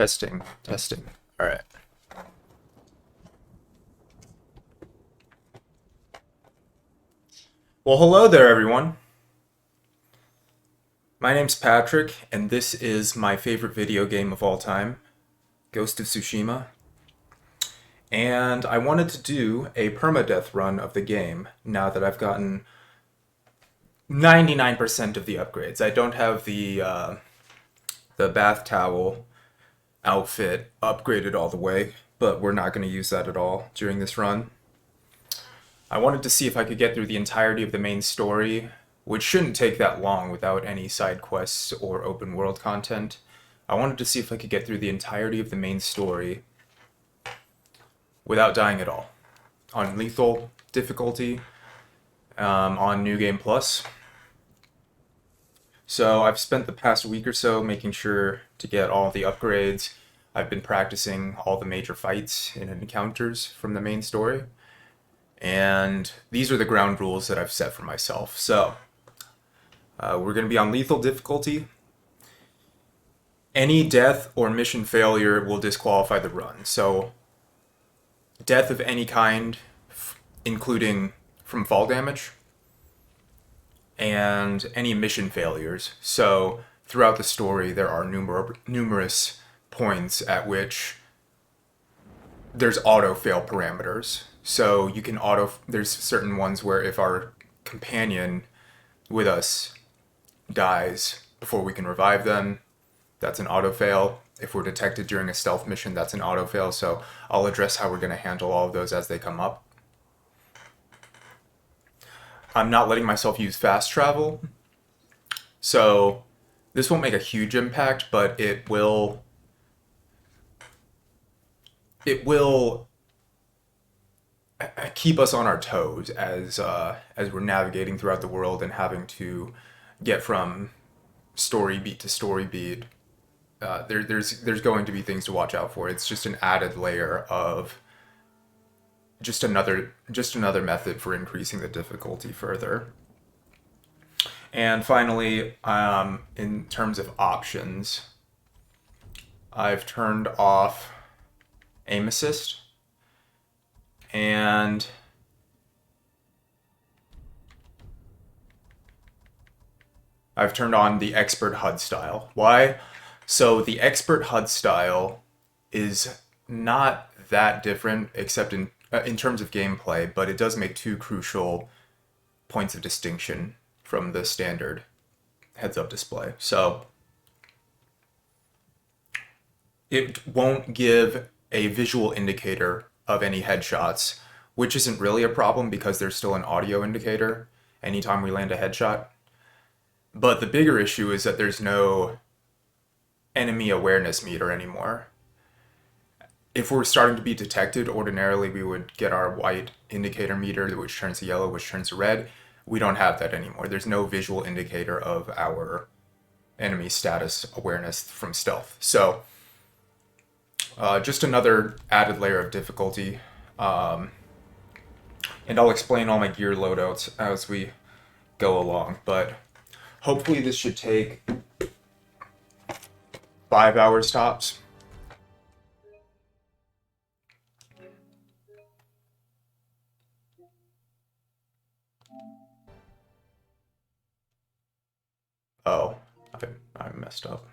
Testing, testing. All right. Well, hello there, everyone. My name's Patrick, and this is my favorite video game of all time, Ghost of Tsushima. And I wanted to do a permadeath run of the game now that I've gotten 99% of the upgrades. I don't have the bath towel outfit upgraded all the way, but we're not going to use that at all during this run. I wanted to see if I could get through the entirety of the main story, which shouldn't take that long without any side quests or open world content. I wanted to see if I could get through the entirety of the main story without dying at all. On lethal difficulty, on New Game Plus. So I've spent the past week or so making sure to get all the upgrades. I've been practicing all the major fights and encounters from the main story. And these are the ground rules that I've set for myself. So, we're going to be on lethal difficulty. Any death or mission failure will disqualify the run. So, death of any kind, including from fall damage, and any mission failures. So, throughout the story, there are numerous points at which there's auto fail parameters. So you can there's certain ones where if our companion with us dies before we can revive them, that's an auto fail. If we're detected during a stealth mission, that's an auto fail. So I'll address how we're going to handle all of those as they come up. I'm not letting myself use fast travel. So this won't make a huge impact, but it will keep us on our toes as we're navigating throughout the world and having to get from story beat to story beat. There's going to be things to watch out for. It's just an added layer of just another method for increasing the difficulty further. And finally, in terms of options, I've turned off aim assist. And I've turned on the expert HUD style. Why? So the expert HUD style is not that different except in terms of gameplay, but it does make two crucial points of distinction from the standard heads-up display. So it won't give a visual indicator of any headshots, which isn't really a problem because there's still an audio indicator anytime we land a headshot. But the bigger issue is that there's no enemy awareness meter anymore. If we're starting to be detected, ordinarily we would get our white indicator meter, which turns to yellow, which turns to red. We don't have that anymore. There's no visual indicator of our enemy status awareness from stealth. So just another added layer of difficulty. And I'll explain all my gear loadouts as we go along. But hopefully this should take 5 hours tops. Oh, I messed up.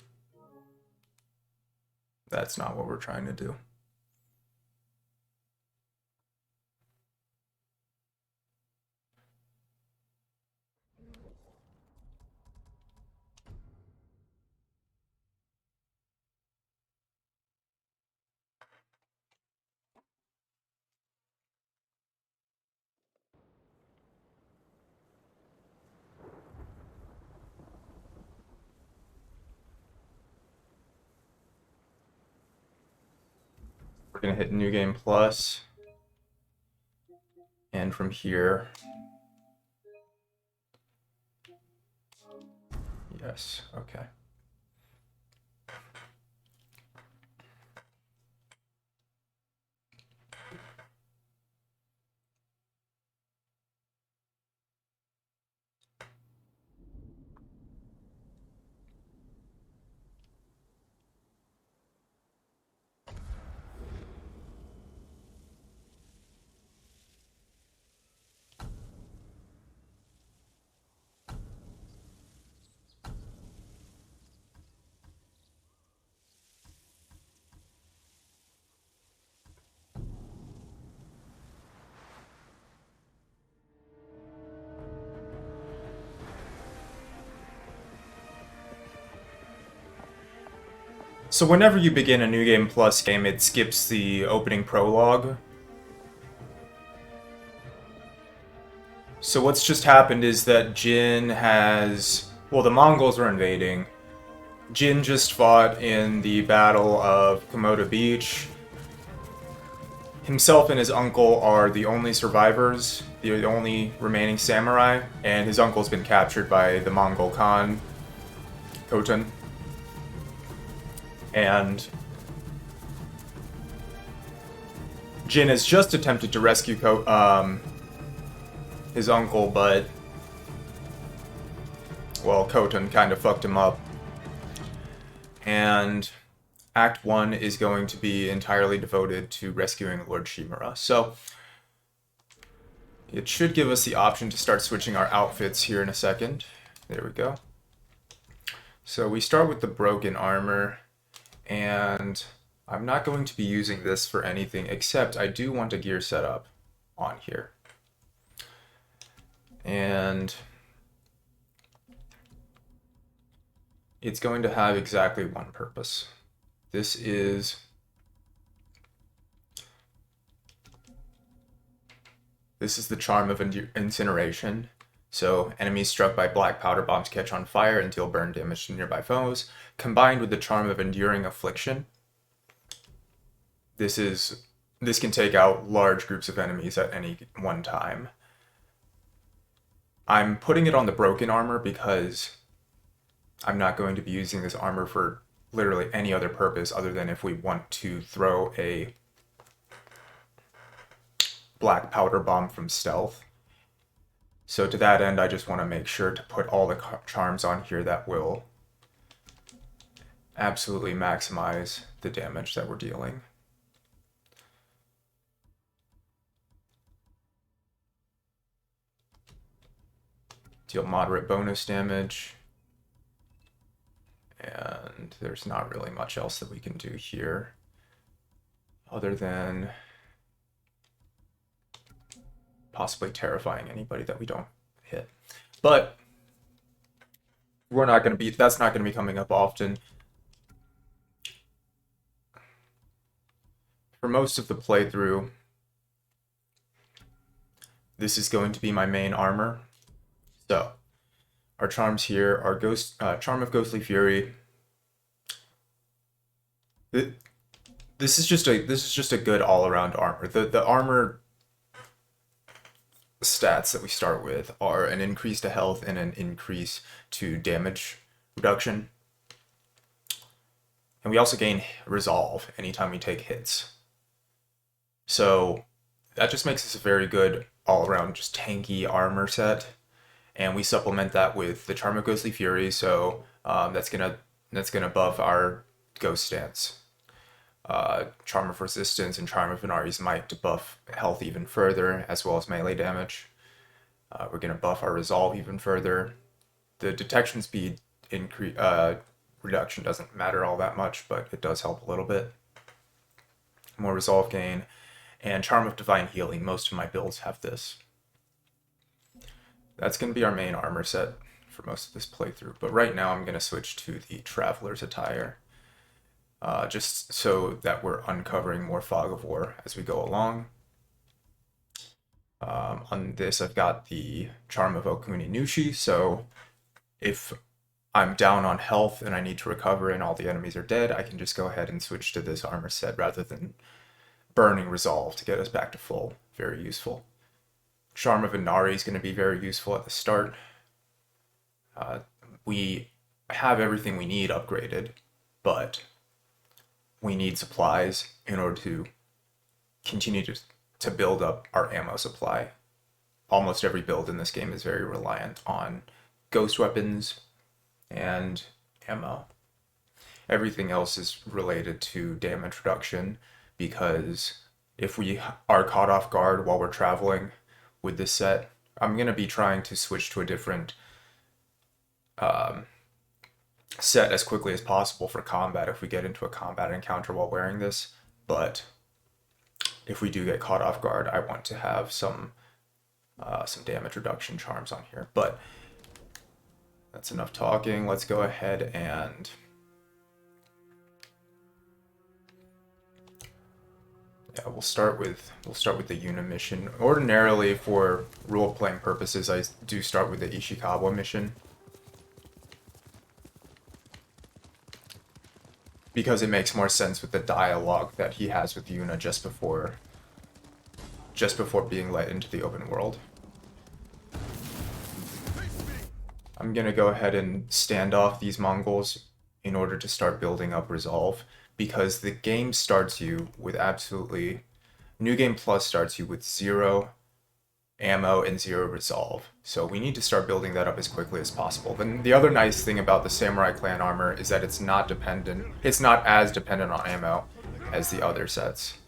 That's not what we're trying to do. We're gonna hit New Game Plus, and from here, yes, okay. So whenever you begin a New Game Plus game, it skips the opening prologue. So what's just happened is that Jin has... Well, the Mongols are invading. Jin just fought in the Battle of Komoda Beach. Himself and his uncle are the only survivors, the only remaining samurai, and his uncle's been captured by the Mongol Khan, Khotan. And Jin has just attempted to rescue his uncle, but, well, Khotan kind of fucked him up. And Act 1 is going to be entirely devoted to rescuing Lord Shimura. So it should give us the option to start switching our outfits here in a second. There we go. So we start with the broken armor, and I'm not going to be using this for anything except I do want a gear setup on here. And it's going to have exactly one purpose. This is the charm of incineration. So enemies struck by black powder bombs catch on fire and deal burn damage to nearby foes, combined with the charm of enduring affliction. This can take out large groups of enemies at any one time. I'm putting it on the broken armor because I'm not going to be using this armor for literally any other purpose other than if we want to throw a black powder bomb from stealth. So to that end, I just want to make sure to put all the charms on here that will absolutely maximize the damage that we're dealing. Deal moderate bonus damage. And there's not really much else that we can do here other than possibly terrifying anybody that we don't hit. But that's not going to be coming up often. For most of the playthrough, this is going to be my main armor. So our charms here are Charm of Ghostly Fury. This is just a good all-around armor. The armor stats that we start with are an increase to health and an increase to damage reduction. And we also gain resolve anytime we take hits. So that just makes this a very good all-around just tanky armor set. And we supplement that with the Charm of Ghostly Fury, so that's gonna buff our Ghost Stance. Charm of Resistance and Charm of Inari's Might to buff health even further, as well as melee damage. We're gonna buff our Resolve even further. The detection speed reduction doesn't matter all that much, but it does help a little bit. More Resolve gain. And Charm of Divine Healing. Most of my builds have this. That's going to be our main armor set for most of this playthrough, but right now I'm going to switch to the Traveler's Attire, just so that we're uncovering more Fog of War as we go along. On this, I've got the Charm of Okuni Nushi, so if I'm down on health and I need to recover and all the enemies are dead, I can just go ahead and switch to this armor set rather than burning Resolve to get us back to full. Very useful. Charm of Inari is going to be very useful at the start. We have everything we need upgraded, but we need supplies in order to continue to build up our ammo supply. Almost every build in this game is very reliant on ghost weapons and ammo. Everything else is related to damage reduction, because if we are caught off guard while we're traveling with this set, I'm going to be trying to switch to a different set as quickly as possible for combat if we get into a combat encounter while wearing this. But if we do get caught off guard, I want to have some damage reduction charms on here. But that's enough talking. Let's go ahead and Yeah, we'll start with the Yuna mission. Ordinarily, for role-playing purposes, I do start with the Ishikawa mission. Because it makes more sense with the dialogue that he has with Yuna just before being let into the open world. I'm gonna go ahead and stand off these Mongols in order to start building up resolve, because the game starts you with absolutely... New Game Plus starts you with 0 ammo and 0 resolve. So we need to start building that up as quickly as possible. Then the other nice thing about the Samurai Clan armor is that it's not as dependent on ammo as the other sets.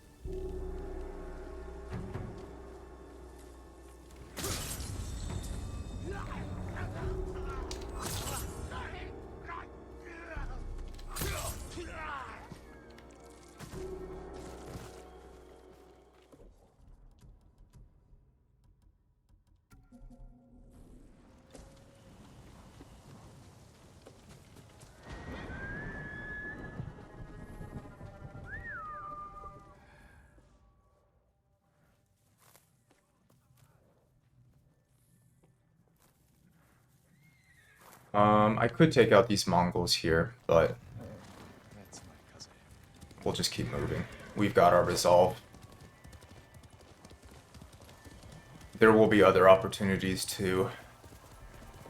I could take out these Mongols here, but we'll just keep moving. We've got our resolve. There will be other opportunities to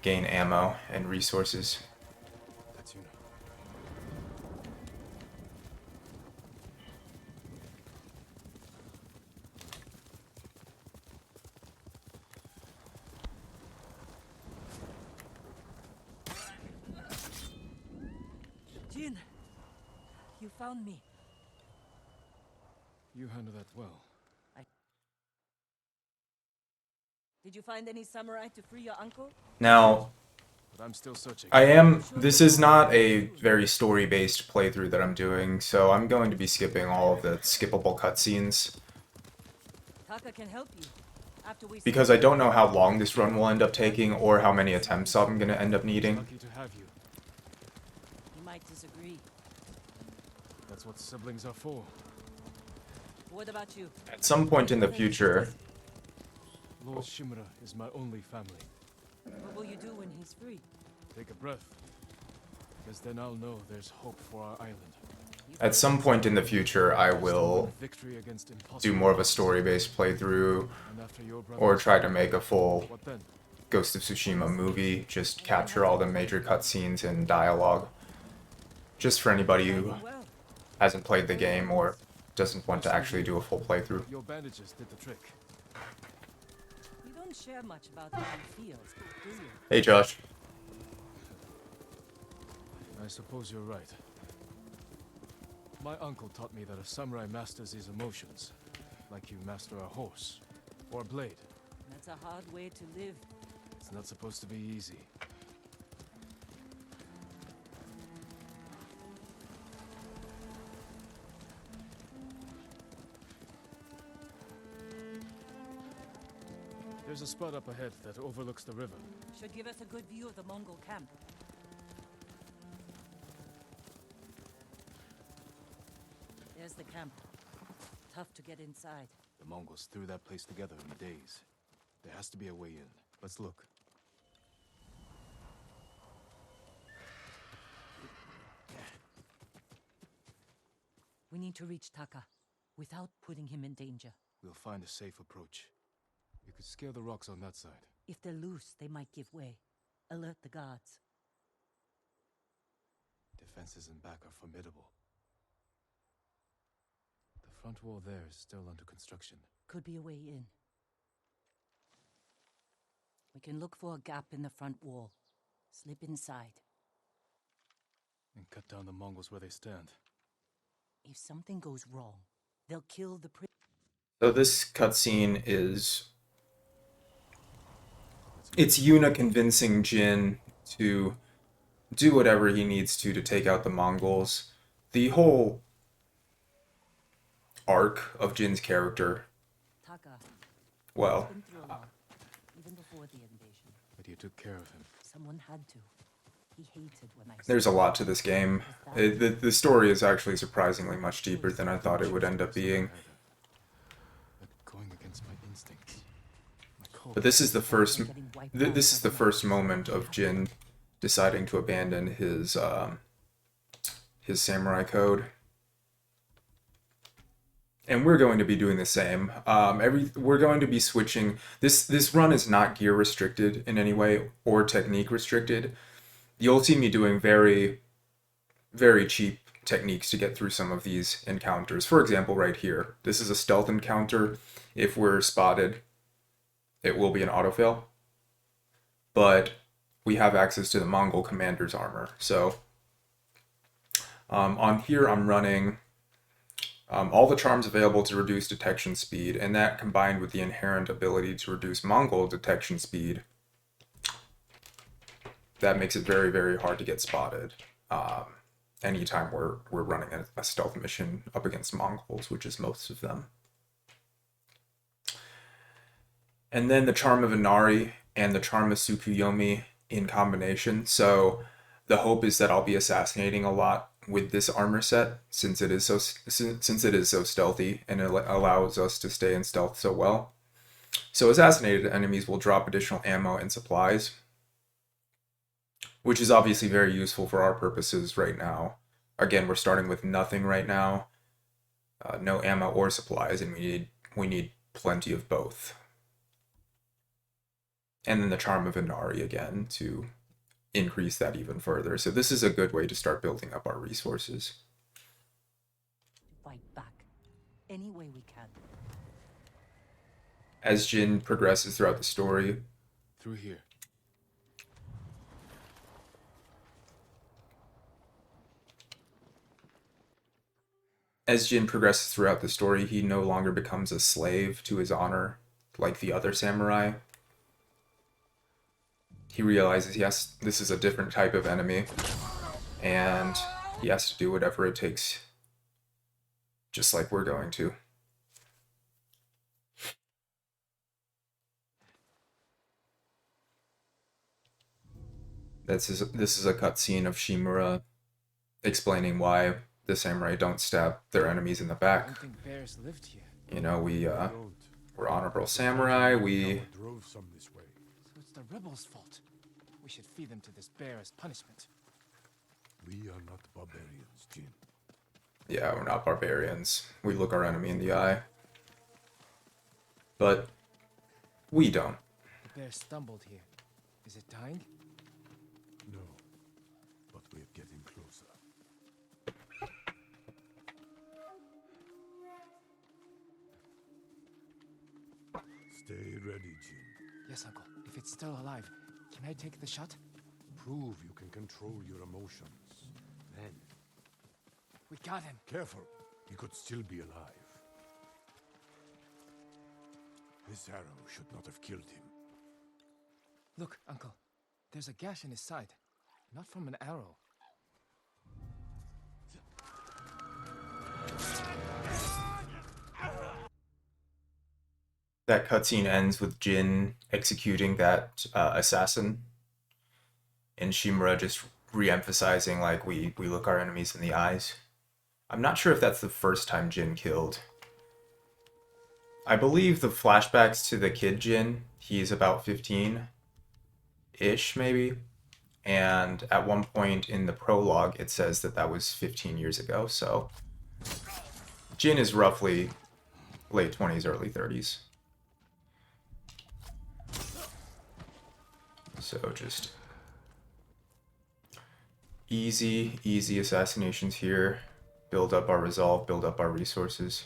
gain ammo and resources. Jin, you found me. You handled that well. Did you find any samurai to free your uncle? Now, But I'm still searching. this is not a very story-based playthrough that I'm doing, so I'm going to be skipping all of the skippable cutscenes. Taka can help you. After we Because I don't know how long this run will end up taking, or how many attempts I'm going to end up needing. Lucky to have you. You might disagree. That's what siblings are for. What about you? At some point in the future, Lord Shimura is my only family. What will you do when he's free? Take a breath. Because then I'll know there's hope for our island. at some point in the future, I will Victory against impossible. do more of a story-based playthrough, And after your brother, or try to make a full what then? Ghost of Tsushima movie, just capture all the major cutscenes and dialogue. Just for anybody who Well, hasn't played the game or doesn't want to actually do a full playthrough. Your bandages did the trick. you don't share much about how you feel, do you? Hey Josh. I suppose you're right. My uncle taught me that a samurai masters his emotions, like you master a horse or a blade. That's a hard way to live. It's not supposed to be easy. There's a spot up ahead that overlooks the river. Should give us a good view of the Mongol camp. There's the camp. Tough to get inside. The Mongols threw that place together in days. There has to be a way in. Let's look. We need to reach Taka without putting him in danger. We'll find a safe approach. You could scale the rocks on that side. If they're loose, they might give way. Alert the guards. Defenses in back are formidable. The front wall there is still under construction. Could be a way in. We can look for a gap in the front wall. Slip inside. And cut down the Mongols where they stand. If something goes wrong, they'll kill the So this cutscene is... It's Yuna convincing Jin to do whatever he needs to take out the Mongols. The whole arc of Jin's character, Taka. well, Been through a lot, even before the invasion. But you took care of him. Someone had to. He hated when I there's a lot to this game. The story is actually surprisingly much deeper than I thought it would end up being. But this is the first Getting wiped out this is by the first Nazis. moment of Jin deciding to abandon his samurai code. And we're going to be doing the same. We're going to be switching. This run is not gear restricted in any way or technique restricted. You'll see me doing very, very cheap techniques to get through some of these encounters. For example, right here, this is a stealth encounter. If we're spotted, it will be an autofail. But we have access to the Mongol commander's armor. So on here, I'm running all the charms available to reduce detection speed, and that combined with the inherent ability to reduce Mongol detection speed, that makes it very, very hard to get spotted. Anytime we're running a stealth mission up against Mongols, which is most of them. And then the Charm of Inari and the Charm of Tsukuyomi in combination. So the hope is that I'll be assassinating a lot with this armor set, since it is so stealthy and it allows us to stay in stealth so well. So assassinated enemies will drop additional ammo and supplies, which is obviously very useful for our purposes right now. Again, we're starting with nothing right now, no ammo or supplies, and we need plenty of both. And then the Charm of Inari again to increase that even further. So this is a good way to start building up our resources. Fight back any way we can. As Jin progresses throughout the story, Through here. he no longer becomes a slave to his honor like the other samurai. He realizes, yes, this is a different type of enemy, and he has to do whatever it takes, just like we're going to. This is a cutscene of Shimura explaining why the samurai don't stab their enemies in the I back. don't think bears lived here. You know, Don't. we're honorable samurai. We Someone drove some this way. So it's the rebels' fault. We should feed them to this bear as punishment. We are not barbarians, Jin. Yeah, we're not barbarians. We look our enemy in the eye. But we don't. The bear stumbled here. Is it dying? No, but we're getting closer. Stay ready, Jin. Yes, Uncle. If it's still alive, can I take the shot? Prove you can control your emotions. Then, We got him. careful. He could still be alive. This arrow should not have killed him. Look, Uncle. There's a gash in his side. Not from an arrow. That cutscene ends with Jin executing that assassin, and Shimura just re-emphasizing like we look our enemies in the eyes. I'm not sure if that's the first time Jin killed. I believe the flashbacks to the kid Jin, he's about 15-ish maybe, and at one point in the prologue it says that that was 15 years ago, so Jin is roughly late 20s, early 30s. So just easy assassinations here. Build up our resolve, build up our resources.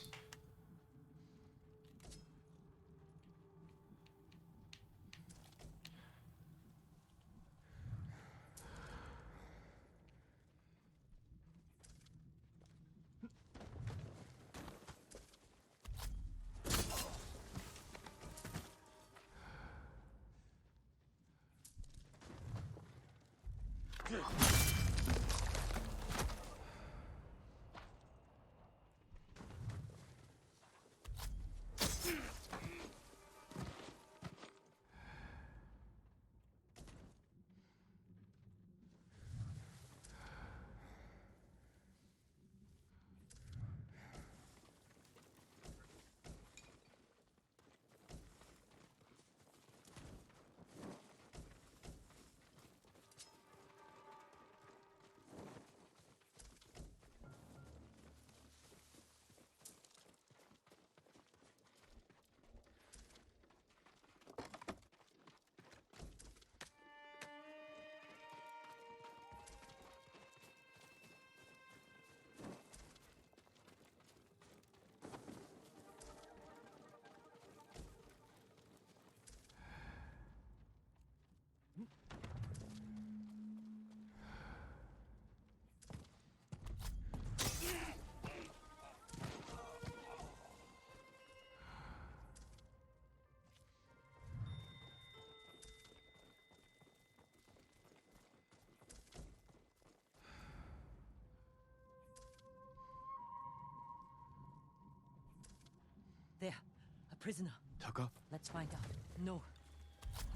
prisoner. Taka? Let's find out. No,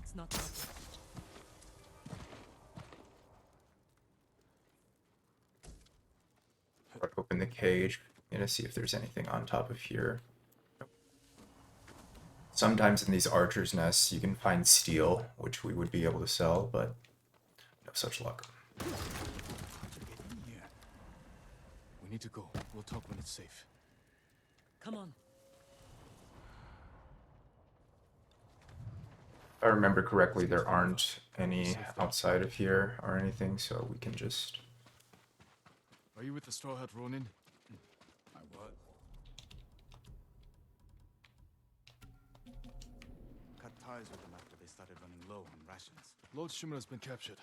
it's not Taka. Open the cage. Gonna see if there's anything on top of here. Sometimes in these archers' nests you can find steel, which we would be able to sell, but no such luck. Get in here. We need to go. We'll talk when it's safe. Come on. If I remember correctly, there aren't any outside of here or anything, so we can just... Are you with the Straw Hat Ronin? I what? Cut ties with them after they started running low on rations. Lord Shimura's been captured,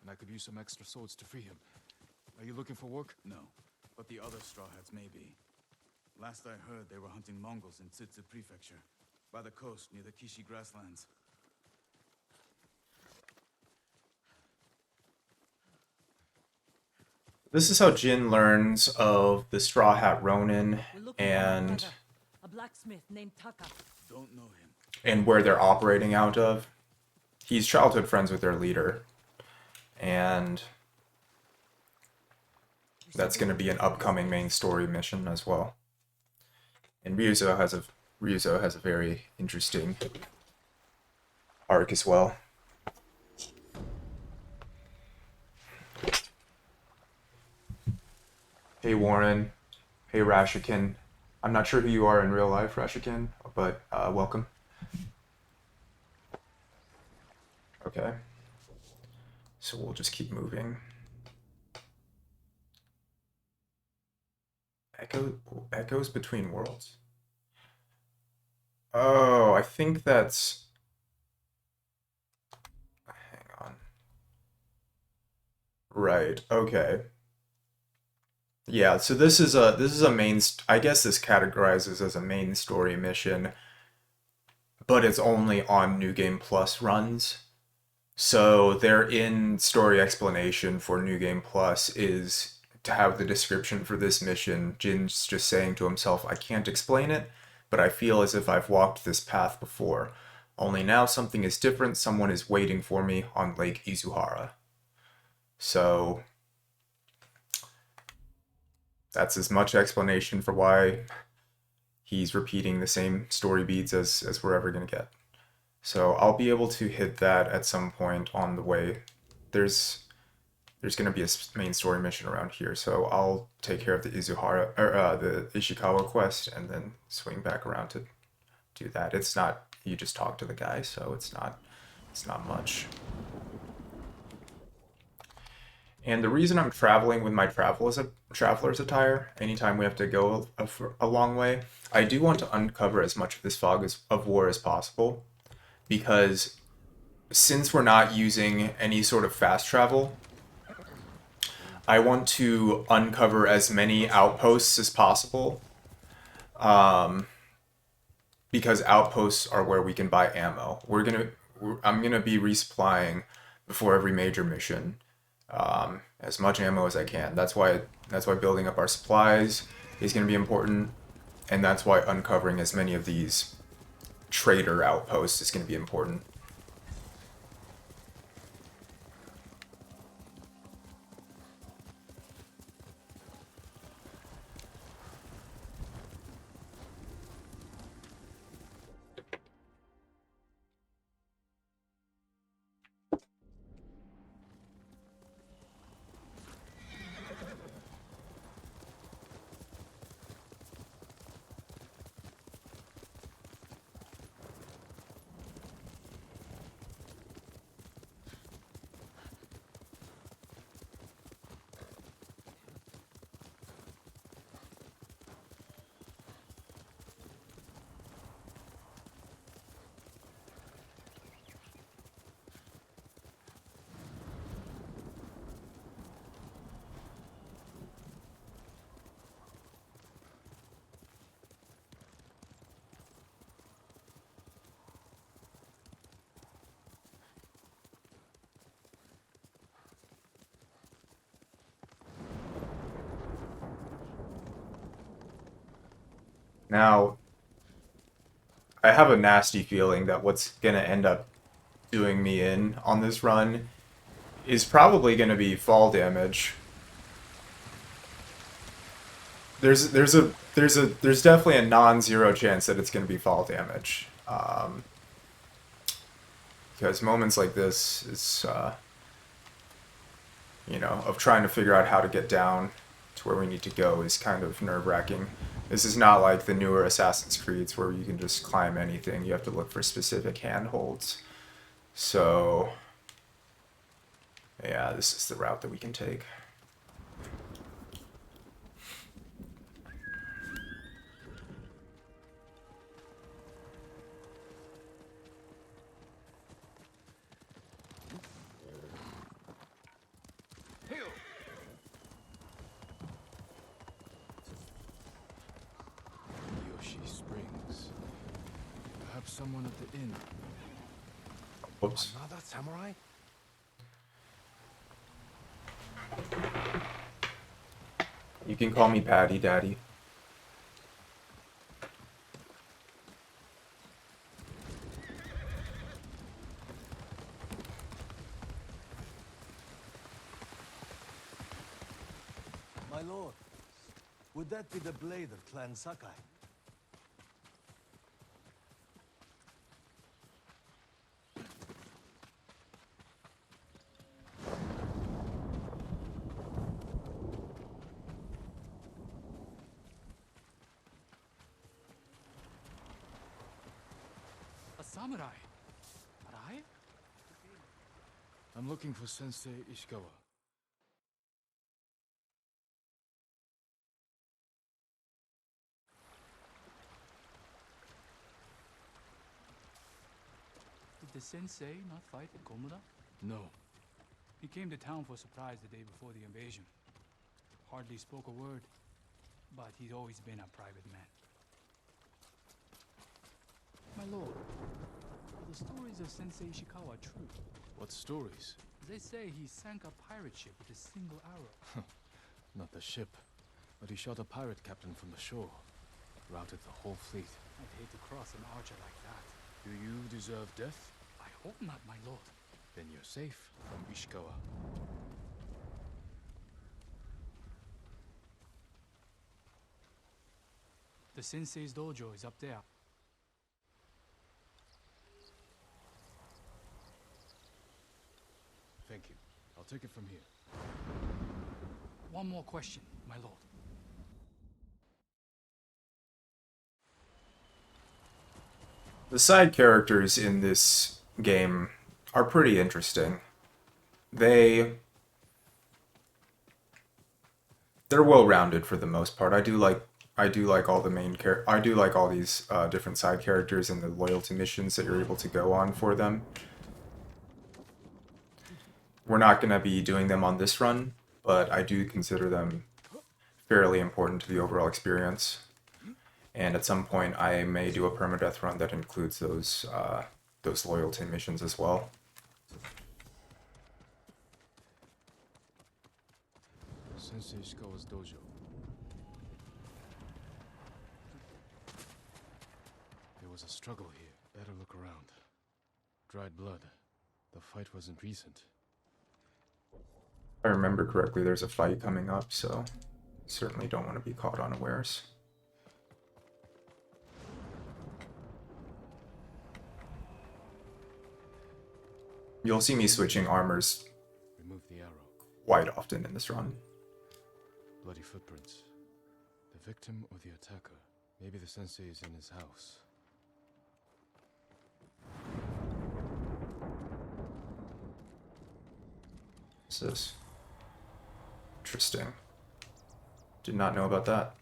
and I could use some extra swords to free him. Are you looking for work? No, but the other Straw Hats may be. Last I heard, they were hunting Mongols in Tsutsu Prefecture, by the coast near the Kishi grasslands. This is how Jin learns of the Straw Hat Ronin We're looking for my and brother, a blacksmith named Taka. Don't know him. and where they're operating out of. He's childhood friends with their leader, and that's going to be an upcoming main story mission as well. And Ryuzo has a very interesting arc as well. Hey Warren, hey Rashikin. I'm not sure who you are in real life, Rashikin, but welcome. Okay. So we'll just keep moving. Echoes between worlds. Oh, I think that's... Hang on. Right, okay. Yeah, so this is a main I guess this categorizes as a main story mission, but it's only on New Game Plus runs. So their in-story explanation for New Game Plus is to have the description for this mission. Jin's just saying to himself, I can't explain it, but I feel as if I've walked this path before. Only now something is different. Someone is waiting for me on Lake Izuhara. So that's as much explanation for why he's repeating the same story beats as we're ever going to get. So I'll be able to hit that at some point on the way. There's going to be a main story mission around here, so I'll take care of the Izuhara or the Ishikawa quest and then swing back around to do that. It's not, you just talk to the guy, so it's not much. And the reason I'm traveling with my traveler's attire anytime we have to go a long way, I do want to uncover as much of this fog of war as possible, because since we're not using any sort of fast travel, I want to uncover as many outposts as possible, because outposts are where we can buy ammo. I'm gonna be resupplying before every major mission, as much ammo as I can. That's why building up our supplies is gonna be important, and that's why uncovering as many of these trader outposts is gonna be important. Now, I have a nasty feeling that what's gonna end up doing me in on this run is probably gonna be fall damage. There's definitely a non-zero chance that it's gonna be fall damage. Because moments like this is you know, of trying to figure out how to get down to where we need to go is kind of nerve-wracking. This is not like the newer Assassin's Creeds where you can just climb anything. You have to look for specific handholds. So, yeah, this is the route that we can take. Yoshi Springs. Perhaps someone at the inn. Whoops. Another samurai? You can call me Patty, Daddy. My lord, would that be the blade of Clan Sakai? A samurai? Arai? I'm looking for Sensei Ishikawa. Did the sensei not fight at Komoda? No. He came to town for a surprise the day before the invasion. Hardly spoke a word, but he's always been a private man. My lord, are the stories of Sensei Ishikawa true? What stories? They say he sank a pirate ship with a single arrow. Not the ship, but he shot a pirate captain from the shore. Routed the whole fleet. I'd hate to cross an archer like that. Do you deserve death? I hope not, my lord. Then you're safe from Ishikawa. The sensei's dojo is up there. Thank you. I'll take it from here. One more question, my lord. The side characters in this game are pretty interesting. They're well-rounded for the most part. I do like all the I do like all these different side characters and the loyalty missions that you're able to go on for them. We're not going to be doing them on this run, but I do consider them fairly important to the overall experience. And at some point, I may do a permadeath run that includes those loyalty missions as well. Sensei Ishikawa's dojo. There was a struggle here. Better look around. Dried blood. The fight wasn't recent. If I remember correctly, there's a fight coming up, so certainly don't want to be caught unawares. You'll see me switching armors Remove the arrow. quite often in this run. Bloody footprints. The victim or the attacker. Maybe the sensei is in his house. What's this? Interesting. Did not know about that.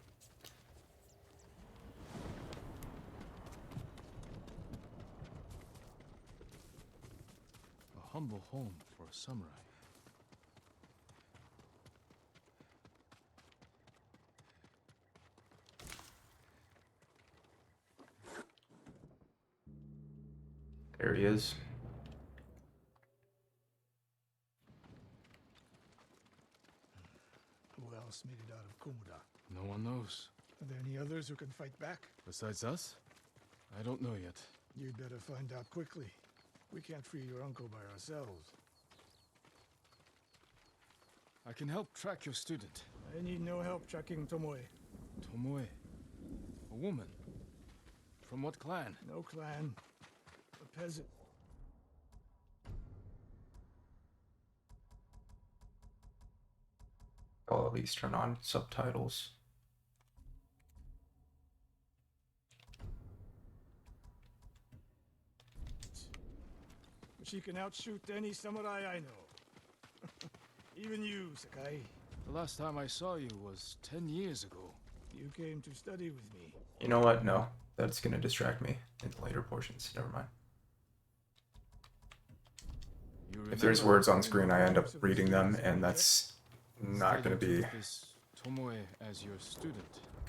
A humble home for a samurai. There he is. Who else made it out of Komoda? No one knows. Are there any others who can fight back? Besides us? I don't know yet. You'd better find out quickly. We can't free your uncle by ourselves. I can help track your student. I need no help tracking Tomoe. Tomoe. A woman. From what clan? No clan. A peasant. I'll at least turn on subtitles. She can outshoot any samurai I know. Even you, Sakai. The last time I saw you was 10 years ago. You came to study with me. You know what? No, that's gonna distract me in the later portions. Never mind. If there's words on screen, I end up reading them, and that's not gonna be Is Tomoe as your student?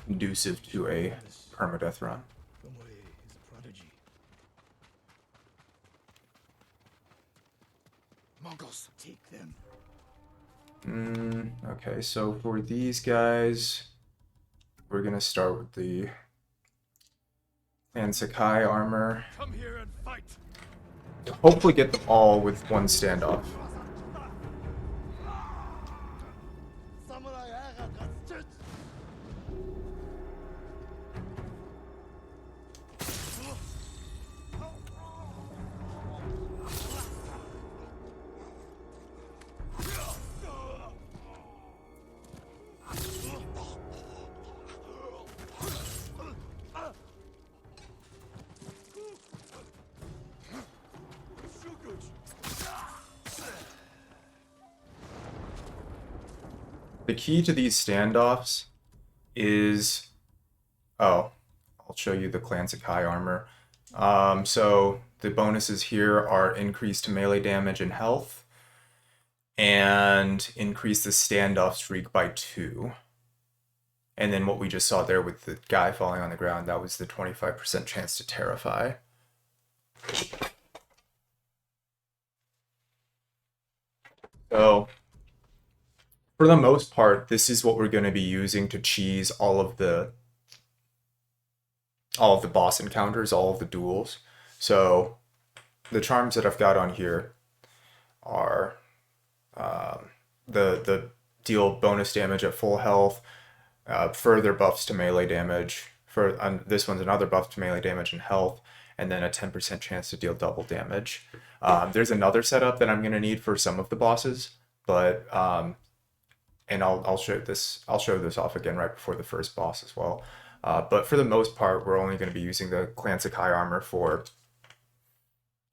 conducive to a permadeath run. Tomoe is a prodigy. Mongols! Take them. Okay, so for these guys, we're gonna start with the Clan Sakai armor. Come here and fight! Hopefully get them all with one standoff. The key to these standoffs is, oh, I'll show you the Clan Sakai armor. So the bonuses here are increased melee damage and health, and increase the standoff streak by 2. And then what we just saw there with the guy falling on the ground, that was the 25% chance to terrify. So for the most part, this is what we're going to be using to cheese all of the boss encounters, all of the duels. So the charms that I've got on here are the deal bonus damage at full health, further buffs to melee damage. This one's another buff to melee damage and health, and then a 10% chance to deal double damage. There's another setup that I'm going to need for some of the bosses, but and I'll show this off again right before the first boss as well. But for the most part, we're only going to be using the Clan Sakai armor for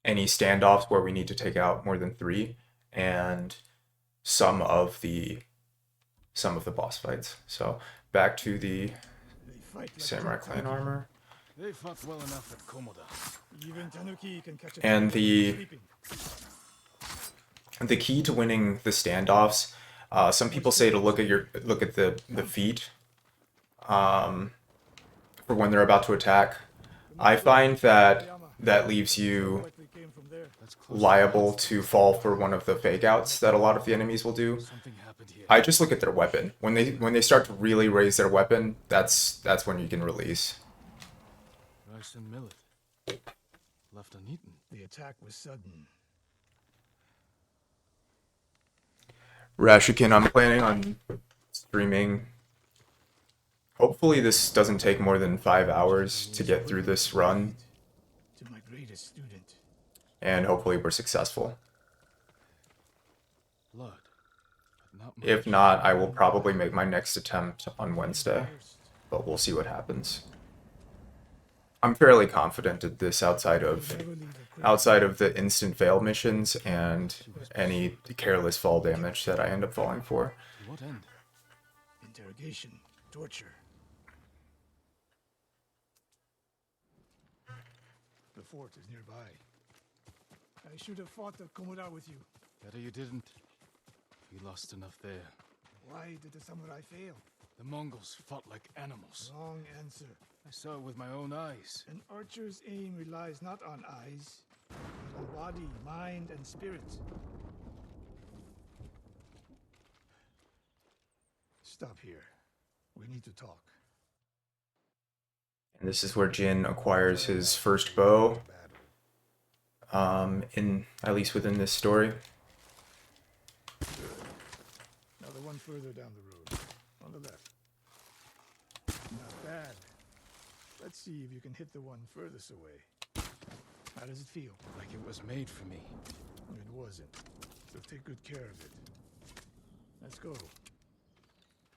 any standoffs where we need to take out more than 3, and some of the boss fights. So back to the Samurai Clan armor. They fought well enough at Komoda. Even Tanuki can catch a And sleeping. the key to winning the standoffs, some people say to look at the feet for when they're about to attack. I find that leaves you liable to fall for one of the fake outs that a lot of the enemies will do. Something happened here. I just look at their weapon. When they start to really raise their weapon, that's when you can release. Rice and millet. Left uneaten. The attack was sudden. Rashikin, I'm planning on streaming. Hopefully this doesn't take more than 5 hours to get through this run, To my greatest student. and hopefully we're successful. Blood. But not much. If not, I will probably make my next attempt on Wednesday, but we'll see what happens. I'm fairly confident at this outside of the instant fail missions and any careless fall damage that I end up falling for. To what end? Interrogation. Torture. The fort is nearby. I should have fought at Komoda with you. Better you didn't. We lost enough there. Why did the samurai fail? The Mongols fought like animals. Wrong answer. I saw it with my own eyes. An archer's aim relies not on eyes, but on body, mind, and spirit. Stop here. We need to talk. And this is where Jin acquires his first bow, in at least within this story. Now the one further down the road, on the left. Not bad. Let's see if you can hit the one furthest away. How does it feel? Like it was made for me. It wasn't. So take good care of it. Let's go.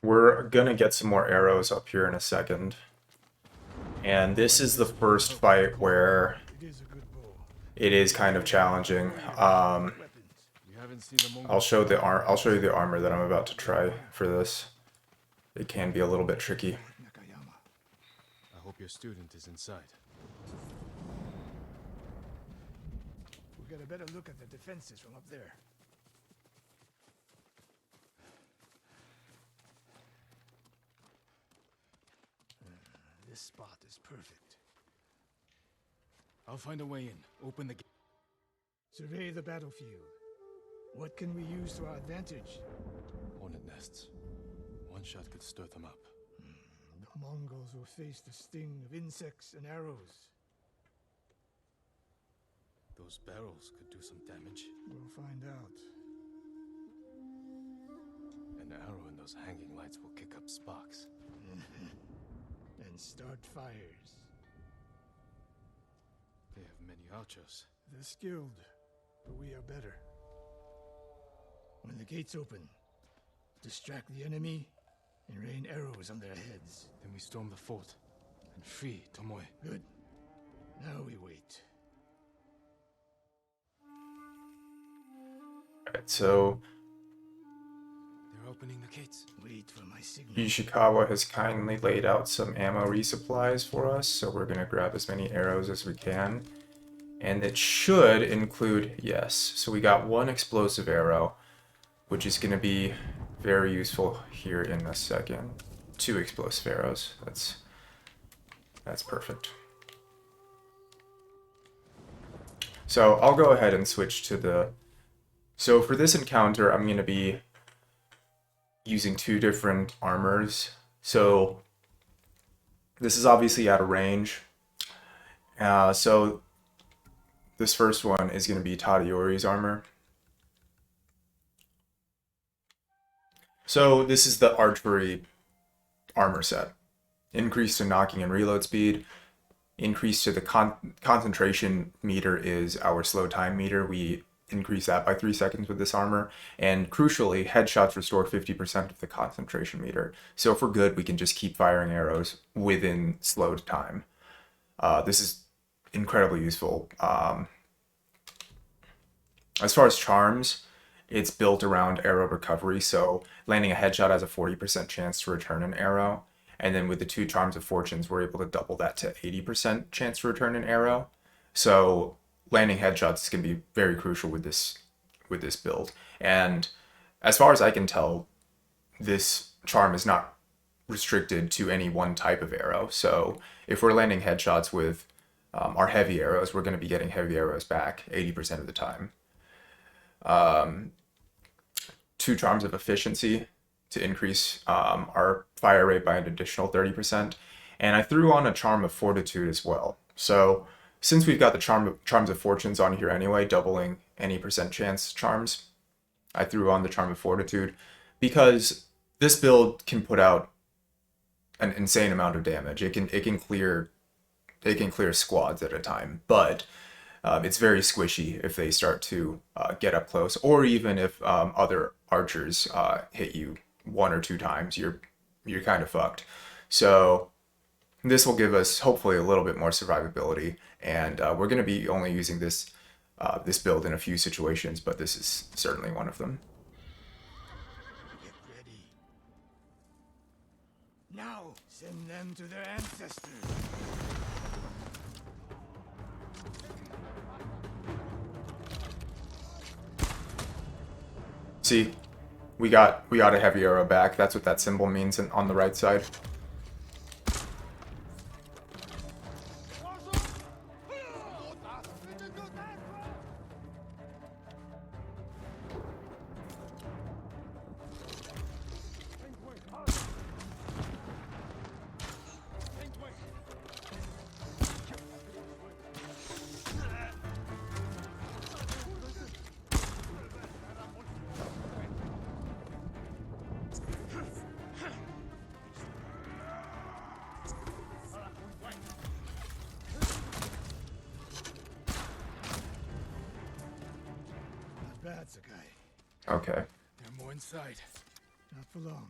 We're gonna get some more arrows up here in a second. And this is the first fight where It is a good bow. it is kind of challenging. Weapons. You haven't seen the Mongol. I'll show you the armor that I'm about to try for this. It can be a little bit tricky. Nakayama. I hope your student is inside. We'll get a better look at the defenses from up there. This spot is perfect. I'll find a way in. Open the gate. Survey the battlefield. What can we use to our advantage? Hornet nests. One shot could stir them up. The Mongols will face the sting of insects and arrows. Those barrels could do some damage. We'll find out. An arrow in those hanging lights will kick up sparks. And start fires. They have many archers. They're skilled, but we are better. When the gates open, distract the enemy and rain arrows on their heads. Then we storm the fort and free Tomoe. Good. Now we wait. Alright, so They're opening the gates. Wait for my signal. Ishikawa has kindly laid out some ammo resupplies for us, so we're gonna grab as many arrows as we can. And it should include, yes, so we got one explosive arrow, which is gonna be very useful here in a second. 2 explosive arrows, that's perfect. So I'll go ahead and switch to the, so for this encounter, I'm gonna be using 2 different armors. So this is obviously out of range. So this first one is going to be Tadayori's armor. So this is the archery armor set. Increase to knocking and reload speed. Increase to the concentration meter is our slow time meter. We increase that by 3 seconds with this armor. And crucially, headshots restore 50% of the concentration meter. So if we're good, we can just keep firing arrows within slowed time. This is incredibly useful. As far as charms, it's built around arrow recovery. So landing a headshot has a 40% chance to return an arrow. And then with the 2 charms of fortunes, we're able to double that to 80% chance to return an arrow. So landing headshots is going to be very crucial with this build. And as far as I can tell, this charm is not restricted to any one type of arrow. So if we're landing headshots with our heavy arrows, we're going to be getting heavy arrows back 80% of the time. 2 charms of efficiency to increase our fire rate by an additional 30%. And I threw on a charm of fortitude as well. So since we've got the charms of fortunes on here anyway, doubling any percent chance charms, I threw on the charm of fortitude because this build can put out an insane amount of damage. It can clear squads at a time, but it's very squishy if they start to get up close, or even if other archers hit you 1 or 2 times, you're kind of fucked. So this will give us hopefully a little bit more survivability, and we're going to be only using this build in a few situations, but this is certainly one of them. Get ready. Now, send them to their ancestors. See, we got a heavy arrow back. That's what that symbol means on the right side. That's the guy. Okay. There are more inside. Not for long.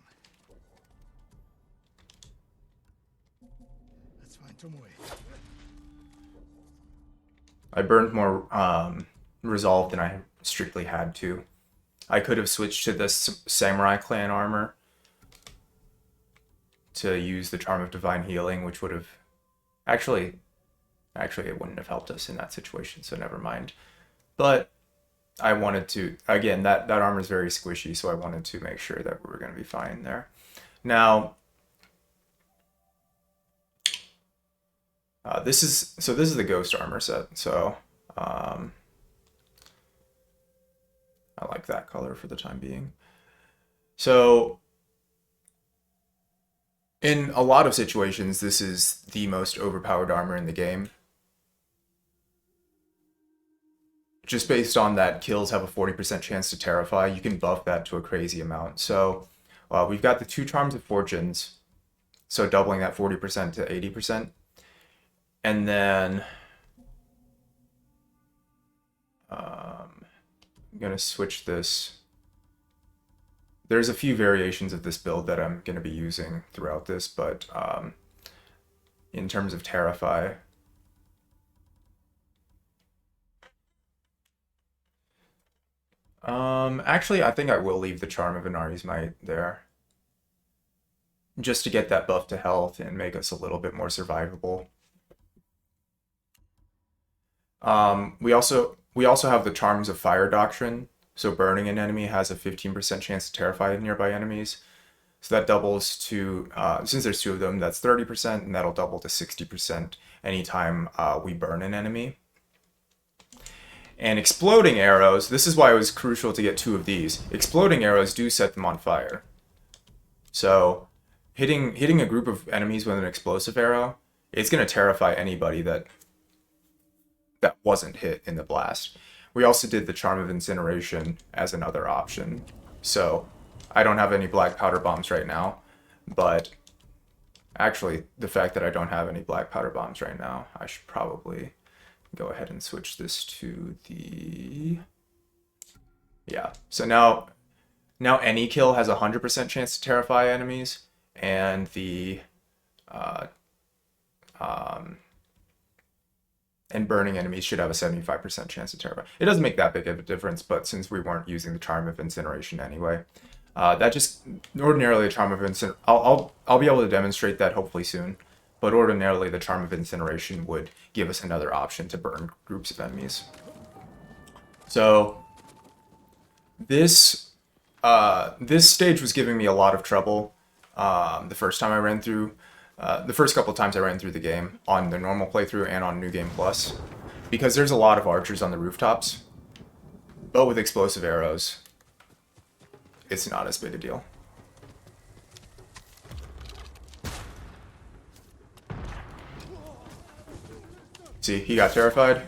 Let's find Tomoe. I burned more resolve than I strictly had to. I could have switched to the Samurai Clan armor to use the Charm of Divine Healing, which would have... Actually, it wouldn't have helped us in that situation, so never mind. But I wanted to... Again, that armor is very squishy, so I wanted to make sure that we were going to be fine there. Now... this is the Ghost armor set, so I like that color for the time being. So in a lot of situations, this is the most overpowered armor in the game. Just based on that kills have a 40% chance to terrify, you can buff that to a crazy amount. So we've got the 2 Charms of Fortunes, so doubling that 40% to 80%. And then I'm going to switch this. There's a few variations of this build that I'm going to be using throughout this, but in terms of Terrify, actually, I think I will leave the Charm of Inari's Might there. Just to get that buff to health and make us a little bit more survivable. We also have the Charms of Fire Doctrine, so burning an enemy has a 15% chance to terrify nearby enemies. So that doubles to, since there's 2 of them, that's 30%, and that'll double to 60% anytime we burn an enemy. And exploding arrows, this is why it was crucial to get 2 of these. Exploding arrows do set them on fire. So hitting a group of enemies with an explosive arrow, it's going to terrify anybody that wasn't hit in the blast. We also did the Charm of Incineration as another option. So I don't have any black powder bombs right now, but actually the fact that I don't have any black powder bombs right now, I should probably go ahead and switch this to the... Yeah, so now any kill has a 100% chance to terrify enemies, and the and burning enemies should have a 75% chance to terrify. It doesn't make that big of a difference, but since we weren't using the Charm of Incineration anyway, that just ordinarily the Charm of Incineration. I'll be able to demonstrate that hopefully soon, but ordinarily the Charm of Incineration would give us another option to burn groups of enemies. So this stage was giving me a lot of trouble the first time I ran through. The first couple of times I ran through the game on the normal playthrough and on New Game Plus, because there's a lot of archers on the rooftops, but with explosive arrows, it's not as big a deal. See, he got terrified.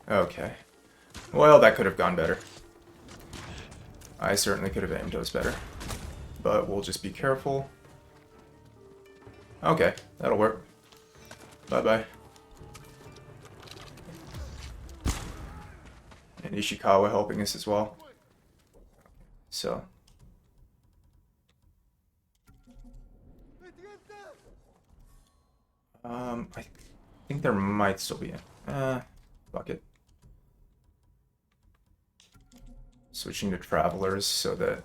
Okay. Well, that could have gone better. I certainly could have aimed those better. But we'll just be careful. Okay, that'll work. Bye-bye. And Ishikawa helping us as well. So. I think there might still be a... fuck it. Switching to travelers so that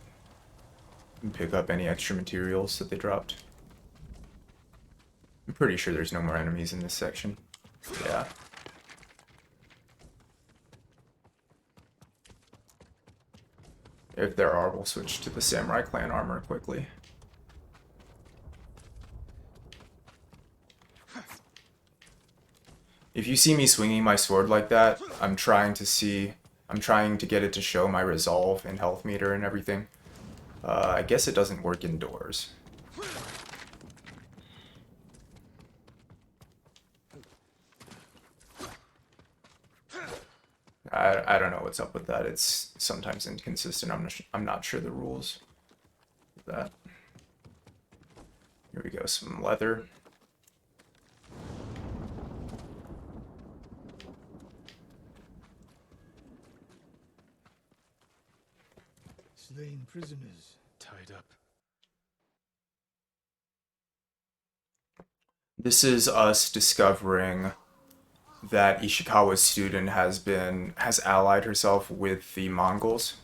we can pick up any extra materials that they dropped. I'm pretty sure there's no more enemies in this section. Yeah. If there are, we'll switch to the Samurai Clan armor quickly. If you see me swinging my sword like that, I'm trying to get it to show my resolve and health meter and everything. I guess it doesn't work indoors. I don't know what's up with that. It's sometimes inconsistent. I'm not sure the rules of that. Here we go, some leather. Slain prisoners. Tied up. This is us discovering that Ishikawa's student has allied herself with the Mongols.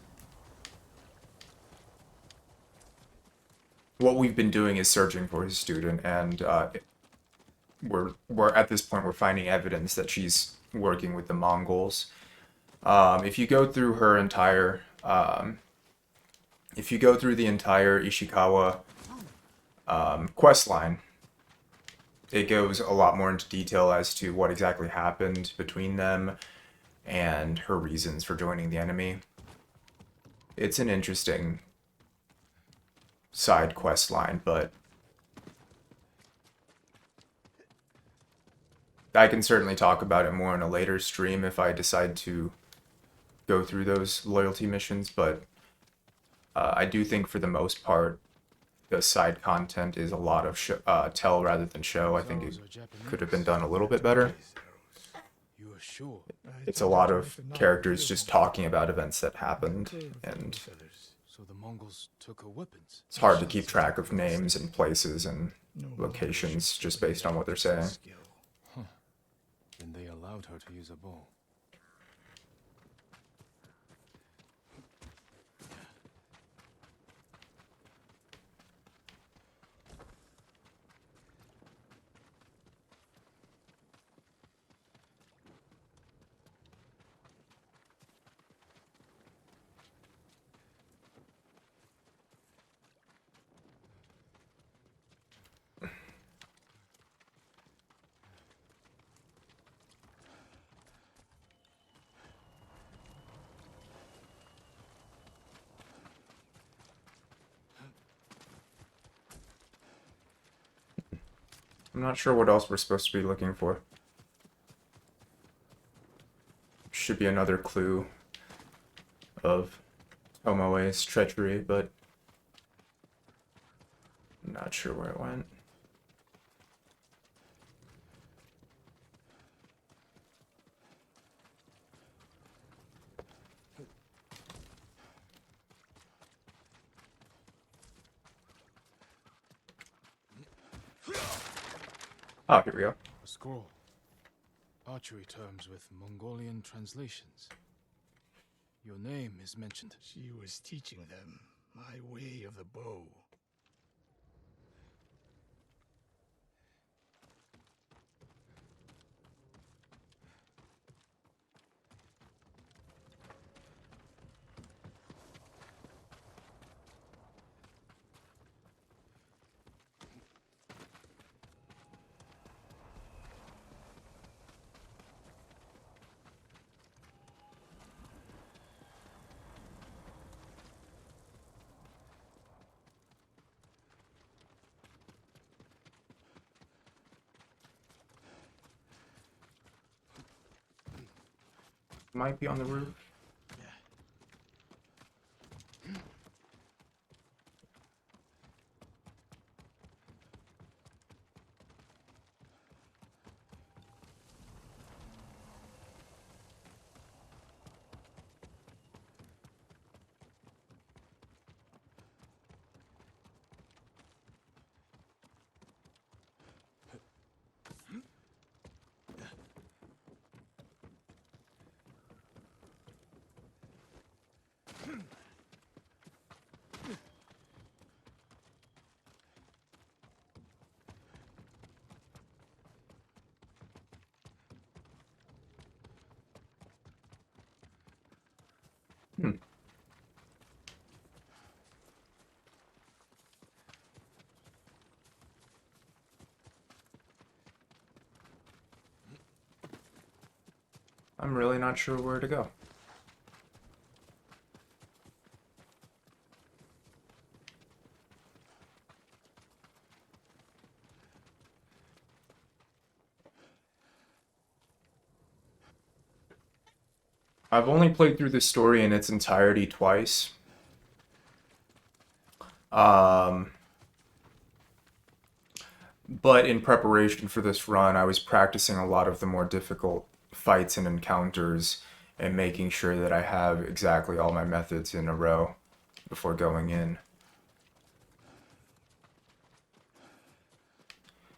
What we've been doing is searching for his student, and we're at this point we're finding evidence that she's working with the Mongols. If you go through her entire if you go through the entire Ishikawa quest line, it goes a lot more into detail as to what exactly happened between them and her reasons for joining the enemy. It's an interesting side quest line, but I can certainly talk about it more in a later stream if I decide to go through those loyalty missions, but I do think for the most part the side content is a lot of tell rather than show. I think it could have been done a little bit better. You are sure? It's a lot of characters just talking about events that happened, and So the Mongols took her weapons. it's hard to keep track of names and places and locations just based on what they're saying. Then they allowed her to use a bow. I'm not sure what else we're supposed to be looking for. Should be another clue of Omoe's treachery, but I'm not sure where it went. Oh, here we go. A scroll. Archery terms with Mongolian translations. Your name is mentioned. She was teaching them my way of the bow. Might be on the roof. I'm really not sure where to go. I've only played through the story in its entirety twice. But in preparation for this run, I was practicing a lot of the more difficult fights and encounters and making sure that I have exactly all my methods in a row before going in.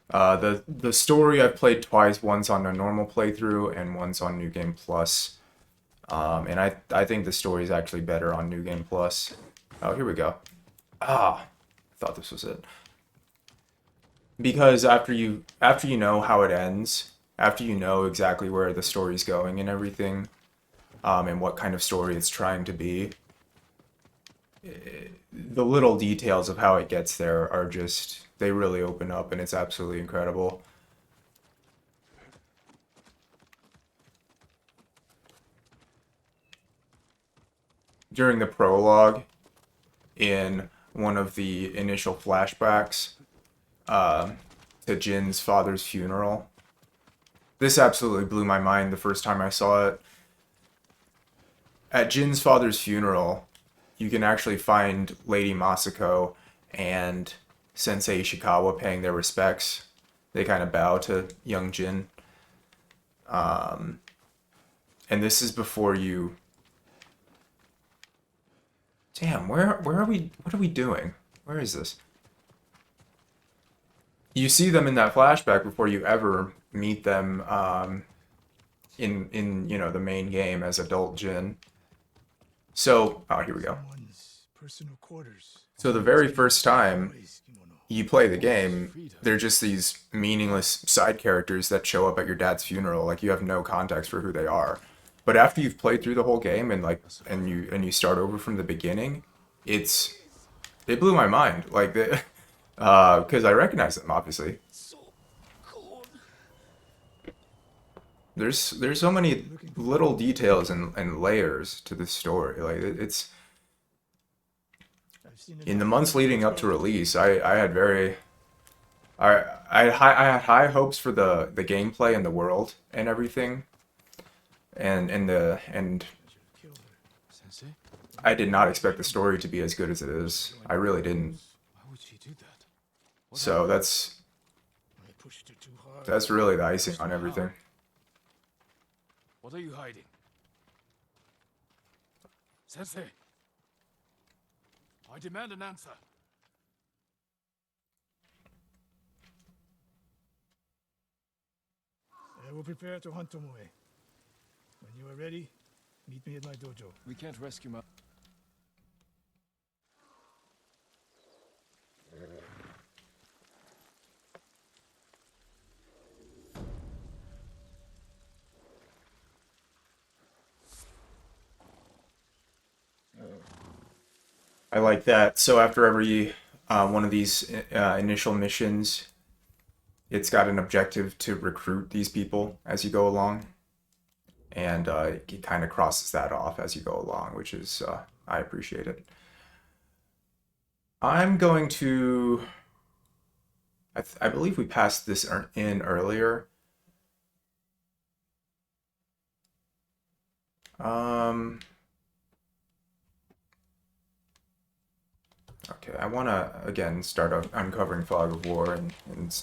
The story I've played twice, once on a normal playthrough and once on New Game Plus. And I think the story is actually better on New Game Plus. Oh, here we go. Ah, I thought this was it. Because after you know how it ends, after you know exactly where the story's going and everything, and what kind of story it's trying to be, the little details of how it gets there are just, they really open up, and it's absolutely incredible. During the prologue, in one of the initial flashbacks to Jin's father's funeral, this absolutely blew my mind the first time I saw it. At Jin's father's funeral, you can actually find Lady Masako and Sensei Ishikawa paying their respects. They kind of bow to young Jin. And this is before you... Damn, where are we? What are we doing? Where is this? You see them in that flashback before you ever meet them in you know, the main game as adult Jin. So, oh, here we go. Someone's personal quarters. So the very first time you play the game, they're just these meaningless side characters that show up at your dad's funeral. Like, you have no context for who they are. But after you've played through the whole game and like you start over from the beginning, it blew my mind. Like, because I recognize them, obviously. There's so many little details and layers to this story. Like, it's I've seen in the enough. months leading up to release, I had very I had high hopes for the gameplay and the world and everything, and Kill her. Sensei? I did not expect the story to be as good as it is. I really didn't. Why would she do that? So that's I pushed her too hard. really the icing on everything. What are you hiding? Sensei! I demand an answer. I will prepare to hunt Tomoe. When you are ready, meet me at my dojo. We can't rescue my... I like that. So after every one of these initial missions, it's got an objective to recruit these people as you go along, and it kind of crosses that off as you go along, which is I appreciate it. I'm going to. I believe we passed this in earlier. Okay, I want to, again, start uncovering Fog of War and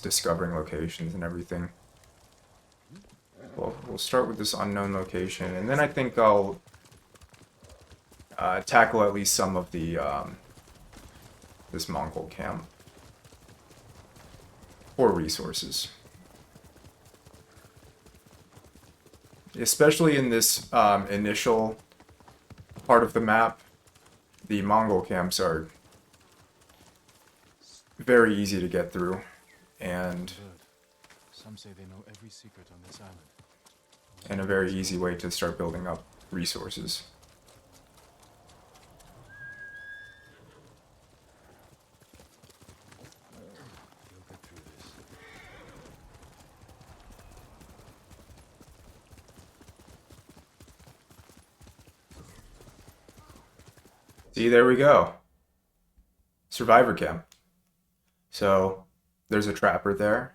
discovering locations and everything. Well, we'll start with this unknown location, and then I think I'll tackle at least some of the, this Mongol camp. For resources. Especially in this initial part of the map, the Mongol camps are very easy to get through, and Some say they know every secret on this island. a very easy way to start building up resources. You'll get through this. See, there we go. Survivor camp. So, there's a trapper there.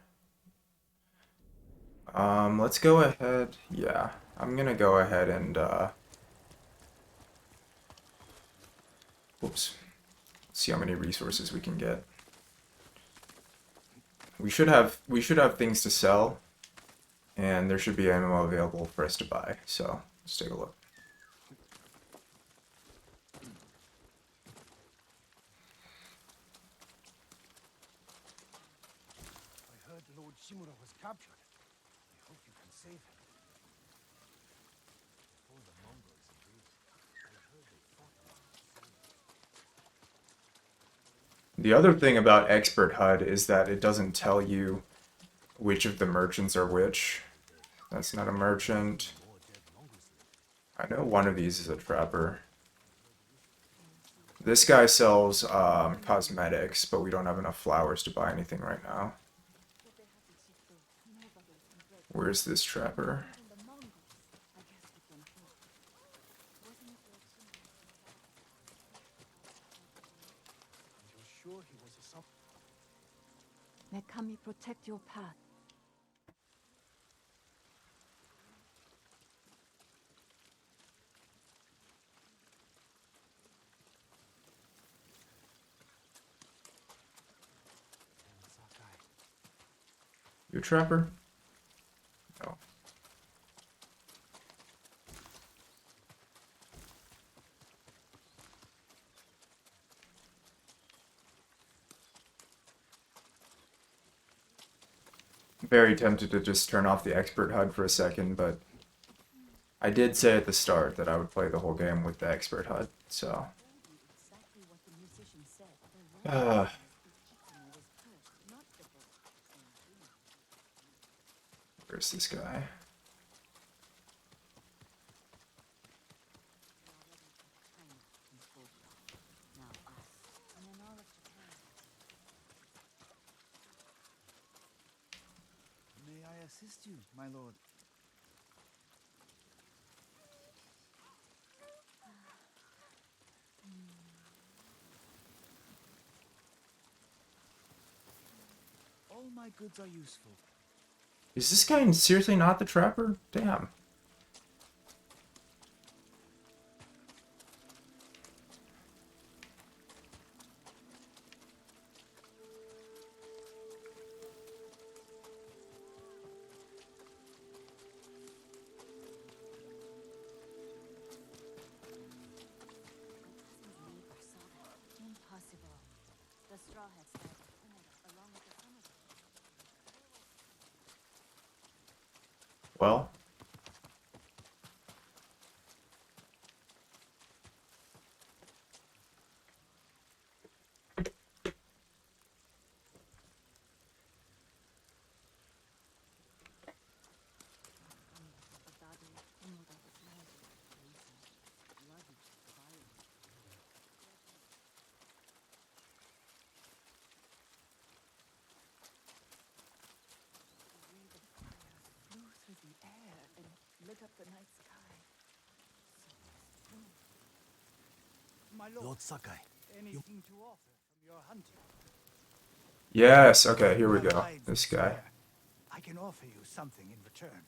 Let's go ahead. Yeah, I'm gonna go ahead and, whoops. See how many resources we can get. we should have things to sell, and there should be ammo available for us to buy. So let's take a look. I heard Lord Shimura was captured. I hope you can save him. Before the Mongols invaded, I heard they fought them. The other thing about Expert HUD is that it doesn't tell you which of the merchants are which. That's not a merchant. I know one of these is a trapper. This guy sells cosmetics, but we don't have enough flowers to buy anything right now. Where's this trapper? You're sure he was a son? May Kami protect your path. You a trapper? No. Very tempted to just turn off the expert HUD for a second, but I did say at the start that I would play the whole game with the expert HUD, so. Where's this guy? May I assist you, my lord? All my goods are useful. Is this guy seriously not the trapper? Damn. Impossible. The straw hats died along with the summer. Well. Flew through the air and lit up the night sky. My lord, Lord Sakai, anything to offer from your hunting? Yes, okay, here we My go. hides This is guy. rare. I can offer you something in return.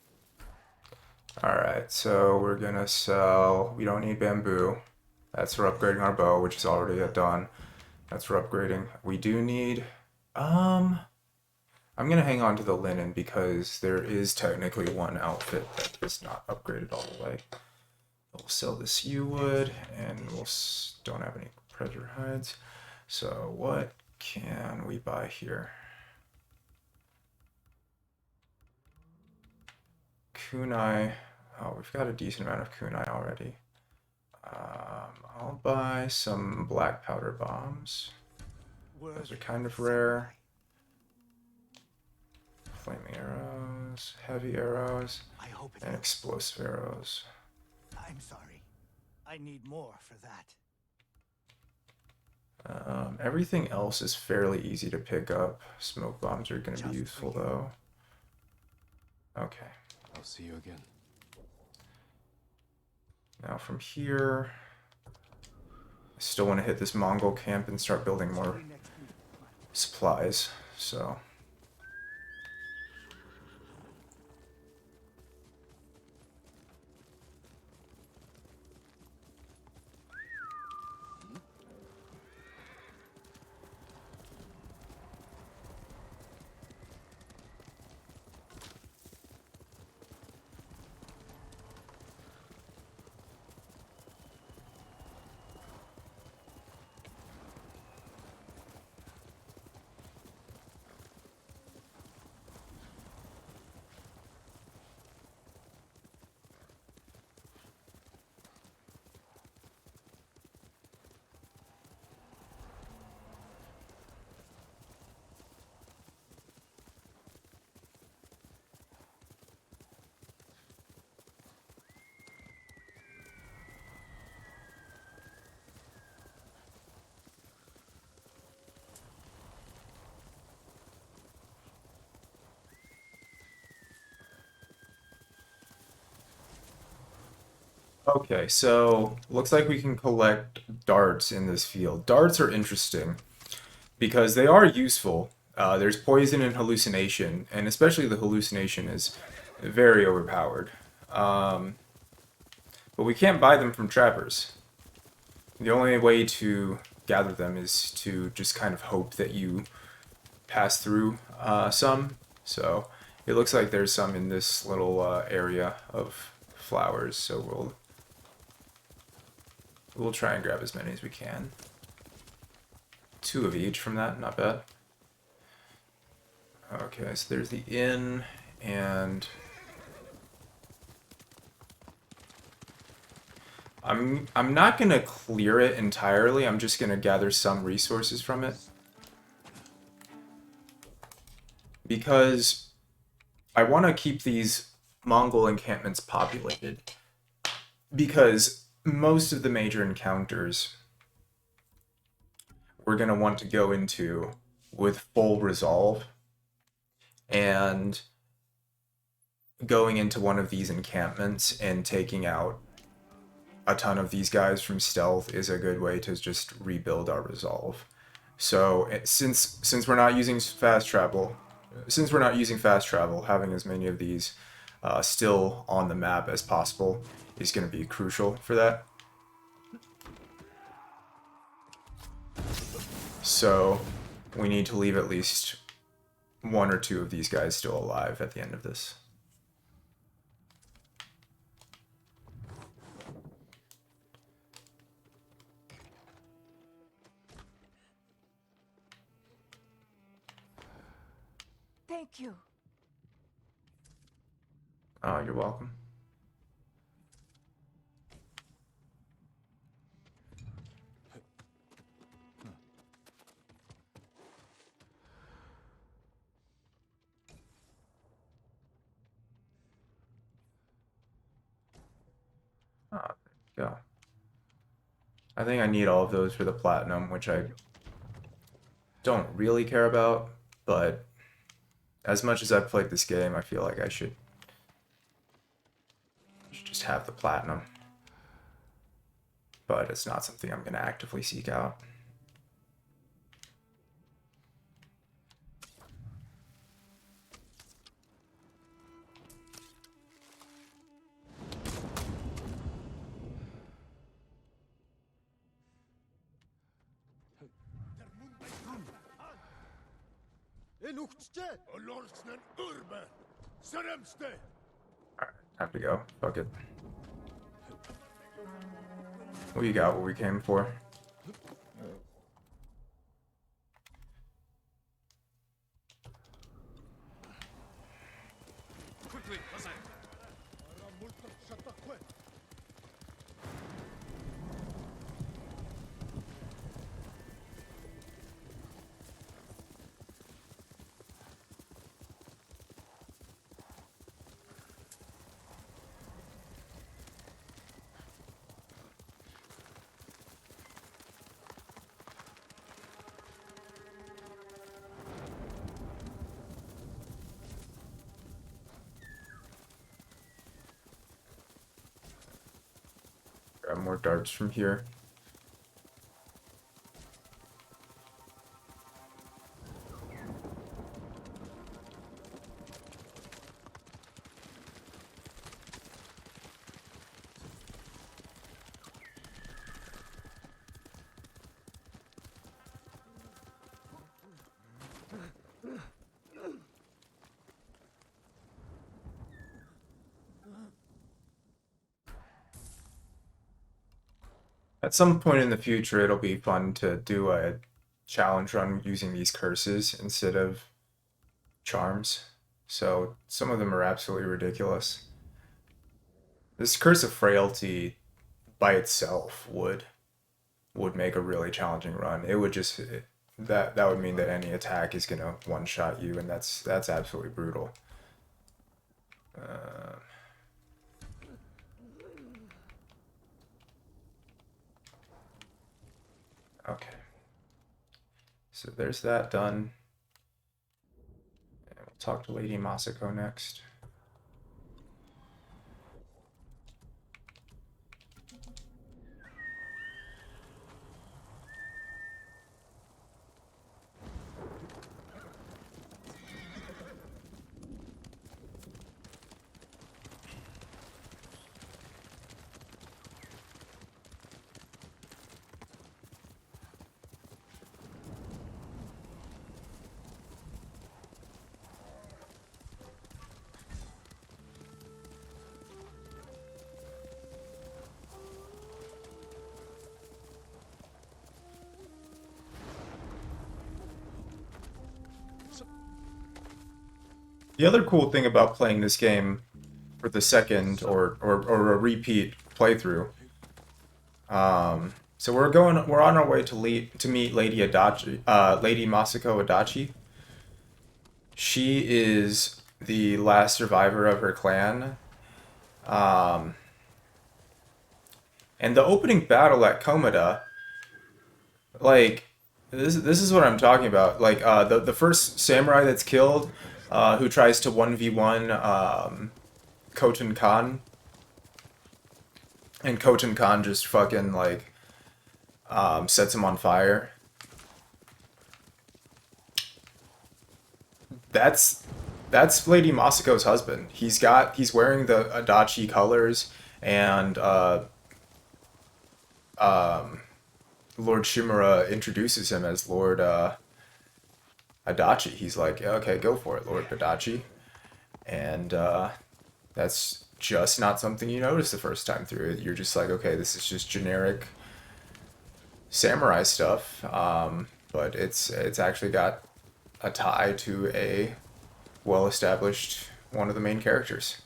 Alright, so we're gonna sell... We don't need bamboo. That's for upgrading our bow, which is already done. That's for upgrading. We do need... I'm gonna hang on to the linen because there is technically one outfit that is not upgraded all the way. We'll sell this yew wood, and don't have any predator hides. So what can we buy here? Kunai. Oh, we've got a decent amount of kunai already. I'll buy some black powder bombs. Those are kind of rare. Flaming arrows, heavy arrows, I hope it and helps. explosive arrows. I'm sorry. I need more for that. Everything else is fairly easy to pick up. Smoke bombs are going to be Just useful for you. though. Okay. I'll see you again. Now from here, I still want to hit this Mongol camp and start building more See you next week, my lord. supplies. So. Okay, so looks like we can collect darts in this field. Darts are interesting because they are useful. There's poison and hallucination, and especially the hallucination is very overpowered. Um, but we can't buy them from trappers. The only way to gather them is to just kind of hope that you pass through some. So it looks like there's some in this little area of flowers. So we'll try and grab as many as we can. 2 of each from that, not bad. Okay, so there's the inn, and I'm not gonna clear it entirely. I'm just gonna gather some resources from it because I want to keep these Mongol encampments populated because most of the major encounters we're gonna want to go into with full resolve, and going into one of these encampments and taking out a ton of these guys from stealth is a good way to just rebuild our resolve. So since we're not using fast travel, having as many of these still on the map as possible is going to be crucial for that. So we need to leave at least 1 or 2 of these guys still alive at the end of this. Thank you. Oh, you're welcome. Oh, there you go. I think I need all of those for the platinum, which I don't really care about, but as much as I've played this game, I feel like I should just have the platinum. But it's not something I'm going to actively seek out. Alright, have to go. Fuck it. We got what we came for. Quickly, Hasan. Grab more darts from here. At some point in the future, it'll be fun to do a challenge run using these curses instead of charms. So some of them are absolutely ridiculous. This Curse of Frailty by itself would make a really challenging run. It would just that would mean that any attack is gonna one-shot you, and that's absolutely brutal. Okay. So there's that done. And we'll talk to Lady Masako next. The other cool thing about playing this game for the second or a repeat playthrough. So we're on our way to meet Lady Adachi, Lady Masako Adachi. She is the last survivor of her clan. Um, and the opening battle at Komada, like this is what I'm talking about. Like the first samurai that's killed, who tries to 1v1 Khoten Khan, and Khoten Khan just fucking like sets him on fire. That's Lady Masako's husband. He's wearing the Adachi colors, and Lord Shimura introduces him as Lord Adachi. He's like, okay, go for it, Lord Adachi. And that's just not something you notice the first time through it. You're just like, okay, this is just generic samurai stuff, but it's actually got a tie to a well-established one of the main characters.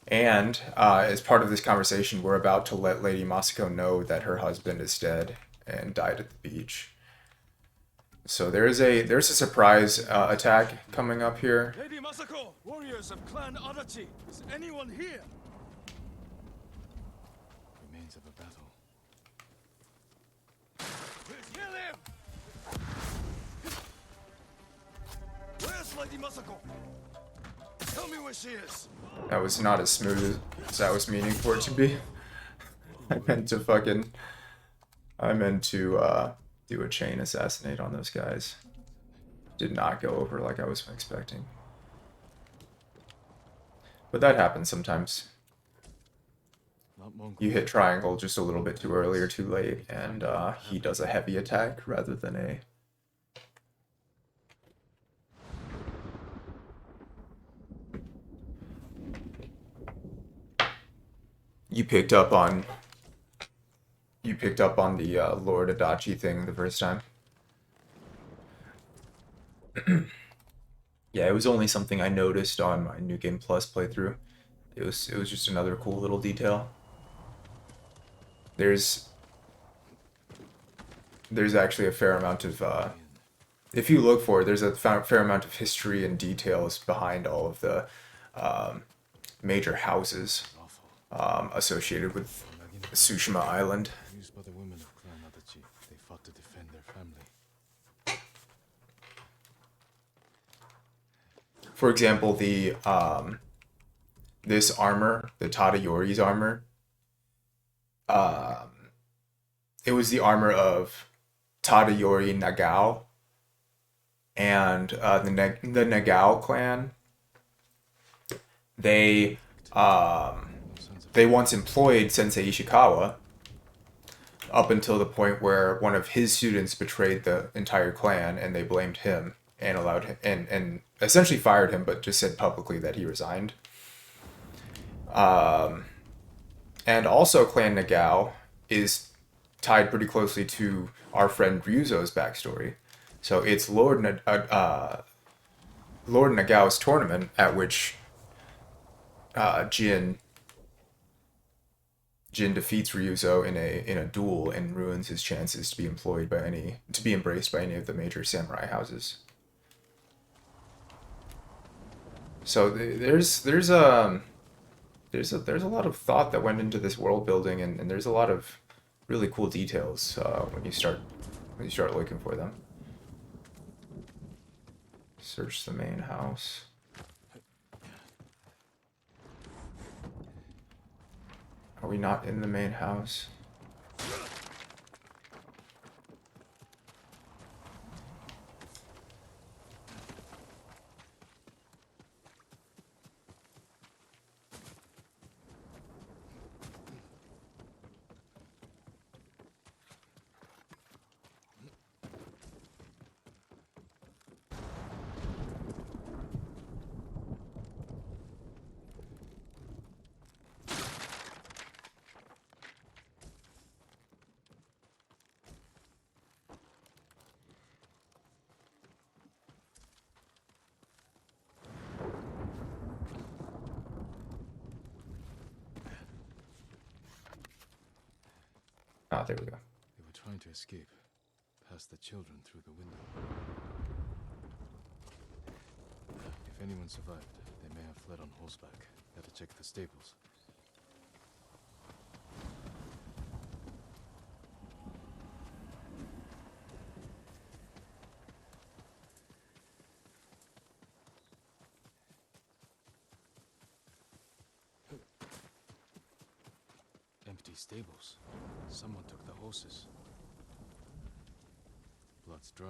And as part of this conversation, we're about to let Lady Masako know that her husband is dead and died at the beach. So there's a surprise attack coming up here. Lady Masako! Warriors of Clan Adachi! Is anyone here? Remains of a battle. Kill him! Where's Lady Masako? Tell me where she is! That was not as smooth as I was meaning for it to be. I meant to do a chain assassinate on those guys. Did not go over like I was expecting. But that happens sometimes. You hit triangle just a little bit too early or too late, and he does a heavy attack rather than a... You picked up on the Lord Adachi thing the first time. Yeah, it was only something I noticed on my New Game Plus playthrough. It was just another cool little detail. There's actually a fair amount of if you look for it, there's a fair amount of history and details behind all of the major houses associated with Tsushima Island. Used by the women of Clan Adachi. They fought to defend their family. For example, the this armor, the Tadayori's armor, it was the armor of Tadayori Nagao, and the Nagao clan. They once employed Sensei Ishikawa up until the point where one of his students betrayed the entire clan, and they blamed him and allowed him and essentially fired him, but just said publicly that he resigned. And also Clan Nagao is tied pretty closely to our friend Ryuzo's backstory. So it's Lord Nagao's tournament at which Jin defeats Ryuzo in a duel and ruins his chances to be embraced by any of the major samurai houses. So there's a lot of thought that went into this world building, and there's a lot of really cool details when you start looking for them. Search the main house. Are we not in the main house? Ah, there we go. They were trying to escape, past the children through the window. If anyone survived, they may have fled on horseback. Better check the stables. Empty stables. Someone took the horses. Blood's dry.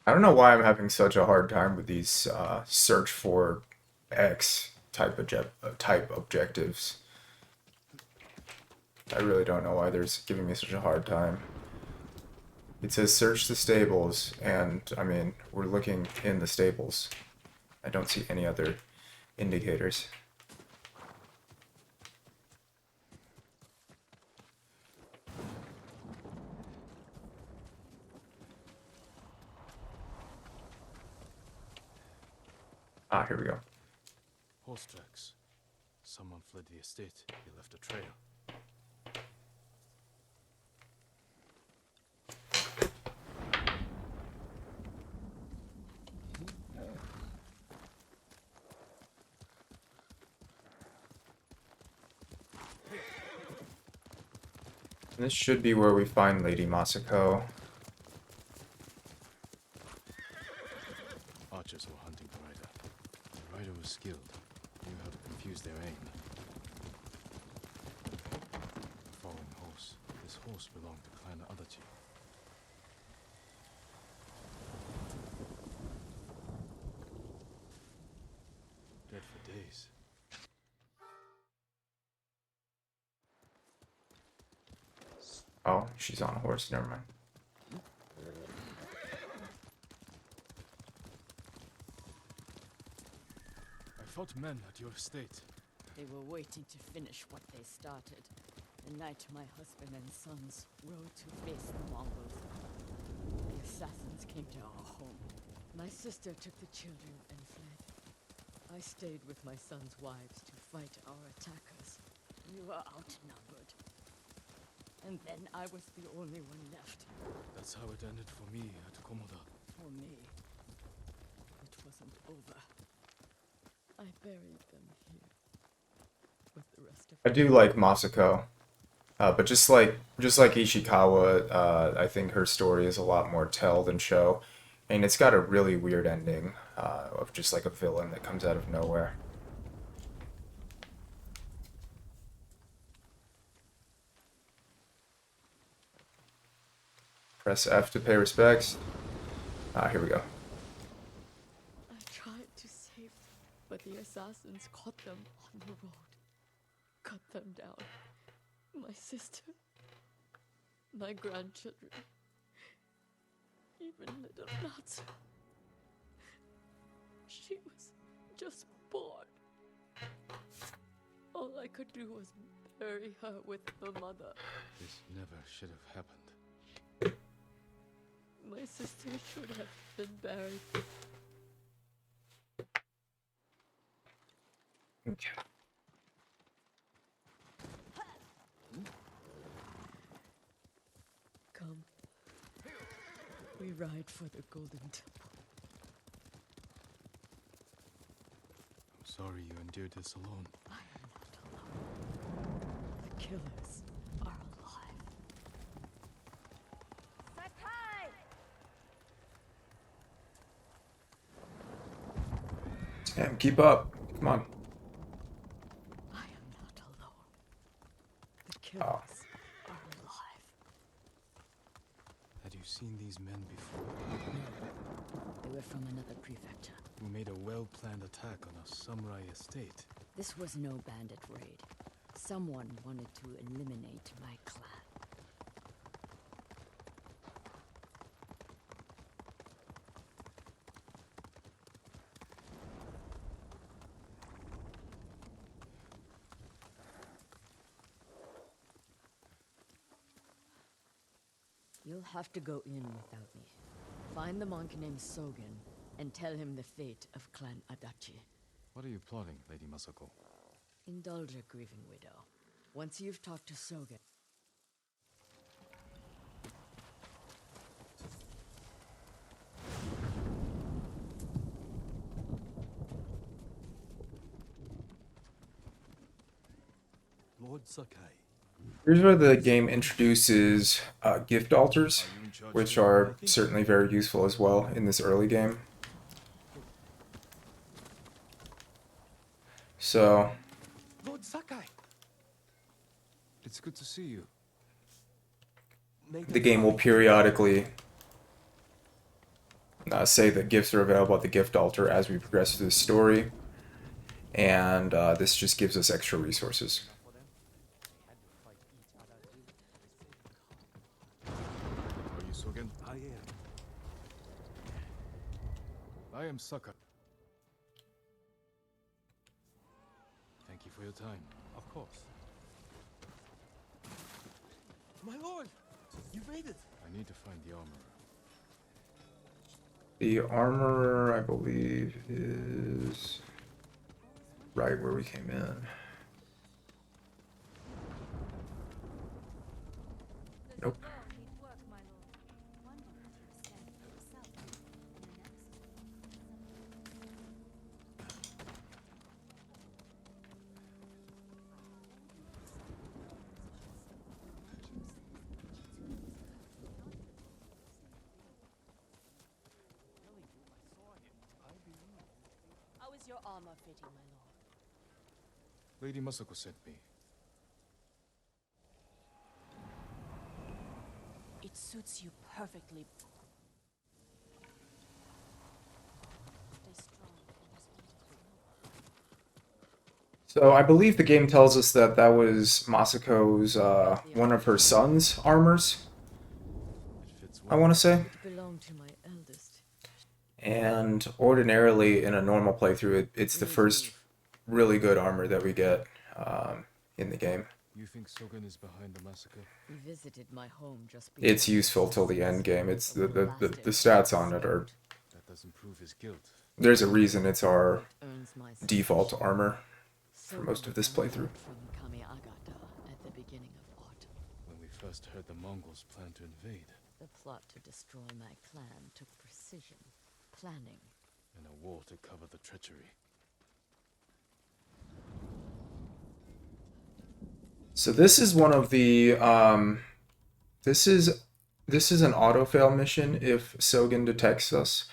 I don't know why I'm having such a hard time with these search for X type objectives. I really don't know why they're giving me such a hard time. It says search the stables, and I mean, we're looking in the stables. I don't see any other indicators. Ah, here we go. Horse tracks. Someone fled the estate. He left a trail. This should be where we find Lady Masako. Archers were hunting the rider. The rider was skilled. Knew how to confuse their aim. Falling horse. This horse belonged to Clan Adachi. Dead for days. Oh, she's on a horse, never mind. I fought men at your estate. They were waiting to finish what they started. The night my husband and sons rode to face the Mongols. The assassins came to our home. My sister took the children and fled. I stayed with my sons' wives to fight our attackers. We were outnumbered. And then I was the only one left. That's how it ended for me at Komoda. For me, it wasn't over. I buried them here with the rest of I do like Masako, but just like Ishikawa, I think her story is a lot more tell than show, and it's got a really weird ending of just like a villain that comes out of nowhere. Press F to pay respects. Ah, here we go. I tried to save them, but the assassins caught them on the road. Cut them down. My sister. My grandchildren. Even little Natsu. She was just born. All I could do was bury her with her mother. This never should have happened. My sister should have been buried. Okay. Come. We ride for the Golden Temple. I'm sorry you endured this alone. I am not alone. The killers are alive. Damn, keep up. Come on. I am not alone. The killers are alive. Had you seen these men before? They were from another prefecture. Who made a well-planned attack on a samurai estate? This was no bandit raid. Someone wanted to eliminate my clan. You'll have to go in without me. Find the monk named Sogen and tell him the fate of Clan Adachi. What are you plotting, Lady Masako? Indulge a grieving widow. Once you've talked to Sogen... Lord Sakai. Here's where the game introduces gift altars, Are you in charge which of are everything? certainly very useful as well in this early game. So, Lord Sakai. It's good to see you. May the game will fight- periodically say that gifts are available at the gift altar as we progress through the story, and this just gives us extra resources. Are you Sogen? I am. I am Saka. Thank you for your time. Of course. My lord, you made it. I need to find the armorer. The armorer, I believe, is right where we came in. Nope. How is your armor fitting, my lord? Lady Masako sent me. It suits you perfectly. Stay strong in this beautiful. So I believe the game tells us that that was Masako's, one of her son's armors, It fits I well. want to say. It belonged to my eldest. And ordinarily, in a normal playthrough, it's the first really good armor that we get in the game. You think Sogen is behind the massacre? He visited my home just before. It's useful till the end game. It's the stats on it are... That doesn't prove his guilt. There's a reason it's our Earns my default armor for Sogen most of this arrived playthrough. From Kamiagata at the beginning of autumn. When we first heard the Mongols plan to invade, The plot to destroy my clan took precision, planning. and a war to cover the treachery. So this is one of the this is an auto fail mission if Sogen detects us.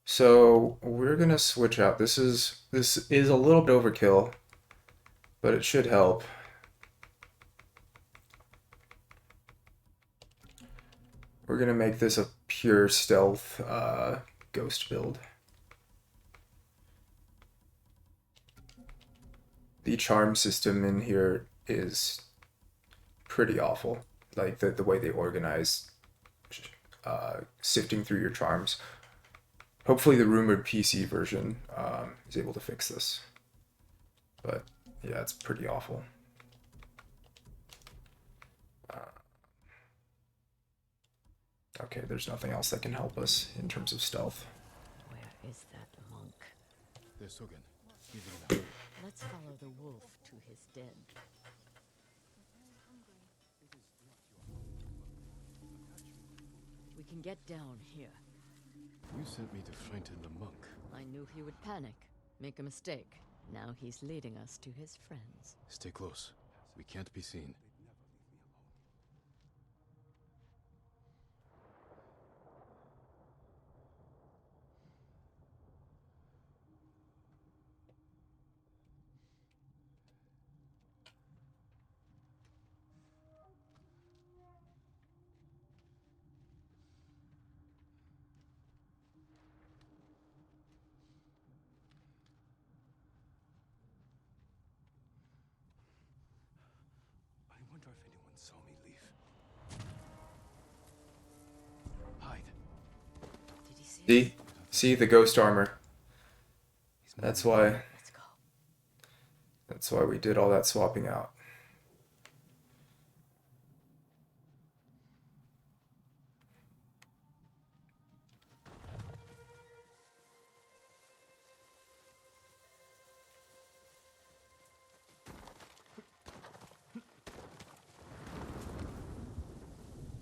So we're gonna switch out. This is a little bit overkill, but it should help. We're gonna make this a pure stealth ghost build. The charm system in here is pretty awful. Like the way they organize sifting through your charms. Hopefully the rumored PC version is able to fix this. But yeah, it's pretty awful. Okay, there's nothing else that can help us in terms of stealth. Where is that monk? There's Sogen. He's in the Let's follow the wolf to his den. We can get down here. You sent me to frighten the monk. I knew he would panic, make a mistake. Now he's leading us to his friends. Stay close. We can't be seen. I wonder if anyone saw me leave. Hide. Did he see us? See the ghost armor. That's why Let's go. That's why we did all that swapping out.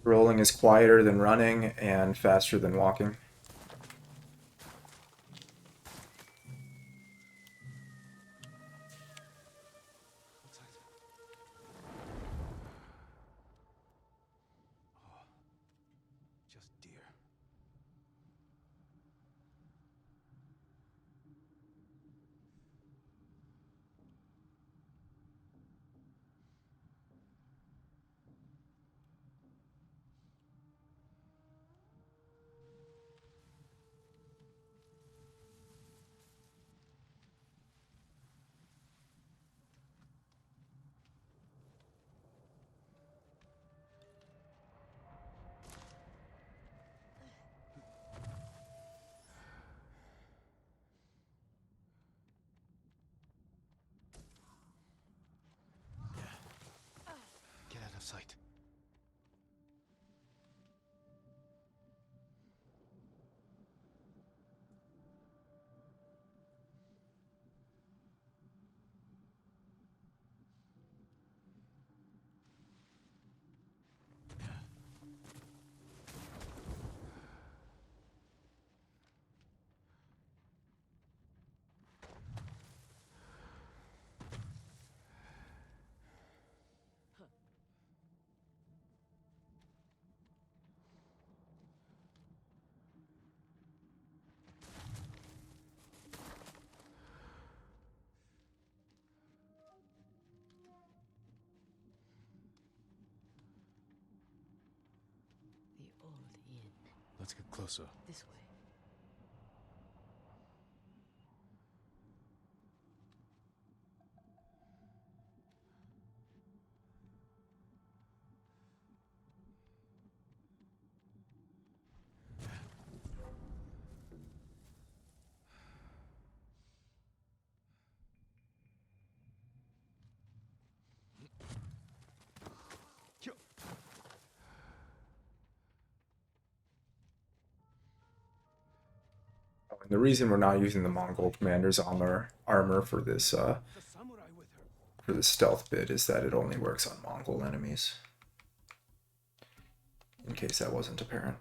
Rolling is quieter than running and faster than walking. Just deer. Get out of sight. The old inn. Let's get closer. This way. And the reason we're not using the Mongol commander's armor for this stealth bit is that it only works on Mongol enemies. In case that wasn't apparent.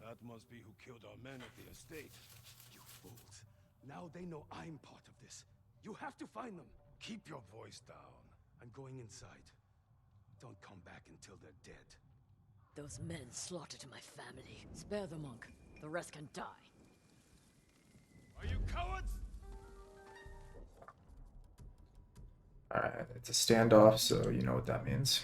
That must be who killed our men at the estate. You fools. Now they know I'm part of this. You have to find them. Keep your voice down. I'm going inside. Don't come back until they're dead. Those men slaughtered my family. Spare the monk. The rest can die. Are you cowards? Alright, it's a standoff, so you know what that means.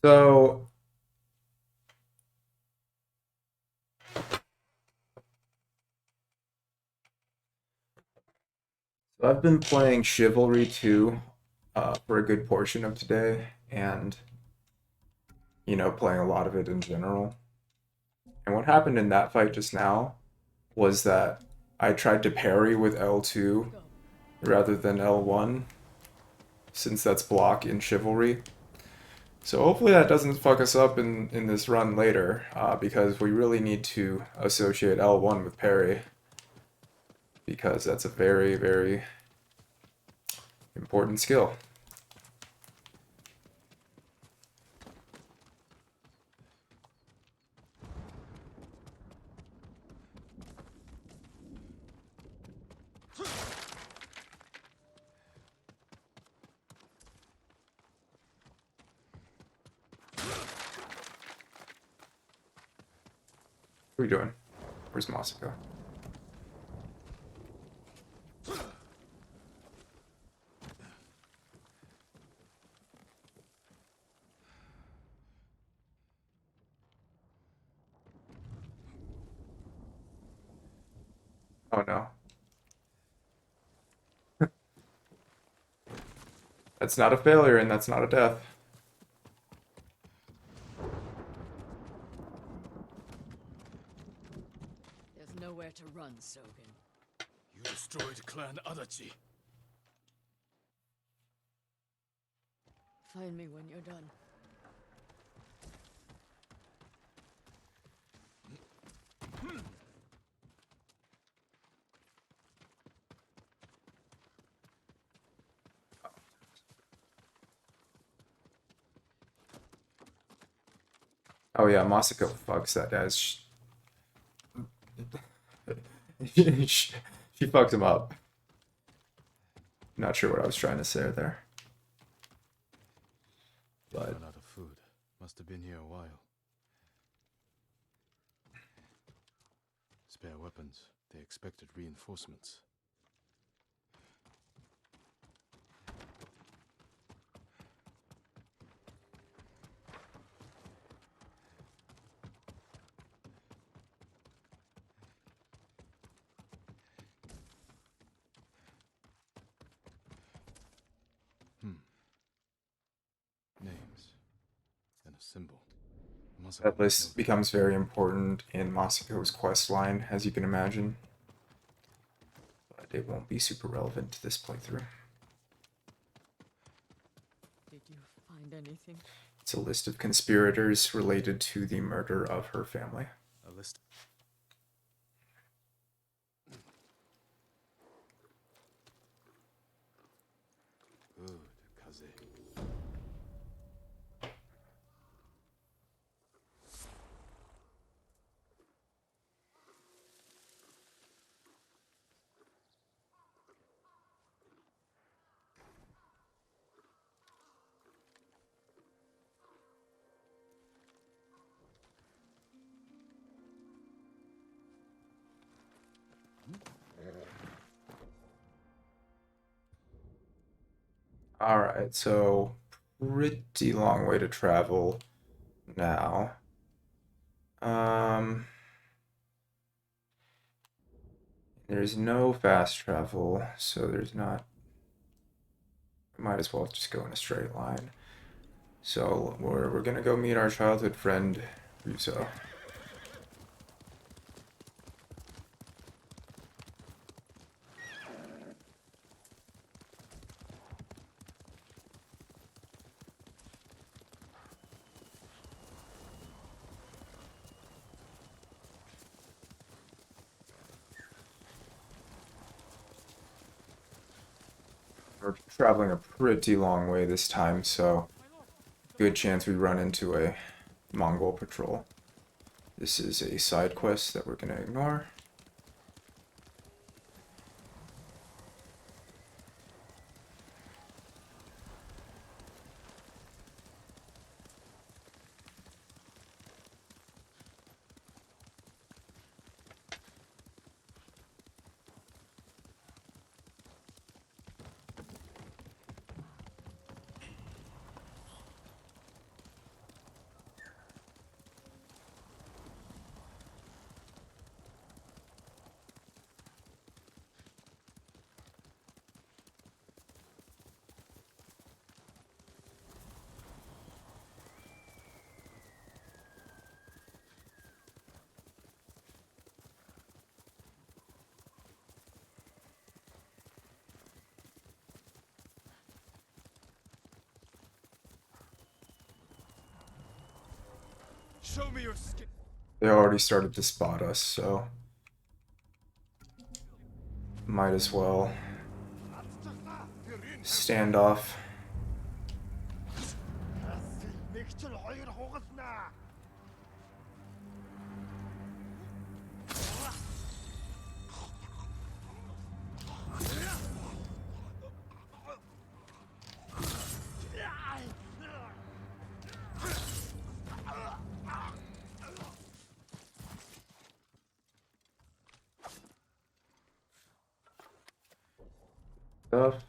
So I've been playing Chivalry 2 for a good portion of today, and playing a lot of it in general. And what happened in that fight just now was that I tried to parry with L2 rather than L1, since that's block in Chivalry. So hopefully that doesn't fuck us up in this run later, because we really need to associate L1 with parry, because that's a very, very important skill. What are you doing? Where's Masako? Oh no. That's not a failure and that's not a death. There's nowhere to run, Sogen. You destroyed Clan Adachi. Find me when you're done. Oh yeah, Masako fucks that guy's. She fucks him up. Not sure what I was trying to say there. But Ran out of food. Must have been here a while. Spare weapons. They expected reinforcements. Names. And a symbol. Masako that must know list becomes very important in Masako's quest line, as you can imagine. But it won't be super relevant to this playthrough. Did you find anything? It's a list of conspirators related to the murder of her family. a list. Good, Kaze. Alright, so pretty long way to travel now. There's no fast travel, so there's not. Might as well just go in a straight line. So we're gonna go meet our childhood friend Russo. We're traveling a pretty long way this time, so good chance we run into a Mongol patrol. This is a side quest that we're gonna ignore. Show me your skin. They already started to spot us, so might as well stand off. Stuff.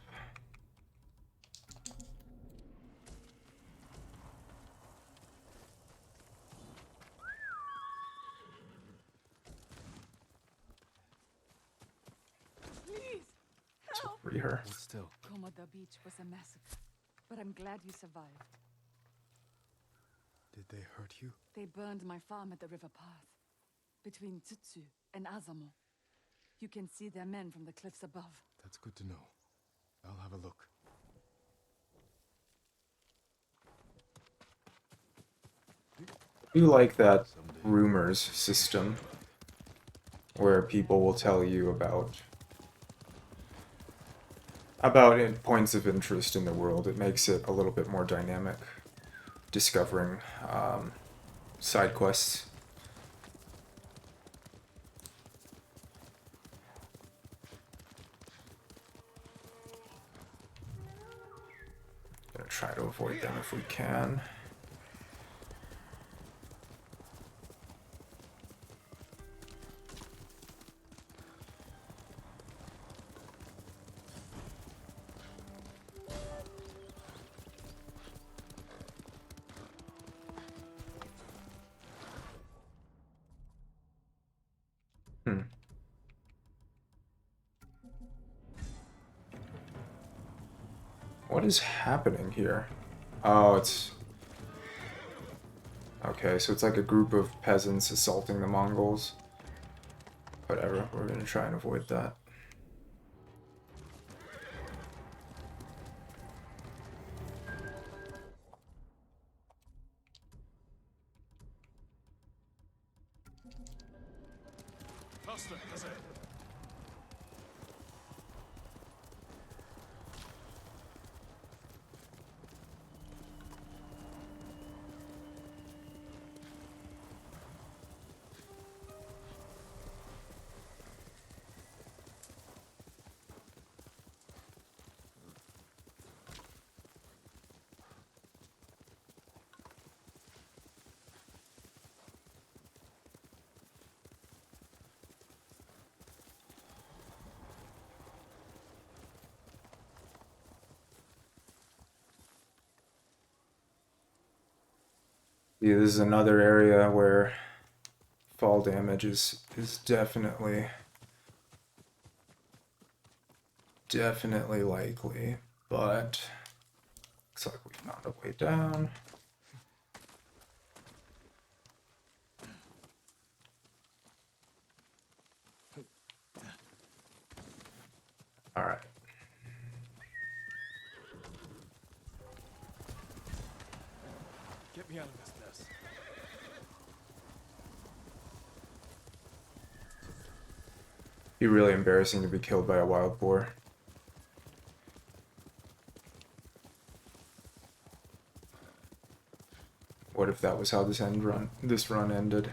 Please, To help! free her. Hold still. Komoda Beach was a massacre, but I'm glad you survived. Did they hurt you? They burned my farm at the river path, between Tsutsu and Azamo. You can see their men from the cliffs above. That's good to know. I'll have a look. I do like that rumors system where people will tell you about points of interest in the world. It makes it a little bit more dynamic, discovering side quests. Gonna try to avoid them if we can. What is happening here? Oh, it's... Okay, so it's like a group of peasants assaulting the Mongols. Whatever, we're gonna try and avoid that. Faster, that's it. Yeah, this is another area where fall damage is definitely likely, but looks like we found a way down. All right. Get me out of this mess. Be really embarrassing to be killed by a wild boar. What if that was how this run ended?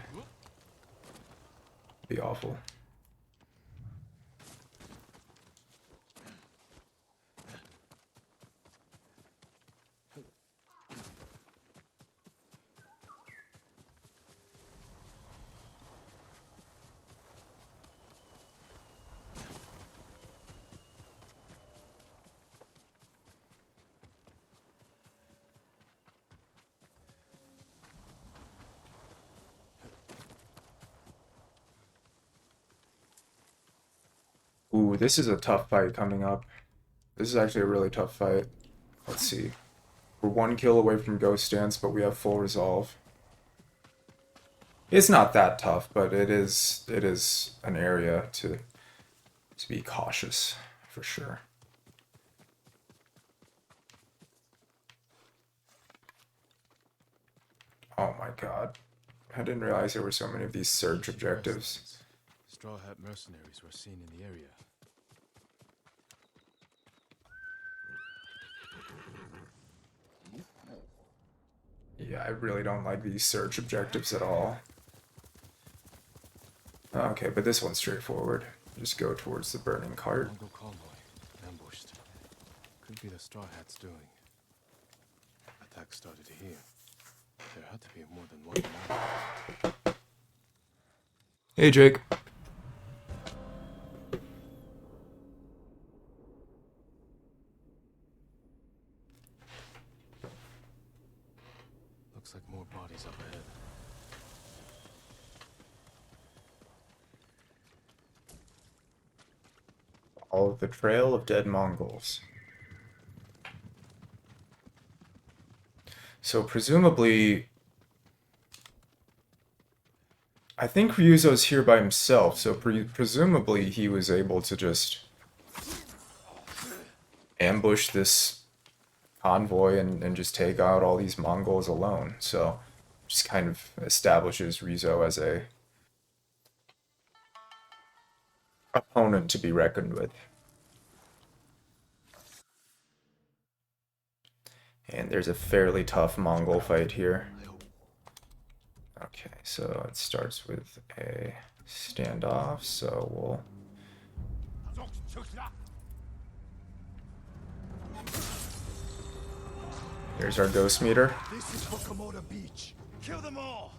Be awful. Ooh, this is a tough fight coming up. This is actually a really tough fight. Let's see. We're 1 kill away from Ghost Stance, but we have full resolve. It's not that tough, but it is an area to be cautious for sure. Oh my god. I didn't realize there were so many of these surge objectives. Straw Hat mercenaries were seen in the area. Yeah, I really don't like these search objectives at all. Okay, but this one's straightforward. Just go towards the burning cart. Mongol convoy, ambushed. Could be the Straw Hats doing. Attack started here. There had to be more than one. Hey, Jake. Looks like more bodies up ahead. All of the trail of dead Mongols. So presumably, I think Ryuzo's here by himself, so presumably he was able to just ambush this convoy and just take out all these Mongols alone. So just kind of establishes Ryuzo as a opponent to be reckoned with. And there's a fairly tough Mongol fight here. Okay, so it starts with a standoff, so we'll... Here's our ghost meter. This is for Komoda Beach. Kill them all!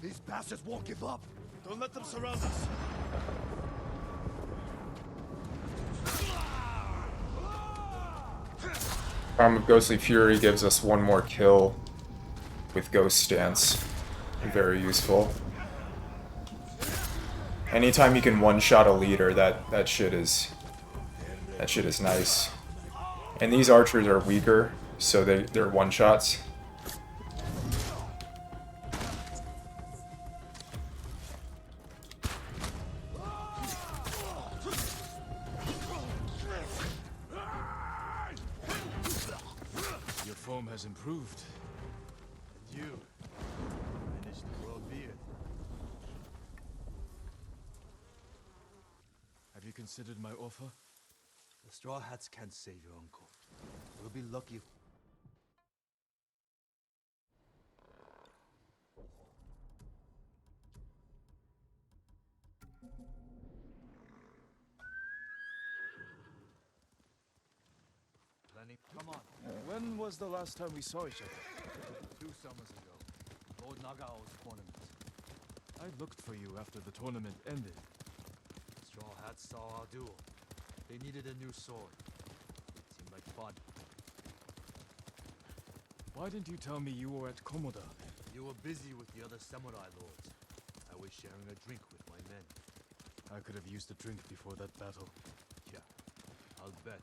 These bastards won't give up. Don't let them surround us. Arm of Ghostly Fury gives us one more kill with Ghost Stance. Very useful. Anytime you can one-shot a leader, that shit is nice. And these archers are weaker, so they're one-shots. Your form has improved. And you finished the world beard. Have you considered my offer? The Straw Hats can't save your uncle. We'll be lucky if... Come on. When was the last time we saw each other? 2 summers ago. Lord Nagao's tournament. I looked for you after the tournament ended. Straw Hats saw our duel. They needed a new sword. Seemed like fun. Why didn't you tell me you were at Komoda? You were busy with the other samurai lords. I was sharing a drink with my men. I could have used a drink before that battle. Yeah, I'll bet.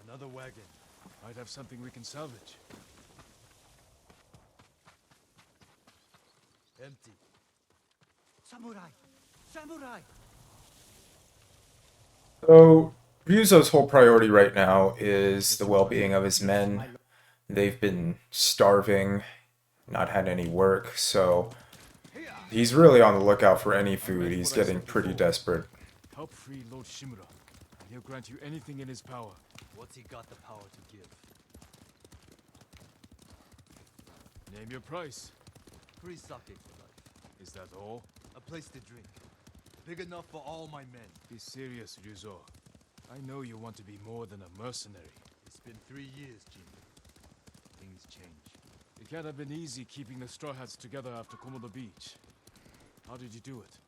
Another wagon. Might have something we can salvage. Empty. Samurai! Samurai! So, Ryuzo's whole priority right now is the well-being of his men. They've been starving, not had any work, so he's really on the lookout for any food. He's getting pretty desperate. Help free Lord Shimura, and he'll grant you anything in his power. What's he got the power to give? Name your price. Free sake for life. Is that all? A place to drink. Big enough for all my men. Be serious, Ryuzo. I know you want to be more than a mercenary. It's been 3 years, Jin. Things change. It can't have been easy keeping the Straw Hats together after Komoda Beach. How did you do it?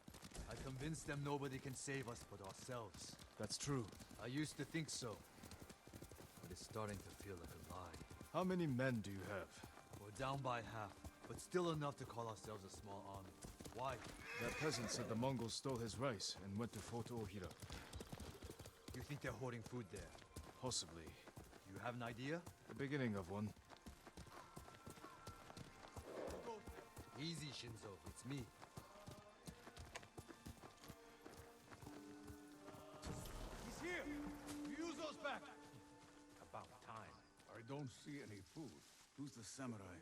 I convinced them nobody can save us but ourselves. That's true. I used to think so. But it's starting to feel like a lie. How many men do you have? We're down by half, but still enough to call ourselves a small army. Why? That peasant said the Mongols stole his rice and went to Fort Ohira. You think they're hoarding food there? Possibly. You have an idea? The beginning of one. Easy, Shinzo. It's me. He's here! Ryuzo's back! About time. I don't see any food. Who's the samurai?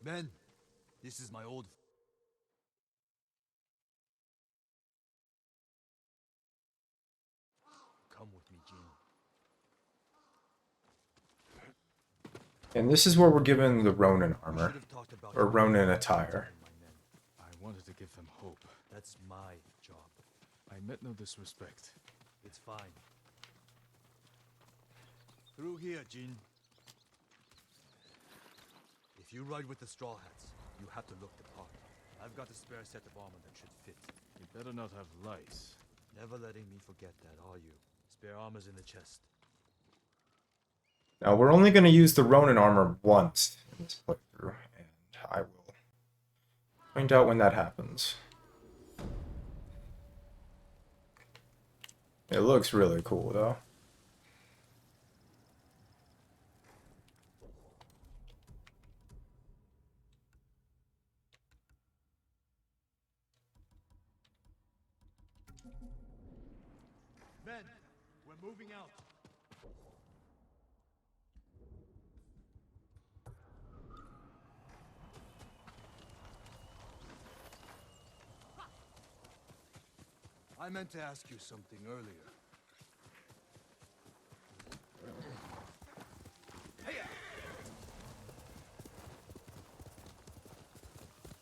Men, this is my old... Come with me, Jin. And this is where we're given the Ronin armor, Should have talked about or Ronin attire. my men. I wanted to give them hope. That's my job. I meant no disrespect. It's fine. Through here, Jin. If you ride with the Straw Hats, you have to look the part. I've got a spare set of armor that should fit. You better not have lice. Never letting me forget that, are you? Spare armor's in the chest. Now, we're only going to use the Ronin armor once in this playthrough, and I will find out when that happens. It looks really cool, though. Men, we're moving out. I meant to ask you something earlier.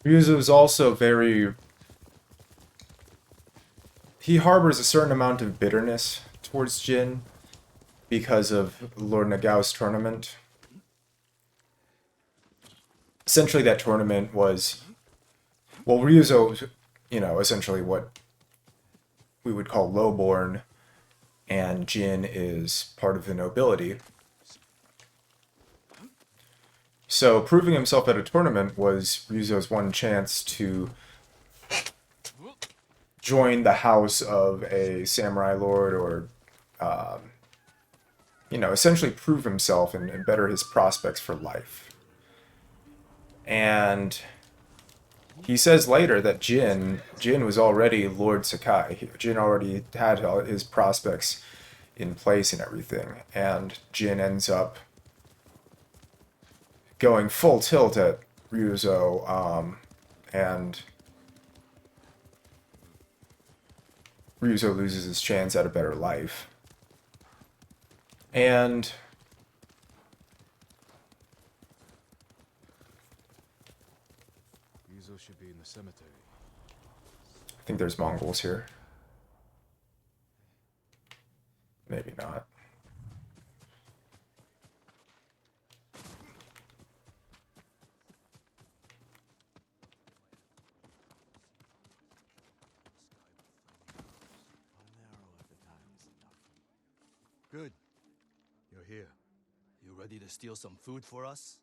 Ryuzo is also very... He harbors a certain amount of bitterness towards Jin because of Lord Nagao's tournament. Essentially, that tournament was... Well, Ryuzo, you know, essentially what we would call lowborn, and Jin is part of the nobility. So proving himself at a tournament was Ryuzo's one chance to join the house of a samurai lord, or, you know, essentially prove himself and better his prospects for life. And he says later that Jin was already Lord Sakai. Jin already had all his prospects in place and everything. And Jin ends up going full tilt at Ryuzo, and Ryuzo loses his chance at a better life. And Ryuzo should be in the cemetery. I think there's Mongols here. Maybe not. Good. You're here. You ready to steal some food for us?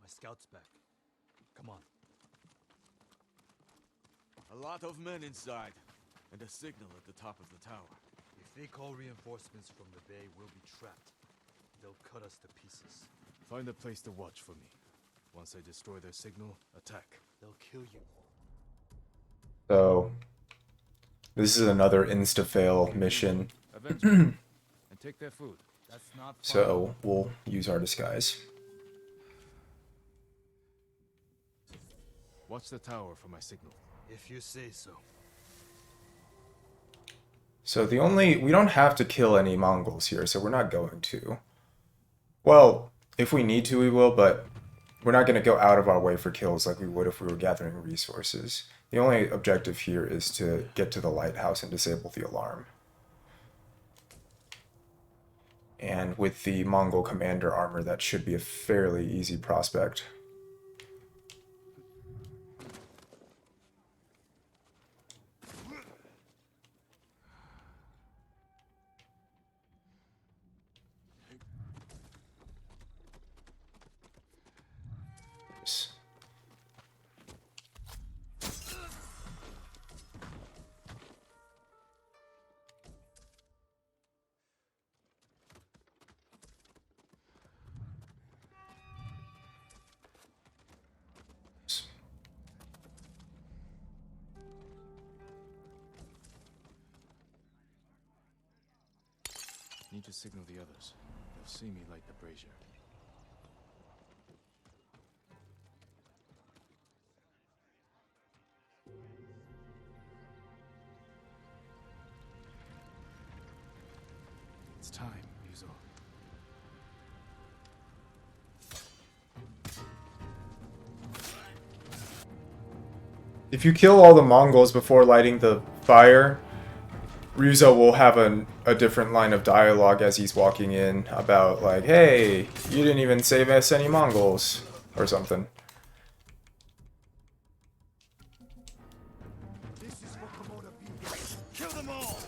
My scout's back. Come on. A lot of men inside, and a signal at the top of the tower. If they call reinforcements from the bay, we'll be trapped. They'll cut us to pieces. Find a place to watch for me. Once I destroy their signal, attack. They'll kill you. So, this is another insta-fail mission. Avenge them and take their food. That's not fun. So, we'll use our disguise. Watch the tower for my signal. If you say so. So we don't have to kill any Mongols here, so we're not going to. Well, if we need to, we will, but we're not going to go out of our way for kills like we would if we were gathering resources. The only objective here is to get to the lighthouse and disable the alarm. And with the Mongol commander armor, that should be a fairly easy prospect. Need to signal the others. They'll see me light the brazier. It's time, Ryuzo. If you kill all the Mongols before lighting the fire, Ryuzo will have a different line of dialogue as he's walking in about, like, hey, you didn't even save us any Mongols, or something. Kill them all!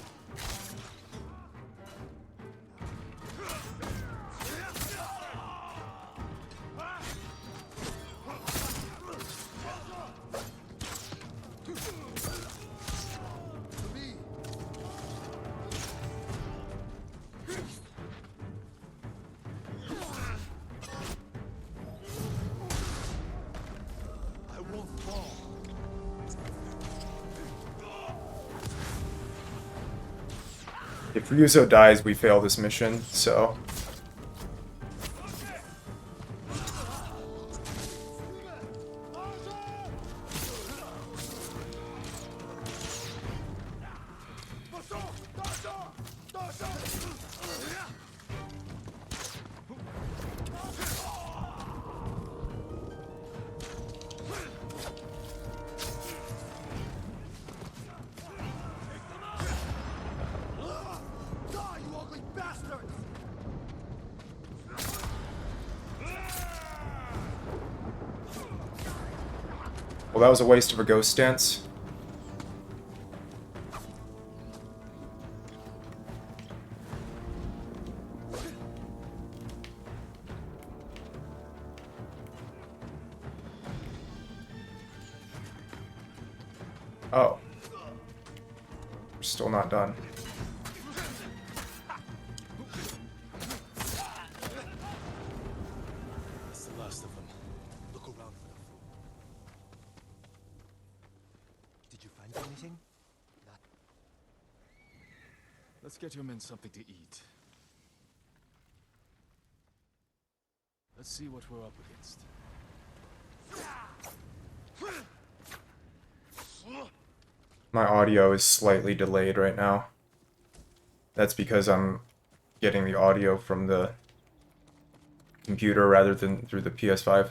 I won't fall. If Ryuzo dies, we fail this mission, so... Die, you ugly bastards! Well, that was a waste of a ghost stance. Oh. We're still not done. That's the last of them. Look around for the food. Did you find anything? Not. Let's get your men something to eat. Let's see what we're up against. My audio is slightly delayed right now. That's because I'm getting the audio from the computer rather than through the PS5.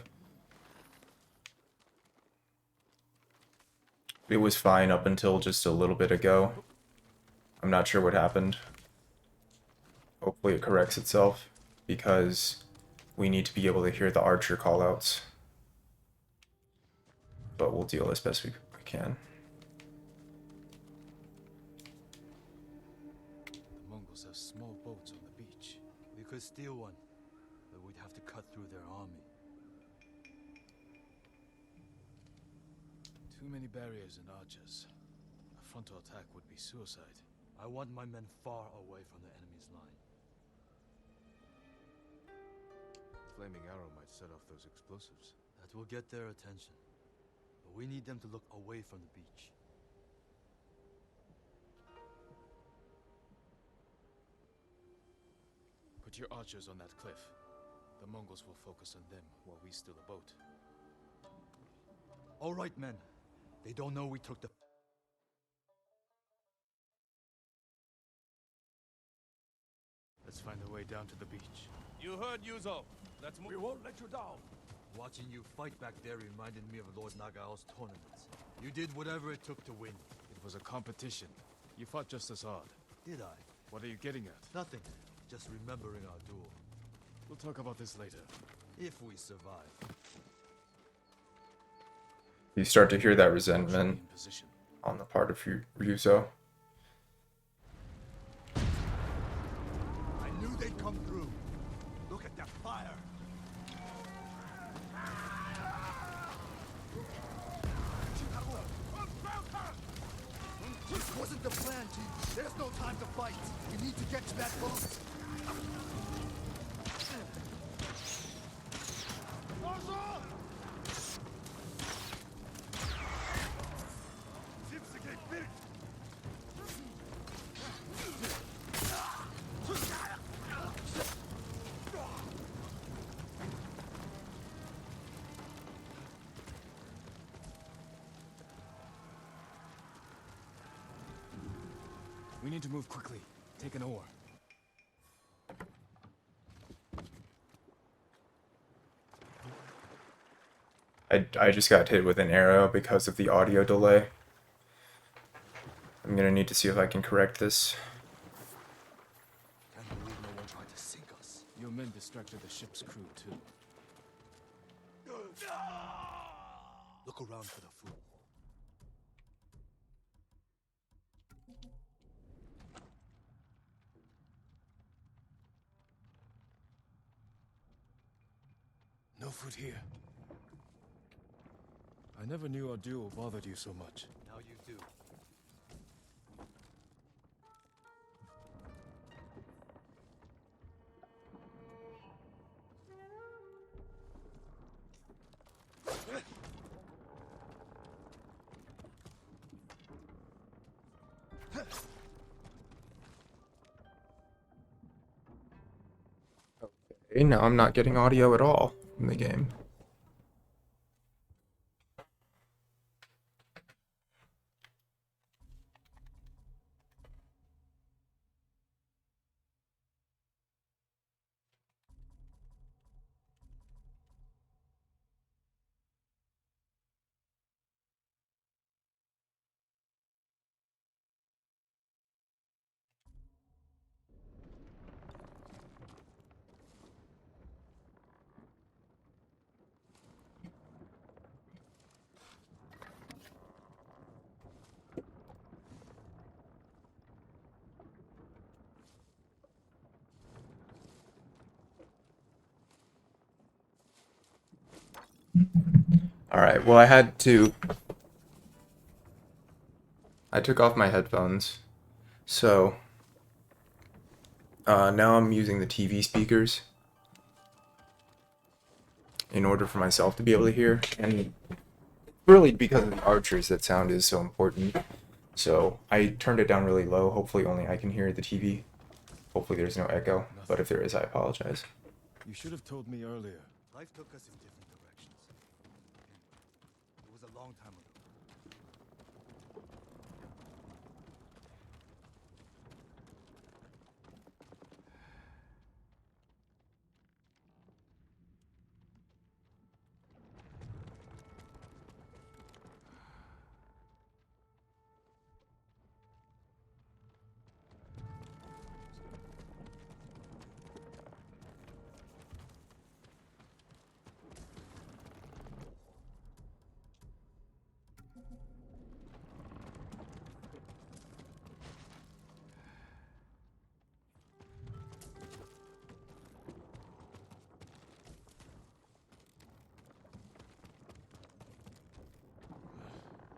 It was fine up until just a little bit ago. I'm not sure what happened. Hopefully it corrects itself, because we need to be able to hear the archer callouts. But we'll deal as best we can. The Mongols have small boats on the beach. We could steal one, but we'd have to cut through their army. Too many barriers and archers. A frontal attack would be suicide. I want my men far away from the enemy's line. Flaming arrow might set off those explosives. That will get their attention. But we need them to look away from the beach. Put your archers on that cliff. The Mongols will focus on them while we steal the boat. All right, men. They don't know we took the... Let's find a way down to the beach. You heard, Yuzo. Let's move. We won't let you down. Watching you fight back there reminded me of Lord Nagao's tournaments. You did whatever it took to win. It was a competition. You fought just as hard. Did I? What are you getting at? Nothing. Just remembering our duel. We'll talk about this later. If we survive. You start to hear that In resentment position. on the part of Ryuzo. I knew they'd come through. Look at that fire. This wasn't the plan, Chief. There's no time to fight. We need to get to that boat. We need to move quickly. Take an oar. I just got hit with an arrow because of the audio delay. I'm gonna need to see if I can correct this. Can't believe no one tried to sink us. Your men distracted the ship's crew, too. Look around for the food. No food here. I never knew our duel bothered you so much. Now you do. Okay, now I'm not getting audio at all in the game. Alright, well I took off my headphones, so now I'm using the TV speakers in order for myself to be able to hear, and really because of the archers that sound is so important. So I turned it down really low, hopefully only I can hear the TV. Hopefully there's no echo, but if there is, I apologize. You should have told me earlier. Life took us in different directions. It was a long time ago.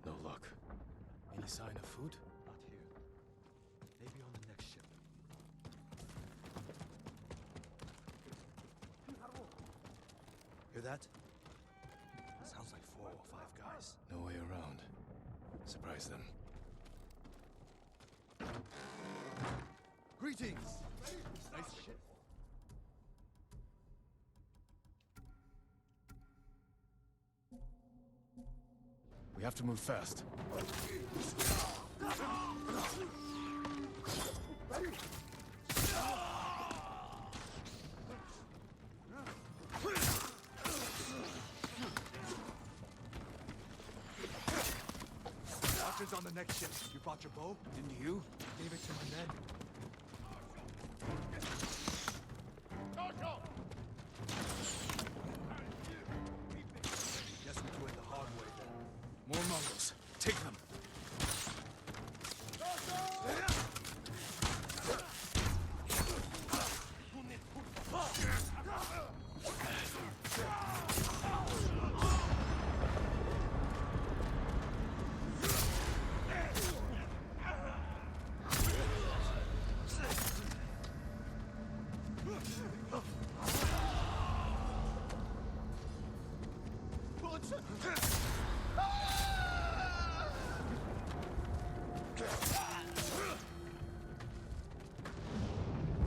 No luck. Any sign of food? Not here. Maybe on the next ship. Hear that? Sounds like 4 or 5 guys. No way around. Surprise them. Greetings! Nice ship. We have to move fast. Archers on the next ship. You brought your bow? Didn't you? I gave it to my men. Guess we do it the hard way then. More Mongols. Take them.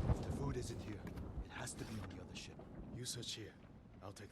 If the food isn't here, it has to be on the other ship. You search here. I'll take...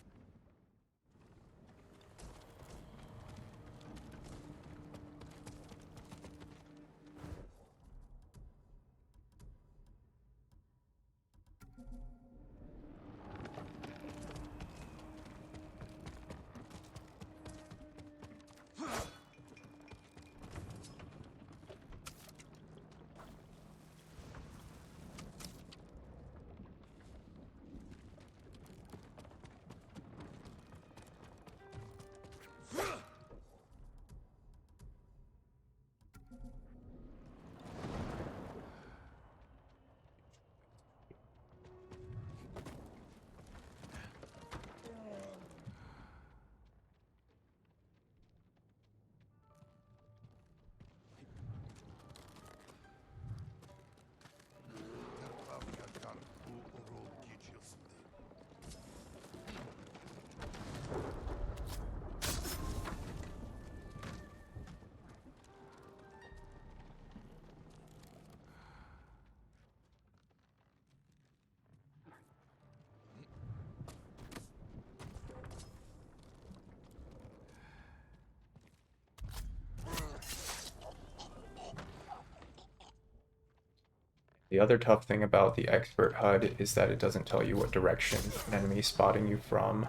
The other tough thing about the expert HUD is that it doesn't tell you what direction an enemy is spotting you from.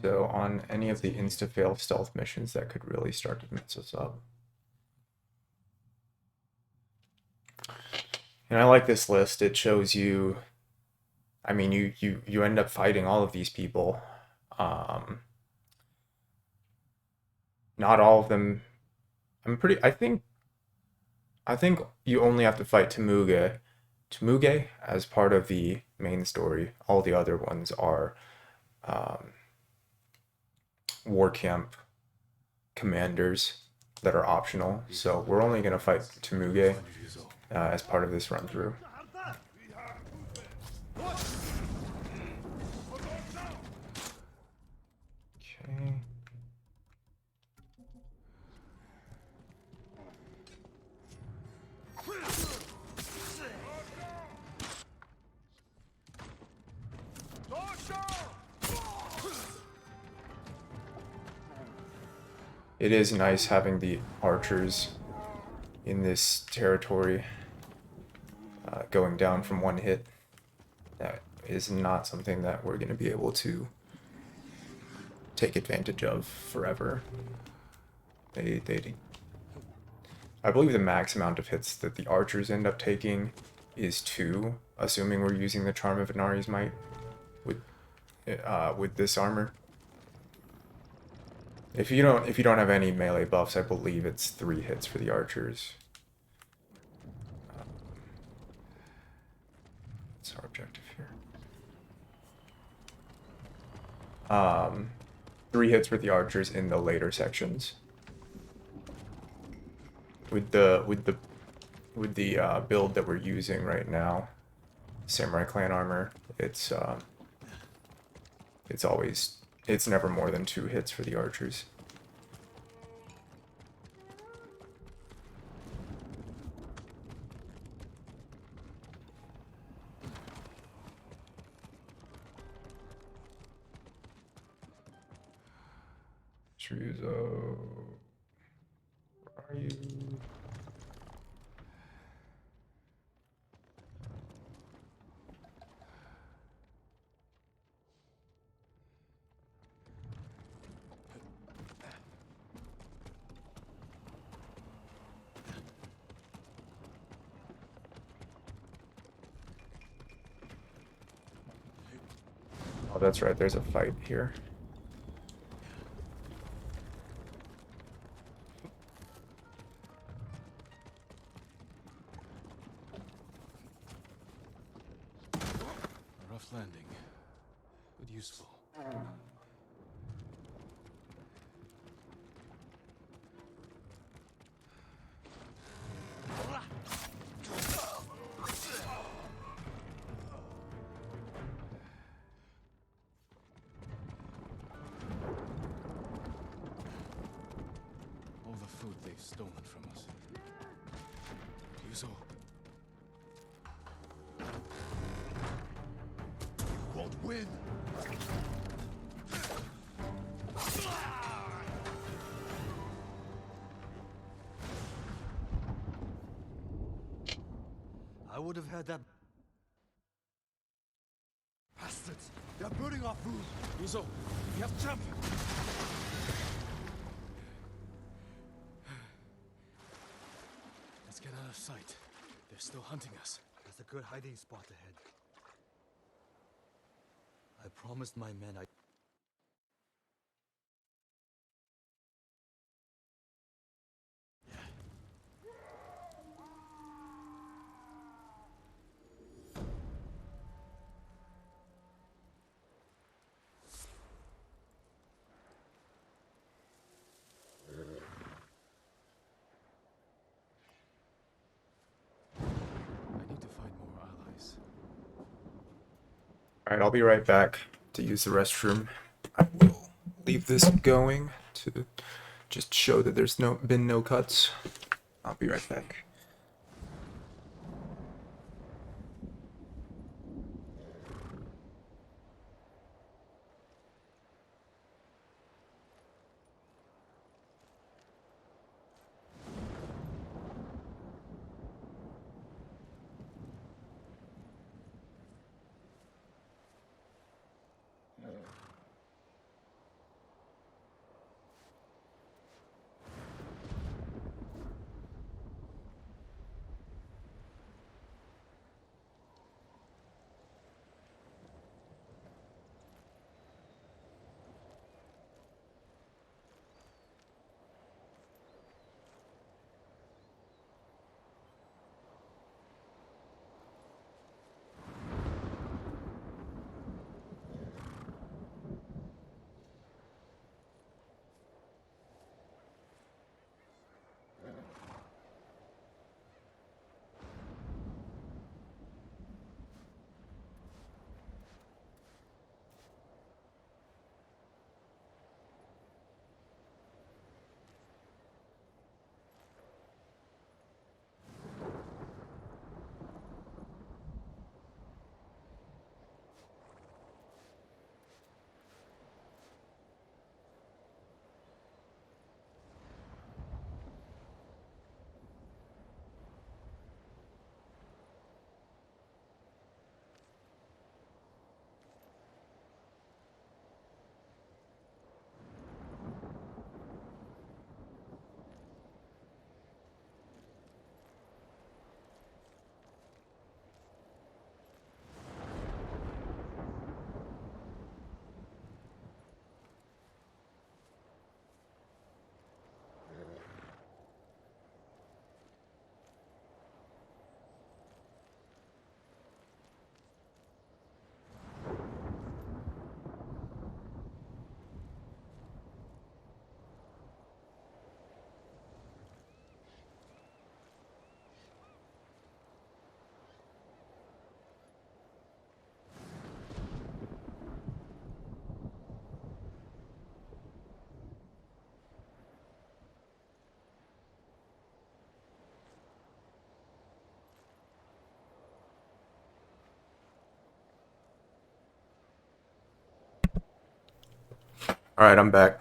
So on any of the insta-fail stealth missions, that could really start to mess us up. And I like this list. It shows you, I mean, you end up fighting all of these people. Not all of them. I think you only have to fight Temuge as part of the main story. All the other ones are war camp commanders that are optional. So we're only gonna fight Temuge as part of this run through. Okay. It is nice having the archers in this territory going down from one hit. That is not something that we're going to be able to take advantage of forever. I believe the max amount of hits that the archers end up taking is 2, assuming we're using the Charm of Inari's Might with this armor. If you don't have any melee buffs, I believe it's 3 hits for the archers. What's our objective here? 3 hits with the archers in the later sections. With the build that we're using right now, Samurai Clan armor, it's never more than 2 hits for the archers. Shriuzo, where are you? Oh, that's right, there's a fight here. A rough landing, but useful. All the food they've stolen from us. Yuzo. Won't win. I would have had that. Bastards! They're burning our food! Yuzo, we have jump! Let's get out of sight. They're still hunting us. There's a good hiding spot ahead. I promised my men I... I need to find more allies. Alright, I'll be right back to use the restroom. I will leave this going to just show that there's been no cuts. I'll be right back. Alright, I'm back.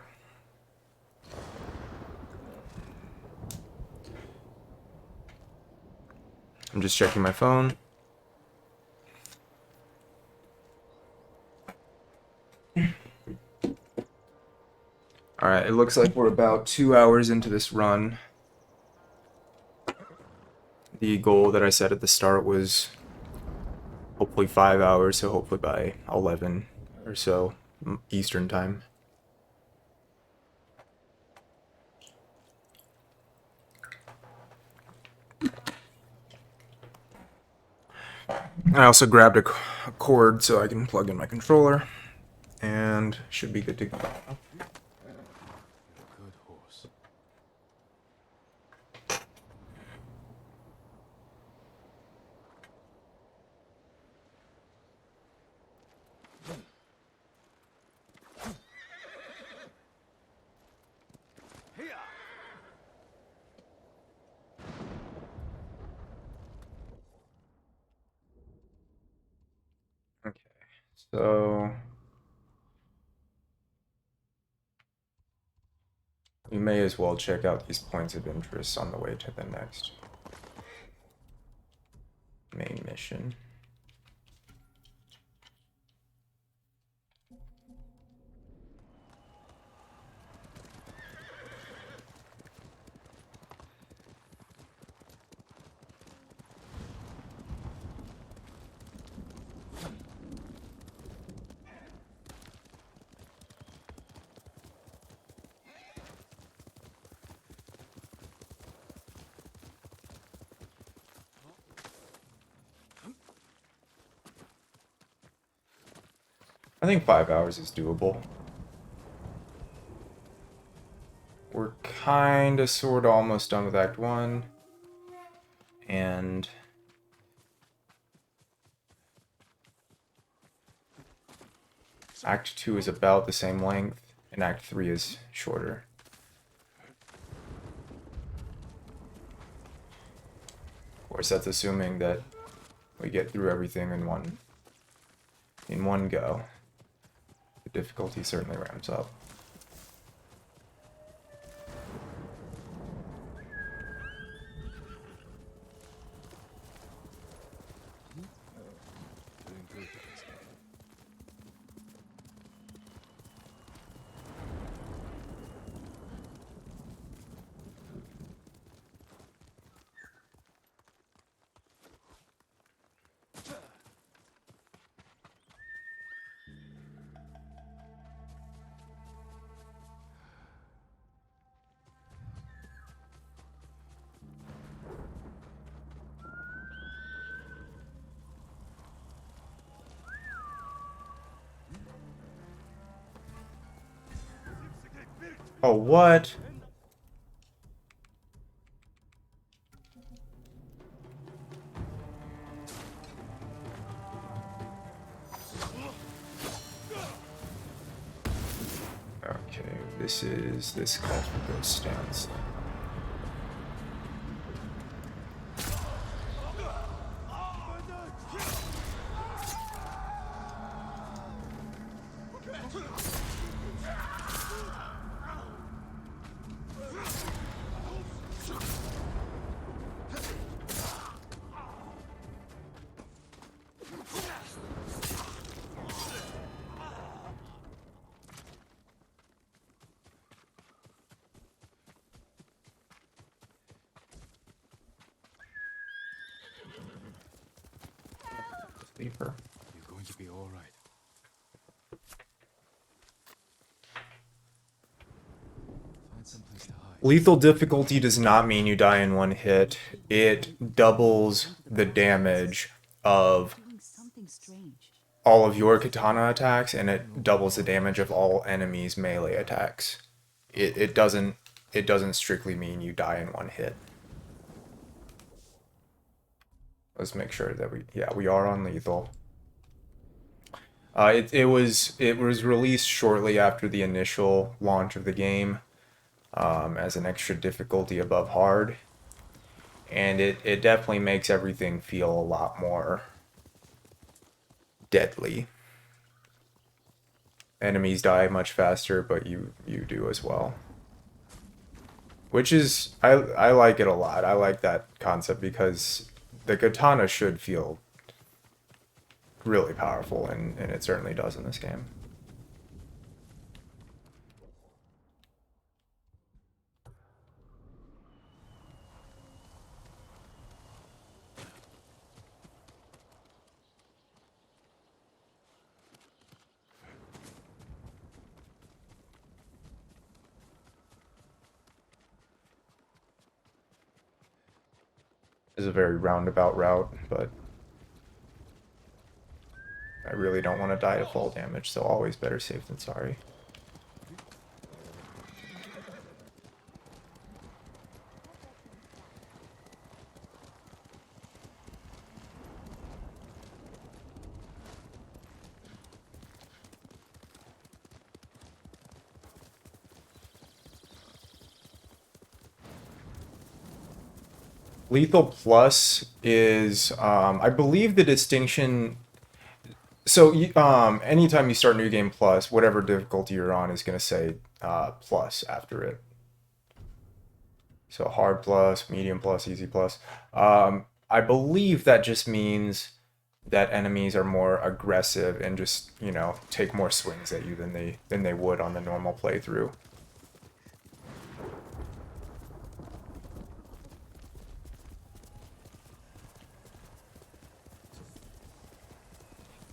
I'm just checking my phone. Alright, it looks like we're about 2 hours into this run. The goal that I set at the start was hopefully 5 hours, so hopefully by 11 or so Eastern time. I also grabbed a cord so I can plug in my controller, and should be good to go. Good horse. Okay, so we may as well check out these points of interest on the way to the next main mission. I think 5 hours is doable. We're kinda sorta almost done with Act 1. And Act 2 is about the same length, and Act 3 is shorter. Of course, that's assuming that we get through everything in one go. The difficulty certainly ramps up. Doing good with this game. Oh, what? Okay, this calls for ghost stance. Leave her. You're going to be all right. Find someplace to hide. Lethal difficulty does not mean you die in one hit. It doubles the damage of Doing something strange. all of your katana attacks, and it doubles the damage of all enemies' melee attacks. It doesn't strictly mean you die in one hit. Let's make sure that we are on lethal. It was released shortly after the initial launch of the game, as an extra difficulty above hard, and it definitely makes everything feel a lot more deadly. enemies die much faster, but you do as well. Which is, I like it a lot. I like that concept because the katana should feel really powerful, and it certainly does in this game. Is a very roundabout route, but I really don't want to die to fall damage, so always better safe than sorry. Lethal Plus is, I believe the distinction. So, anytime you start New Game Plus, whatever difficulty you're on is going to say plus after it. So, Hard Plus, Medium Plus, Easy Plus. I believe that just means that enemies are more aggressive and just, take more swings at you than they would on the normal playthrough.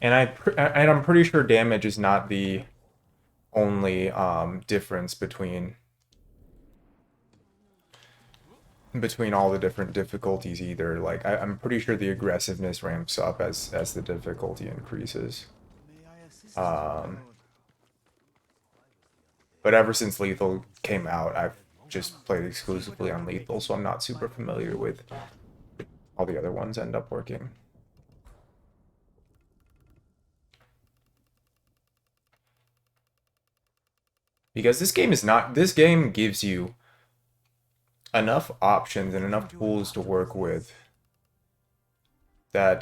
And I'm pretty sure damage is not the only difference between all the different difficulties either. Like I'm pretty sure the aggressiveness ramps up as the difficulty increases. But ever since Lethal came out, I've just played exclusively on Lethal, so I'm not super familiar with how the other ones end up working. Because this game gives you enough options and enough tools to work with that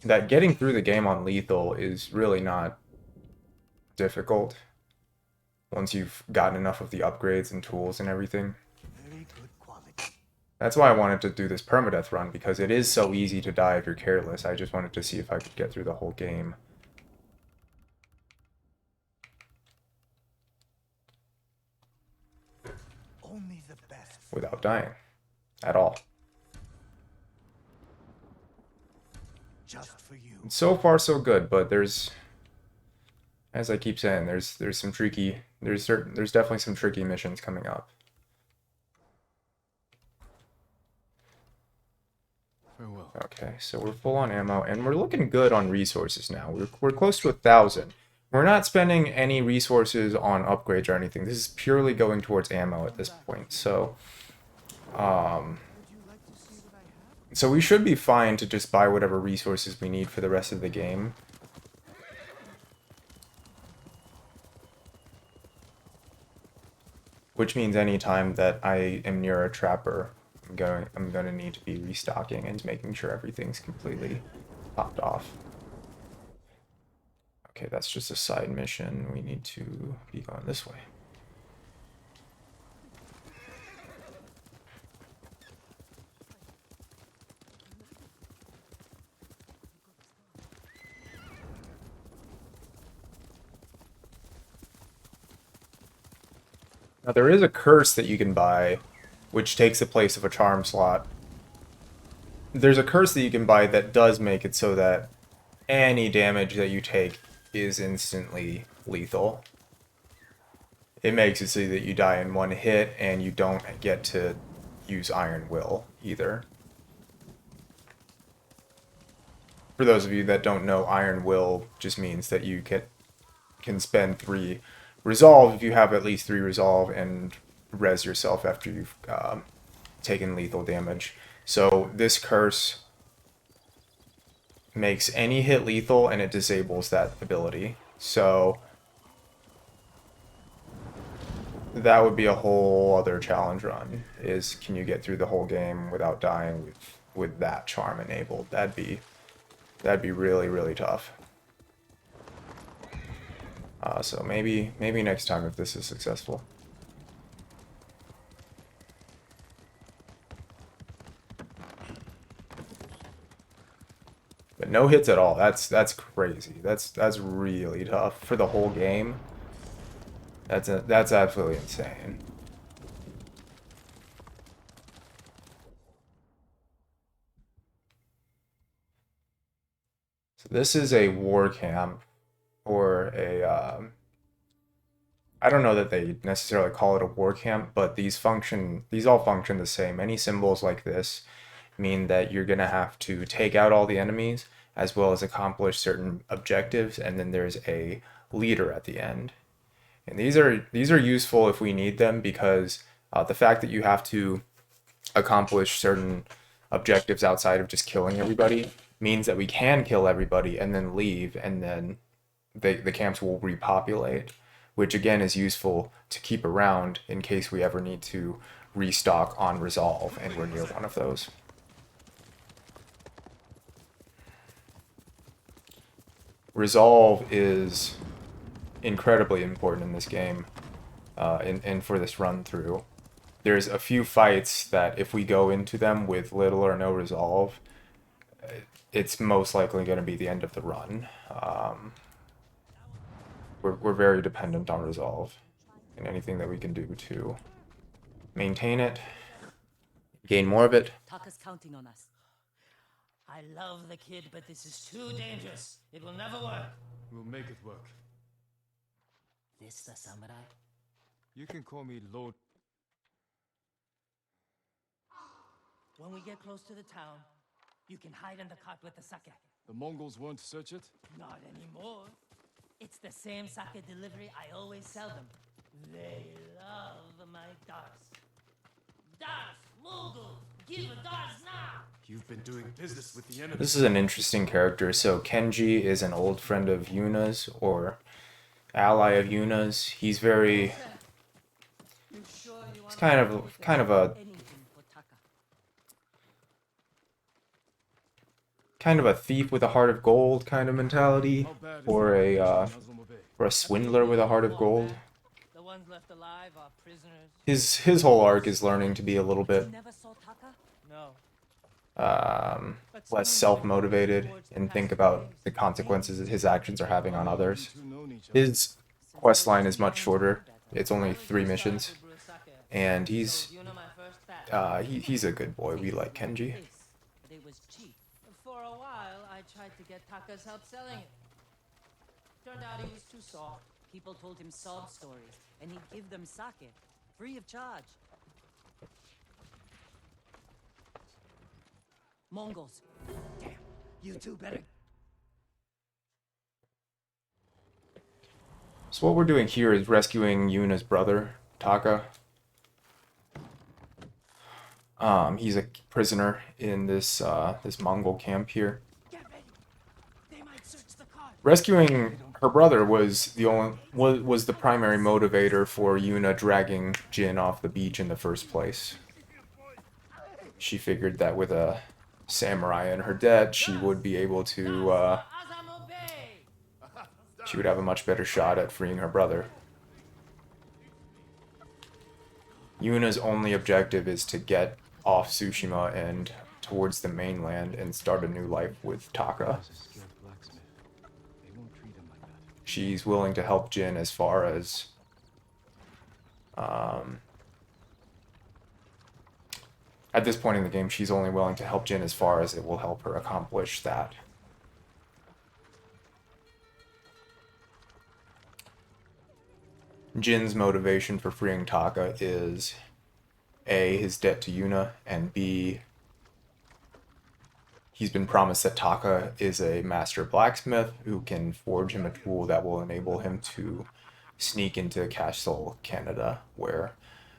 that getting through the game on Lethal is really not difficult once you've gotten enough of the upgrades and tools and everything. That's why I wanted to do this permadeath run, because it is so easy to die if you're careless. I just wanted to see if I could get through the whole game without dying at all. Just for you. So far so good, but there's, as I keep saying, there's definitely some tricky missions coming up. Farewell. Okay, so we're full on ammo, and we're looking good on resources now. We're close to 1,000. We're not spending any resources on upgrades or anything. This is purely going towards ammo at this point. So, so we should be fine to just buy whatever resources we need for the rest of the game. Which means anytime that I am near a trapper, I'm going to need to be restocking and making sure everything's completely topped off. Okay, that's just a side mission. We need to be going this way. Now there is a curse that you can buy, which takes the place of a charm slot. There's a curse that you can buy that does make it so that any damage that you take is instantly lethal. It makes it so that you die in one hit, and you don't get to use Iron Will either. For those of you that don't know, Iron Will just means that you can spend 3 resolve if you have at least 3 resolve, and res yourself after you've taken lethal damage. So this curse makes any hit lethal, and it disables that ability. So that would be a whole other challenge run, is can you get through the whole game without dying with that charm enabled. That'd be That'd be really, really tough. So maybe next time if this is successful. But no hits at all. That's crazy. That's really tough for the whole game. That's absolutely insane. So this is a war camp, or a I don't know that they necessarily call it a war camp, but these all function the same. Any symbols like this mean that you're gonna have to take out all the enemies as well as accomplish certain objectives, and then there's a leader at the end. And these are useful if we need them, because the fact that you have to accomplish certain objectives outside of just killing everybody means that we can kill everybody and then leave, and then the camps will repopulate, which again is useful to keep around in case we ever need to restock on resolve, and we're near one of those. Resolve is incredibly important in this game, and for this run through. There's a few fights that if we go into them with little or no resolve, it's most likely going to be the end of the run. We're very dependent on resolve, and anything that we can do to maintain it, gain more of it. Taka's counting on us. I love the kid, but this is too dangerous. It will never work. We'll make it work. This the samurai? You can call me Lord. When we get close to the town, you can hide in the cart with the sake. The Mongols won't search it? Not anymore. It's the same sake delivery I always sell them. They love my dars. Dars, Mogul, give dars now! You've been doing business with the enemy. This is an interesting character. So Kenji is an old friend of Yuna's, or ally of Yuna's. He's very... He's kind of a thief with a heart of gold kind of mentality, or a swindler with a heart of gold. The ones left alive are prisoners. His whole arc is learning to be a little bit No. less self-motivated and think about the consequences that his actions are having on others. His quest line is much shorter. It's only 3 missions, and he's a good boy. We like Kenji. It was cheap. For a while, I tried to get Taka's help selling it. Turned out he was too soft. People told him sob stories, and he'd give them sake, free of charge. Mongols. Damn, you two better. So what we're doing here is rescuing Yuna's brother, Taka. He's a prisoner in this this Mongol camp here. Rescuing her brother was the primary motivator for Yuna dragging Jin off the beach in the first place. She figured that with a samurai in her debt, she would be able to she would have a much better shot at freeing her brother. Yuna's only objective is to get off Tsushima and towards the mainland and start a new life with Taka. She's willing to help Jin as far as at this point in the game, she's only willing to help Jin as far as it will help her accomplish that. Jin's motivation for freeing Taka is A, his debt to Yuna, and B, he's been promised that Taka is a master blacksmith who can forge him a tool that will enable him to sneak into Castle Canada, where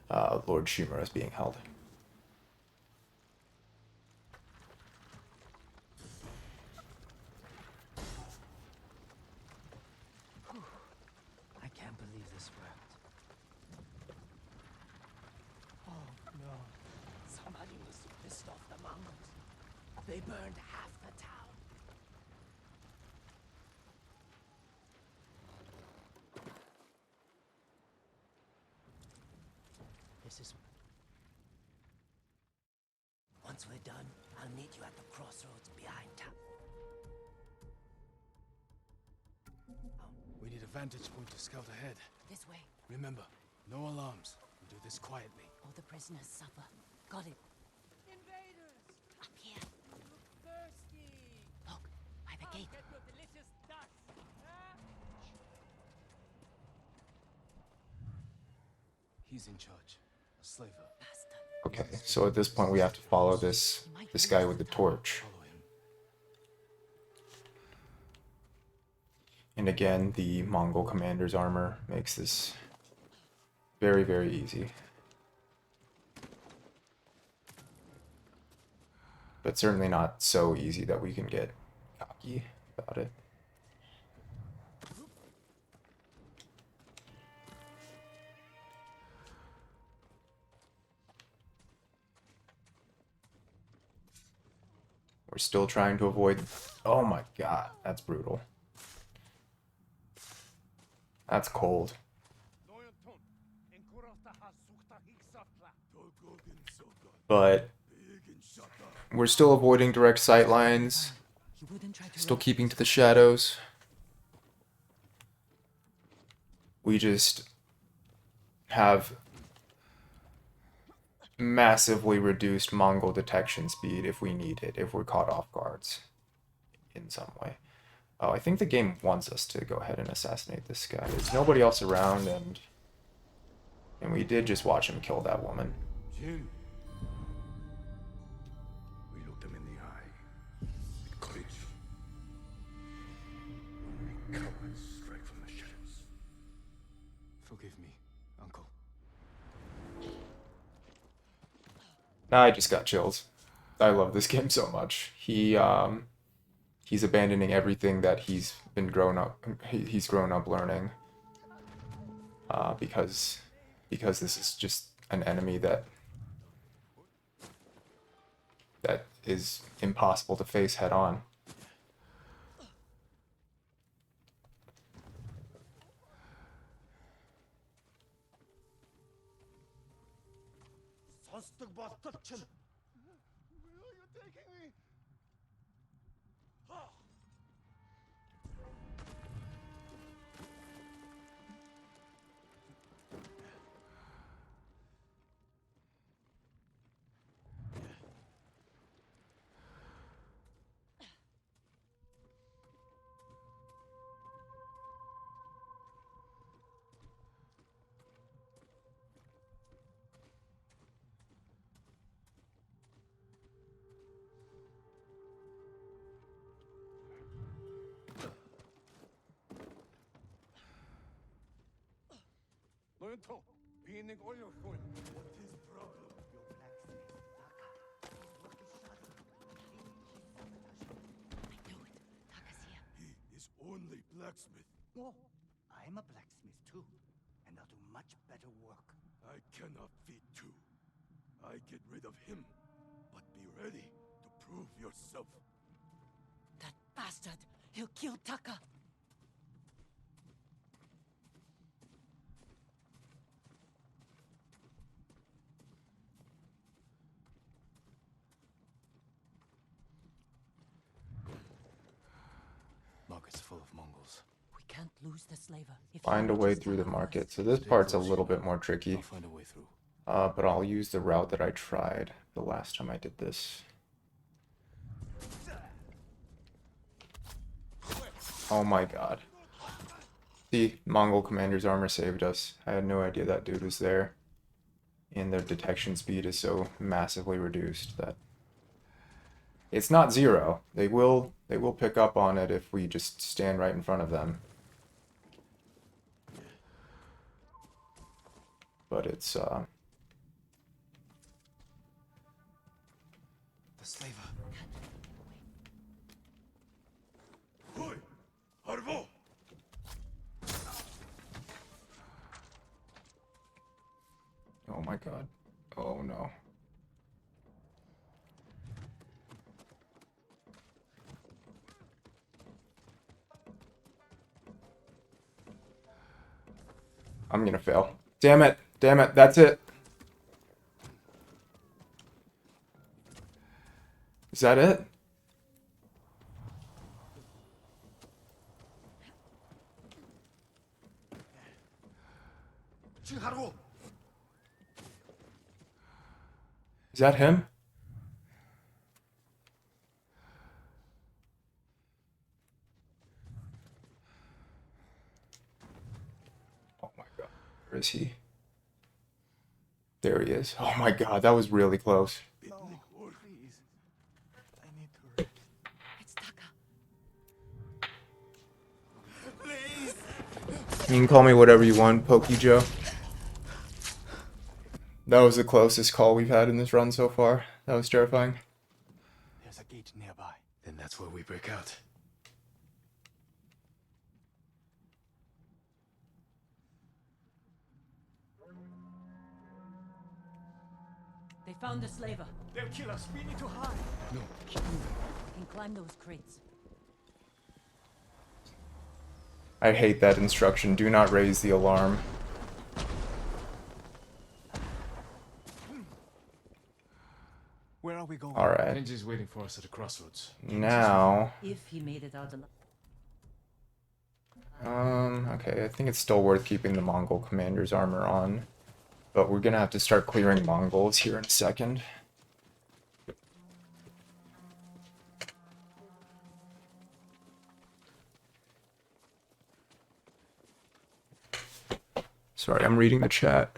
Lord Shimura is being held. I can't believe this worked. Oh no. Somebody was pissed off the Mongols. They burned half the town. criticism. Once we're done, I'll meet you at the crossroads behind town. We need a vantage point to scout ahead. This way. Remember, no alarms. We do this quietly. All the prisoners suffer. Got it. Invaders! Up here. Look thirsty! Look, by the gate. Get your delicious dust! He's in charge. A slaver. Okay, so at this point we have to follow this guy with the torch. And again, the Mongol commander's armor makes this very, very easy. But certainly not so easy that we can get cocky about it. We're still trying to avoid... Oh my god, that's brutal. That's cold. But we're still avoiding direct sight lines. Still keeping to the shadows. We just have massively reduced Mongol detection speed if we need it, if we're caught off guards in some way. Oh, I think the game wants us to go ahead and assassinate this guy. There's nobody else around, and we did just watch him kill that woman. Jin. We looked him in the eye. With courage. Only cowards strike from the shadows. Forgive me, Uncle. Nah, I just got chills. I love this game so much. He's abandoning everything that he's grown up learning. Because this is just an enemy that is impossible to face head on. Where are you taking me? Loyalto, being in oil coin. What is problem? Your blacksmith, Taka. His work is shut. I knew it. Taka's here. He is only blacksmith. Oh, I'm a blacksmith too, and I'll do much better work. I cannot feed two. I get rid of him, but be ready to prove yourself. That bastard! He'll kill Taka! Market's full of Mongols. We can't lose the slaver. If Find a way through the market. So this part's a little bit more tricky. I'll find a way through. But I'll use the route that I tried the last time I did this. Oh my god. The Mongol commander's armor saved us. I had no idea that dude was there. And their detection speed is so massively reduced that it's not zero. They will pick up on it if we just stand right in front of them. But it's The slaver. Hoy! Harvo! oh my god. Oh no. I'm gonna fail. Damn it. Damn it. That's it. Is that it? Is that him? Oh my god. Where is he? There he is. Oh my god, that was really close. It's Taka. You can call me whatever you want, Pokey Joe. That was the closest call we've had in this run so far. That was terrifying. There's a gate nearby. Then that's where we break out. They found the slaver. They'll kill us. We need to hide. No, keep moving. We can climb those crates. I hate that instruction. Do not raise the alarm. Where are we going? Alright. Kenji's waiting for us at the crossroads. Now... If he made it out alive. Okay, I think it's still worth keeping the Mongol commander's armor on. But we're gonna have to start clearing Mongols here in a second. Sorry, I'm reading the chat.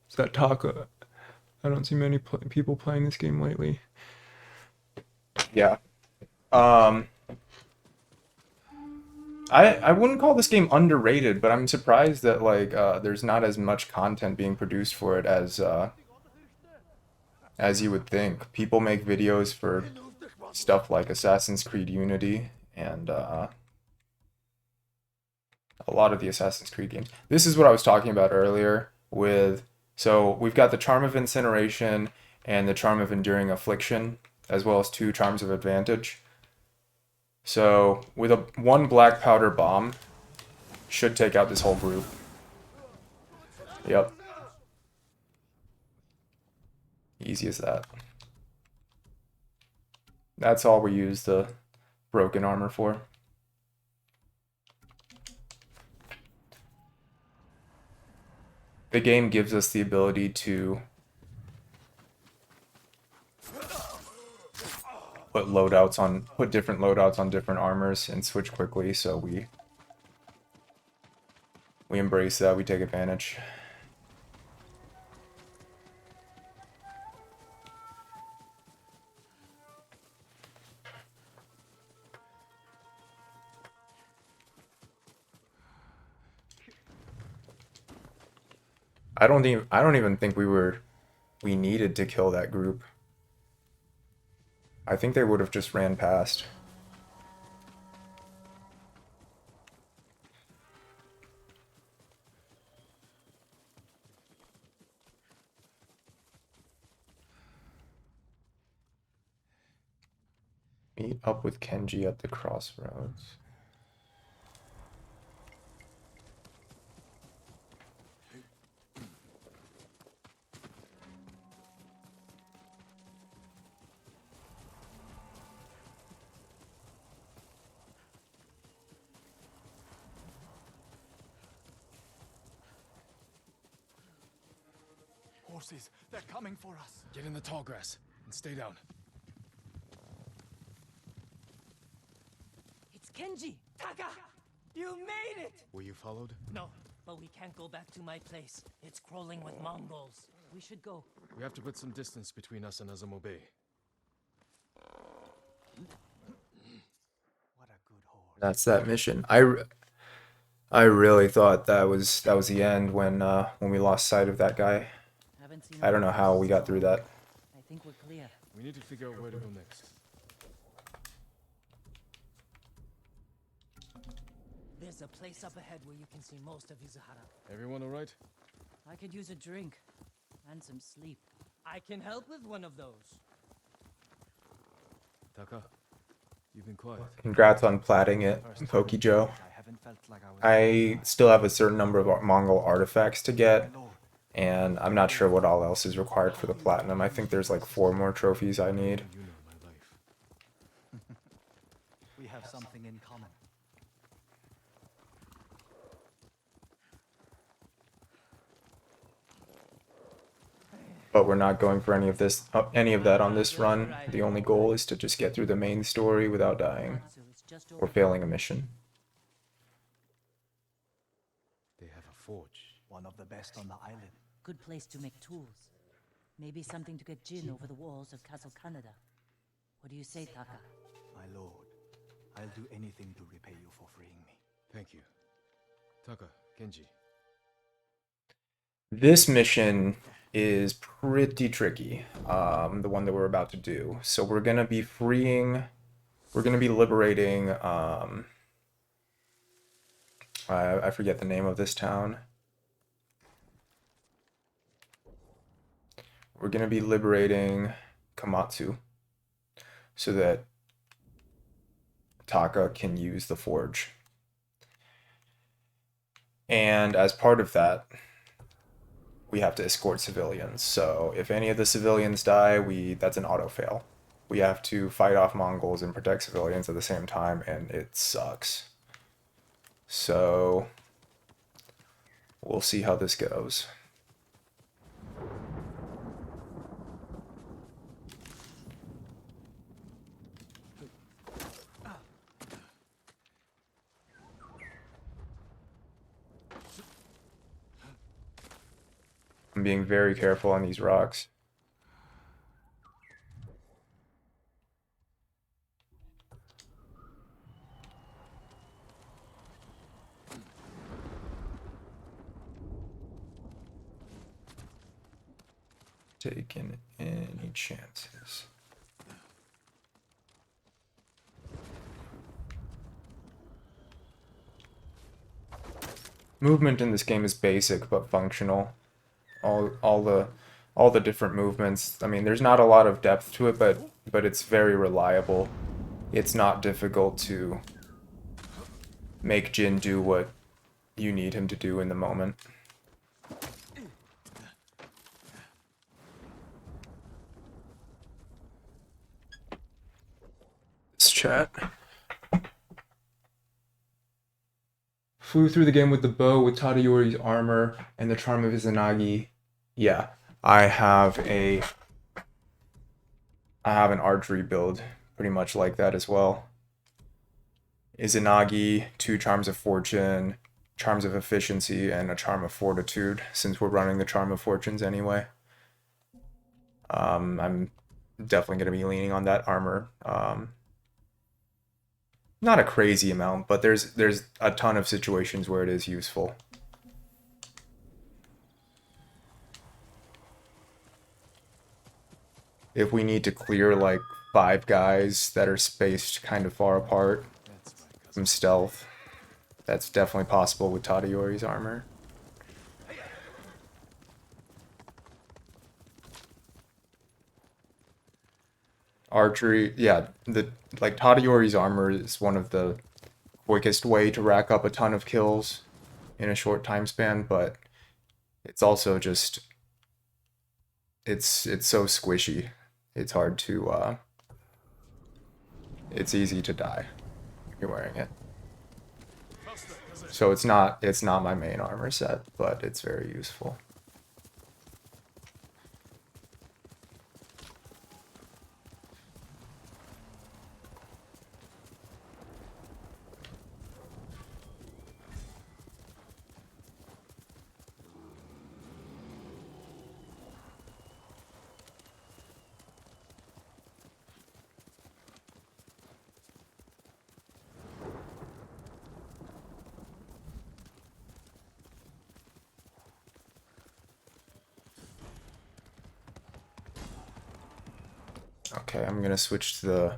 Is that Taka? I don't see many people playing this game lately. Yeah. I wouldn't call this game underrated, but I'm surprised that like there's not as much content being produced for it as you would think. People make videos for stuff like Assassin's Creed Unity and a lot of the Assassin's Creed games. This is what I was talking about earlier with, so we've got the Charm of Incineration and the Charm of Enduring Affliction, as well as 2 Charms of Advantage. So with one black powder bomb, should take out this whole group. Yep. Easy as that. That's all we use the broken armor for. The game gives us the ability to put different loadouts on different armors and switch quickly, so we embrace that, we take advantage. I don't even think we needed to kill that group. I think they would have just ran past. Meet up with Kenji at the crossroads. Horses, they're coming for us. Get in the tall grass and stay down. It's Kenji! Taka! You made it! Were you followed? No, but we can't go back to my place. It's crawling with Mongols. We should go. We have to put some distance between us and Azamo Bay. What a good horse. That's that mission. I really thought that was the end when we lost sight of that guy. I don't know how we got through that. I think we're clear. We need to figure out where to go next. There's a place up ahead where you can see most of Izuhara. Everyone all right? I could use a drink and some sleep. I can help with one of those. Taka, you've been quiet. Congrats on platting it, Pokey Joe. I still have a certain number of Mongol artifacts to get, and I'm not sure what all else is required for the platinum. I think there's like 4 more trophies I need. have something in common. But we're not going for any of this, any of that on this run. The only goal is to just get through the main story without dying or failing a mission. They have a forge. One of the best on the island. Good place to make tools. Maybe something to get Jin over the walls of Castle Canada. What do you say, Taka? My lord, I'll do anything to repay you for freeing me. Thank you. Taka, Genji. This mission is pretty tricky, the one that we're about to do. So we're gonna be liberating, I forget the name of this town. We're gonna be liberating Komatsu so that Taka can use the forge. And as part of that, we have to escort civilians. So if any of the civilians die, that's an auto fail. We have to fight off Mongols and protect civilians at the same time, and it sucks. So we'll see how this goes. I'm being very careful on these rocks. Taking any chances. Movement in this game is basic but functional. All the different movements. I mean, there's not a lot of depth to it, but it's very reliable. It's not difficult to make Jin do what you need him to do in the moment. This chat. Flew through the game with the bow, with Tadayori's armor, and the charm of Izanagi. Yeah, I have an archery build pretty much like that as well. Izanagi, 2 charms of fortune, charms of efficiency, and a charm of fortitude, since we're running the charm of fortunes anyway. I'm definitely going to be leaning on that armor. Not a crazy amount, but there's a ton of situations where it is useful. If we need to clear like 5 guys that are spaced kind of far apart from stealth, that's definitely possible with Tadayori's armor. Archery, yeah, like Tadayori's armor is one of the quickest way to rack up a ton of kills in a short time span, but it's also just it's so squishy. It's hard to it's easy to die if you're wearing it. So it's not my main armor set, but it's very useful. Okay, I'm gonna switch to the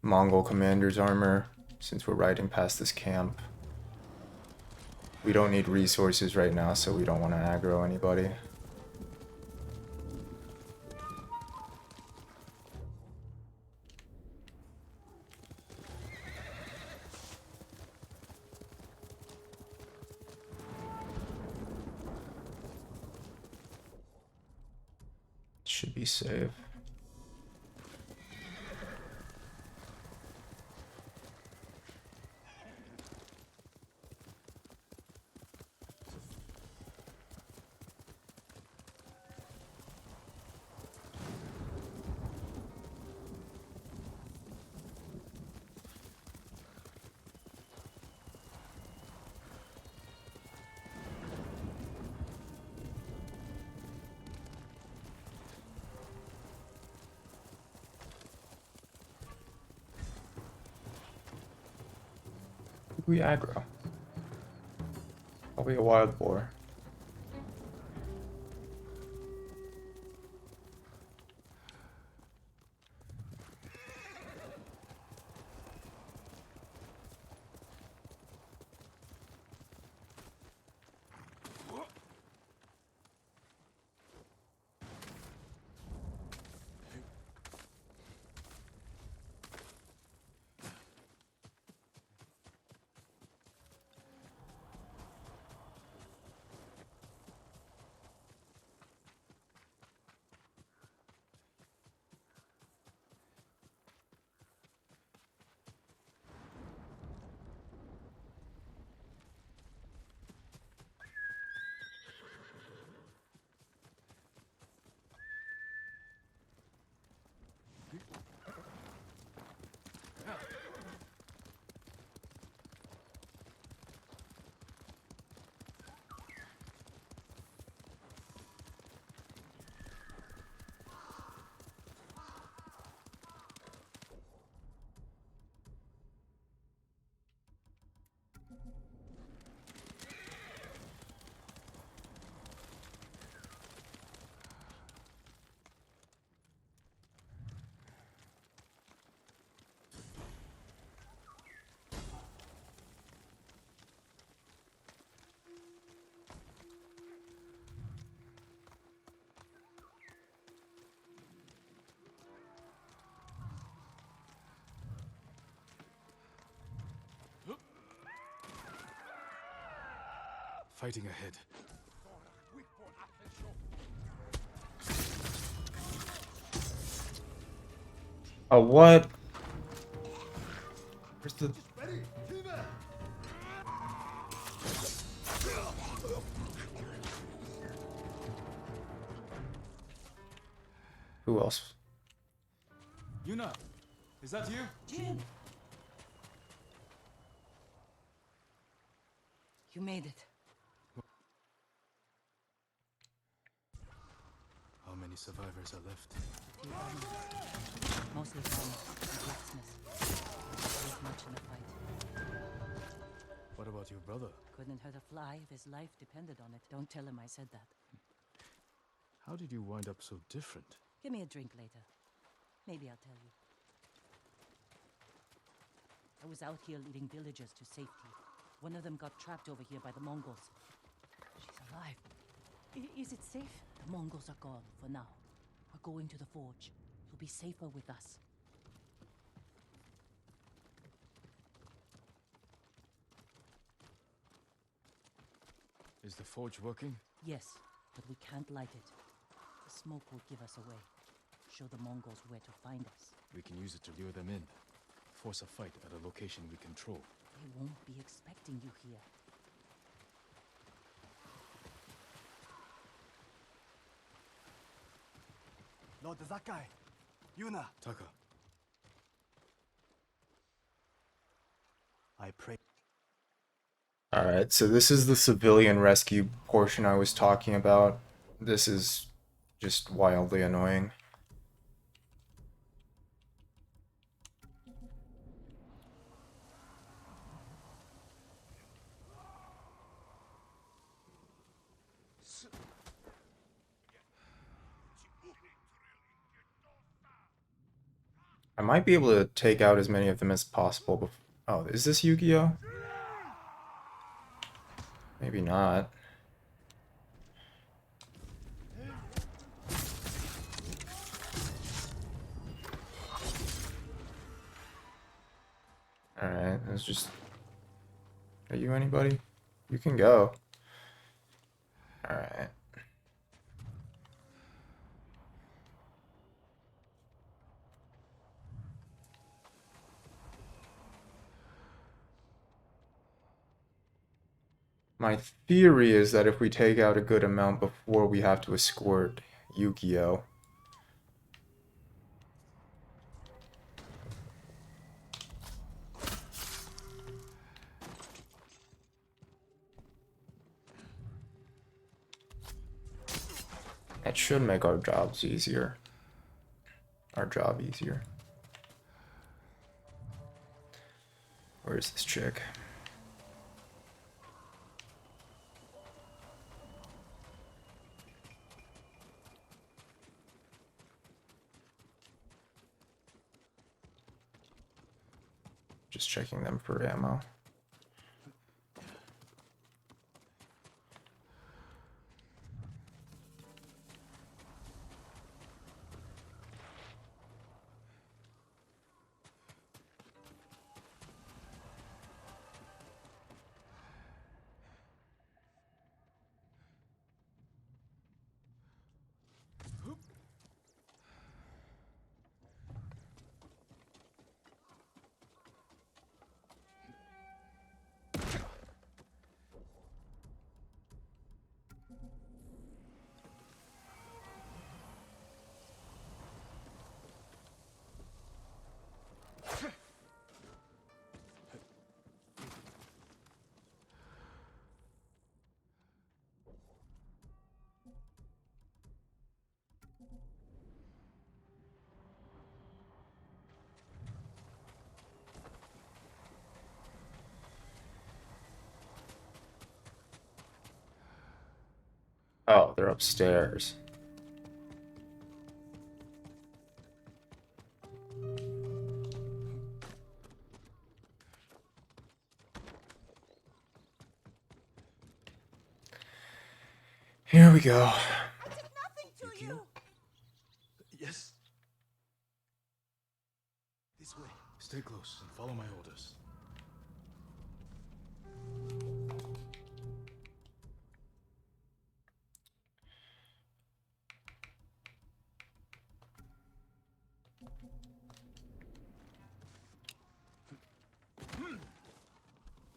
Mongol commander's armor since we're riding past this camp. We don't need resources right now, so we don't want to aggro anybody. Should be safe. Who we aggro? Probably a wild boar. Fighting ahead. Oh, what? Where's the... Who else? Yuna, is that you? Jin! You made it. How many survivors are left? Few animals. Mostly farmers and blacksmiths. There was much in the fight. What about your brother? Couldn't hurt a fly if his life depended on it. Don't tell him I said that. How did you wind up so different? Give me a drink later. Maybe I'll tell you. I was out here leading villagers to safety. One of them got trapped over here by the Mongols. She's alive. Is it safe? The Mongols are gone for now. We're going to the forge. You'll be safer with us. Is the forge working? Yes, but we can't light it. The smoke will give us away. Show the Mongols where to find us. We can use it to lure them in. Force a fight at a location we control. They won't be expecting you here. Lord Zakai, Yuna. Taka. I pray. Alright, so this is the civilian rescue portion I was talking about. This is just wildly annoying. I might be able to take out as many of them as possible before... Oh, is this Yu-Gi-Oh? Maybe not. Alright, it's just... Are you anybody? You can go. Alright. My theory is that if we take out a good amount before we have to escort Yu-Gi-Oh, that should make our jobs easier. Our job easier. Where's this chick? Just checking them for ammo. Oh, they're upstairs. Here we go. Yes? This way. Stay close and follow my orders.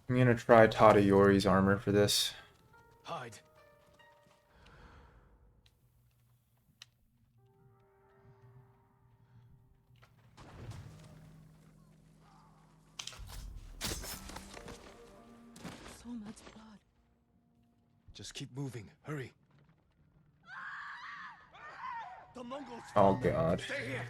I'm gonna try Tadayori's armor for this. Hide. So much blood. Just keep moving. Hurry. The Mongols. Oh god. Stay here.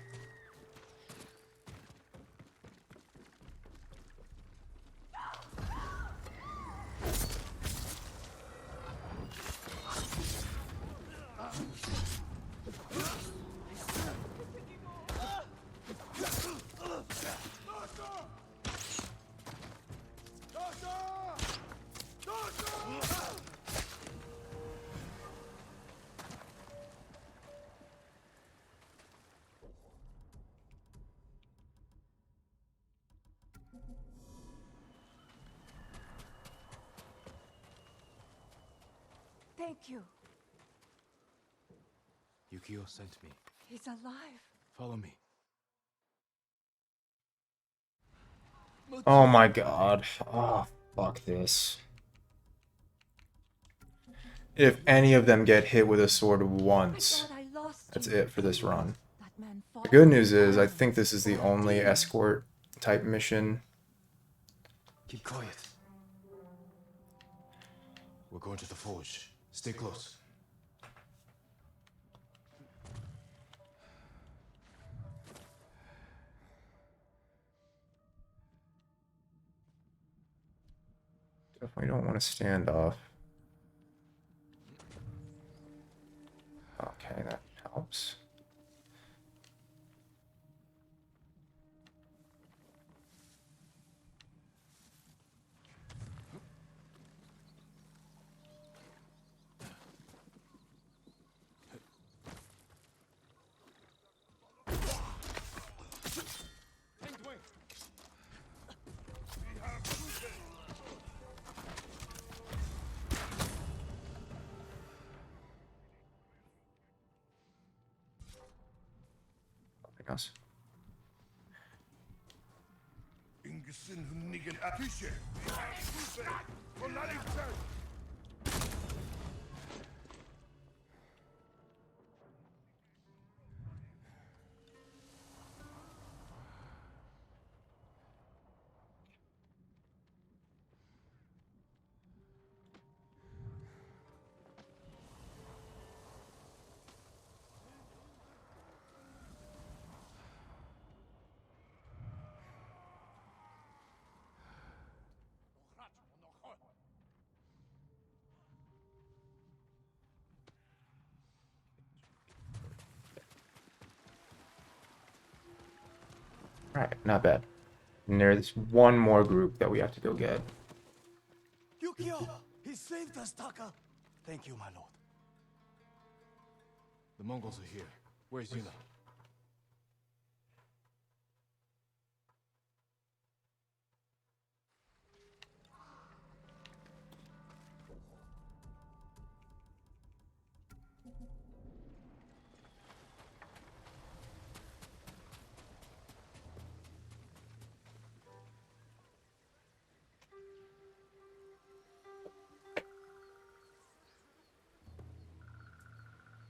Thank you. Yukio sent me. He's alive. Follow me. Oh my god. Oh, fuck this. If any of them get hit with a sword once, that's it for this run. The good news is, I think this is the only escort type mission. Keep quiet. We're going to the forge. Stay close. Definitely don't want to stand off. Okay, that helps. Nothing else. Alright, not bad. And there's one more group that we have to go get. Yukio! He saved us, Taka! Thank you, my lord. The Mongols are here. Where's Yuna?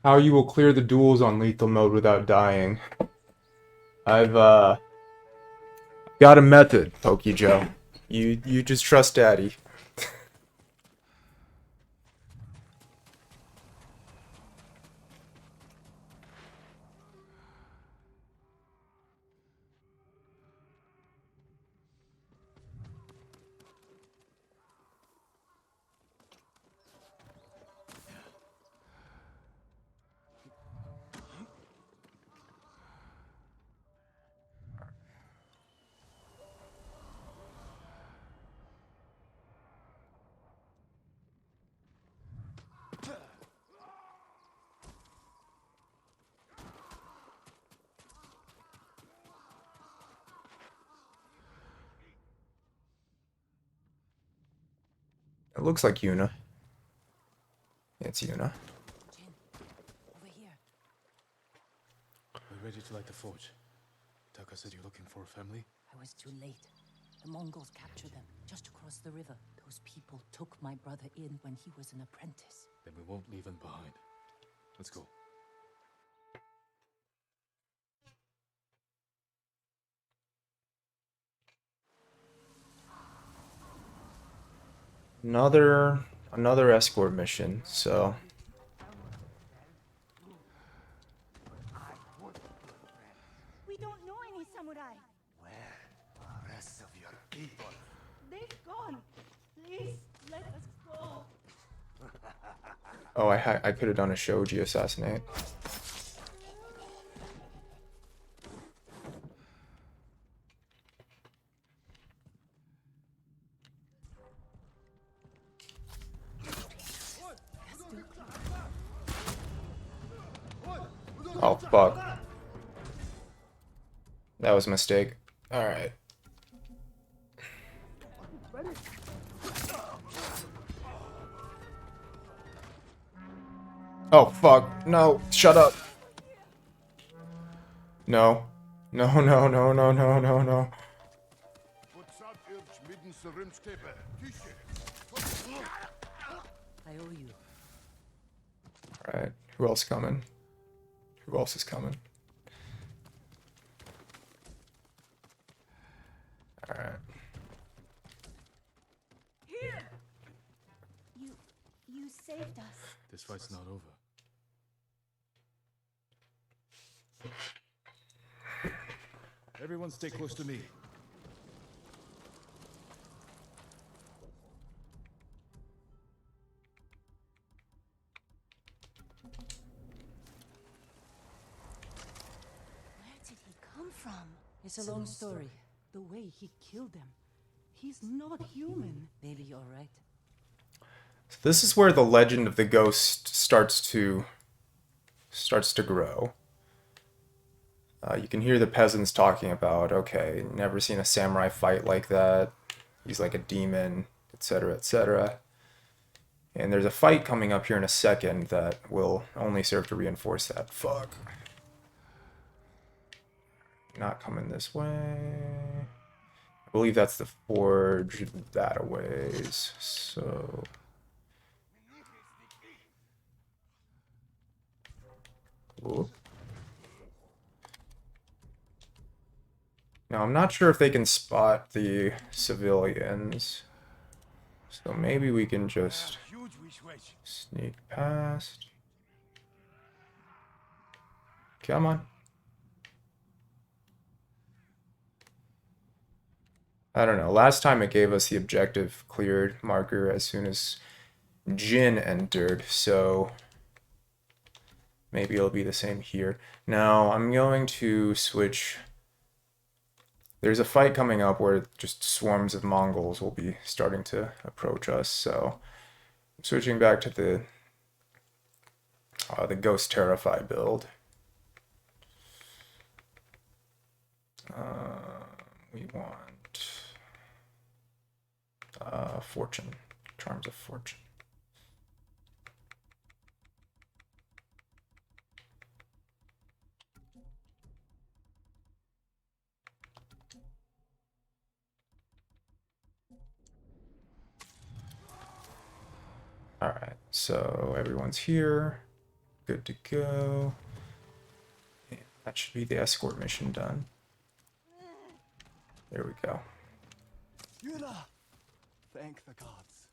How you will clear the duels on lethal mode without dying. I've got a method, Pokey Joe. You just trust Daddy. It looks like Yuna. It's Yuna. Jin, over here. We're ready to light the forge. Taka said you're looking for a family? I was too late. The Mongols captured them just across the river. Those people took my brother in when he was an apprentice. Then we won't leave him behind. Let's go. Another escort mission, so We don't know any samurai. Where are the rest of your people? They've gone. Please, let us go. oh I could have done a Shoji assassinate. Oh fuck. That was a mistake. Alright. Oh fuck. No. Shut up. No. No, no, no, no, no, no, no. I owe you. Alright. Who else coming? Who else is coming? Alright. Here! You saved us. This fight's not over. Everyone stay close to me. Where did he come from? It's a long story. The way he killed them. He's not human. Maybe you're right. So this is where the legend of the ghost starts to grow. You can hear the peasants talking about, okay, never seen a samurai fight like that. He's like a demon, etc., etc. And there's a fight coming up here in a second that will only serve to reinforce that. Fuck. Not coming this way. I believe that's the forge that a ways. So ooh. Now, I'm not sure if they can spot the civilians. So maybe we can just sneak past. Come on. I don't know. Last time it gave us the objective cleared marker as soon as Jin entered, so maybe it'll be the same here. Now, I'm going to switch there's a fight coming up where just swarms of Mongols will be starting to approach us. So I'm switching back to the Ghost Terrify build. We want Fortune, Charms of Fortune. Alright, so everyone's here. Good to go. And that should be the escort mission done. There we go. Yuna! Thank the gods.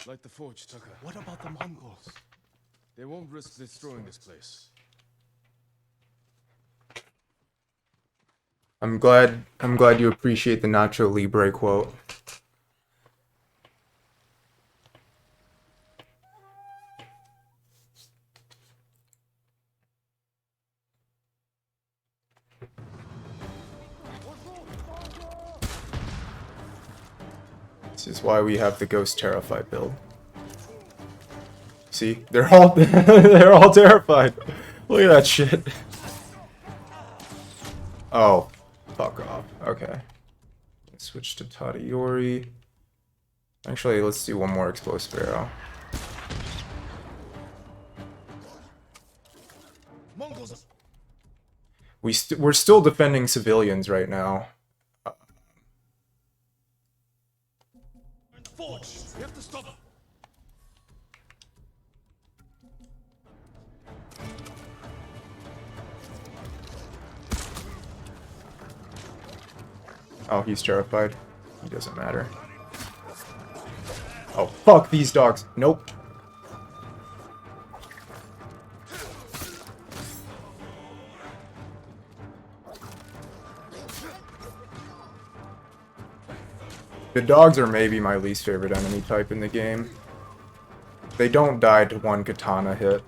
Light the forge, Tucker. What about the Mongols? They won't risk destroying this place. I'm glad you appreciate the Nacho Libre quote. This is why we have the Ghost Terrify build. See? They're all they're all terrified. Look at that shit. Oh, fuck off. Okay. Let's switch to Tadayori. Actually, let's do one more explosive arrow. Mongols. We're still defending civilians right now. Forge. We have to stop. Oh, he's terrified. He doesn't matter. Oh, fuck these dogs. Nope. The dogs are maybe my least favorite enemy type in the game. They don't die to one katana hit.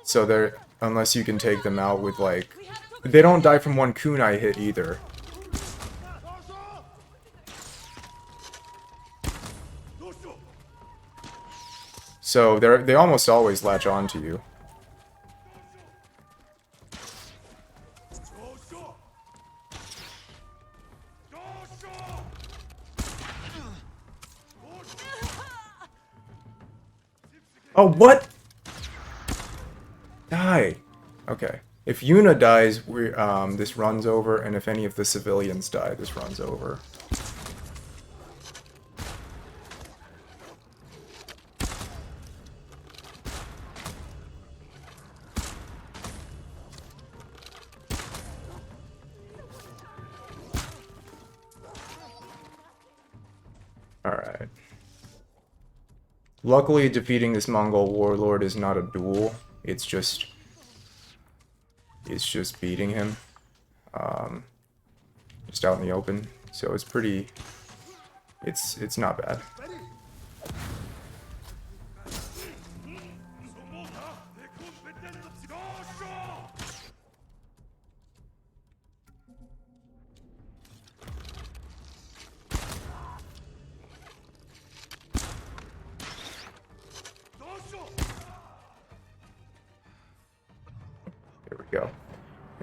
So they're, unless you can take them out with like, they don't die from one kunai hit either. So they almost always latch on to you. Oh, what? Die. Okay. If Yuna dies, this runs over, and if any of the civilians die, this runs over. Alright. Luckily, defeating this Mongol warlord is not a duel. It's just beating him. Just out in the open. So it's pretty... It's not bad. There we go.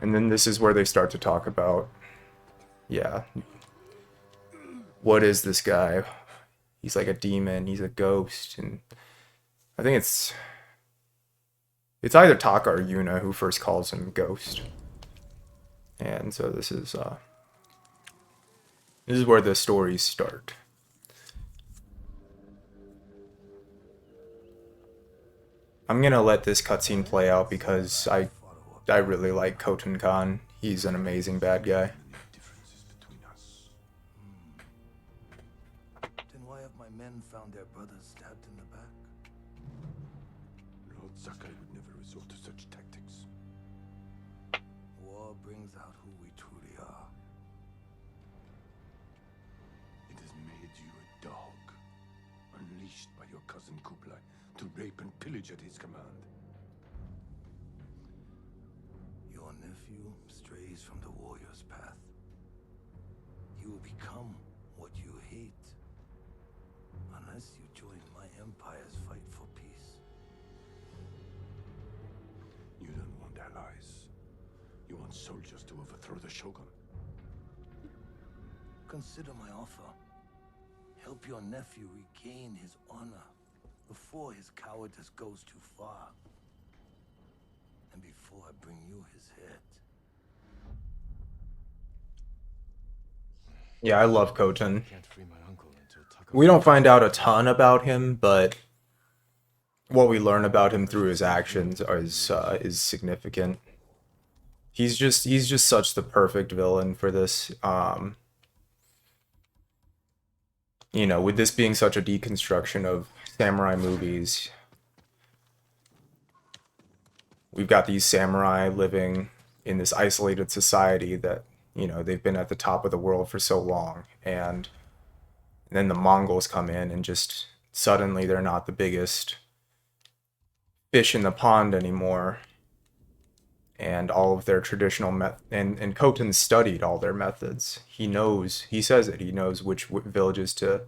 And then this is where they start to talk about, yeah, what is this guy? He's like a demon, he's a ghost, and I think it's either Taka or Yuna who first calls him Ghost. And so this is where the stories start. I'm gonna let this cutscene play out because I really like Khotun Khan. He's an amazing bad guy. Then why have my men found their brothers stabbed in the back? Lord Sakai would never resort to such tactics. War brings out who we truly are. It has made you a dog, unleashed by your cousin Kublai to rape and pillage at his command. nephew strays from the warrior's path, he will become what you hate. Unless you join my empire's fight for peace. You don't want allies. You want soldiers to overthrow the Shogun. Consider my offer. Help your nephew regain his honor before his cowardice goes too far. And before I bring you his head. Yeah, I love Khoten. Can't free my uncle until Taka. We don't find out a ton about him, but what we learn about him through his actions is significant. He's just such the perfect villain for this. You know, with this being such a deconstruction of samurai movies, we've got these samurai living in this isolated society that, you know, they've been at the top of the world for so long, and then the Mongols come in and just suddenly they're not the biggest fish in the pond anymore, and all of their traditional and Khoten studied all their methods. He knows, he says it, he knows which villages to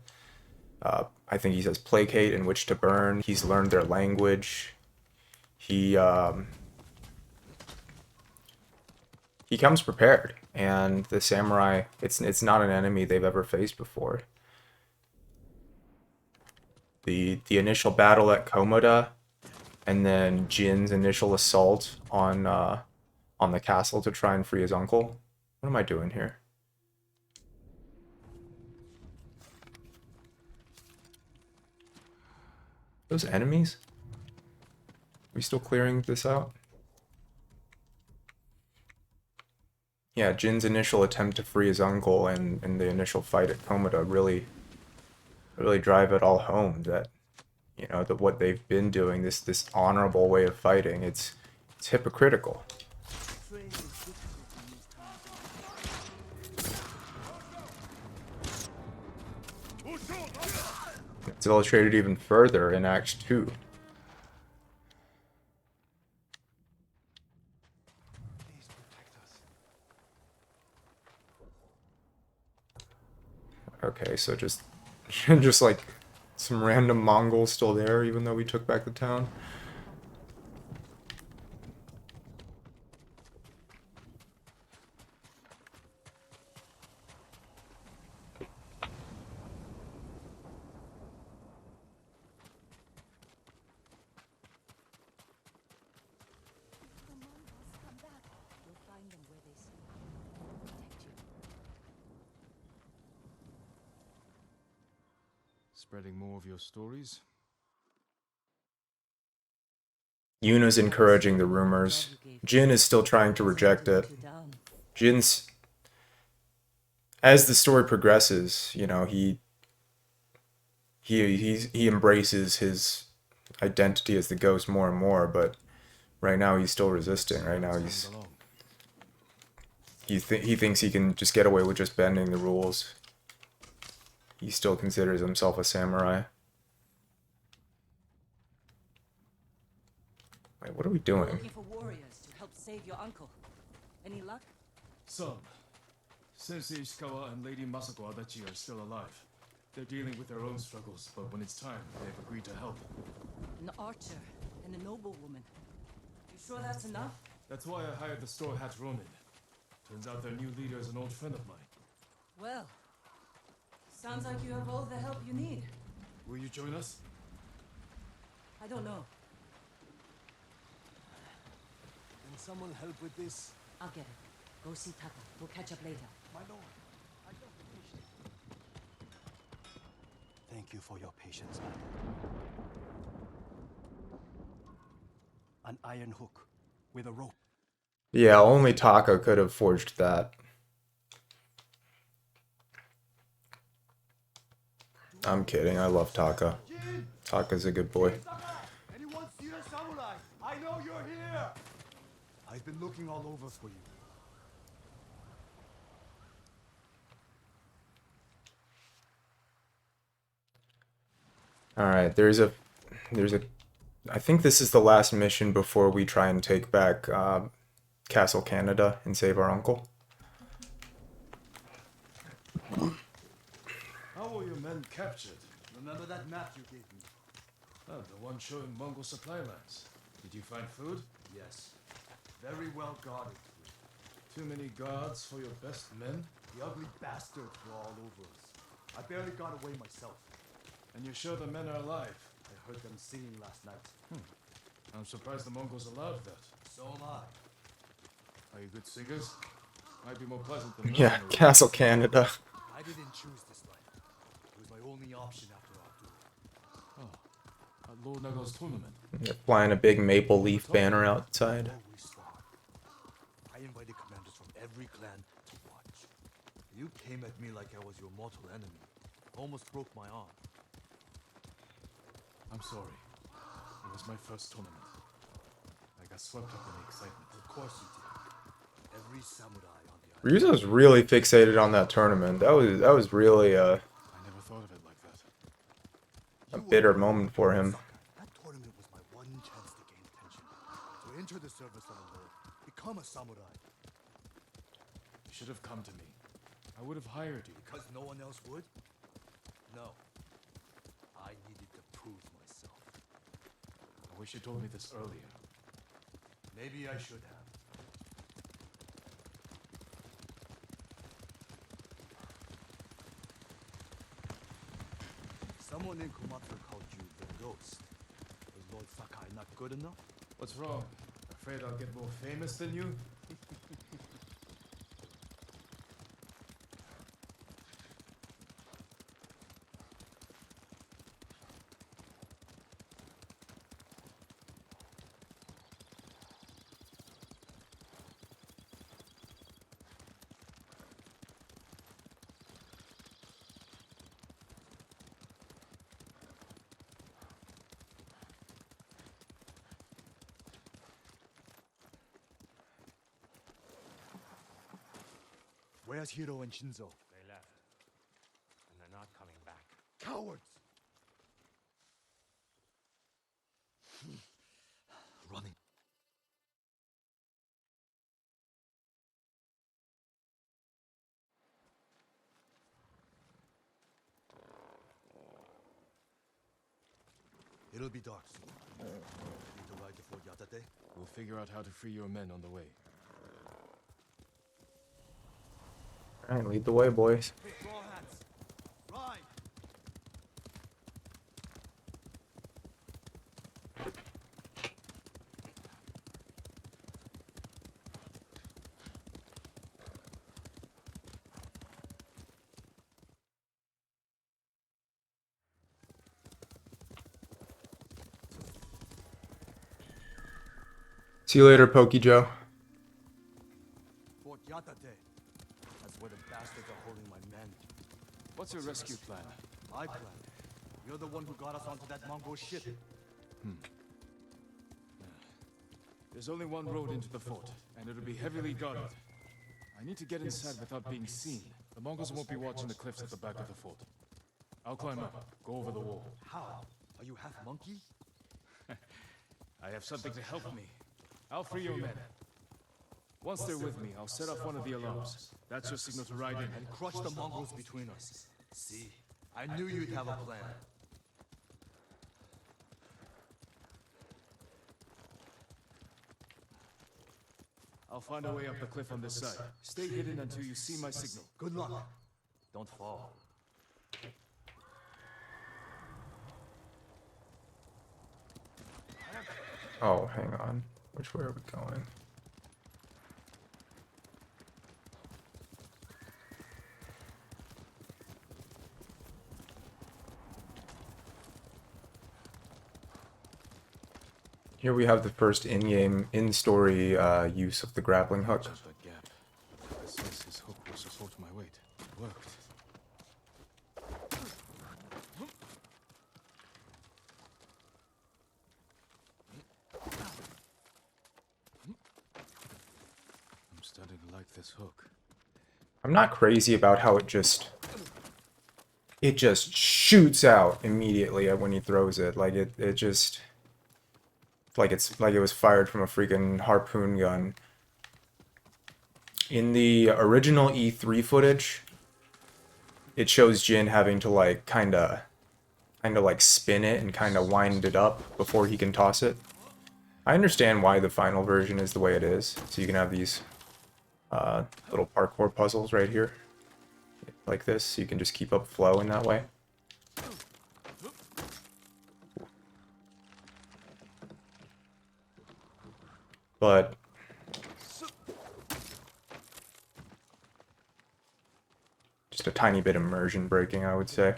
I think he says placate and which to burn. He's learned their language. He comes prepared, and the samurai, it's not an enemy they've ever faced before. The initial battle at Komoda, and then Jin's initial assault on the castle to try and free his uncle. What am I doing here? Those enemies? Are we still clearing this out? Yeah, Jin's initial attempt to free his uncle and the initial fight at Komoda really drive it all home that, you know, that what they've been doing, this honorable way of fighting, it's hypocritical. It's illustrated even further in Act 2. Okay, so just like some random Mongols still there, even though we took back the town. Spreading more of your stories? Yuna's encouraging the rumors. Jin is still trying to reject it. Jin's... As the story progresses, you know, he embraces his identity as the ghost more and more, but right now he's still resisting. Right now he thinks he can just get away with just bending the rules. He still considers himself a samurai. Wait, what are we doing? Looking for warriors to help save your uncle. Any luck? Some. Sensei Ishikawa and Lady Masako Adachi are still alive. They're dealing with their own struggles, but when it's time, they've agreed to help. An archer and a noblewoman. You sure that's enough? That's why I hired the Straw Hat Ronin. Turns out their new leader is an old friend of mine. Well, sounds like you have all the help you need. Will you join us? I don't know. Can someone help with this? I'll get it. Go see Taka. We'll catch up later. My lord, I don't appreciate it. Thank you for your patience, madam. An iron hook with a rope. Yeah, only Taka could have forged that. I'm kidding, I love Taka. Taka's a good boy. Anyone see the samurai? I know you're here! I've been looking all over for you. Alright, there's a... I think this is the last mission before we try and take back Castle Canada and save our uncle. How were your men captured? Remember that map you gave me? Oh, the one showing Mongol supply lines. Did you find food? Yes. Very well guarded. Too many guards for your best men? The ugly bastards were all over us. I barely got away myself. And you're sure the men are alive? I heard them singing last night. I'm surprised the Mongols allowed that. So am I. Are you good singers? Might be more pleasant than Yeah, mercenaries. Castle Canada. I didn't choose this life. It was my only option after our duel. Oh, at Lord Nagal's tournament. They're flying a big maple leaf banner outside. I invited commanders from every clan to watch. You came at me like I was your mortal enemy. Almost broke my arm. I'm sorry. It was my first tournament. I got swept up in the excitement. Of course you did. Every samurai on the island. Ryuzo's really fixated on that tournament. That was really I never thought of it like that. a bitter moment for him. That tournament was my one chance to gain attention. To enter the service of a lord. Become a samurai. You should have come to me. I would have hired you. Because no one else would? No. I needed to prove myself. I wish you told me this earlier. Maybe I should have. Someone in Kumatra called you the Ghost. Was Lord Sakai not good enough? What's wrong? Afraid I'll get more famous than you? Where's Hiro and Shinzo? They left. And they're not coming back. Cowards! Running. It'll be dark soon. Need to ride to Fort Yatate? We'll figure out how to free your men on the way. Alright, lead the way, boys. Hey, Straw Hats! Ride! See you later, Pokey Joe. Fort Yatate. That's where the bastards are holding my men. What's your rescue plan? My plan? You're the one who got us onto that Mongol ship. There's only one road into the fort, and it'll be heavily guarded. I need to get inside without being seen. The Mongols won't be watching the cliffs at the back of the fort. I'll climb up, go over the wall. How? Are you half monkey? I have something to help me. I'll free your men. Once they're with me, I'll set off one of the alarms. That's your signal to ride in. And crush the Mongols between us. See? I knew you'd have a plan. I'll find a way up the cliff on this side. Stay hidden until you see my signal. Good luck. Don't fall. Oh, hang on. Which way are we going? Here we have the first in-game, in-story use of the grappling hook. Just that gap. It says his hook will support my weight. It worked. I'm starting to like this hook. I'm not crazy about how it just shoots out immediately when he throws it. Like it just like it was fired from a freaking harpoon gun. In the original E3 footage, it shows Jin having to like kind of like spin it and kind of wind it up before he can toss it. I understand why the final version is the way it is. So you can have these little parkour puzzles right here, like this. So you can just keep up flow in that way. But just a tiny bit immersion breaking, I would say.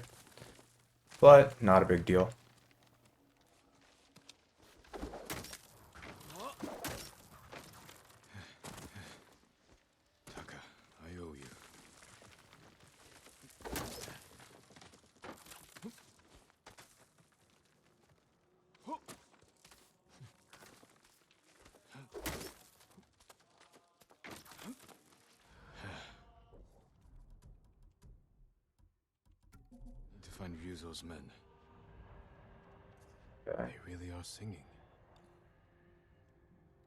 But not a big deal. Taka, I owe you. To find Ryuzo's men. Okay. They really are singing.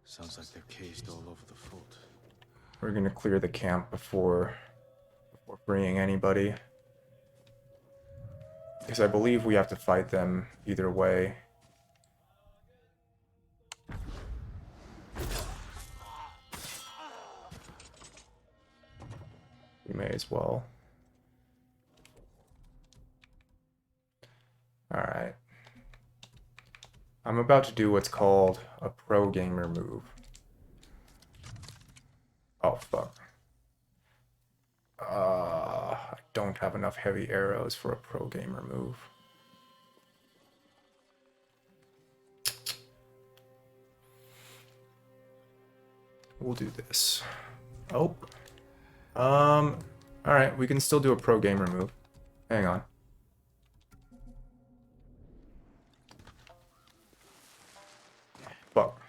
Sounds like they're caged all over the fort. We're gonna clear the camp before freeing anybody. Because I believe we have to fight them either way. We may as well. Alright. I'm about to do what's called a pro gamer move. Oh, fuck. I don't have enough heavy arrows for a pro gamer move. We'll do this. Oh. Alright, we can still do a pro gamer move. Hang on. Fuck.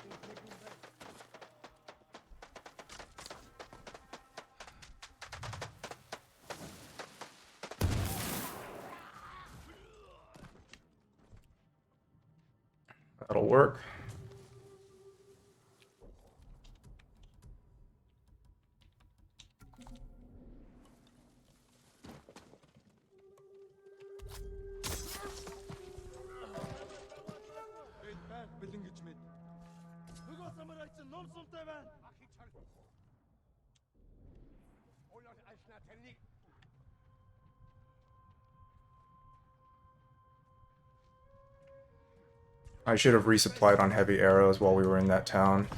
That'll work. I should have resupplied on heavy arrows while we were in that town.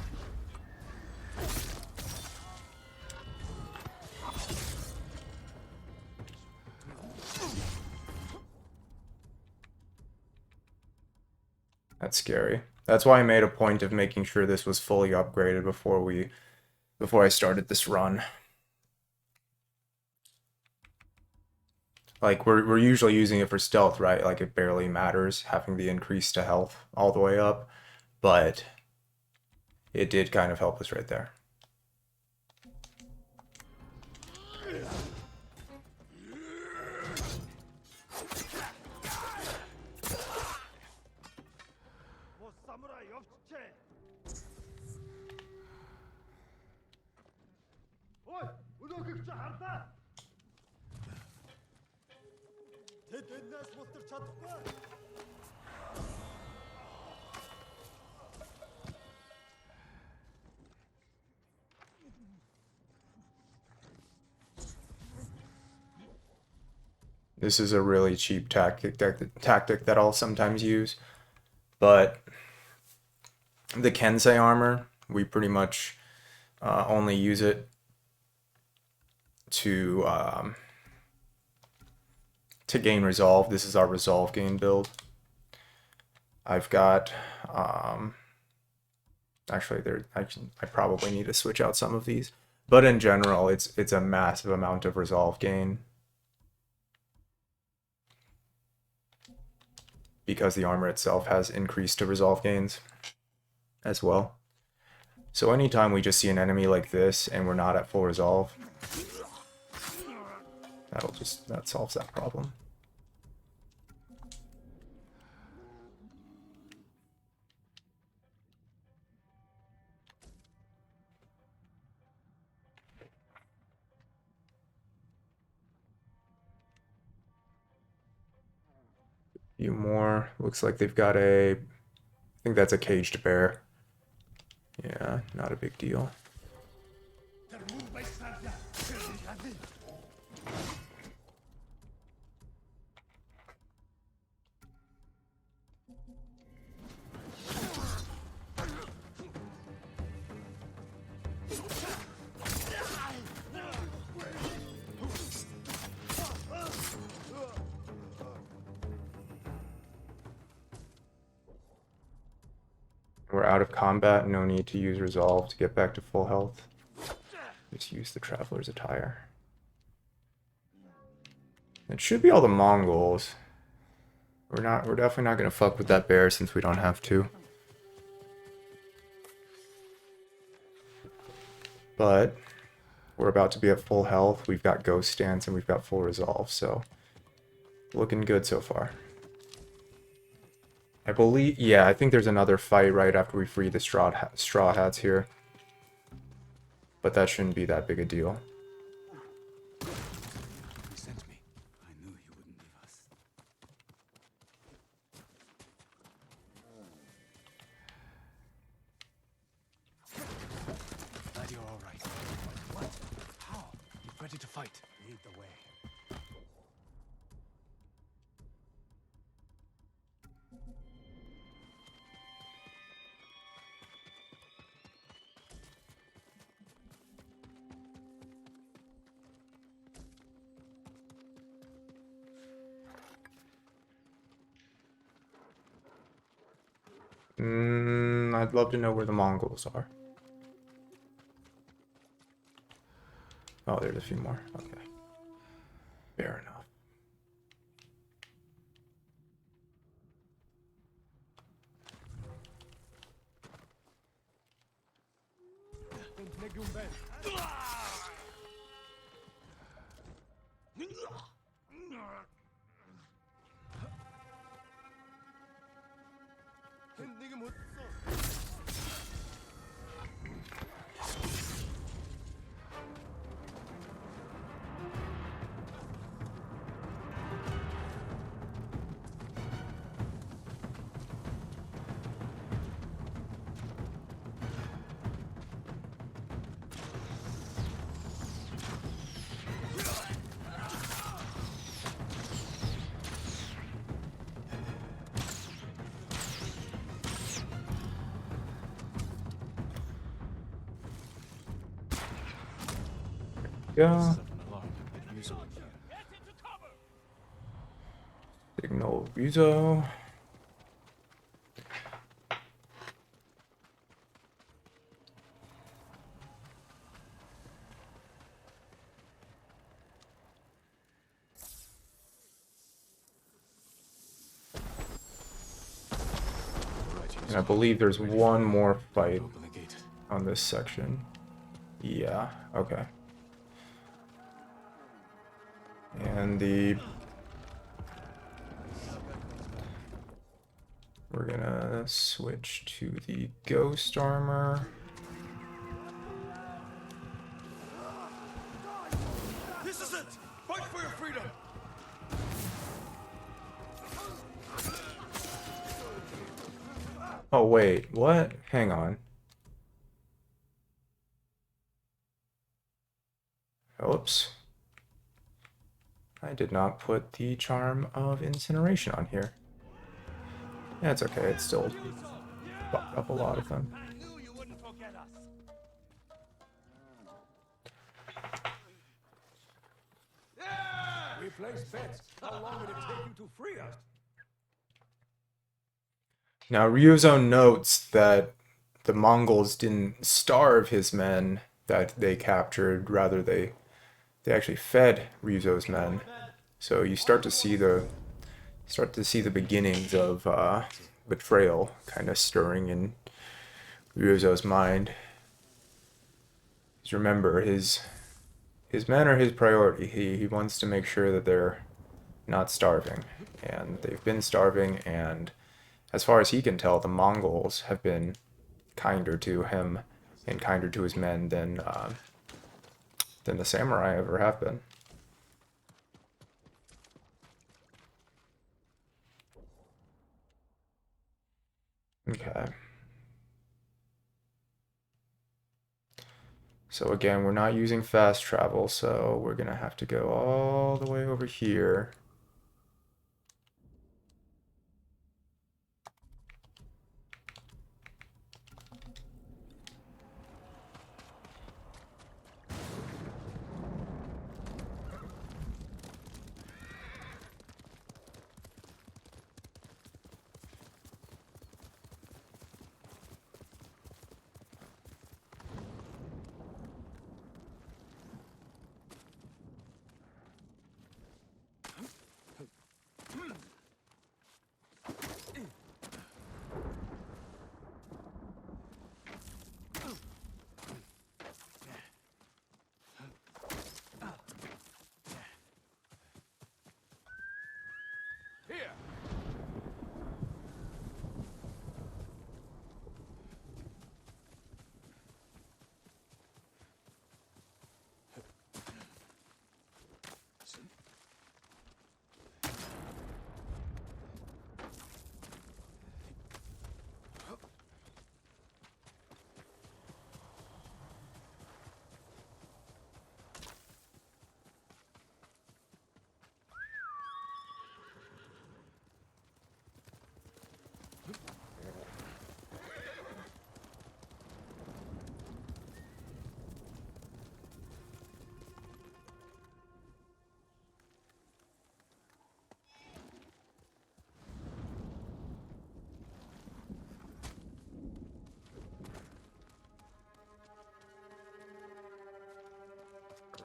That's scary. That's why I made a point of making sure this was fully upgraded before I started this run. Like, we're usually using it for stealth, right? Like, it barely matters having the increase to health all the way up. But it did kind of help us right there. This is a really cheap tactic that I'll sometimes use. But the Kensei armor, we pretty much only use it to gain resolve. This is our resolve gain build. I've got actually I probably need to switch out some of these, but in general it's a massive amount of resolve gain because the armor itself has increased to resolve gains as well. So anytime we just see an enemy like this and we're not at full resolve, that solves that problem. few more. Looks like they've got I think that's a caged bear. Yeah, not a big deal. We're out of combat, no need to use resolve to get back to full health. Just use the traveler's attire. It should be all the Mongols. We're definitely not gonna fuck with that bear since we don't have to. But we're about to be at full health. We've got ghost stance and we've got full resolve, so looking good so far. I believe, yeah, I think there's another fight right after we free the straw hats here. But that shouldn't be that big a deal. He sent me. I knew he wouldn't leave us. Glad you're all right. What? How? You ready to fight? Lead the way. I'd love to know where the Mongols are. Oh, there's a few more. Okay. Fair enough. Go. Signal Ryuzo. And I believe there's one more fight on this section. Yeah, okay. And we're gonna switch to the ghost armor. This is it! Fight for your freedom! Oh wait, what? Hang on. Oops. I did not put the charm of incineration on here. Yeah, it's okay, it's still fucked up a lot of them. We placed bets. How long did it take you to free us? Now, Ryuzo notes that the Mongols didn't starve his men that they captured, rather they actually fed Ryuzo's men. So you start to see the beginnings of betrayal kind of stirring in Ryuzo's mind. Because remember, his men are his priority. He wants to make sure that they're not starving, and they've been starving, and as far as he can tell, the Mongols have been kinder to him and kinder to his men than the samurai ever have been. Okay. So again, we're not using fast travel, so we're gonna have to go all the way over here.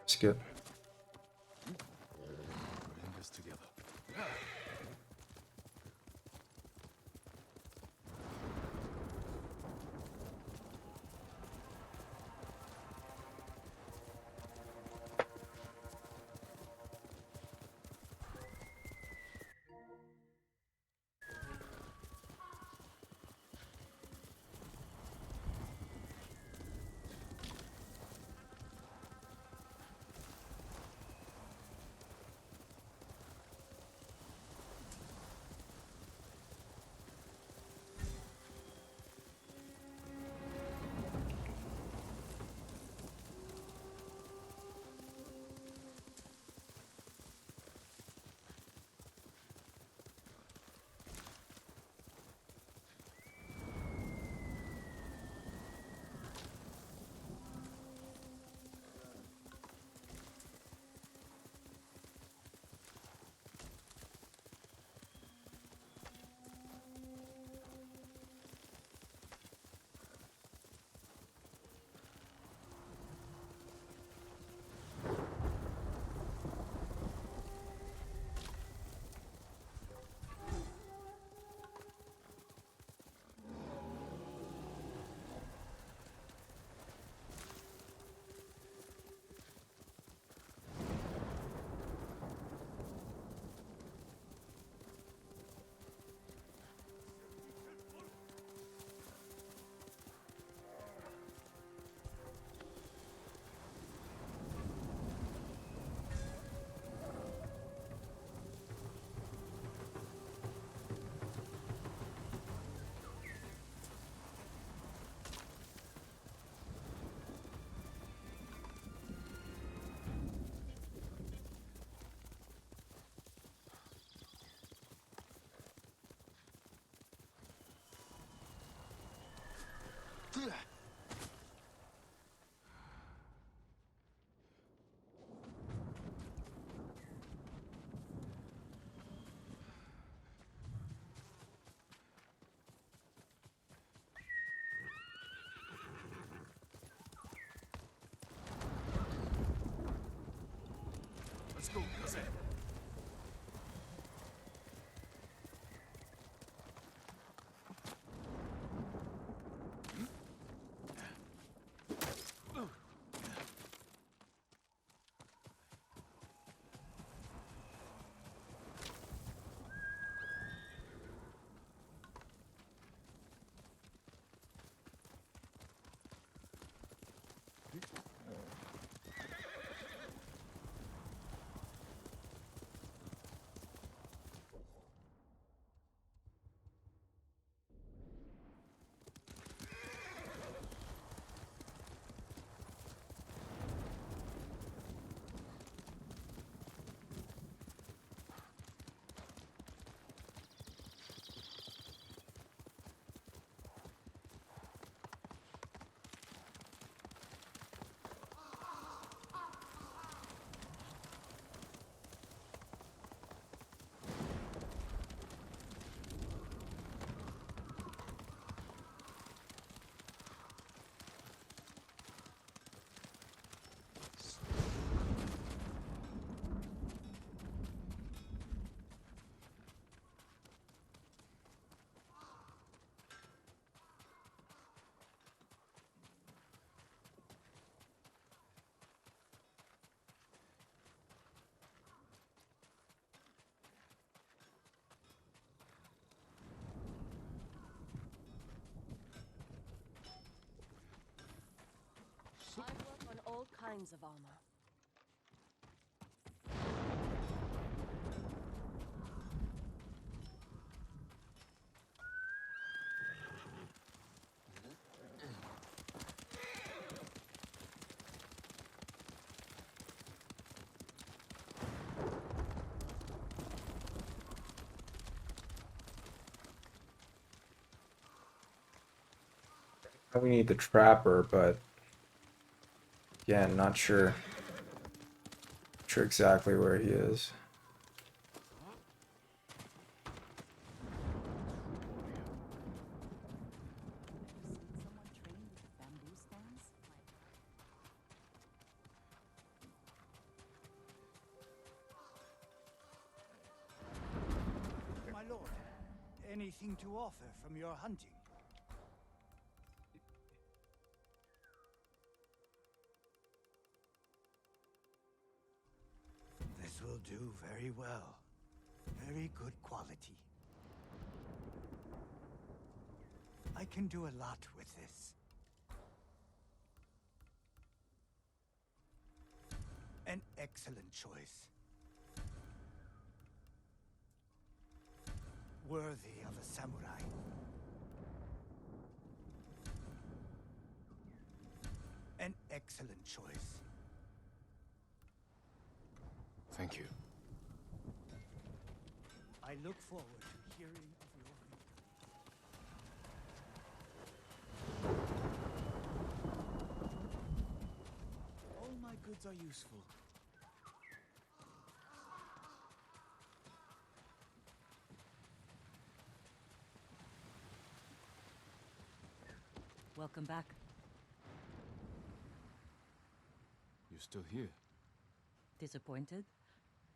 Skip. We're in this together. kinds of armor. We need the trapper, but again, not sure exactly where he is. My lord, anything to offer from your hunting? This will do very well. Very good quality. I can do a lot with this. An excellent choice. Worthy of a samurai. An excellent choice. Thank you. I look forward to hearing of your victory. All my goods are useful. Welcome back. You're still here? Disappointed?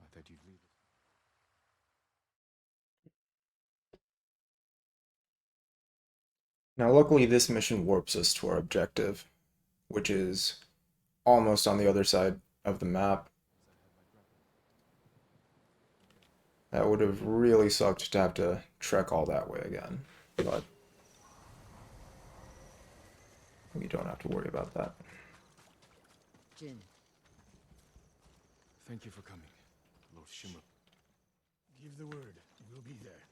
I thought you'd leave us. Now, luckily, this mission warps us to our objective, which is almost on the other side of the map. That would have really sucked to have to trek all that way again, but we don't have to worry about that. Jin. Thank you for coming, Lord Shimura. Give the word. We'll be there.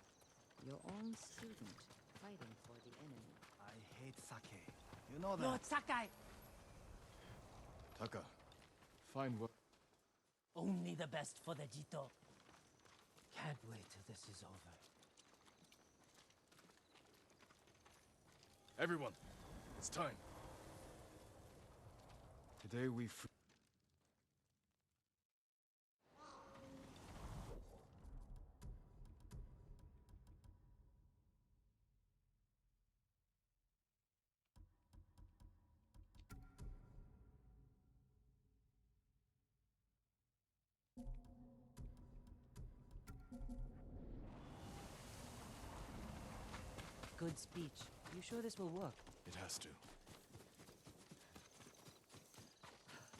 Your own student, fighting for the enemy. I hate sake. You know that. Lord Sakai! Taka, fine work. Only the best for the Jito. Can't wait till this is over. Everyone, it's time. Today we free. Good speech. You sure this will work? It has to.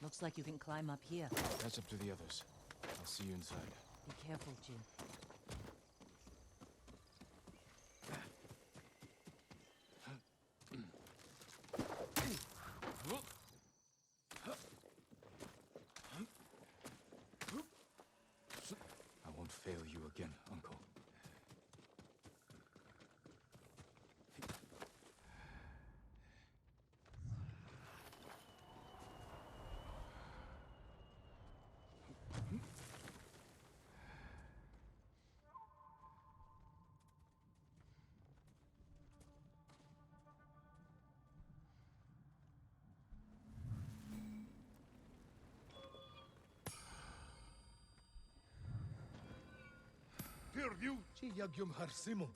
Looks like you can climb up here. Catch up to the others. I'll see you inside. Be careful, Jin. I won't fail you again, Uncle. Perdu ci yagyum harsimu.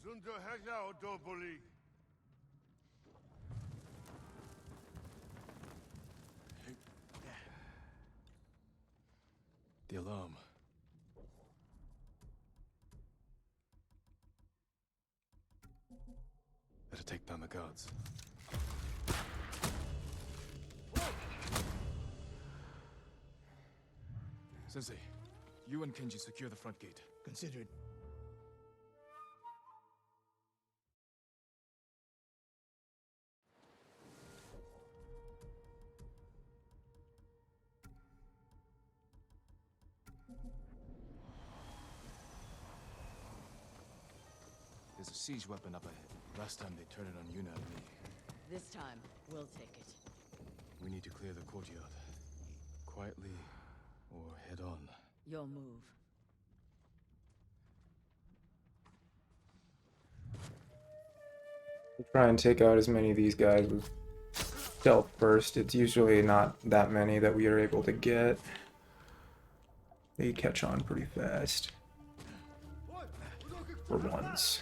Zundo hega odoboli. The alarm. Better take down the guards. Sensei, You and Kenji secure the front gate. Considered. There's a siege weapon up ahead. Last time they turned it on Yuna and me. This time, we'll take it. We need to clear the courtyard. Quietly, or head on. Your move. Try and take out as many of these guys with stealth first. It's usually not that many that we are able to get. They catch on pretty fast. For once.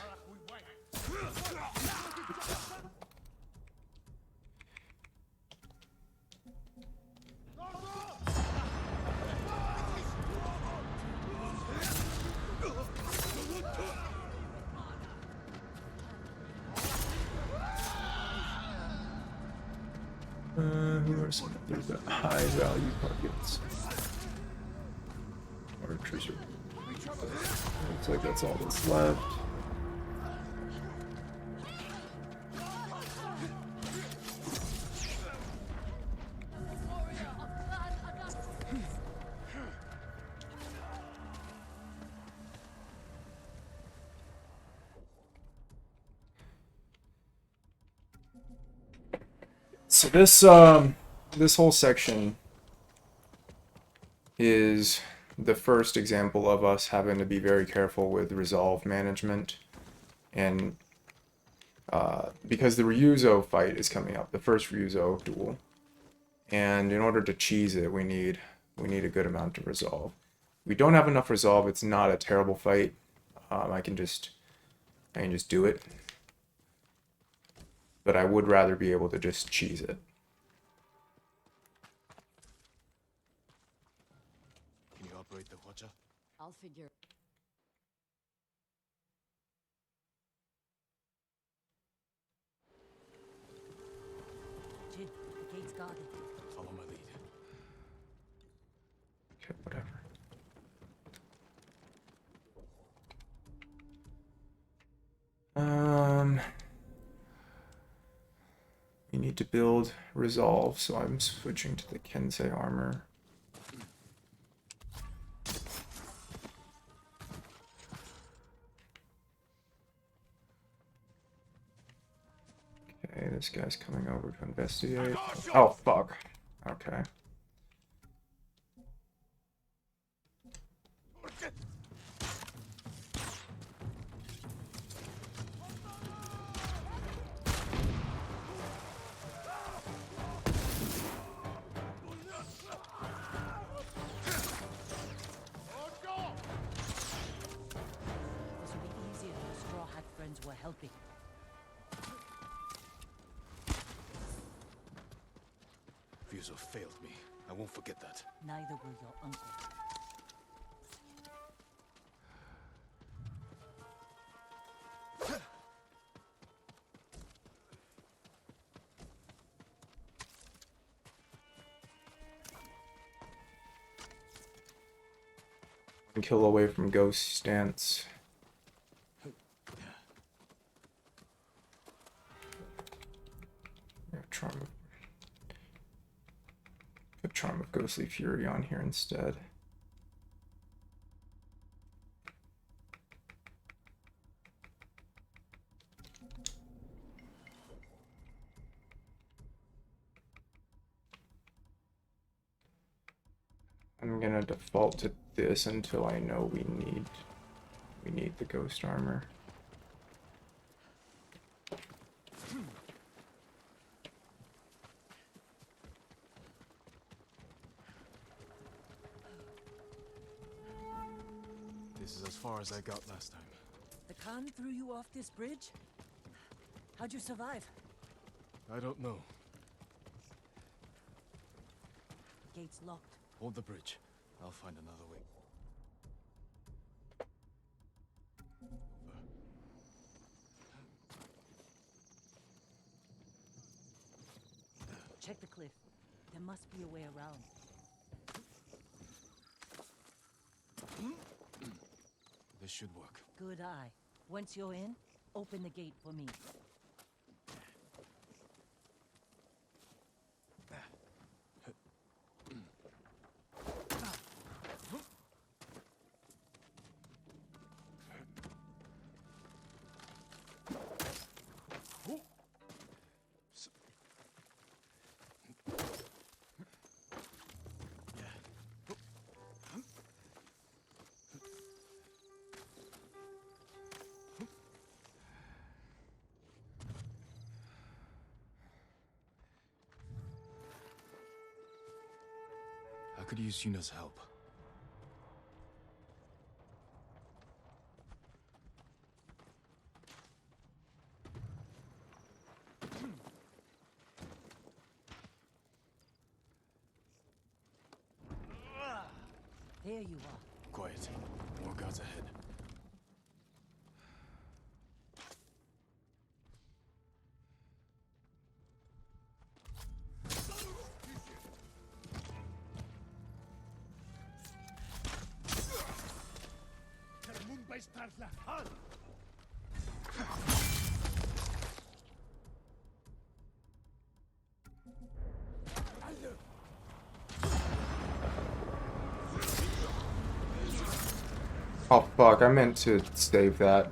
Who are some of the high value targets? Archers are... Looks like that's all that's left. So this whole section is the first example of us having to be very careful with resolve management, and because the Ryuzo fight is coming up, the first Ryuzo duel, and in order to cheese it, we need a good amount of resolve. We don't have enough resolve. It's not a terrible fight. I can just do it. But I would rather be able to just cheese it. Can you operate the Hwacha? I'll figure. Jin, the gate's guarded. Follow my lead. Okay, whatever. We need to build resolve, so I'm switching to the Kensei armor. Okay, this guy's coming over to investigate. Oh, fuck. Okay. This would be easier if the Straw Hat friends were helping. Ryuzo failed me. I won't forget that. Neither will your uncle. One kill away from ghost stance. Yeah, put Charm of Ghostly Fury on here instead. I'm gonna default to this until I know we need the ghost armor. This is as far as I got last time. The Khan threw you off this bridge? How'd you survive? I don't know. The gate's locked. Hold the bridge. I'll find another way. Check the cliff. There must be a way around. This should work. Good eye. Once you're in, open the gate for me. I could use Yuna's help. There you are. Quiet. More guards ahead. Oh fuck, I meant to save that.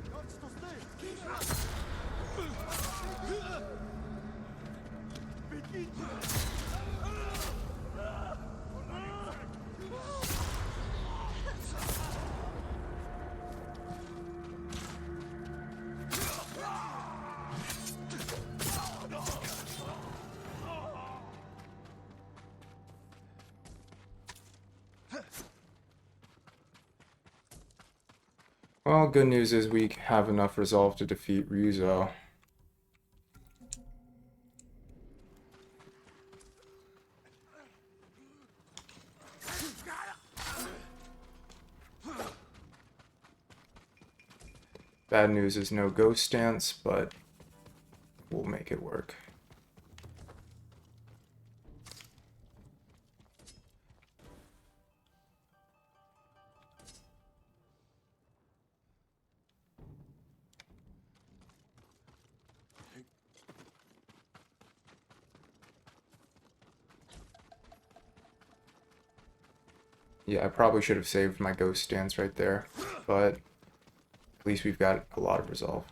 Well, good news is we have enough resolve to defeat Ryuzo. Bad news is no ghost stance, but we'll make it work. Yeah, I probably should have saved my ghost stance right there, but at least we've got a lot of resolve.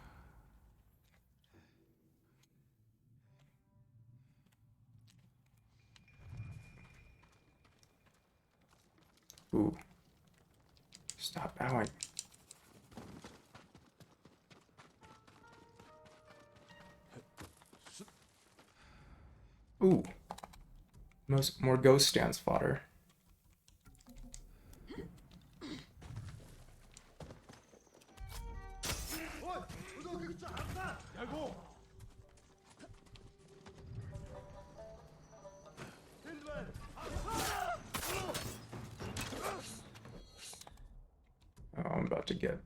Ooh. Stop bowing. Ooh. More ghost stance fodder. Oh, I'm about to get...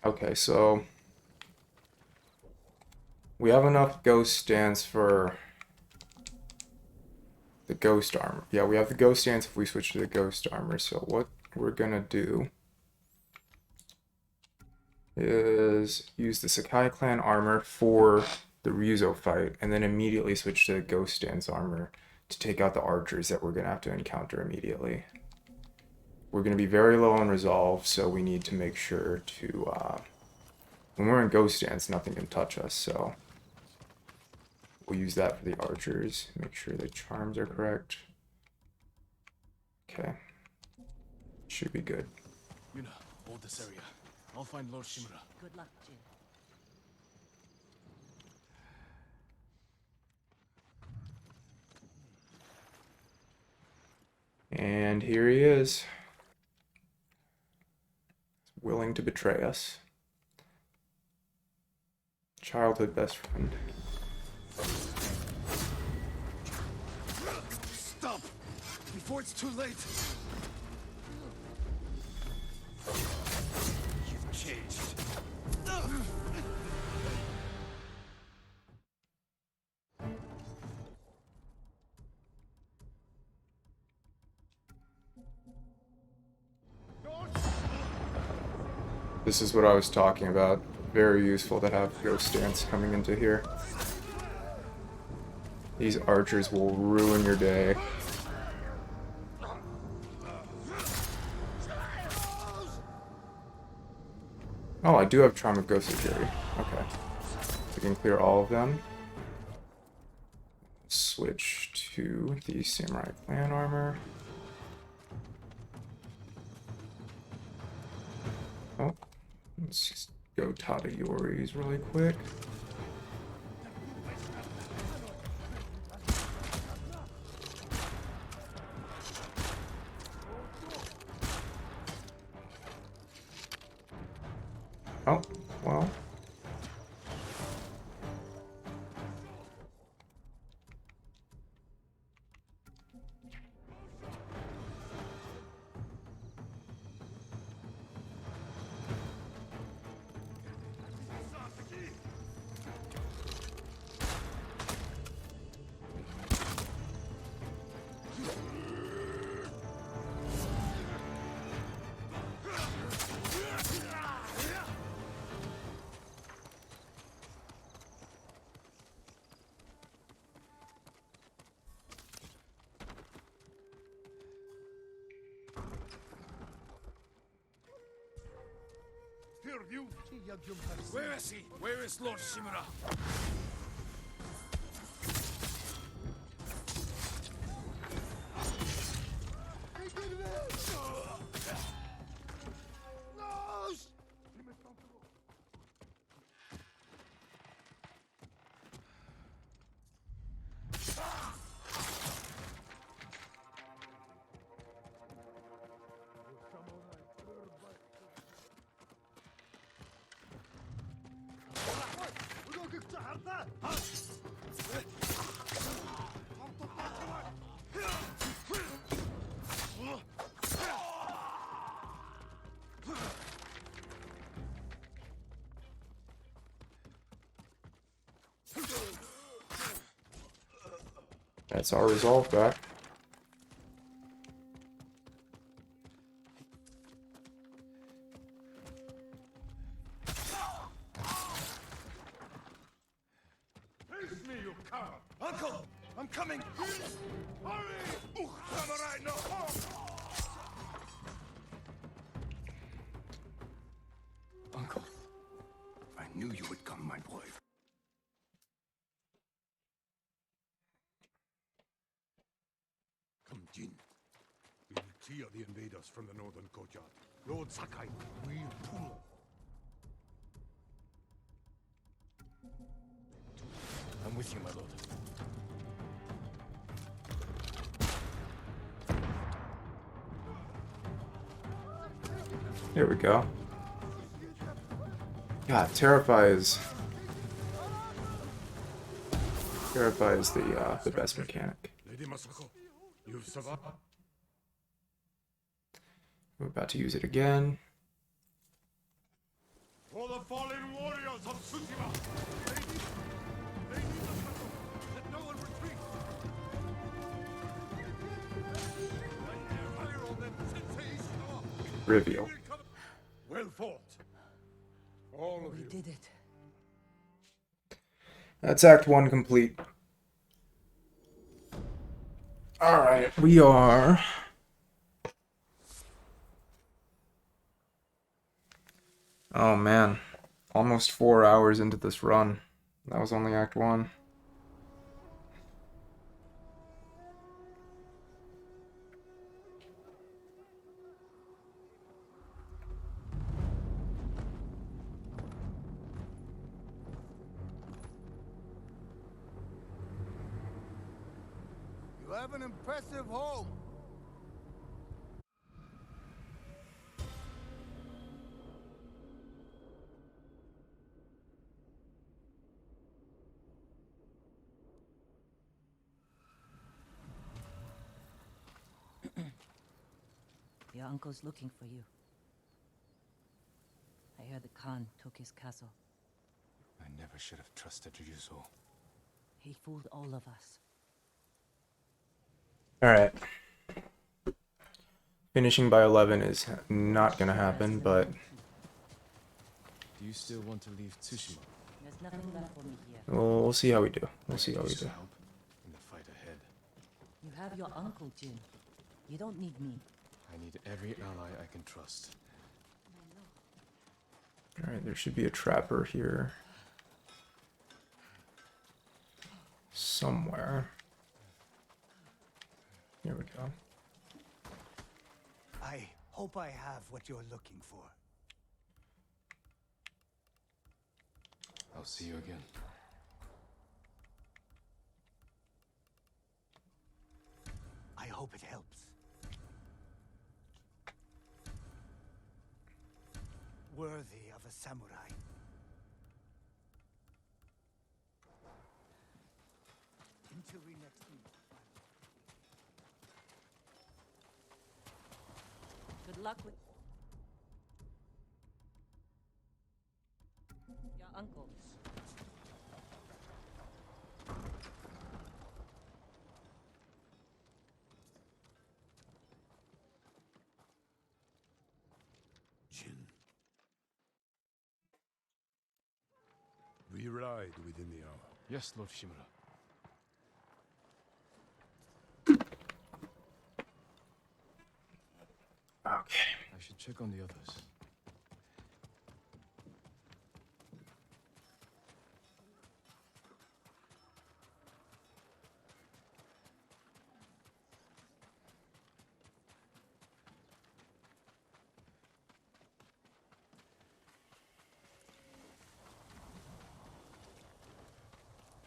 Okay, so we have enough ghost stance for the ghost armor. Yeah, we have the ghost stance if we switch to the ghost armor. So what we're gonna do is use the Sakai clan armor for the Ryuzo fight, and then immediately switch to the ghost stance armor to take out the archers that we're gonna have to encounter immediately. We're gonna be very low on resolve, so we need to make sure to when we're in ghost stance, nothing can touch us, so we'll use that for the archers. Make sure the charms are correct. Okay. Should be good. Yuna, hold this area. I'll find Lord Shimura. Good luck, Jin. And here he is. Willing to betray us. Childhood best friend. up before it's too late. You've changed. This is what I was talking about. Very useful to have ghost stance coming into here. These archers will ruin your day. Oh, I do have Charm of Ghost Security. Okay. We can clear all of them. Switch to the Samurai Clan armor. Oh, let's just go Tadayori's really quick. Oh, well. Where is he? Where is Lord Shimura? That's our resolve back. Face me, you coward! Uncle! I'm coming! Hurry! Samurai no home! Uncle, I knew you would come, my boy. Come, Jin. We will clear the invaders from the northern courtyard. Lord Sakai will pull them. I'm with you, my lord. Here we go. God, Terrify is the best mechanic. Lady Masako, you've survived. We're about to use it again. For the fallen warriors of Tsushima! Lady Masako, let no one retreat! Fire on them, Sensei Ishikawa! Reveal. Well fought. All of you. We did it. That's Act 1 complete. Alright, we are... Oh man, almost 4 hours into this run. That was only Act 1. You have an impressive home. Your uncle's looking for you. I heard the Khan took his castle. I never should have trusted Ryuzo. He fooled all of us. Alright. Finishing by 11 is not gonna happen, but... Do you still want to leave Tsushima? There's nothing left for me here. We'll see how we do. We'll see how we do. Help in the fight ahead. You have your uncle, Jin. You don't need me. I need every ally I can trust. Alright, there should be a trapper here. Somewhere. Here we go. I hope I have what you're looking for. I'll see you again. I hope it helps. Worthy of a samurai. Until we next meet. Good luck with your uncle. Jin. We ride within the hour. Yes, Lord Shimura. Okay. I should check on the others.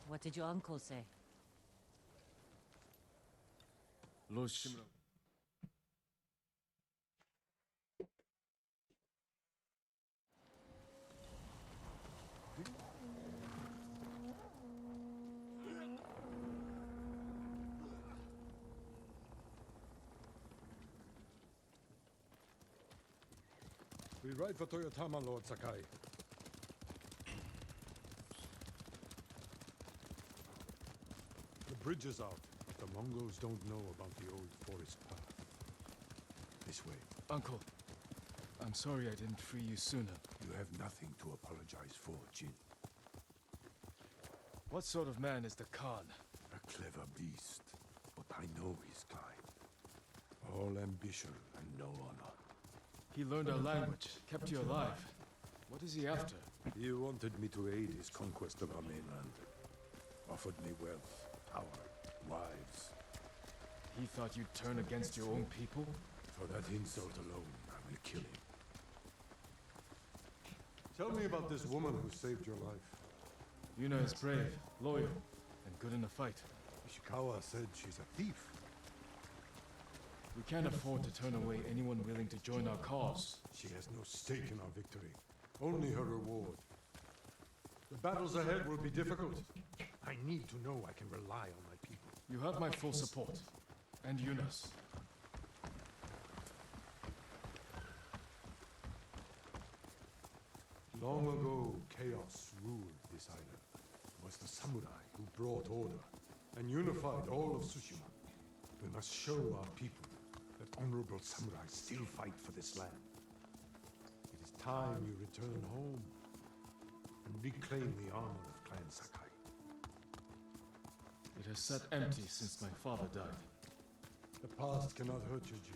What did your uncle say? Lord Shimura. We ride for Toyotama, Lord Sakai. The bridge is out. The Mongols don't know about the old forest path. This way. Uncle, I'm sorry I didn't free you sooner. You have nothing to apologize for, Jin. What sort of man is the Khan? A clever beast, but I know his kind. All ambition and no honor. He learned our language, kept you alive. What is he after? He wanted me to aid his conquest of our mainland. Offered me wealth, power, wives. He thought you'd turn against your own people? For that insult alone, I will kill him. Tell me about this woman who saved your life. Yuna is brave, loyal, and good in a fight. Ishikawa said she's a thief. We can't afford to turn away anyone willing to join our cause. She has no stake in our victory. Only her reward. The battles ahead will be difficult. I need to know I can rely on my people. You have my full support. And Yuna's. Long ago, chaos ruled this island. It was the samurai who brought order and unified all of Tsushima. We must show our people that honorable samurai still fight for this land. It is time you return home and reclaim the honor of Clan Sakai. It has sat empty since my father died. The past cannot hurt you, Jin.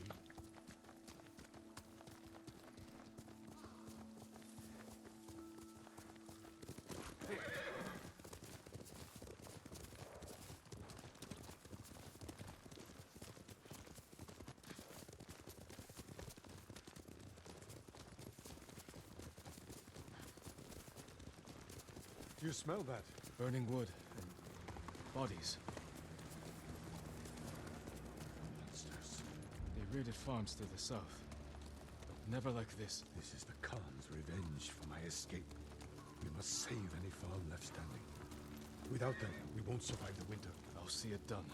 Do you smell that? Burning wood and bodies. Monsters. They raided farms to the south. But never like this. This is the Khan's revenge for my escape. We must save any farm left standing. Without them, we won't survive the winter. I'll see it done.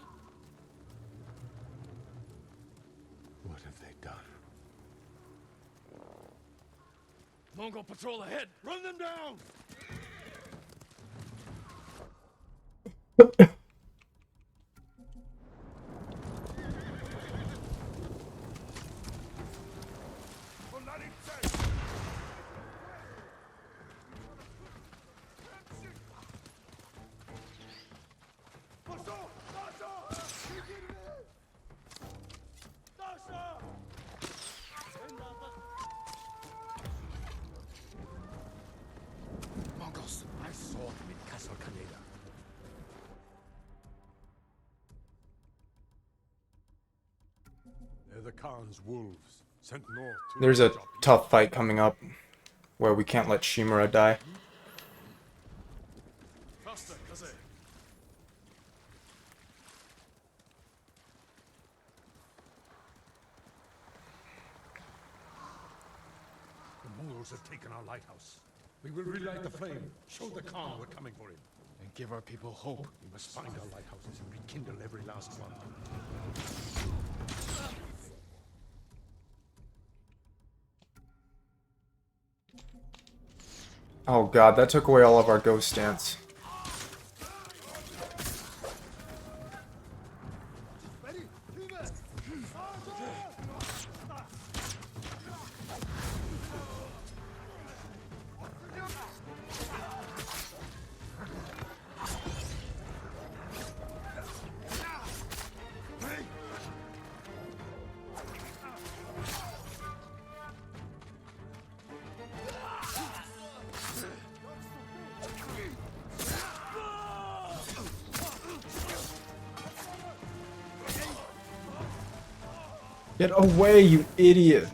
What have they done? Mongol patrol ahead! Run them down! Mongols! I saw them in Castle Kaneda. They're the Khan's wolves, sent north to There's a range up tough fight coming up where we can't let Shimura die. Faster, Kaze. The Mongols have taken our lighthouse. We will relight the flame, show the Khan we're coming for him. And give our people hope. We must find our lighthouses and rekindle every last one. Oh god, that took away all of our ghost stance. Get away, you idiot!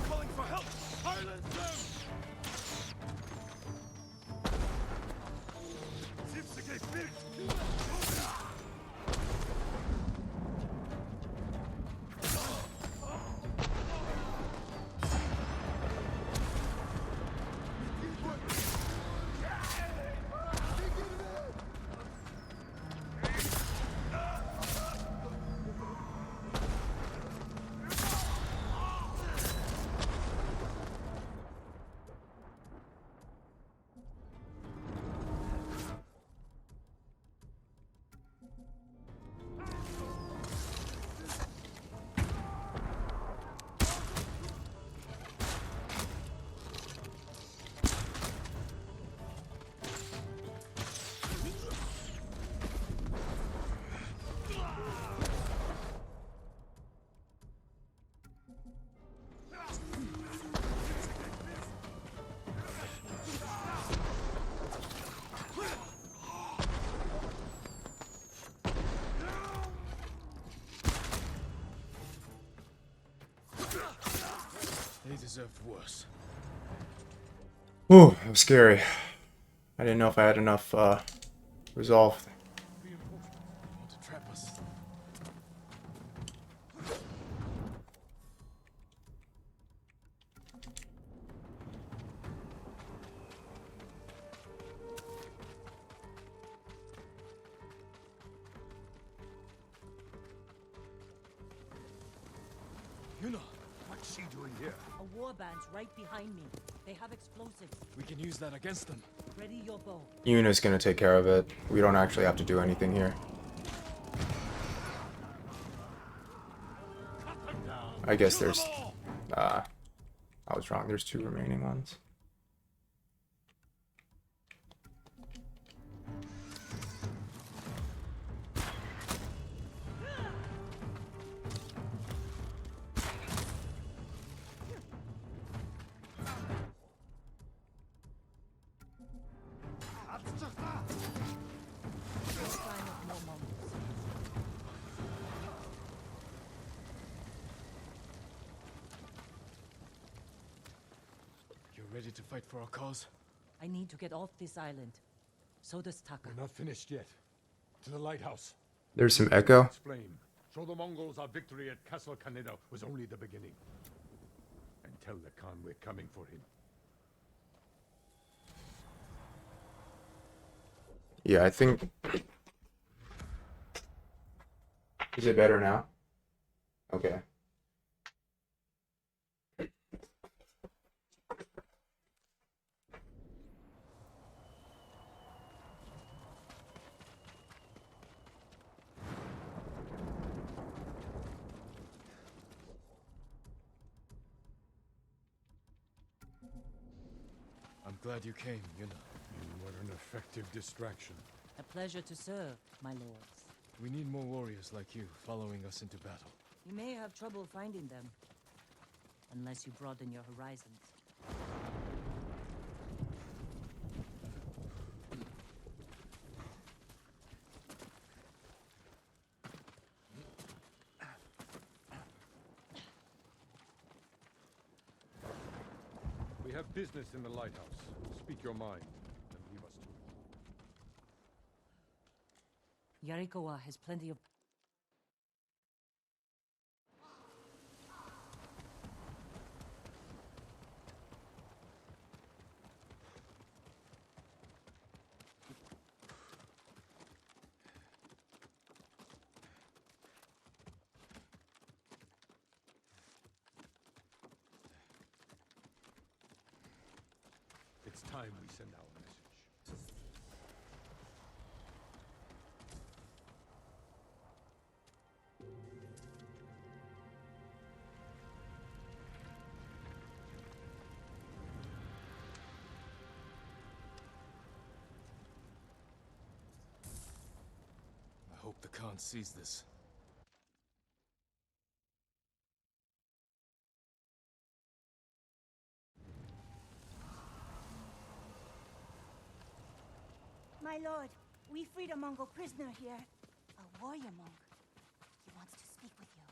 Calling for help! Silence them! They deserved worse. Ooh, that was scary. I didn't know if I had enough resolve. They want to trap us. Yuna, what's she doing here? A warband's right behind me. They have explosives. We can use that against them. Ready your bow. Yuna's gonna take care of it. We don't actually have to do anything here. I guess there's... I was wrong. There's 2 remaining ones. Ready to fight for our cause? I need to get off this island. So does Taka. We're not finished yet. To the lighthouse. There's some echo. Explain. Show the Mongols our victory at Castle Kaneda was only the beginning. And tell the Khan we're coming for him. Yeah, I think... Is it better now? Okay. I'm glad you came, Yuna. What an effective distraction. A pleasure to serve, my lords. We need more warriors like you following us into battle. You may have trouble finding them, unless you broaden your horizons. We have business in the lighthouse. Speak your mind, and leave us to it. Yarikawa has plenty of... It's time we send our message. I hope the Khan sees this. My lord, we freed a Mongol prisoner here. A warrior monk. He wants to speak with you.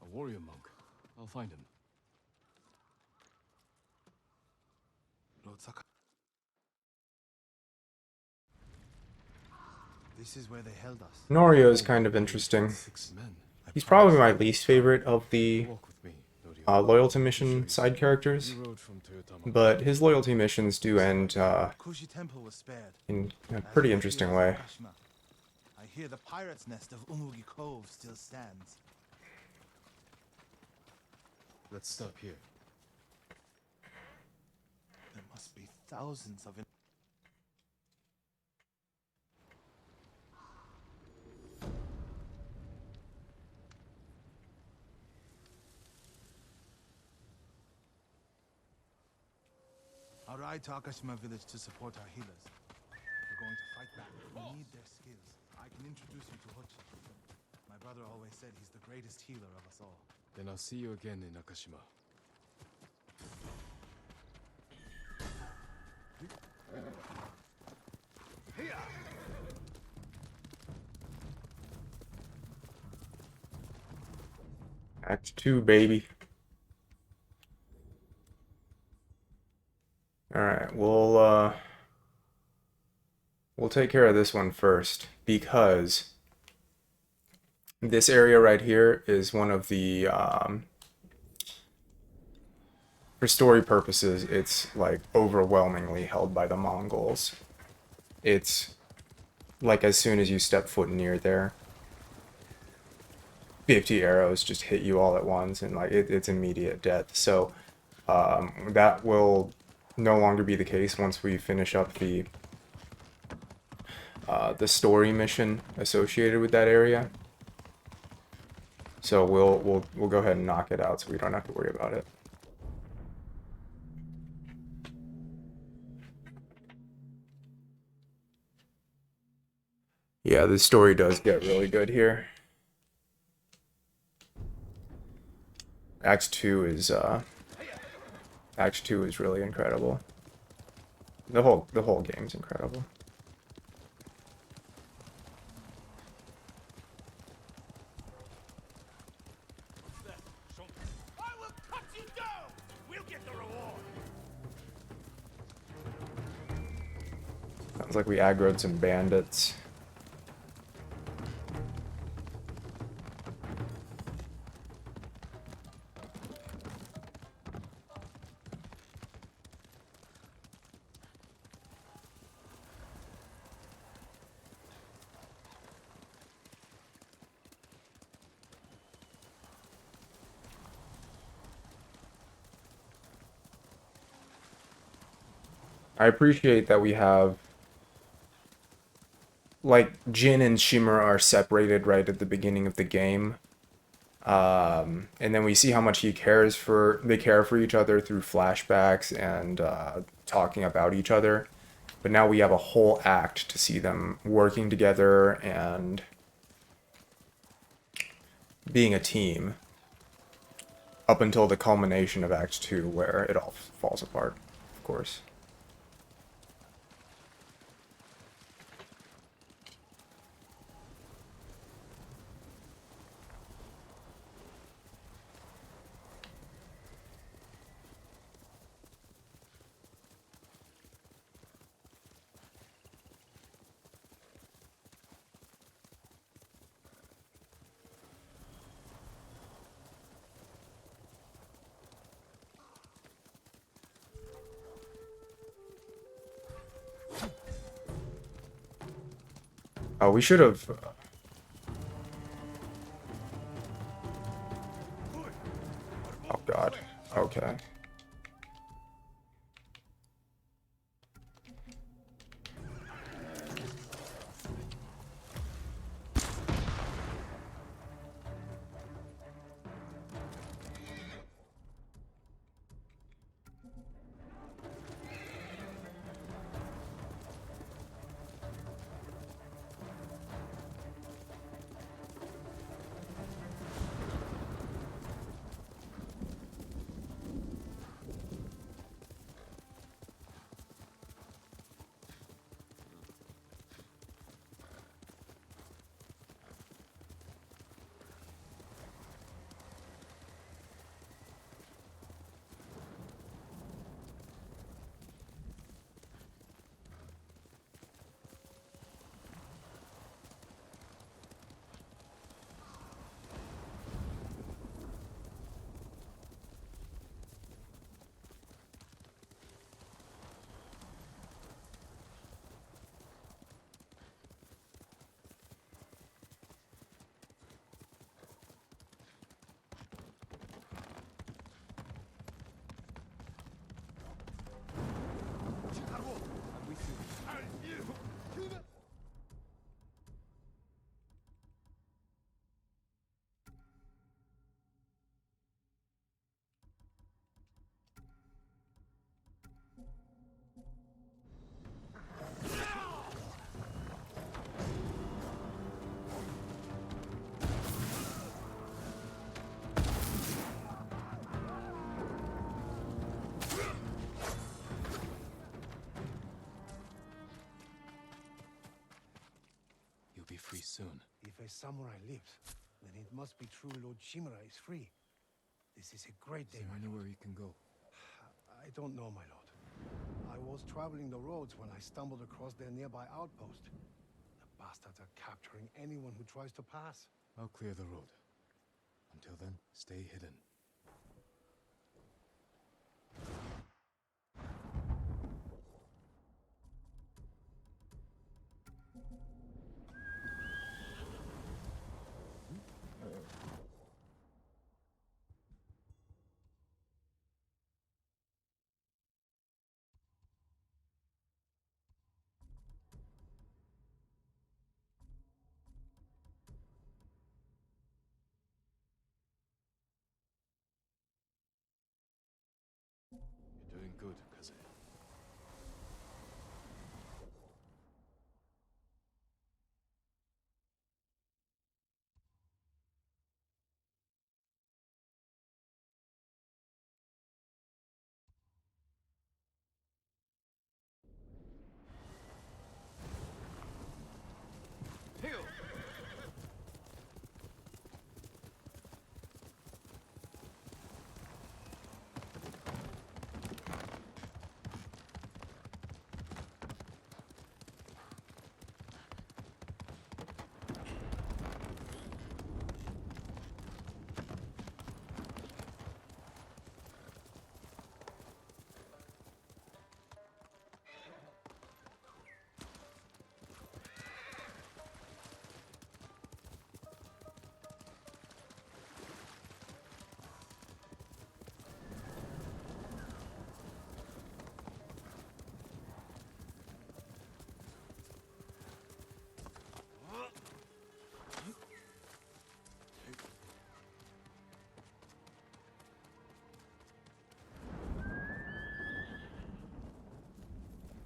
A warrior monk. I'll find him. Lord Saka. This is where they held us. Norio is kind of interesting. He's probably my least favorite of the loyalty mission side characters, but his loyalty missions do end in a pretty interesting way. I hear the pirate's nest of Umugi Cove still stands. Let's stop here. There must be thousands of... I'll ride to Akashima village to support our healers. If we're going to fight back, we need their skills. I can introduce you to Hochi. My brother always said he's the greatest healer of us all. Then I'll see you again in Nakashima. Act 2, baby. Alright, we'll take care of this one first, because this area right here is one of the, for story purposes, it's like overwhelmingly held by the Mongols. It's like as soon as you step foot near there, 50 arrows just hit you all at once, and like it's immediate death. So that will no longer be the case once we finish up the story mission associated with that area. So we'll go ahead and knock it out so we don't have to worry about it. Yeah, the story does get really good here. Act 2 is really incredible. The whole game's incredible. I will cut you down! We'll get the reward! Sounds like we aggroed some bandits. I appreciate that we have, like, Jin and Shimmer are separated right at the beginning of the game. And then we see how much they care for each other through flashbacks and talking about each other. But now we have a whole act to see them working together and being a team up until the culmination of Act 2 where it all falls apart, of course. Oh, we should have... Oh god. Okay. You'll be free soon. If a samurai lives, then it must be true Lord Shimura is free. This is a great day, Is there my anywhere lord. you can go? I don't know, my lord. I was traveling the roads when I stumbled across their nearby outpost. The bastards are capturing anyone who tries to pass. I'll clear the road. Until then, stay hidden.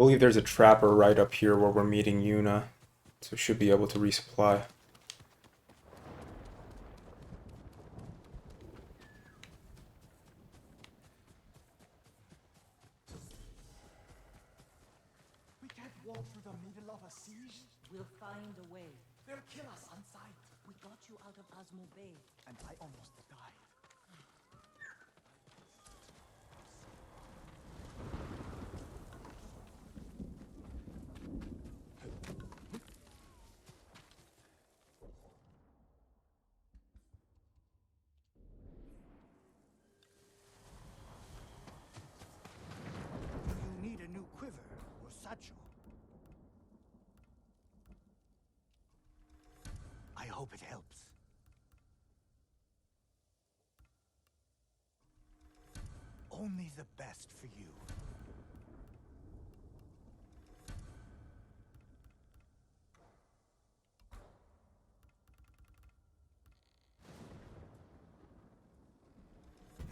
believe there's a trapper right up here where we're meeting Yuna, so should be able to resupply. We can't walk through the middle of a siege. We'll find a way. They'll kill us on sight. We got you out of Asmo Bay. And I almost died. You need a new quiver or satchel. I hope it helps. Only the best for you.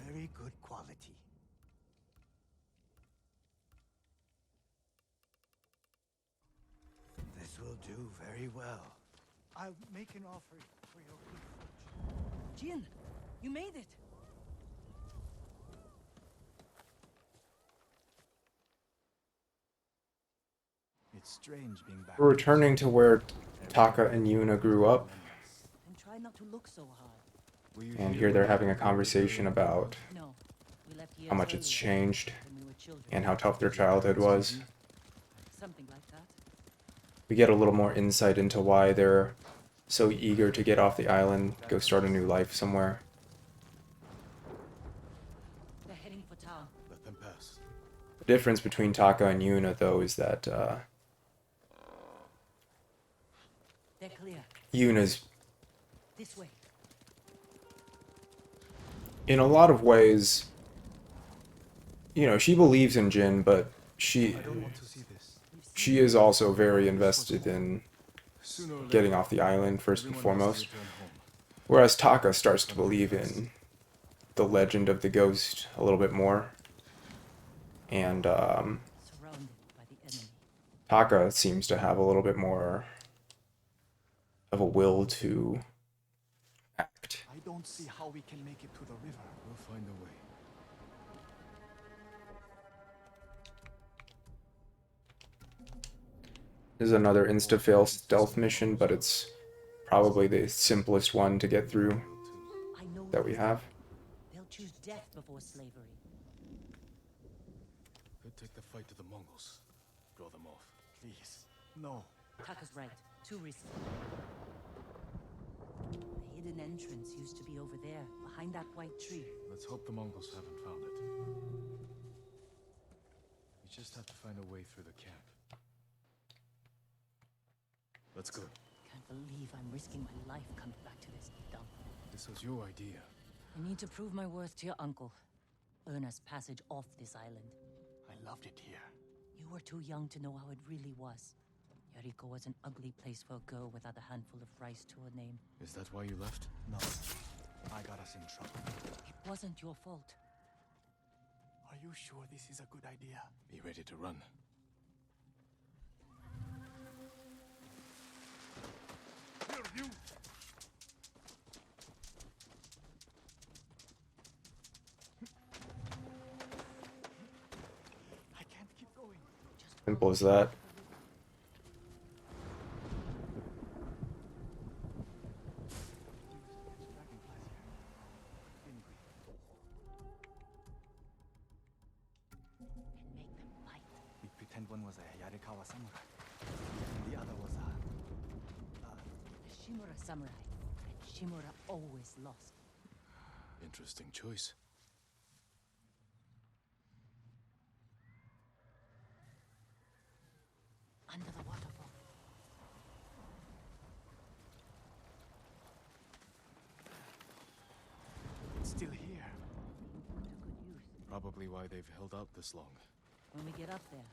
Very good quality. This will do very well. I'll make an offer for your good fortune. Jin, you made it. It's strange being back. We're returning to where Taka and Yuna grew up, And try not to look so hard. and here they're having a conversation about No, we left how years much it's earlier, changed when we were children. and how tough their childhood was. Something like that. We get a little more insight into why they're so eager to get off the island, go start a new life somewhere. They're heading for town. Let them pass. The difference between Taka and Yuna, though, is that They're clear. Yuna's, This way. in a lot of ways, you know, she believes in Jin, but she is also very invested in getting off the island first and foremost. Whereas Taka starts to believe in the legend of the ghost a little bit more. And Surrounded by the enemy. Taka seems to have a little bit more of a will to act. I don't see how we can make it to the river. We'll find a way. This is another insta-fail stealth mission, but it's probably the simplest one to get through I know that we have. They'll choose death before slavery. Could take the fight to the Mongols. Draw them off. Please. No. Taka's right. Too risky. The hidden entrance used to be over there, behind that white tree. Let's hope the Mongols haven't found it. We just have to find a way through the camp. Let's go. Can't believe I'm risking my life coming back to this dump. This was your idea. I need to prove my worth to your uncle. Earn us passage off this island. I loved it here. You were too young to know how it really was. Yariko was an ugly place for a girl without a handful of rice to her name. Is that why you left? No. I got us in trouble. It wasn't your fault. Are you sure this is a good idea? Be ready to run. Here, you! I can't keep going. Simple as that. We pretend one was a Yarikawa samurai. And the other was a... The Shimura samurai. And Shimura always lost. Interesting choice. Under the waterfall. It's still here. Probably why they've held out this long. When we get up there,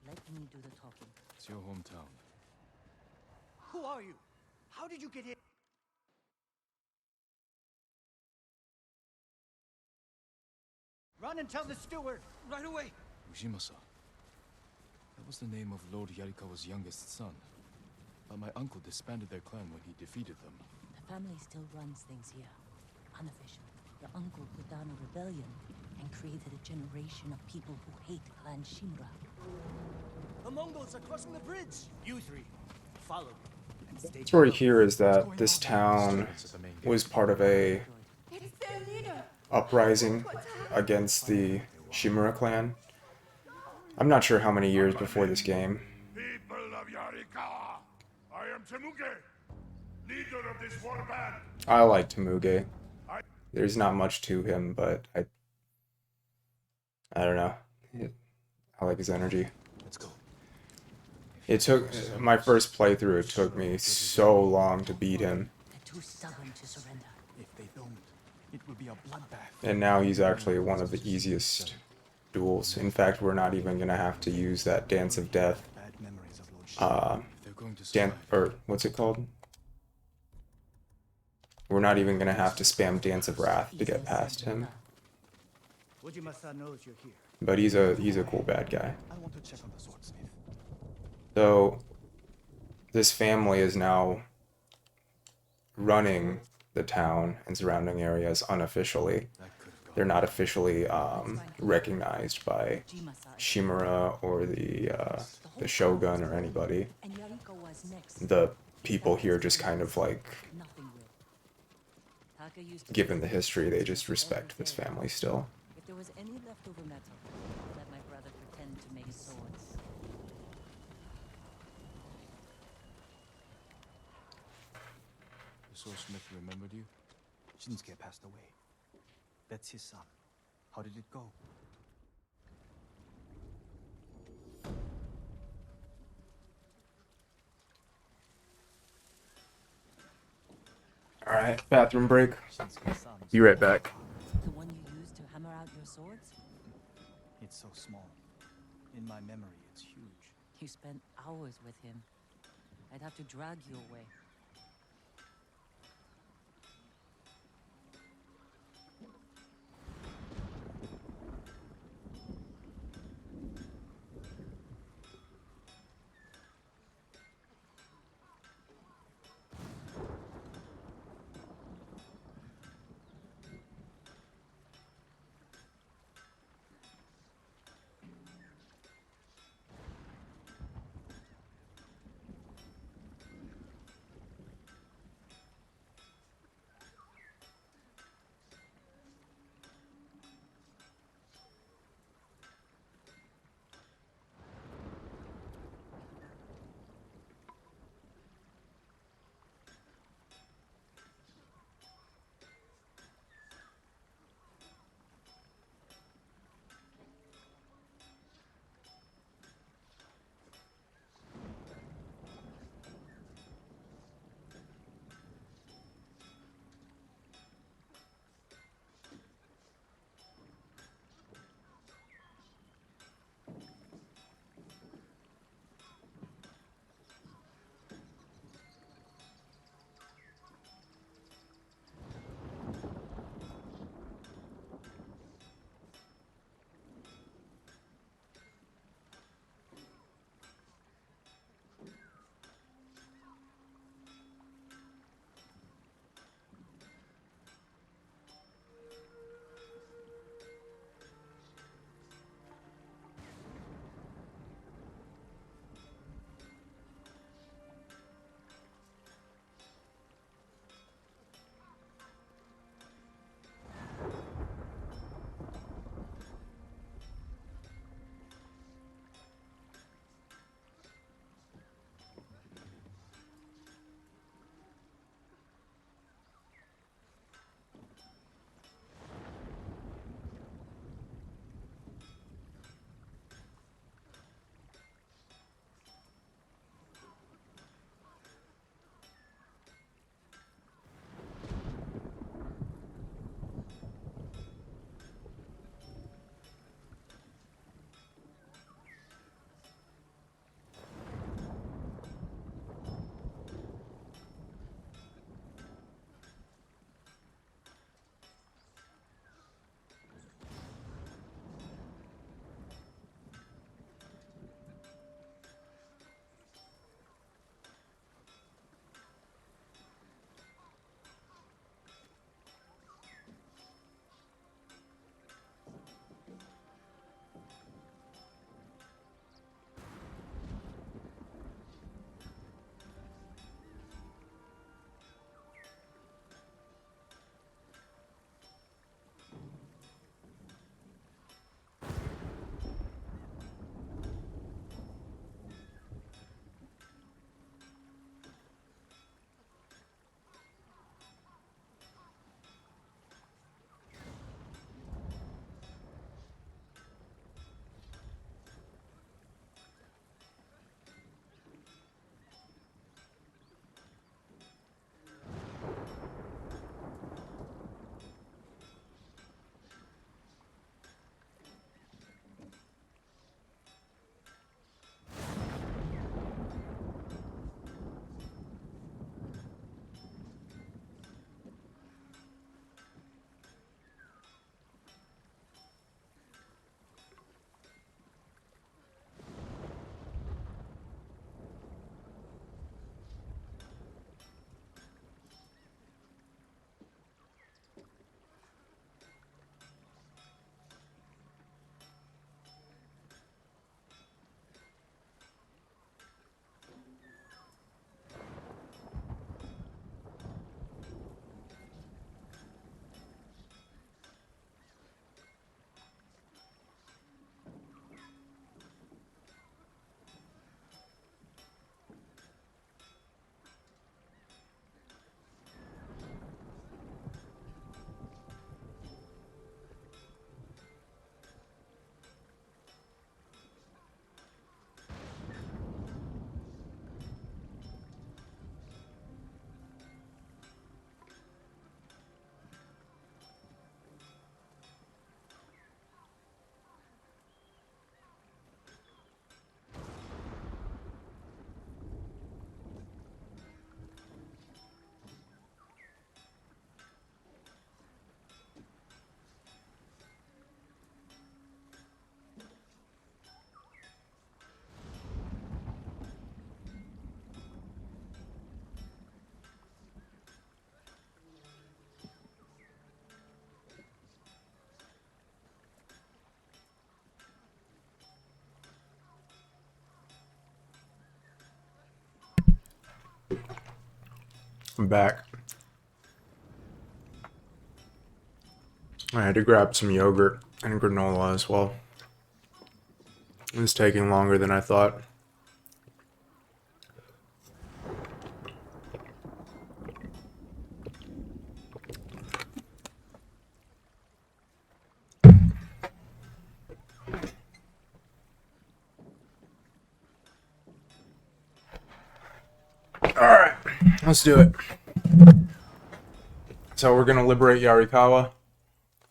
let me do the talking. It's your hometown. Who are you? How did you get in? Run and tell the steward! Right away! Ujima-san. That was the name of Lord Yarikawa's youngest son. But my uncle disbanded their clan when he defeated them. The family still runs things here, unofficially. Your uncle put down a rebellion and created a generation of people who hate Clan Shimura. The Mongols are crossing the bridge! You three, follow me. And stay Story here is that this town was part of a uprising against the Shimura clan. I'm not sure how many years before this game. People of Yarikawa, I am Temuge, leader of this war band. I like Temuge. There's not much to him, but I don't know. I like his energy. Let's go. It took my first playthrough. It took me so long to beat him, They're too stubborn to surrender. If they don't, it will be a bloodbath. and now he's actually one of the easiest duels. In fact, we're not even gonna have to use that Dance of Death. Or what's it called? We're not even gonna have to spam Dance of Wrath to get past him. Ojima-san knows you're here. But he's a cool bad guy. I want to check on the swordsmith. So this family is now running the town and surrounding areas unofficially. They're not officially recognized by Shimura or the Shogun or anybody. The people here just kind of like, given the history, they just respect this family still. If there was any leftover metal, let my brother pretend to make swords. The swordsmith remembered you? Shinsuke passed away. That's his son. How did it go? Alright, bathroom break. Be right back. The one you used to hammer out your swords? It's so small. In my memory, it's huge. You spent hours with him. I'd have to drag you away. I'm back. I had to grab some yogurt and granola as well. It was taking longer than I thought. Alright, let's do it. So we're gonna liberate Yarikawa.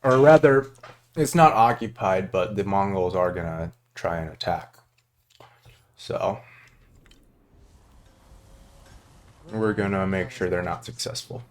Or rather, it's not occupied, but the Mongols are gonna try and attack. So we're gonna make sure they're not successful.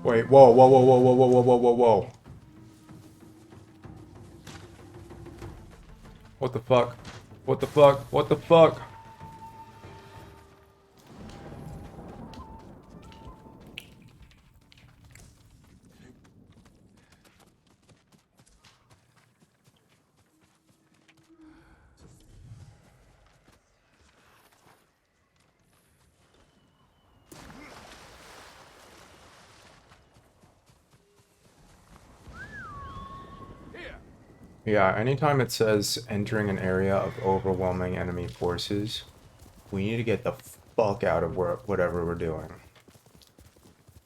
Wait, whoa, whoa, whoa, whoa, whoa, whoa, whoa, whoa, whoa, whoa. What the fuck? What the fuck? What the fuck? Yeah, anytime it says entering an area of overwhelming enemy forces, we need to get the fuck out of whatever we're doing.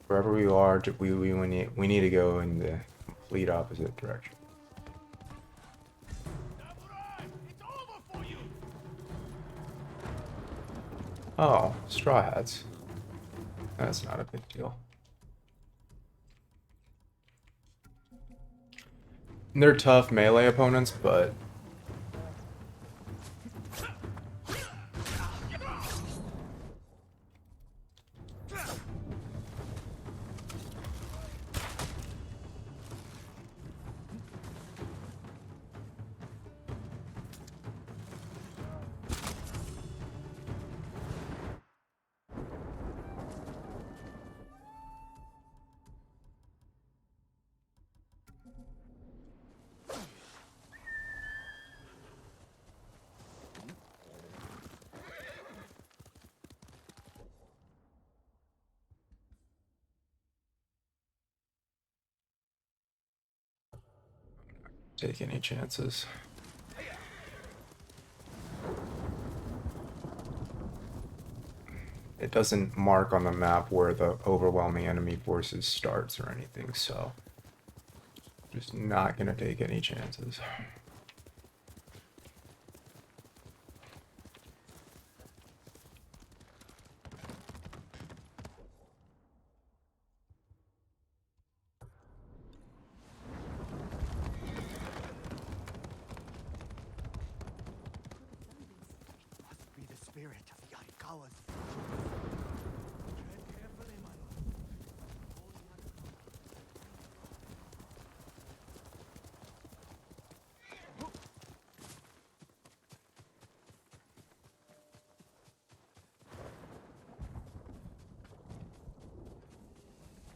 Wherever we are, we need to go in the complete opposite direction. Oh, straw hats. That's not a big deal. They're tough melee opponents, but take any chances. It doesn't mark on the map where the overwhelming enemy forces starts or anything, so just not gonna take any chances. Must be the spirit of Yarikawa's. Tread carefully, my lord.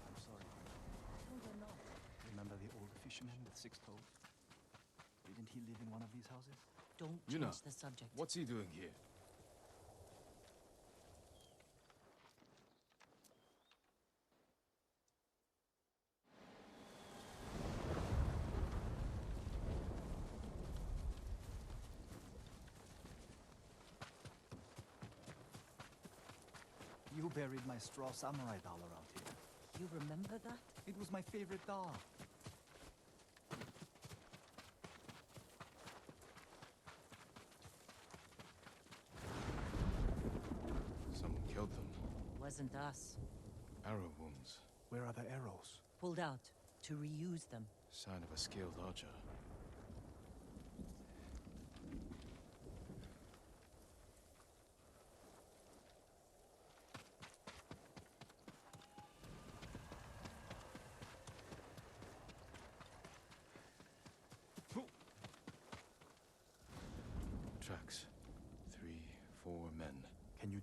I'm sorry. No, you're not. Remember the old fisherman with 6 toes? Didn't he live in one of these houses? Don't Yuna, change the subject. what's he doing here? You buried my straw samurai doll around here. You remember that? It was my favorite doll. Someone killed them. Wasn't us. Arrow wounds. Where are the arrows? Pulled out to reuse them. Sign of a skilled archer.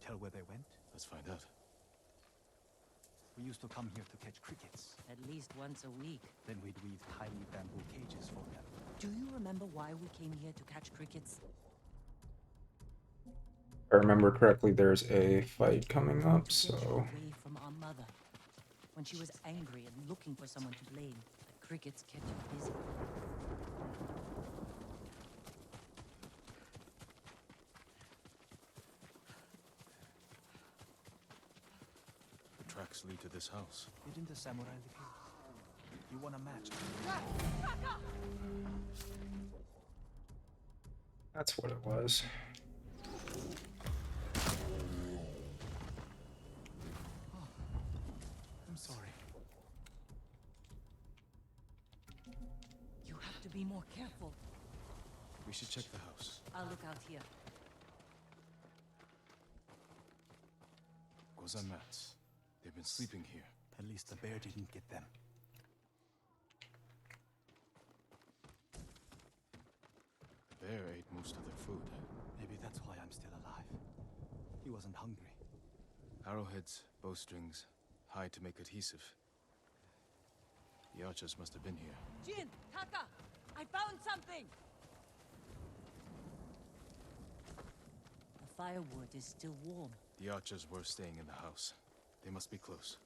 tell where they went? Let's find out. We used to come here to catch crickets. At least once a week. Then we'd weave tiny bamboo cages for them. Do you remember why we came here to catch crickets? If I remember correctly, there's a fight coming up, To get you so... away from our mother. When she was angry and looking for someone to blame, the crickets kept you busy. The tracks lead to this house. Didn't the samurai live here? You want a match? That's what it was. I'm sorry. You have to be more careful. We should check the house. I'll look out here. Goza mats. They've been sleeping here. At least the bear didn't get them. The bear ate most of their food. Maybe that's why I'm still alive. He wasn't hungry. Arrowheads, bowstrings, hide to make adhesive. The archers must have been here. Jin! Taka! I found something! The firewood is still warm. The archers were staying in the house. They must be close.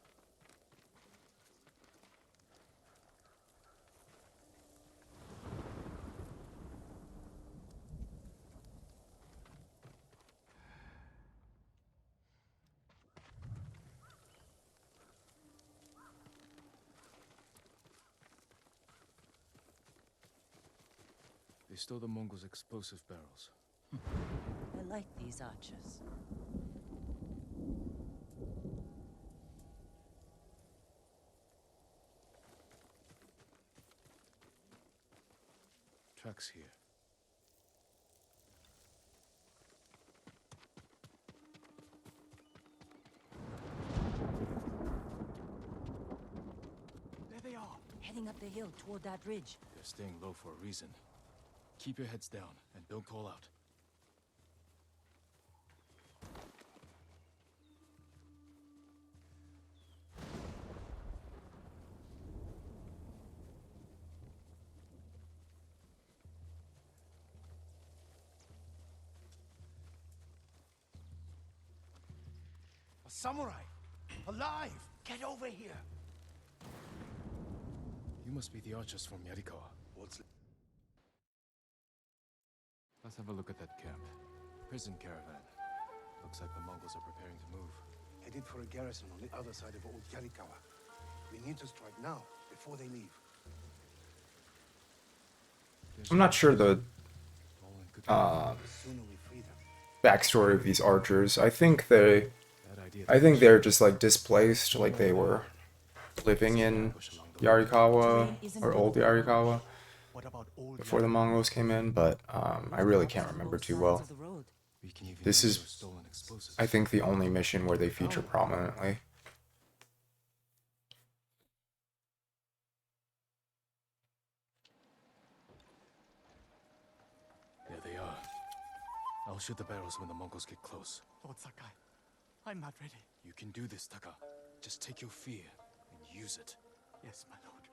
They stole the Mongols' explosive barrels. I like these archers. Tracks here. There they are. Heading up the hill toward that ridge. They're staying low for a reason. Keep your heads down and don't call out. A samurai! Alive! Get over here! You must be the archers from Yarikawa. What's it? Let's have a look at that camp. Prison caravan. Looks like the Mongols are preparing to move. Headed for a garrison on the other side of Old Yarikawa. We need to strike now, before they leave. I'm not sure the The sooner we free them. backstory of these archers. I think they're just like displaced, like they were living in Yarikawa or Old Yarikawa before the Mongols came in, but I really can't remember too well. This is, I think, the only mission where they feature prominently. There they are. I'll shoot the barrels when the Mongols get close. Lord Sakai, I'm not ready. You can do this, Taka. Just take your fear and use it. Yes, my lord.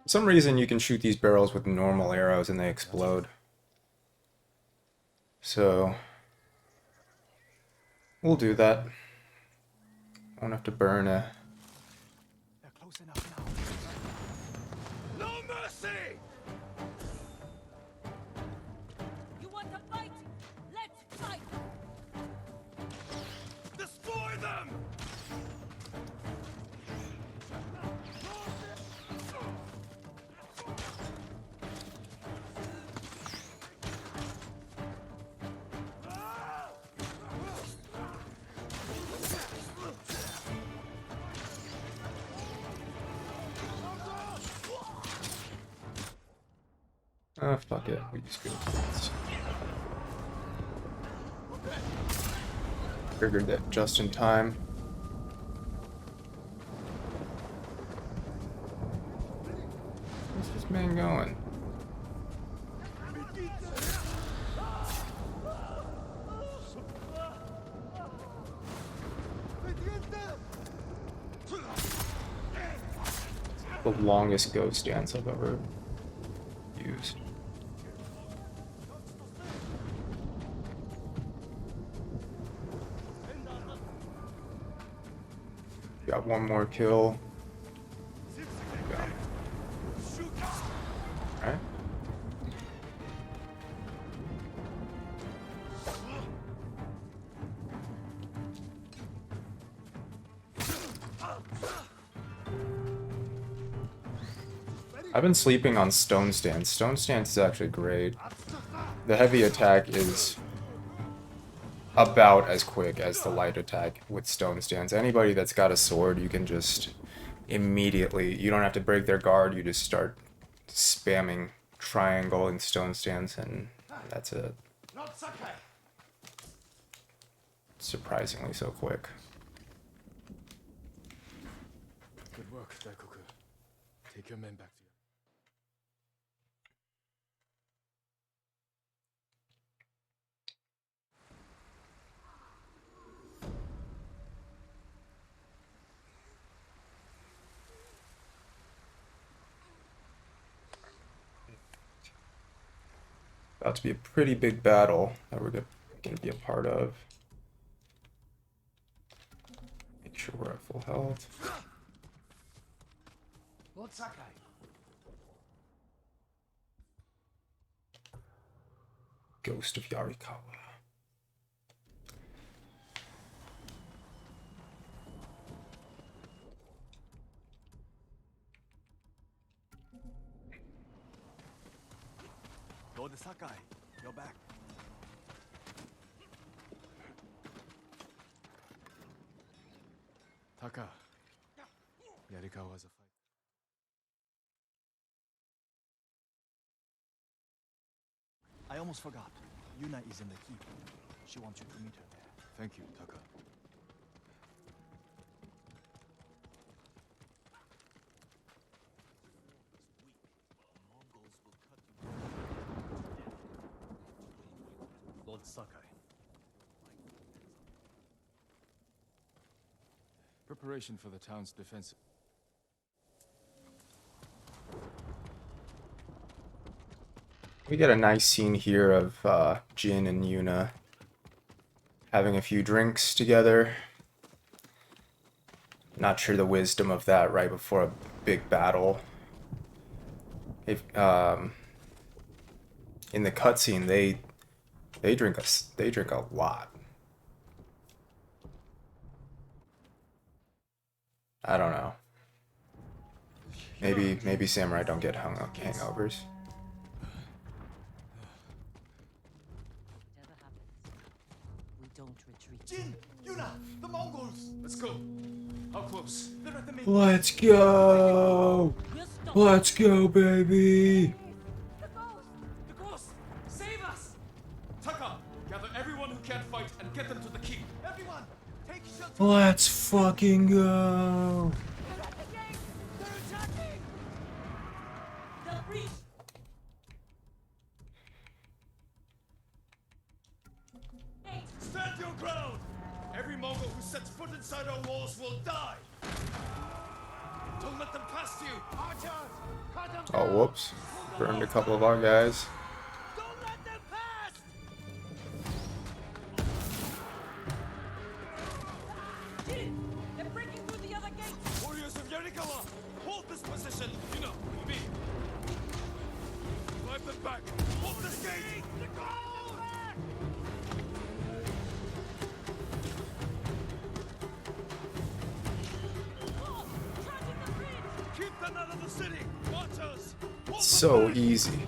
For some reason, you can shoot these barrels with normal arrows and they explode. So, we'll do that. Won't have to burn a... They're close enough now. No mercy! You want to fight? Let's fight! Destroy them! Oh, fuck it. We just go this. Figured that just in time. Where's this man going? the longest ghost dance I've ever used. Got one more kill. Yeah. Alright. I've been sleeping on stone stance. Stone stance is actually great. The heavy attack is about as quick as the light attack with stone stance. Anybody that's got a sword, you can just immediately, you don't have to break their guard, you just start spamming triangle and stone stance, and that's it. Surprisingly so quick. Good work, Daikoku. Take your men back to you. About to be a pretty big battle that we're going to be a part of. Make sure we're at full health. Lord Sakai. Ghost of Yarikawa. Lord Sakai, you're back. Taka. Yarikawa's a fight. I almost forgot. Yuna is in the keep. She wants you to meet her there. Thank you, Taka. Lord Sakai. Preparation for the town's defense. We get a nice scene here of Jin and Yuna having a few drinks together. Not sure the wisdom of that right before a big battle. If, in the cutscene, they drink a lot. I don't know. Maybe samurai don't get hangovers. Whatever happens, we don't retreat. Jin! Yuna! The Mongols! Let's go. How close? They're at the main. Let's go! Let's go, baby! The ghost! Save us! Taka, gather everyone who can't fight and get them to the keep. Everyone, take shelter. Let's fucking go! They're at the gate! They're attacking! They'll breach! Stand your ground! Every Mongol who sets foot inside our walls will die! Don't let them pass you! Archers! Cut them Oh, whoops. Burned a couple of our guys. Don't let them pass! Jin! They're breaking through the other gate! Warriors of Yarikawa! Hold this position! You know, you mean. Drive them back! Hold this gate! Go! Keep them out of the city! Watchers! So easy.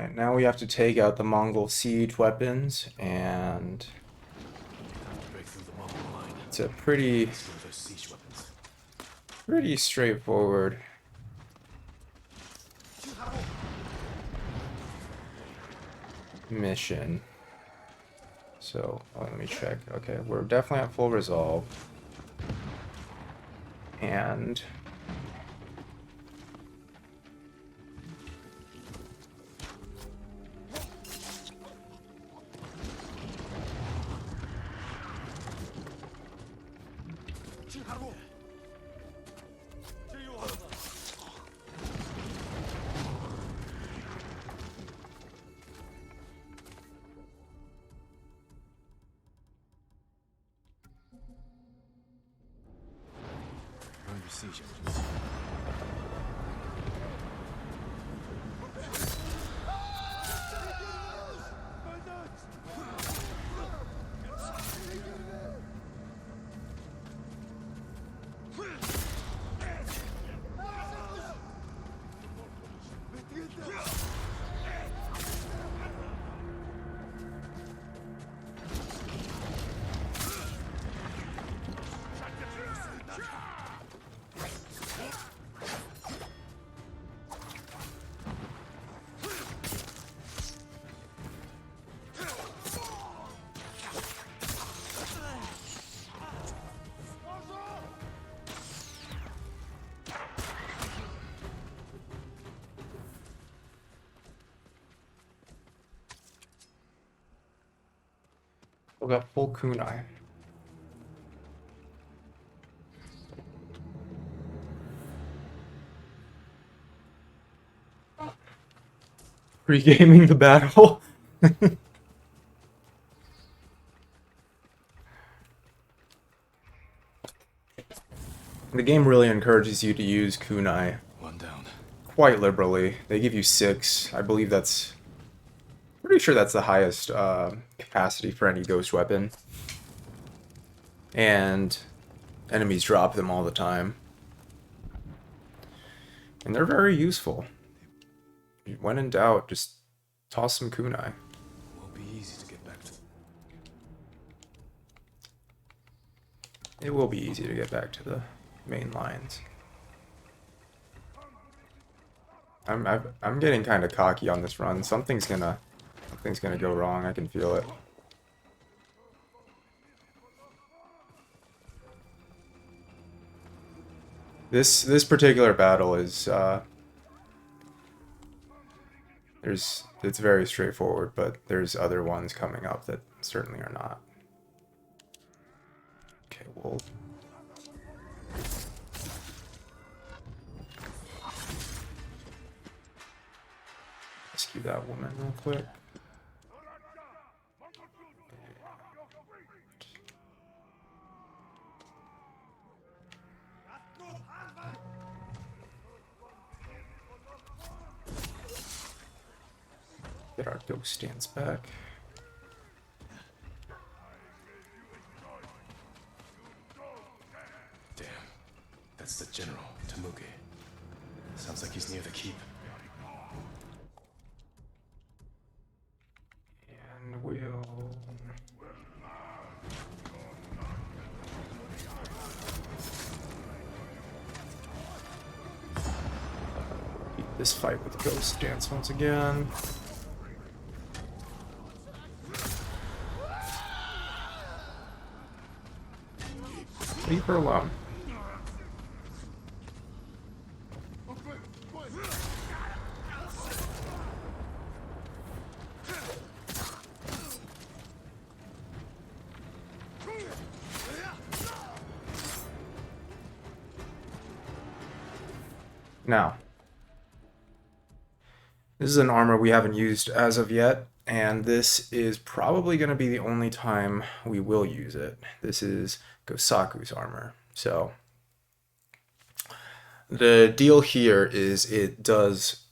Alright, now we have to take out the Mongol siege weapons, and it's a pretty straightforward mission. So, let me check. Okay, we're definitely at full resolve. And Under siege engines. we got full kunai. Pre-gaming the battle. The game really encourages you to use kunai. One down. Quite liberally. They give you 6. I believe that's... Pretty sure that's the highest capacity for any ghost weapon. And enemies drop them all the time. And they're very useful. When in doubt, just toss some kunai. Won't be easy to get back to. It will be easy to get back to the main lines. I'm getting kind of cocky on this run. Something's gonna go wrong. I can feel it. This particular battle is it's very straightforward, but there's other ones coming up that certainly are not. Okay, we'll rescue that woman real quick. Get our ghost stance back. Damn. That's the general, Tamuge. Sounds like he's near the keep. And we'll... beat this fight with ghost stance once again. Leave her alone. Now, this is an armor we haven't used as of yet, and this is probably going to be the only time we will use it. This is Gosaku's armor. So, the deal here is it has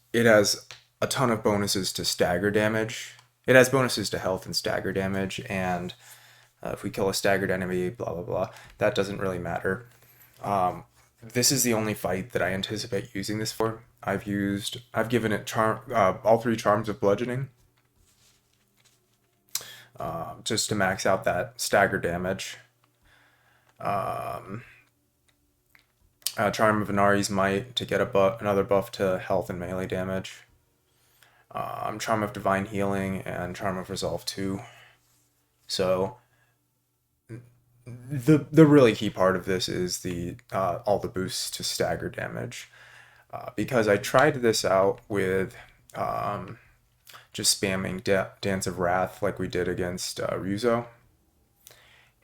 a ton of bonuses to stagger damage. It has bonuses to health and stagger damage, and if we kill a staggered enemy, blah, blah, blah, that doesn't really matter. this is the only fight that I anticipate using this for. I've given it all 3 charms of bludgeoning, just to max out that stagger damage. Charm of Inari's Might to get another buff to health and melee damage. Charm of Divine Healing and Charm of Resolve 2. So the really key part of this is the all the boosts to stagger damage. Because I tried this out with just spamming Dance of Wrath like we did against Ryuzo,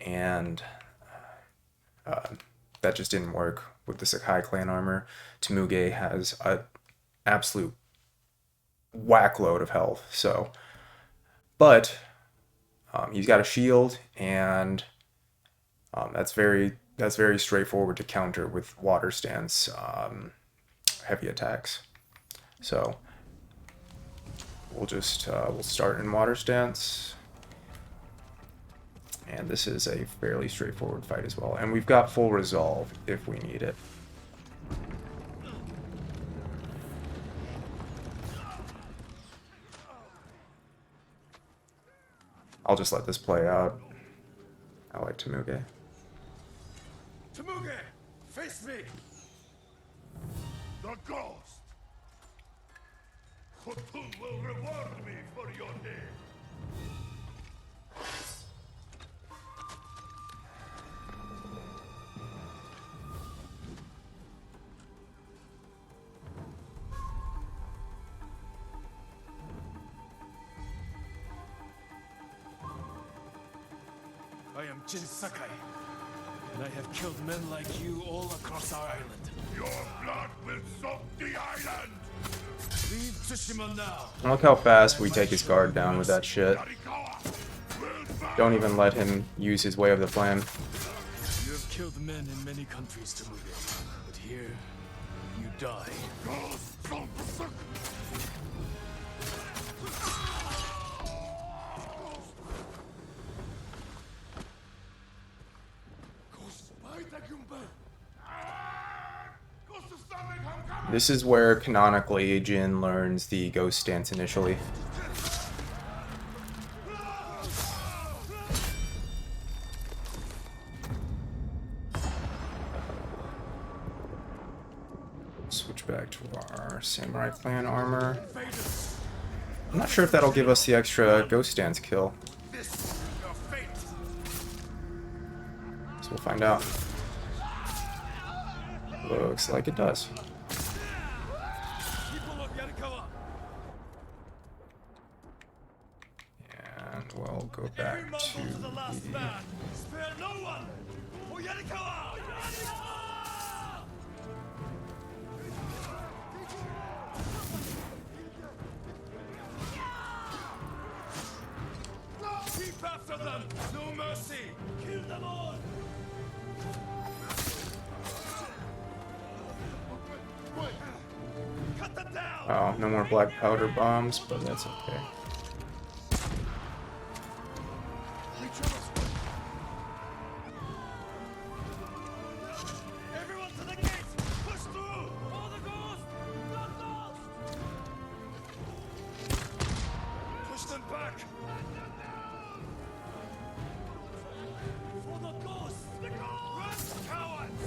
and that just didn't work with the Sakai clan armor. Tsushima has an absolute whack load of health, so but he's got a shield, and that's very straightforward to counter with water stance heavy attacks. So we'll start in water stance, and this is a fairly straightforward fight as well. And we've got full resolve if we need it. I'll just let this play out. I like Tsushima. Tsushima, face me! The ghost! Khotun will reward me for your deed. I am Jin Sakai, and I have killed men like you all across our island. Your blood will soak the island! Leave Tsushima now. Look how fast we take his guard down with that shit. Don't even let him use his way of the flame. You have killed men in many countries, Tsushima, but here, you die. This is where canonically Jin learns the ghost stance initially. Switch back to our samurai clan armor. I'm not sure if that'll give us the extra ghost stance kill. So we'll find out. Looks like it does. And we'll go back to the... Keep after them! No mercy! Kill them all! Cut them down! Oh, no more black powder bombs, but that's okay. Everyone to the gates! Push through! All the ghosts! Not lost! Push them back! For the ghosts! The ghosts! Run, cowards!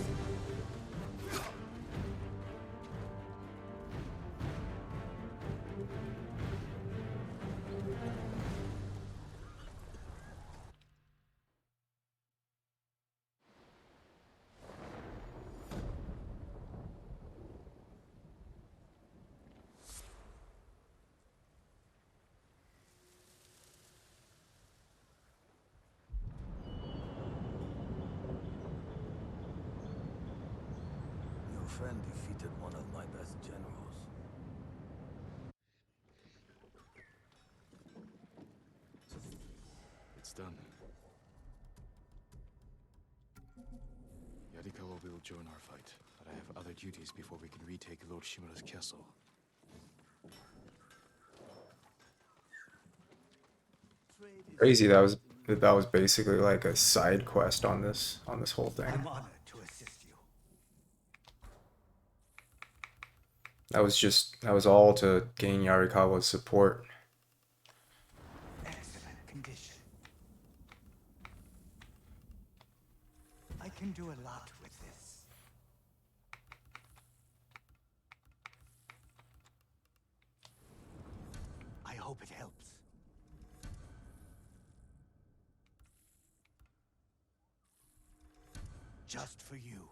Your friend defeated one of my best generals. It's done. Yarikawa will join our fight, but I have other duties before we can retake Lord Shimura's castle. Crazy, that was basically like a side quest on this whole thing. I'm honored to assist you. That was all to gain Yarikawa's support. Excellent condition. I can do a lot with this. I hope it helps. Just for you.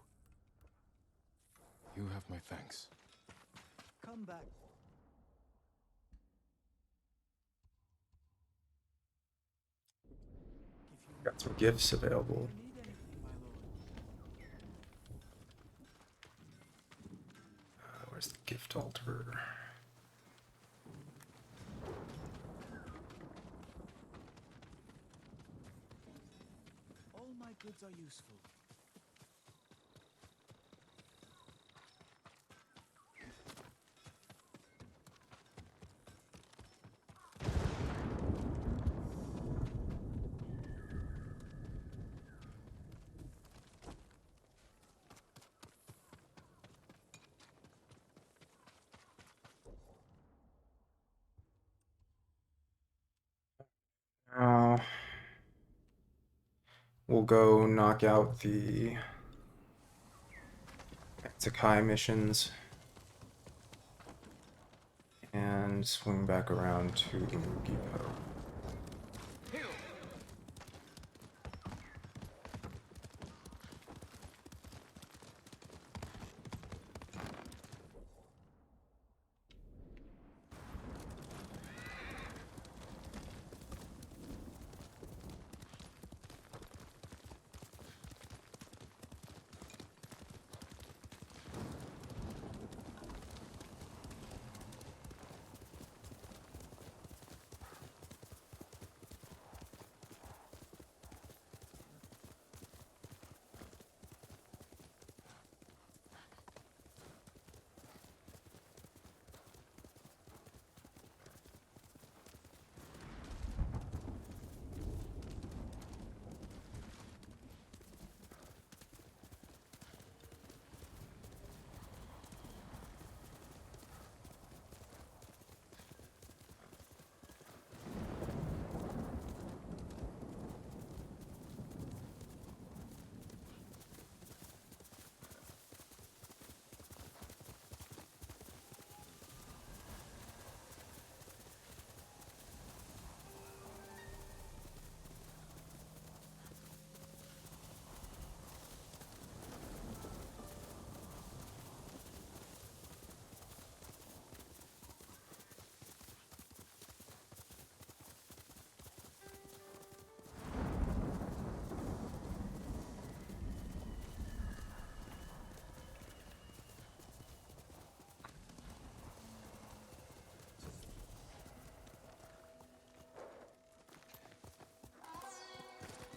You have my thanks. Come back. Got some gifts available. Where's the gift altar? All my goods are useful. We'll go knock out the Sakai missions and swing back around to Mugipo.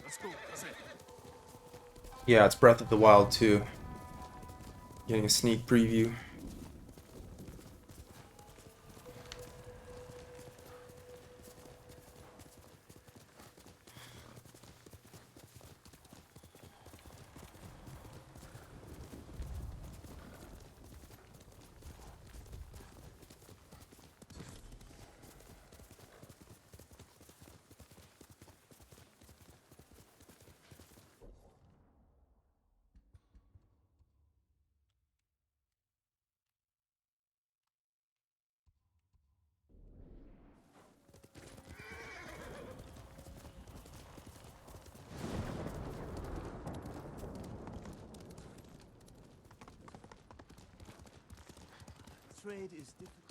Let's go. That's it. Yeah, it's Breath of the Wild 2. Getting a sneak preview. Trade is difficult.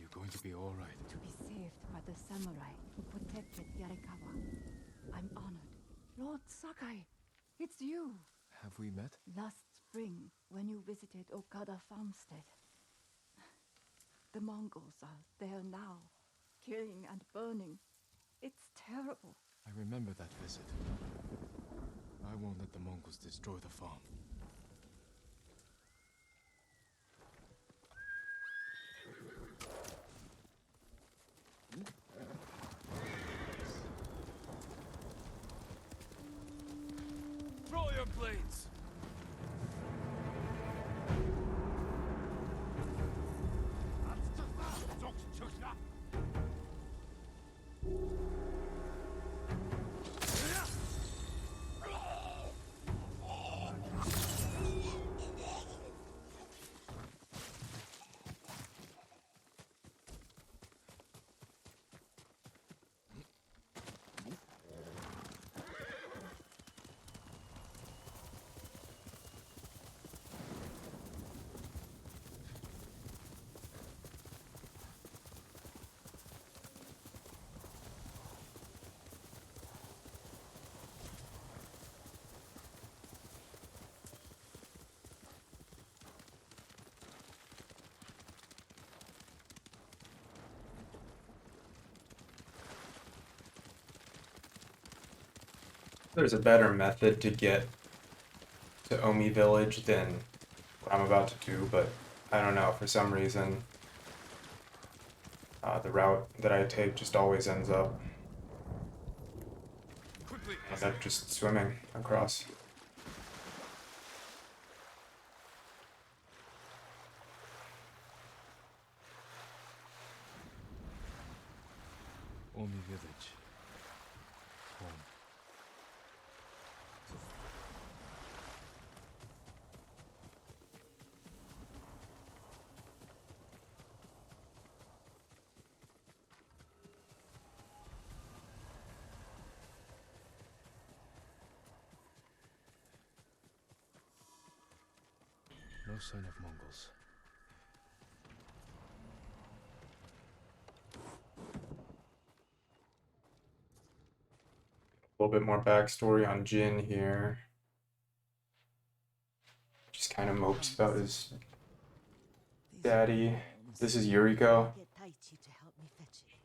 you going to be all right? To be saved by the samurai who protected Yarikawa. I'm honored. Lord Sakai, it's you. Have we met? Last spring, when you visited Okada Farmstead. The Mongols are there now, killing and burning. It's terrible. I remember that visit. I won't let the Mongols destroy the farm. Throw your blades! There's a better method to get to Omi Village than what I'm about to do, but I don't know, for some reason the route that I take just always ends up just swimming across. Omi Village. Home. No sign of Mongols. A little bit more backstory on Jin here. Just kind of mopes about his daddy. This is Yuriko.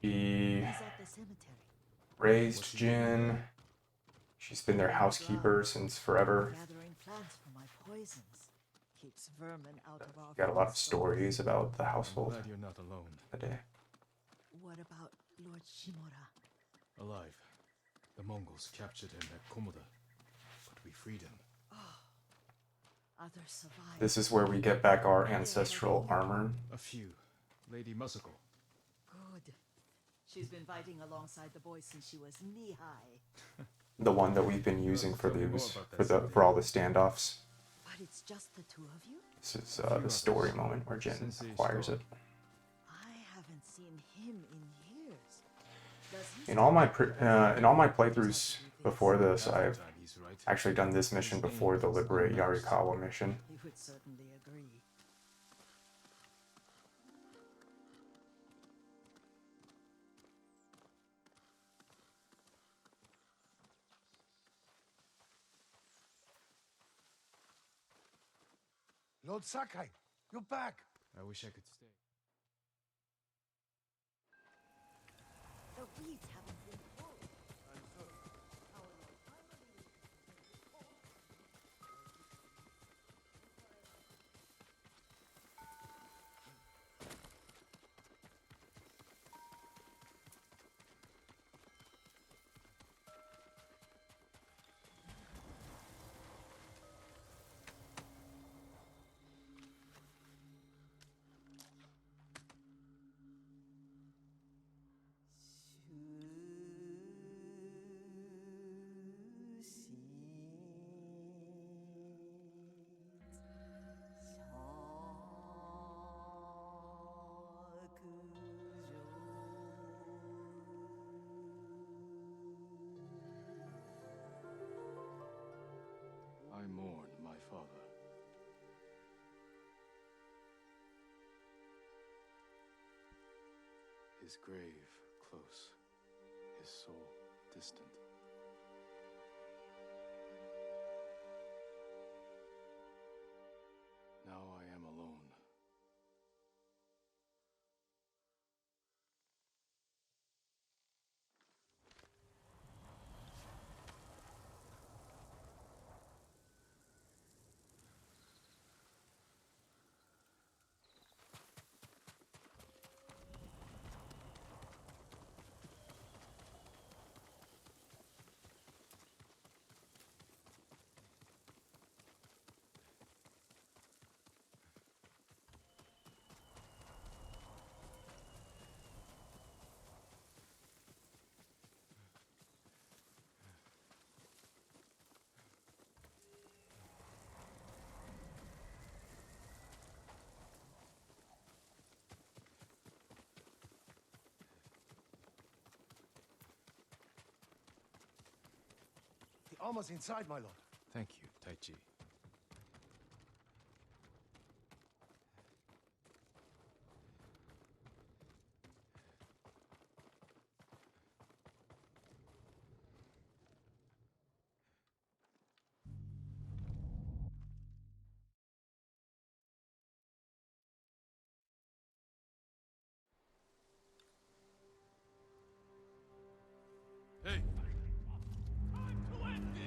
She raised Jin. She's been their housekeeper since forever. Gathering plants for my poisons. Keeps vermin out of our Got a lot of food stories about the household. I'm glad you're not alone. Today. What about Lord Shimura? Alive. The Mongols captured him at Komoda, but we freed him. Others survived. This is where we get back our ancestral armor. A few. Lady Masako. Good. She's been fighting alongside the boys since she was knee-high. The one that we've been using for all the standoffs. But it's just the two of you? This is the story moment where Jin acquires it. I haven't seen him in years. Does he In all my playthroughs before this, I've actually done this mission before the Liberate Yarikawa mission. He would certainly agree. Lord Sakai, you're back. I wish I could stay. The weeds haven't been pulled. His grave close, his soul distant. Now I am alone. The armor's inside, my lord. Thank you, Taichi. Hey! Time to end this!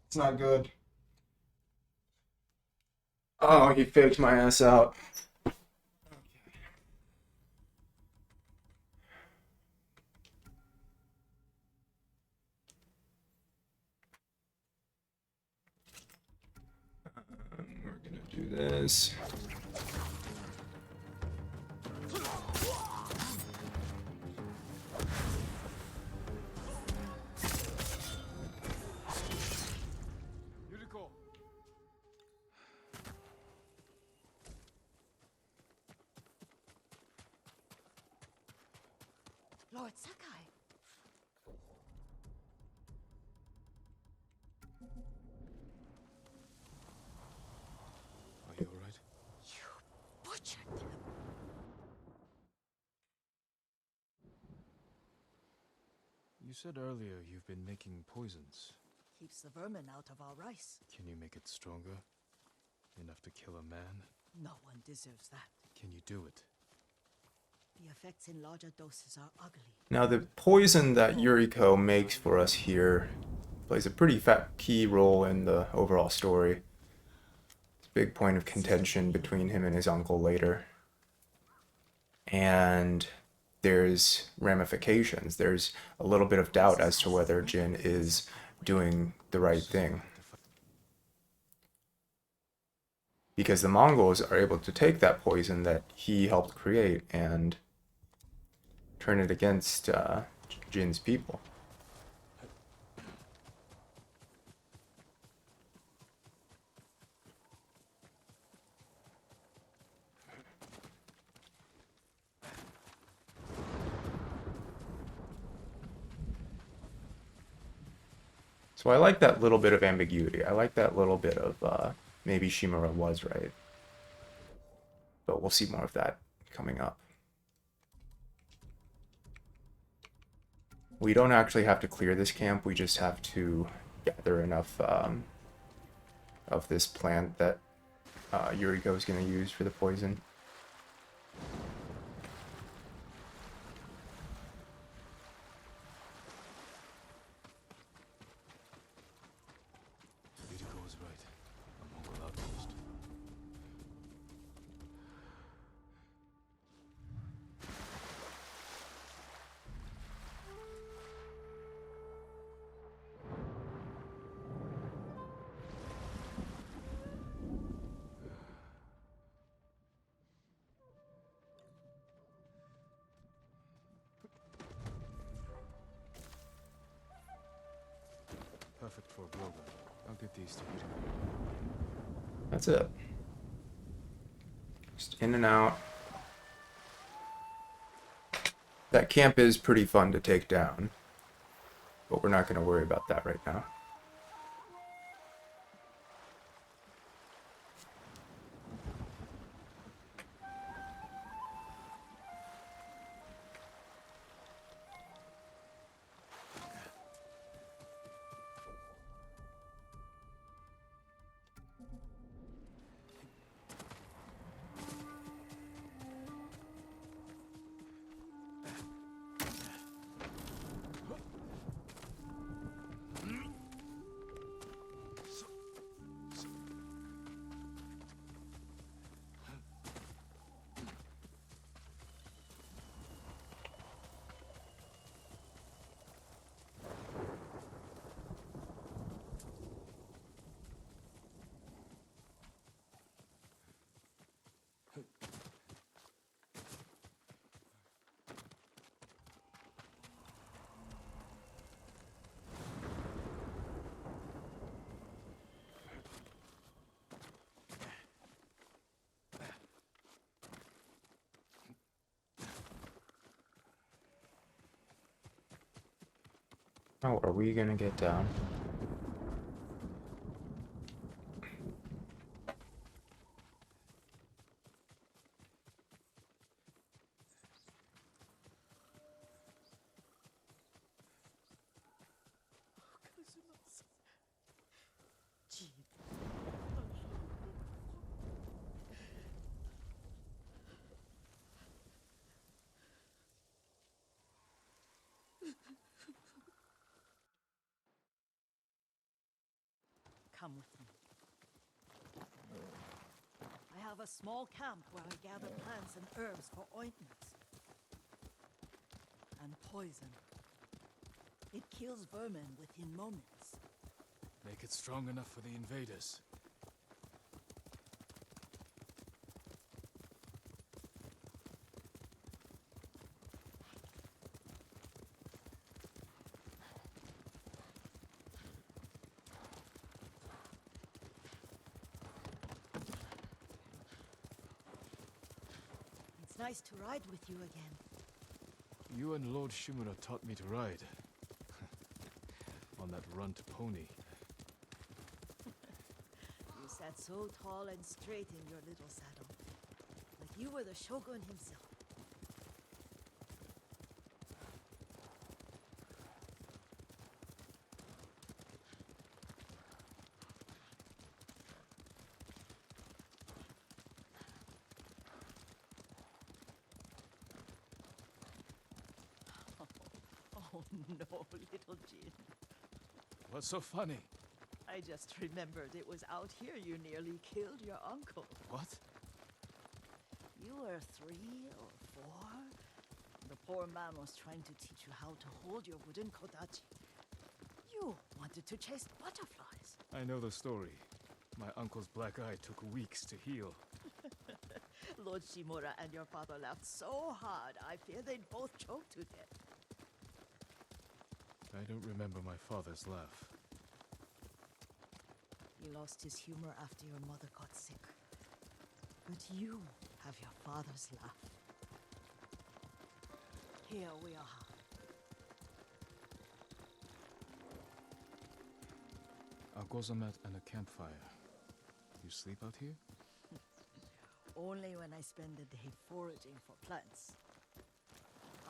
It's not good. Oh, he faked my ass out. We're gonna do this. Yuriko! Lord Sakai. Are you alright? You butchered them. You said earlier you've been making poisons. Keeps the vermin out of our rice. Can you make it stronger? Enough to kill a man? No one deserves that. Can you do it? The effects in larger doses are ugly. Now the poison that Yuriko makes for us here plays a pretty key role in the overall story. It's a big point of contention between him and his uncle later. And there's ramifications. There's a little bit of doubt as to whether Jin is doing the right thing. Because the Mongols are able to take that poison that he helped create and turn it against Jin's people. So I like that little bit of ambiguity. I like that little bit of maybe Shimura was right. But we'll see more of that coming up. We don't actually have to clear this camp, we just have to gather enough of this plant that Yuriko is going to use for the poison. Yuriko was right. A Mongol outpost. Perfect for a blowgun. I'll get these to Yuriko. That's it. Just in and out. That camp is pretty fun to take down. but we're not going to worry about that right now. How are we gonna get down? Come with me. I have a small camp where I gather plants and herbs for ointments. And poison. It kills vermin within moments. Make it strong enough for the invaders. It's nice to ride with you again. You and Lord Shimura taught me to ride. On that runt pony. You sat so tall and straight in your little saddle. Like you were the shogun himself. Oh no, little Jin. What's so funny? I just remembered it was out here you nearly killed your uncle. What? You were 3 or 4. The poor man was trying to teach you how to hold your wooden kodachi. You wanted to chase butterflies. I know the story. My uncle's black eye took weeks to heal. Lord Shimura and your father laughed so hard, I fear they'd both choke to death. I don't remember my father's laugh. He lost his humor after your mother got sick. But you have your father's laugh. Here we are. A gozamat and a campfire. You sleep out here? Only when I spend the day foraging for plants.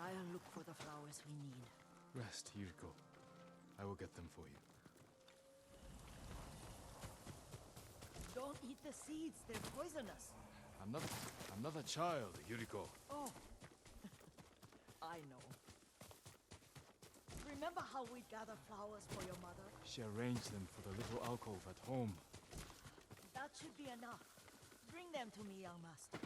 I'll look for the flowers we need. Rest, Yuriko. I will get them for you. Don't eat the seeds, they're poisonous. I'm not a child, Yuriko. Oh, I know. Remember how we gather flowers for your mother? She arranged them for the little alcove at home. That should be enough. Bring them to me, young master.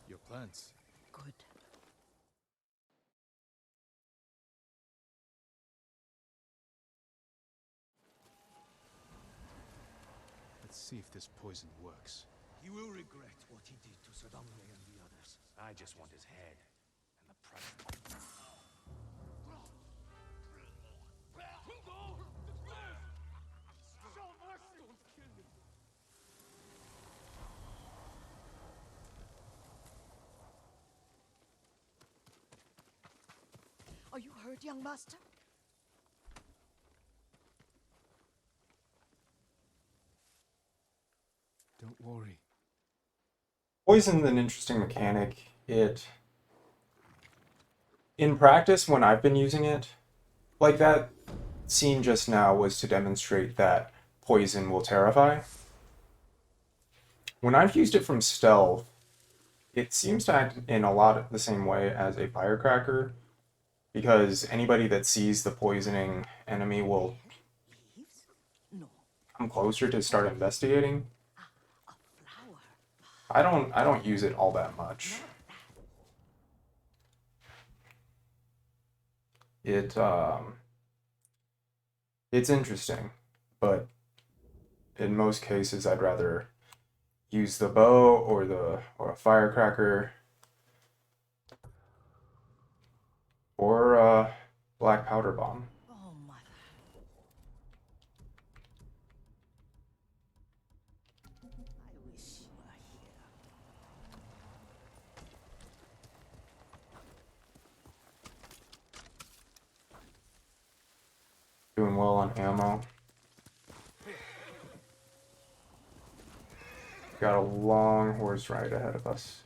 Your plants. Good. Let's see if this poison works. He will regret what he did to Sadamune and the others. I just want his head. And the price. Are you hurt, young master? Don't worry. Poison's an interesting mechanic. In practice, when I've been using it, like that scene just now was to demonstrate that poison will terrify. When I've used it from stealth, it seems to act in a lot the same way as a firecracker, because anybody that sees the poisoning enemy will come closer to start investigating. I don't use it all that much. It's interesting, but in most cases I'd rather use the bow or a firecracker or a black powder bomb. Oh, mother. I wish you were here. Doing well on ammo. Got a long horse ride ahead of us.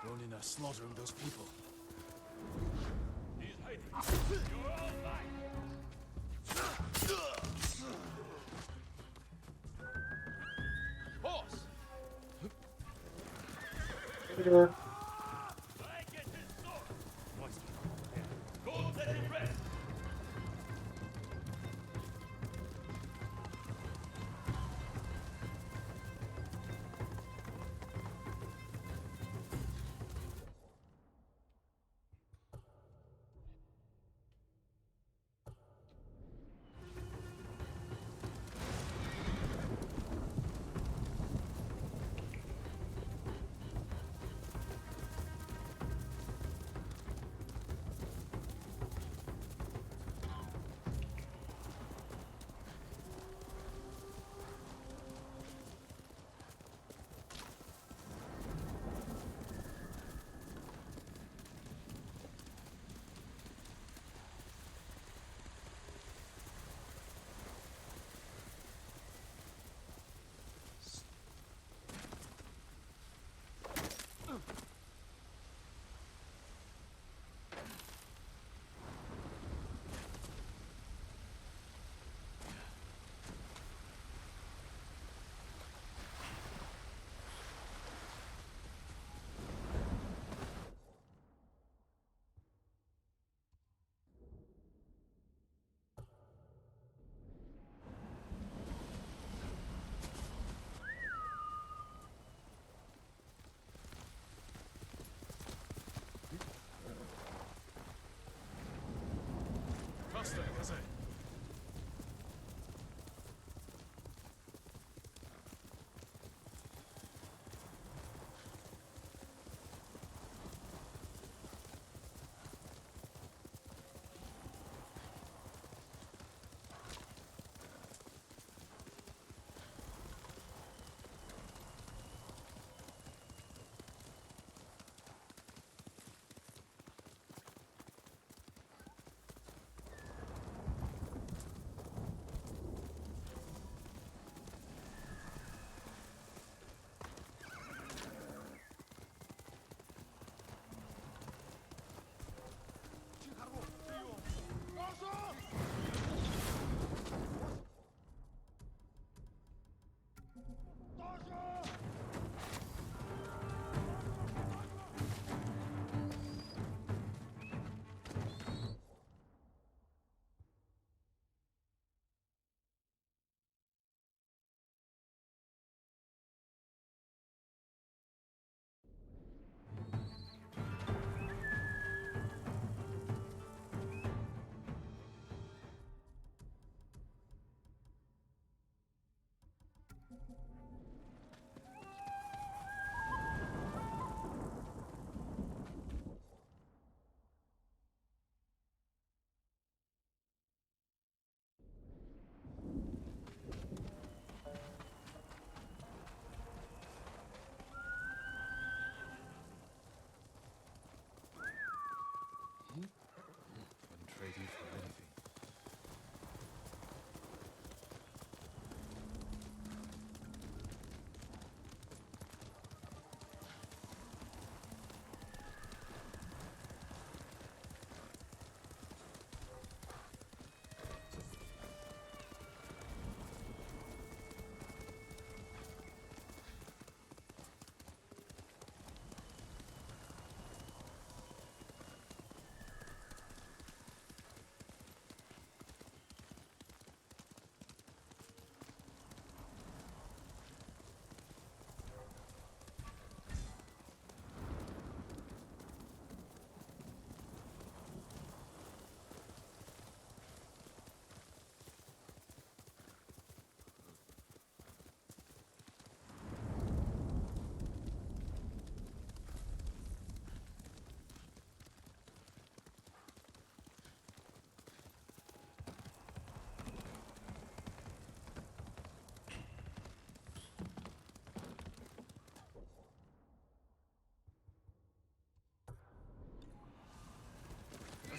Ronin are slaughtering those people. He's hiding. You're all mine. Horse! Here. I get his sword. Go set him rest.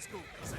Let's go, cousin.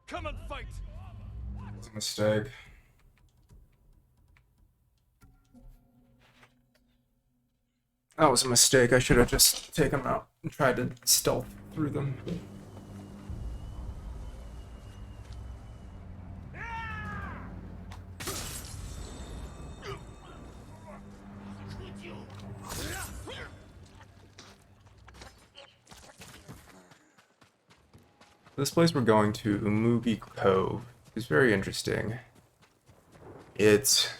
Come and fight! It's a mistake. That was a mistake. I should have just taken them out and tried to stealth through them. This place we're going to, Umugi Cove, is very interesting. It's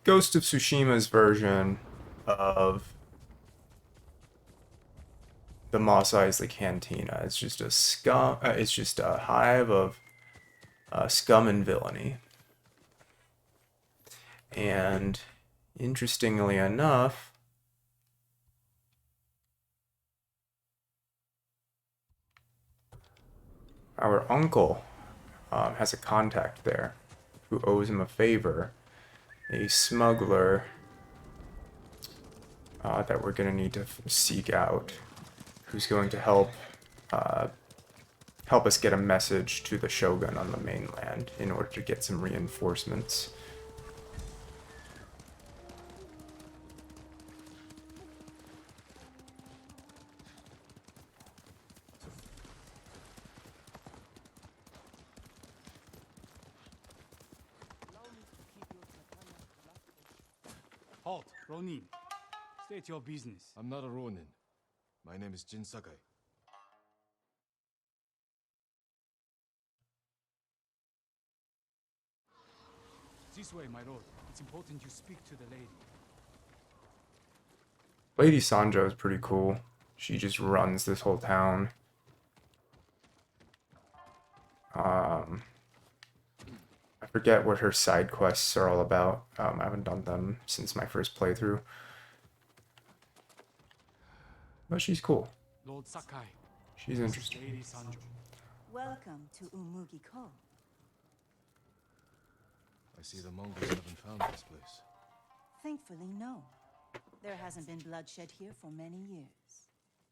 Ghost of Tsushima's version of the Mos Eisley Cantina. It's just a it's just a hive of scum and villainy. And interestingly enough, our uncle has a contact there who owes him a favor, a smuggler that we're going to need to seek out, who's going to help us get a message to the Shogun on the mainland in order to get some reinforcements. Halt, Ronin. State your business. I'm not a Ronin. My name is Jin Sakai. This way, my lord. It's important you speak to the lady. Lady Sanjo is pretty cool. She just runs this whole town. I forget what her side quests are all about. I haven't done them since my first playthrough. But she's cool. Lord Sakai. She's interesting. Lady Sanjo. Welcome to Umugi Cove. I see the Mongols haven't found this place. Thankfully, no. There hasn't been bloodshed here for many years.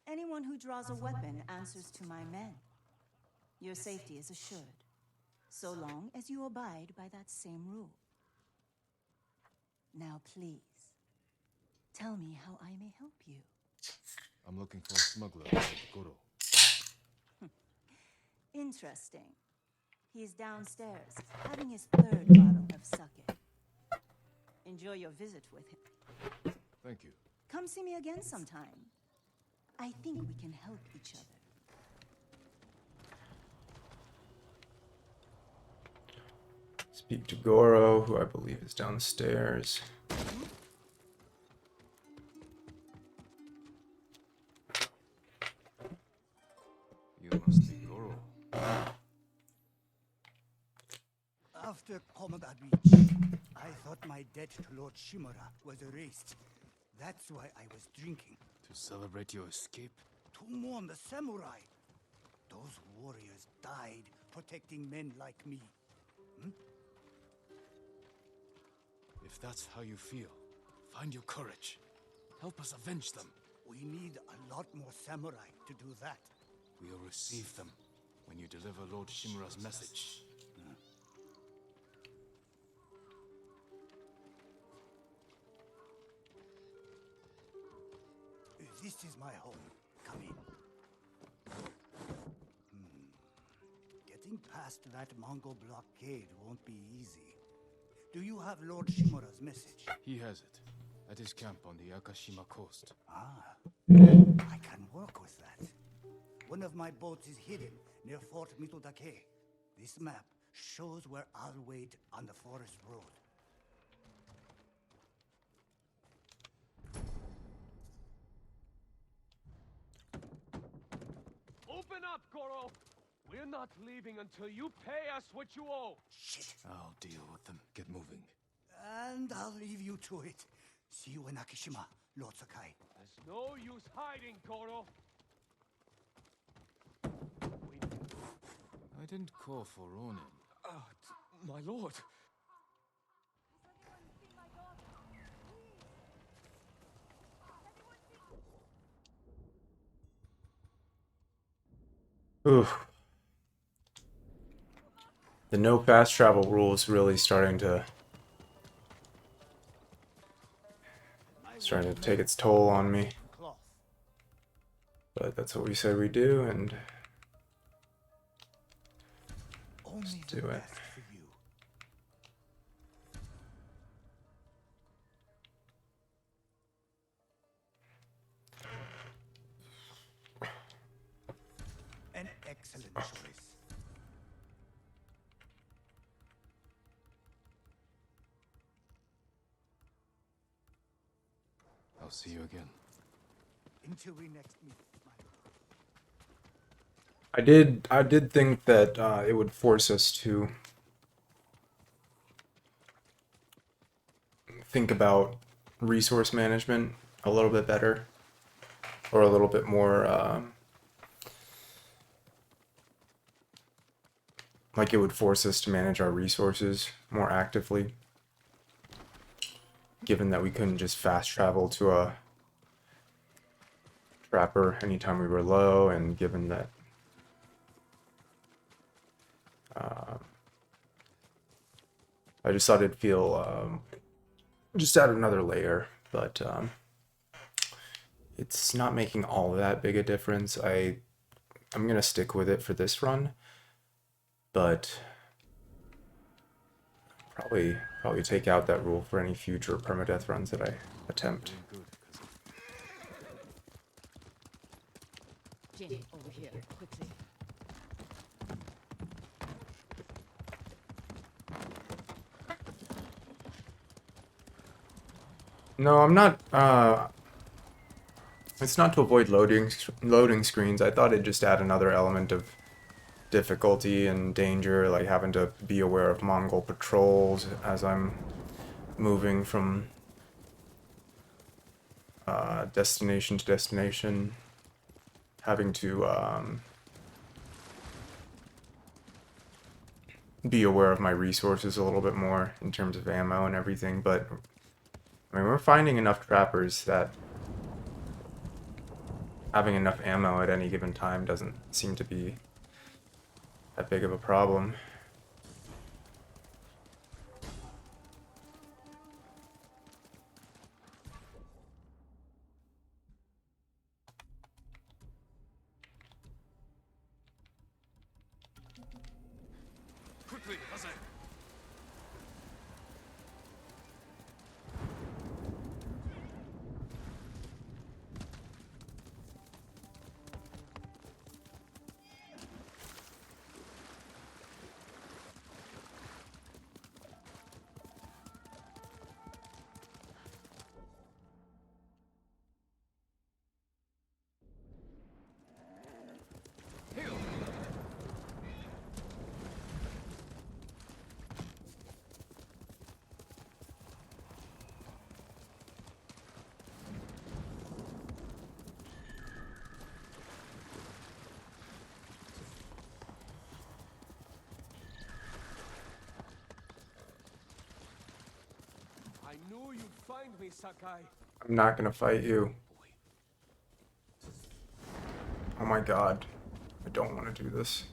Anyone who draws a weapon answers to my men. Your safety is assured, so long as you abide by that same rule. Now, please, tell me how I may help you. I'm looking for a smuggler named Goro. Interesting. He's downstairs, having his third bottle of sake. Enjoy your visit with him. Thank you. Come see me again sometime. I think we can help each other. Speak to Goro, who I believe is downstairs. You must be Goro. After Permadeath, I thought my debt to Lord Shimura was erased. That's why I was drinking. To celebrate your escape? To mourn the samurai. Those warriors died protecting men like me. If that's how you feel, find your courage. Help us avenge them. We need a lot more samurai to do that. We'll receive them when you deliver Lord Shimura's message. This is my home. Come in. Getting past that Mongol blockade won't be easy. Do you have Lord Shimura's message? He has it. At his camp on the Akashima coast. I can work with that. One of my boats is hidden near Fort Mitodake. This map shows where I'll wait on the forest road. Open up, Goro! We're not leaving until you pay us what you owe! Shit! I'll deal with them. Get moving. And I'll leave you to it. See you in Akishima, Lord Sakai. There's no use hiding, Goro! I didn't call for Ronin. My lord! Oof. The no fast travel rule is really starting to take its toll on me. But that's what we said we do, and let's do it. An excellent choice. I'll see you again. Until we next meet, my lord. I did think that it would force us to think about resource management a little bit better, or a little bit more like it would force us to manage our resources more actively, given that we couldn't just fast travel to a trapper anytime we were low, and given that I just thought it'd feel just add another layer, but it's not making all that big a difference. I'm gonna stick with it for this run, but probably take out that rule for any future permadeath runs that I attempt. Jin, over here, quickly. No, I'm not. It's not to avoid loading screens. I thought it'd just add another element of difficulty and danger, like having to be aware of Mongol patrols as I'm moving from destination to destination, having to be aware of my resources a little bit more in terms of ammo and everything. But I mean, we're finding enough trappers that having enough ammo at any given time doesn't seem to be that big of a problem. Quickly, Haze! knew you'd find me, Sakai. I'm not gonna fight you. Oh my god. I don't want to do this.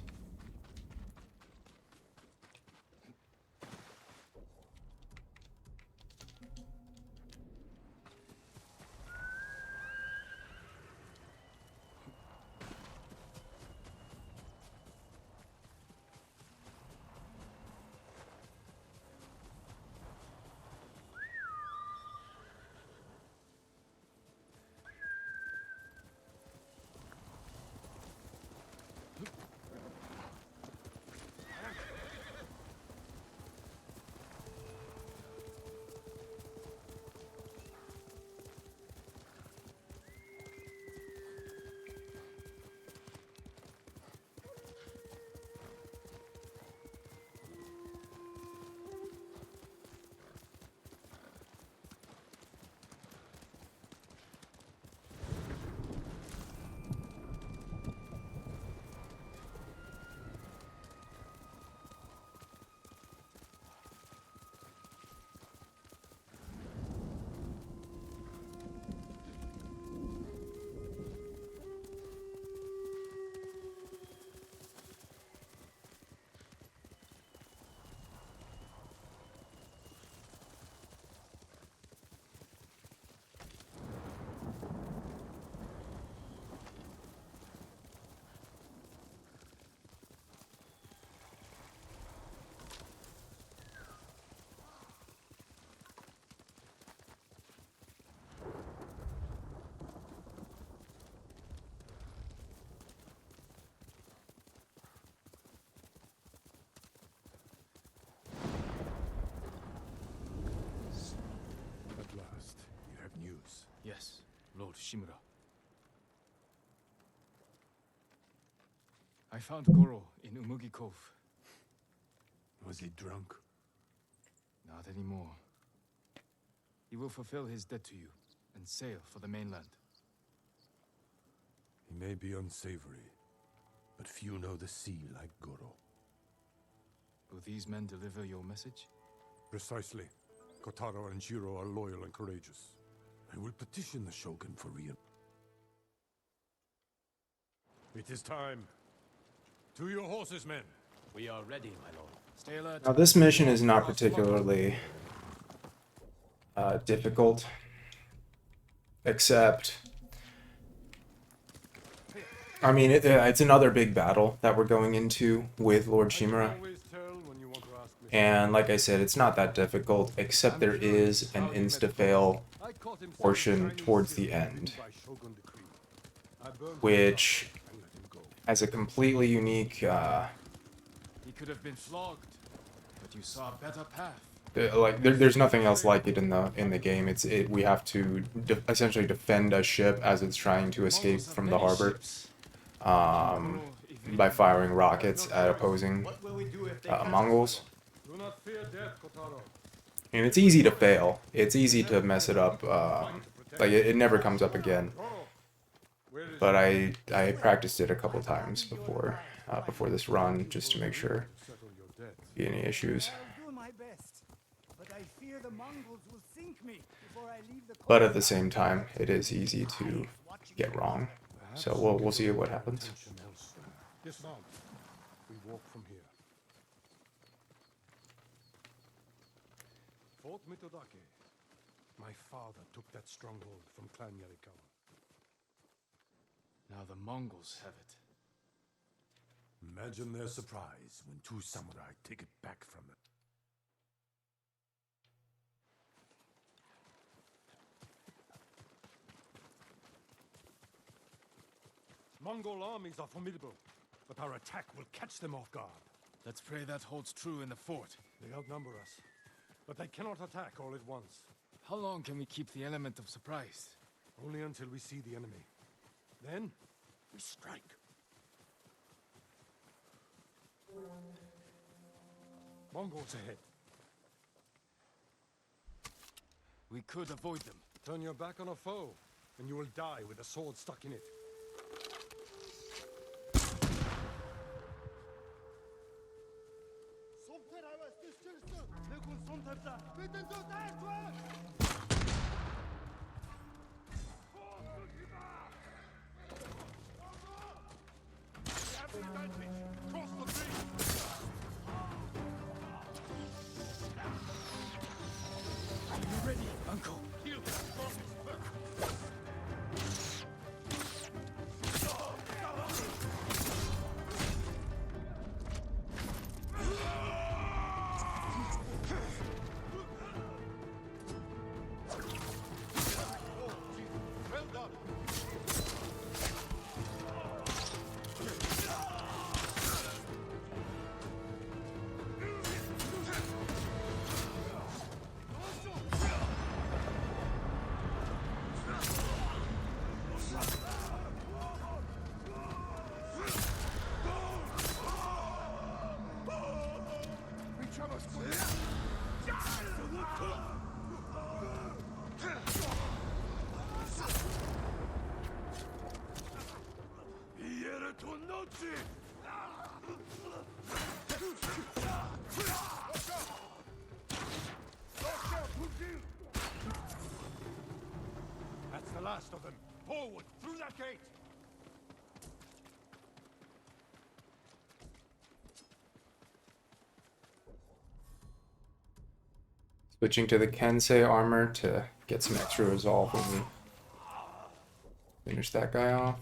At last, you have news. Yes, Lord Shimura. I found Goro in Umugi Cove. Was he drunk? Not anymore. He will fulfill his debt to you and sail for the mainland. He may be unsavory, but few know the sea like Goro. Will these men deliver your message? Precisely. Kotaro and Jiro are loyal and courageous. I will petition the Shogun for It is time. To your horses, men. We are ready, my lord. Stay alert. Now this mission is not particularly difficult, except, I mean, it's another big battle that we're going into with Lord Shimura. And like I said, it's not that difficult, except there is an insta-fail portion towards the end, which has a completely unique, He could have been flogged, but you saw a better path. like there's nothing else like it in the game. We have to essentially defend a ship as it's trying to escape from the harbor, by firing rockets at opposing Mongols. And it's easy to fail. It's easy to mess it up. Like it never comes up again. But I practiced it a couple times before this run just to make sure be any issues. But at the same time, it is easy to get wrong. So we'll see what happens. Dismount. We walk from here. Fort Mitodake. My father took that stronghold from Clan Yarikawa. Now the Mongols have it. Imagine their surprise when two samurai take it back from them. Mongol armies are formidable, but our attack will catch them off guard. Let's pray that holds true in the fort. They outnumber us, but they cannot attack all at once. How long can we keep the element of surprise? Only until we see the enemy. Then, we strike. Mongols ahead. We could avoid them. Turn your back on a foe, and you will die with a sword stuck in it. That's the last of them. Forward, through that gate! Switching to the Kensei armor to get some extra resolve when we finish that guy off.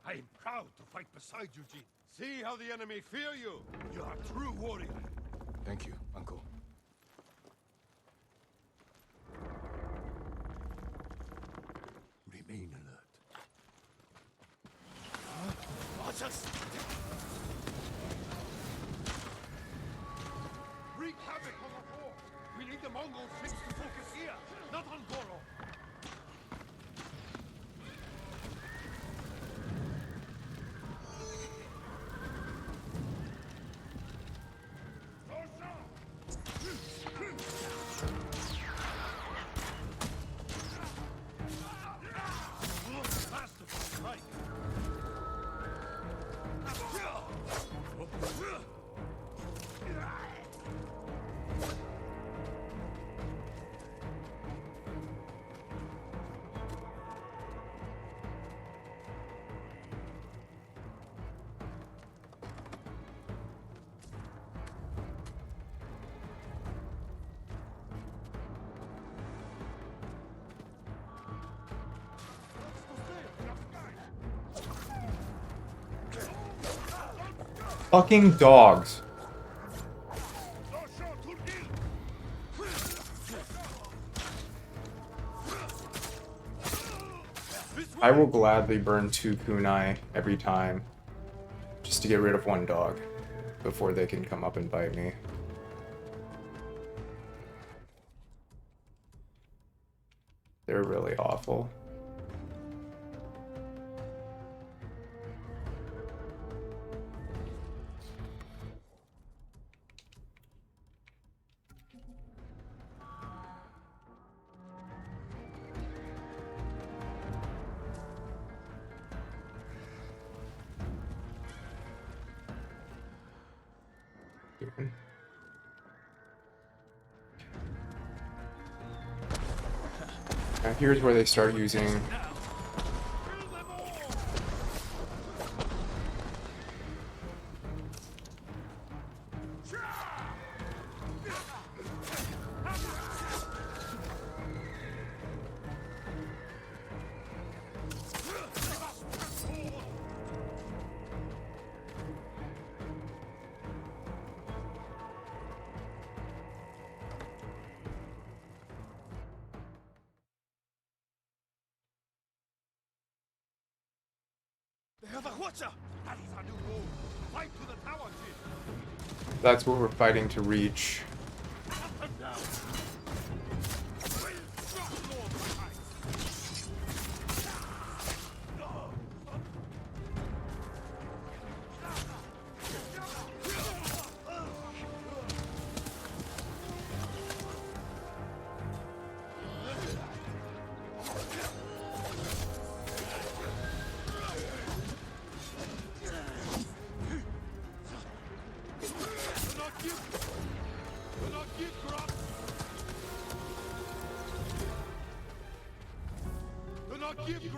I am proud to fight beside you, Jin. See how the enemy fear you. You are a true warrior. Thank you, Uncle. Remain alert. Watch us! Wreak havoc on the fort. We need the Mongol ships to focus here, not on Goro. Fucking dogs. I will gladly burn 2 kunai every time just to get rid of 1 dog before they can come up and bite me. They're really awful. Now here's where they start using They have a Hwacha! That is our new goal. Fight to the tower, Jin. That's what we're fighting to reach. Up and down.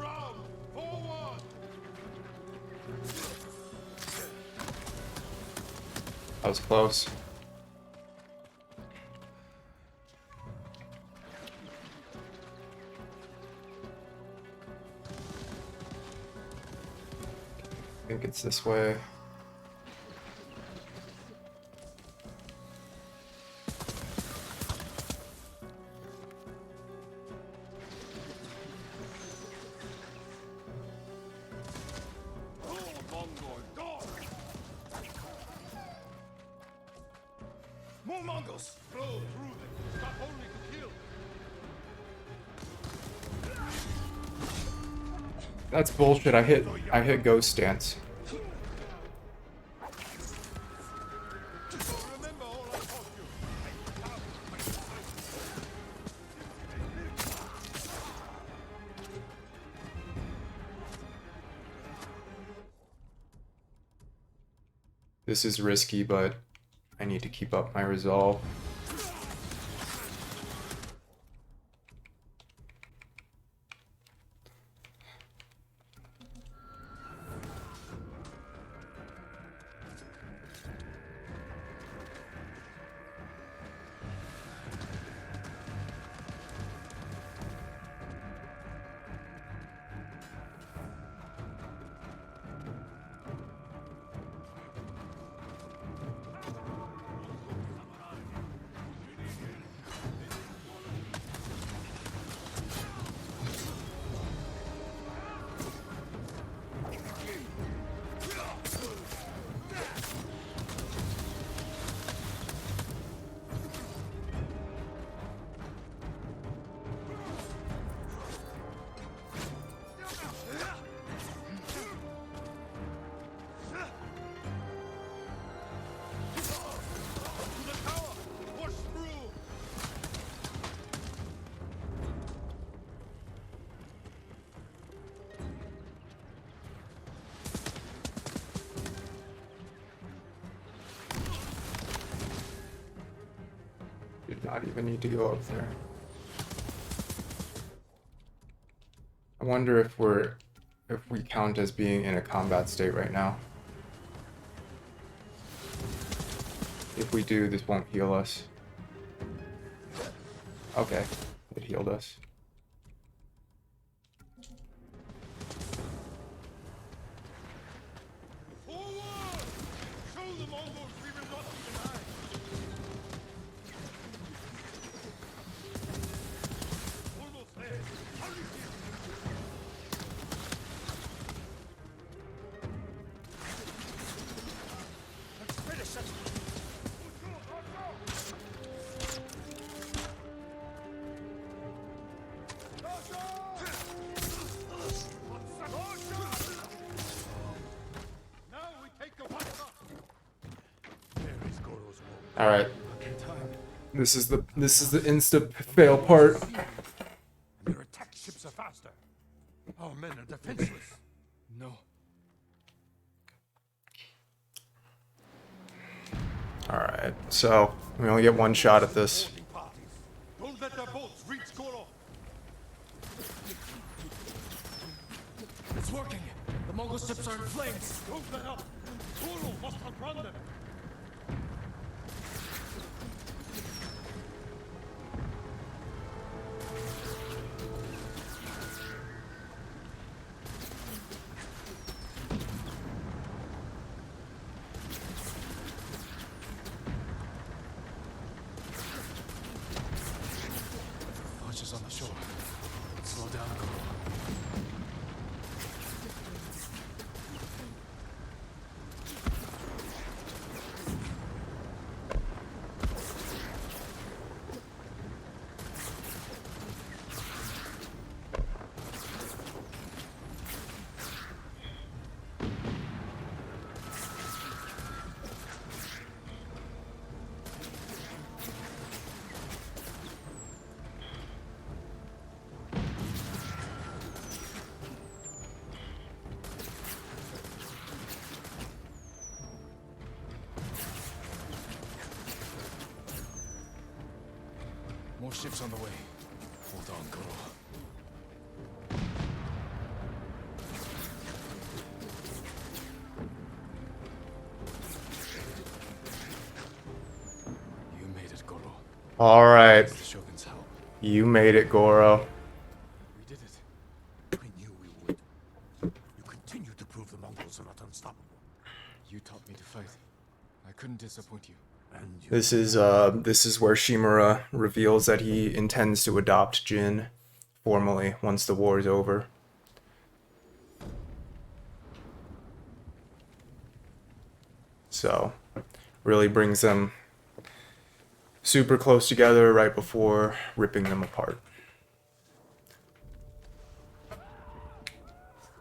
ground! Forward! That was close. I think it's this way. More Mongols! Blow through them. Stop only to kill. That's bullshit. I hit ghost stance. Remember all I taught you. This is risky, but I need to keep up my resolve. Did not even need to go up there. I wonder if we count as being in a combat state right now. If we do, this won't heal us. Okay, it healed us. Forward! Show the Mongols we will not be denied. Almost there. Hurry here. Let's finish it! All right. This is the insta fail part. Your attack ships are faster. Our men are defenseless. No. All right. So we only get one shot at this. Don't let their boats reach Goro. It's working! The Mongol ships are in flames! Don't let up. Goro must outrun them. Launches on the shore. Slow down, Goro. More ships on the way. Hold on, Goro. All right. With the Shogun's help. You made it, Goro. We did it. We knew we would. You continue to prove the Mongols are not unstoppable. You taught me to fight. I couldn't disappoint you. And you This is where Shimura reveals that he intends to adopt Jin formally once the war is over. So, really brings them super close together right before ripping them apart. An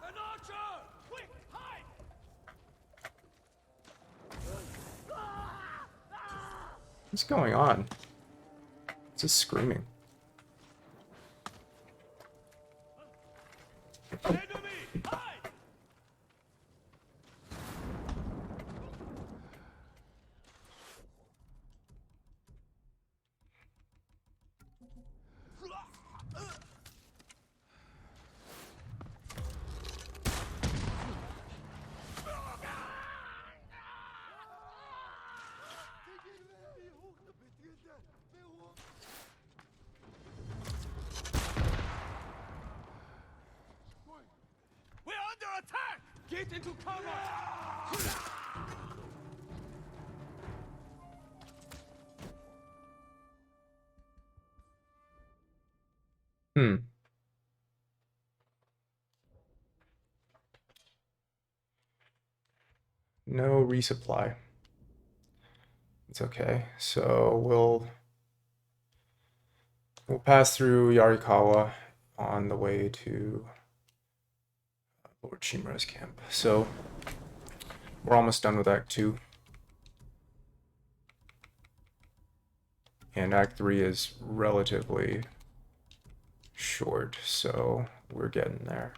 archer! Quick, hide! What's going on? It's just screaming. Enemy! Hide! We're under attack! Get into cover! No resupply. It's okay. So we'll pass through Yarikawa on the way to Lord Shimura's camp. So we're almost done with Act 2. And Act 3 is relatively short, so we're getting there.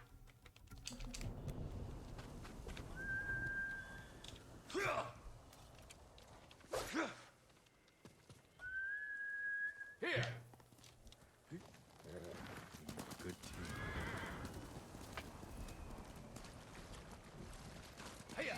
Here! Good team. Hiya!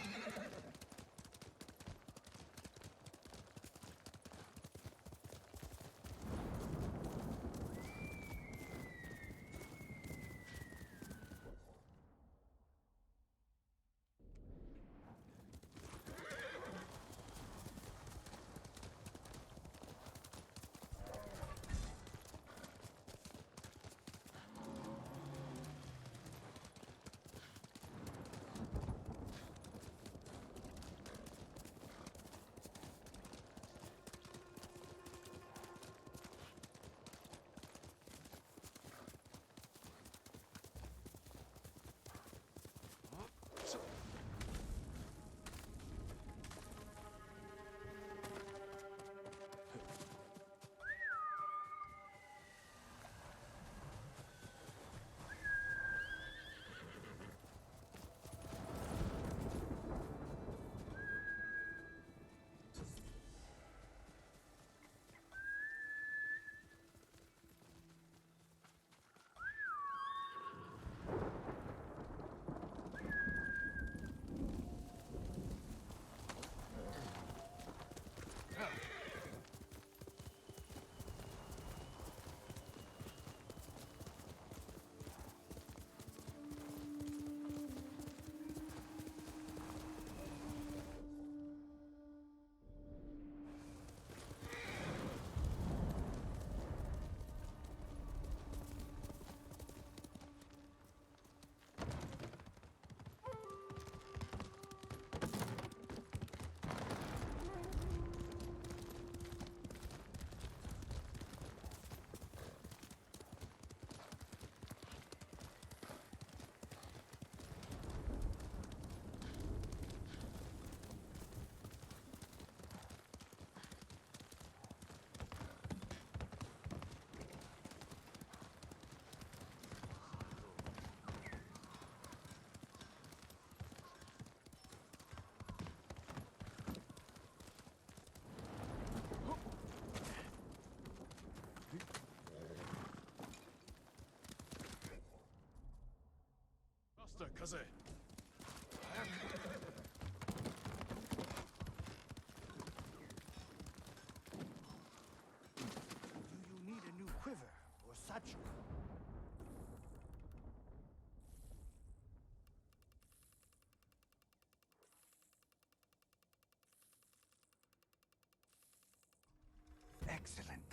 Master Kaze.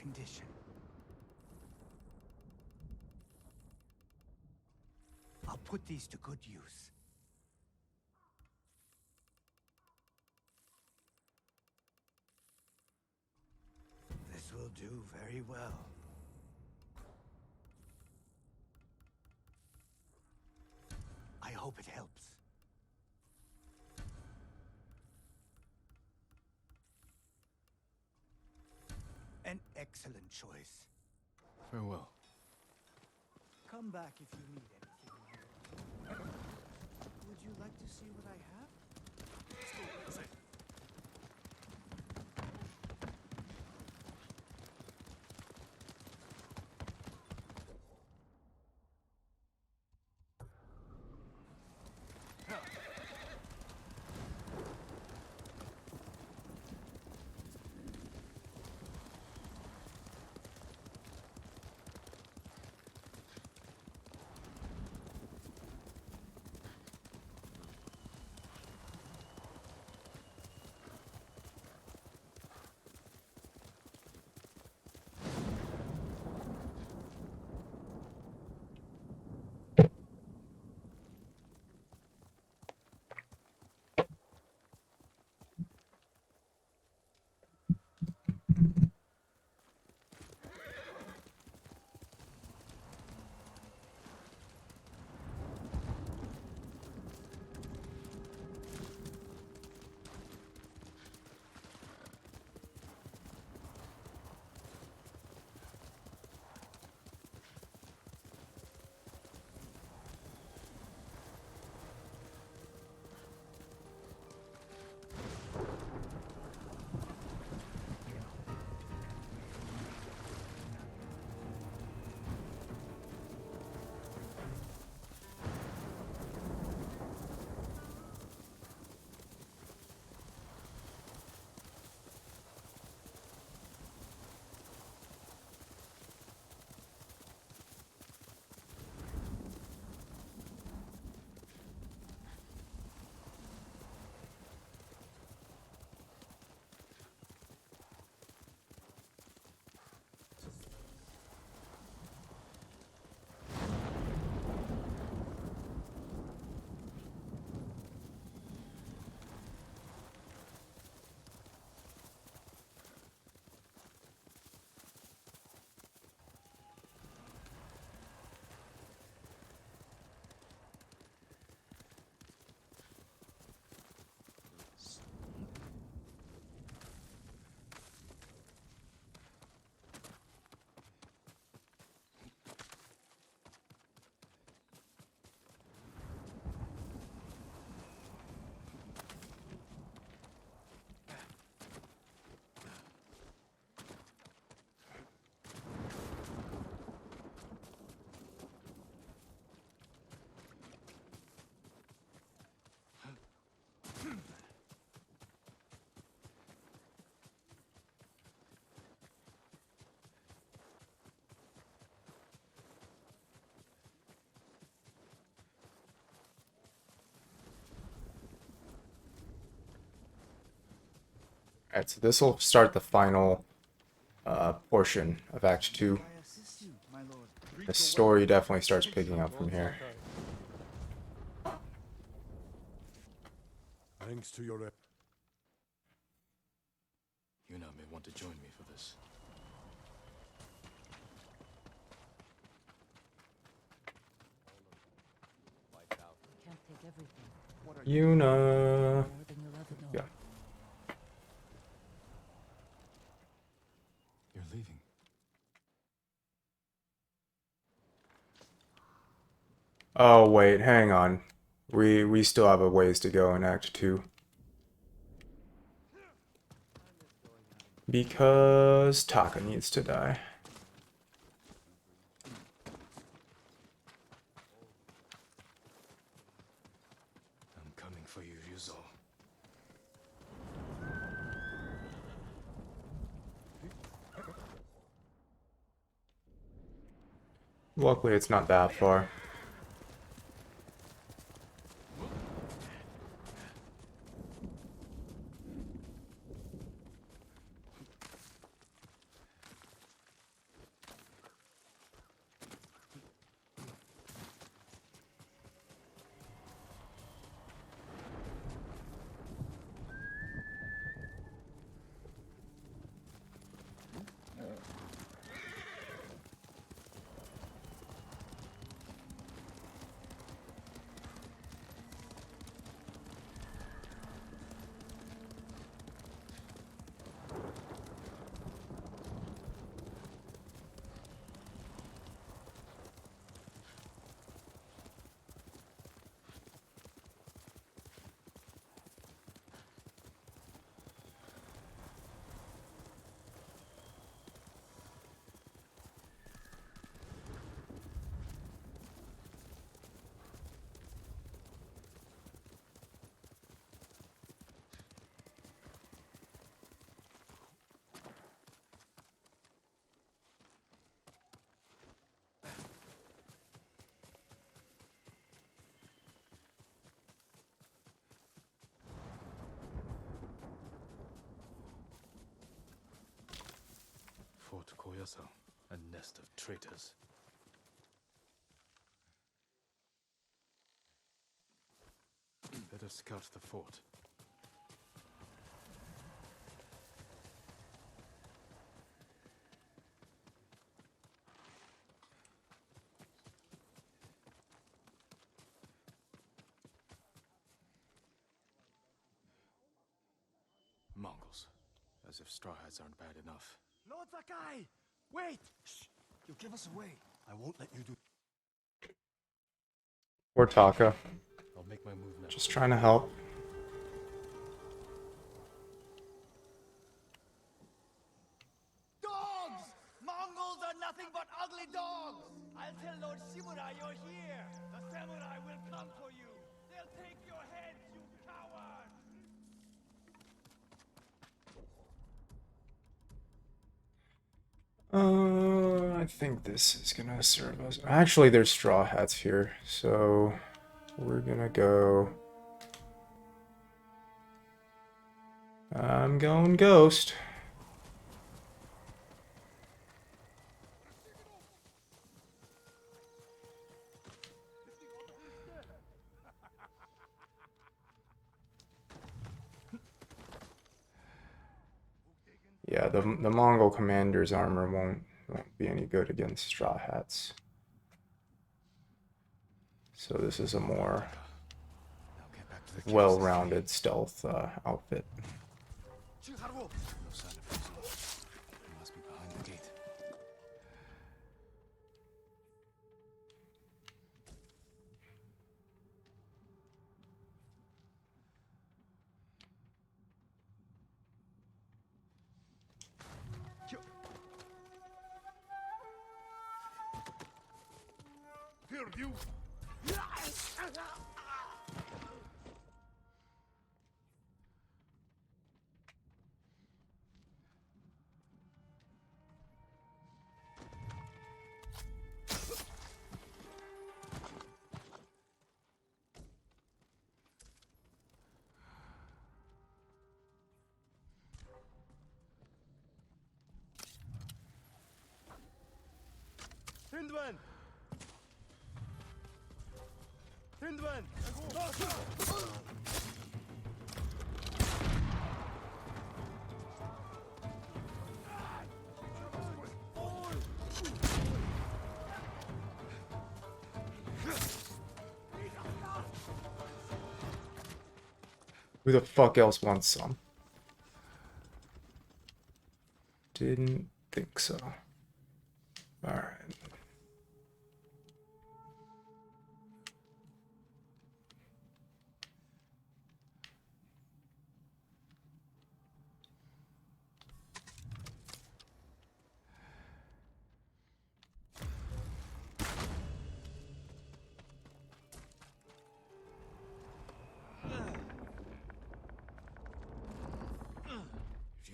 condition. I'll put these to good use. This will do very well. I hope it helps. An excellent choice. Farewell. Come back if you need anything. Would you like to see what I have? Alright, so this will start the final portion of Act 2. The story definitely starts picking up from here. Thanks to your rep. Yuna may want to join me for this. Can't take everything. Yuna. More than you'll ever know. Yeah. You're leaving. Oh wait, hang on. We still have a ways to go in Act 2. Because Taka needs to die. I'm coming for you, Ryuzo. Luckily, it's not that far. Yes, sir. A nest of traitors. Better scout the fort. Mongols. As if straw hats aren't bad enough. Lord Sakai! Wait! Shh! You'll give us away. I won't let you do. Poor Taka. I'll make my move now. Just trying to help. Dogs! Mongols are nothing but ugly dogs! I'll tell Lord Shimura you're here! The samurai will come for you! They'll take your heads, you coward! I think this is gonna serve us. Actually, there's straw hats here, so we're gonna go. I'm going ghost. Yeah, the Mongol commander's armor won't be any good against straw hats. So this is a more well-rounded stealth outfit. No sign of Fusela. He must be behind the gate. Here, you! Hindwan! Hindwan! Who the fuck else wants some? Didn't think so. Alright.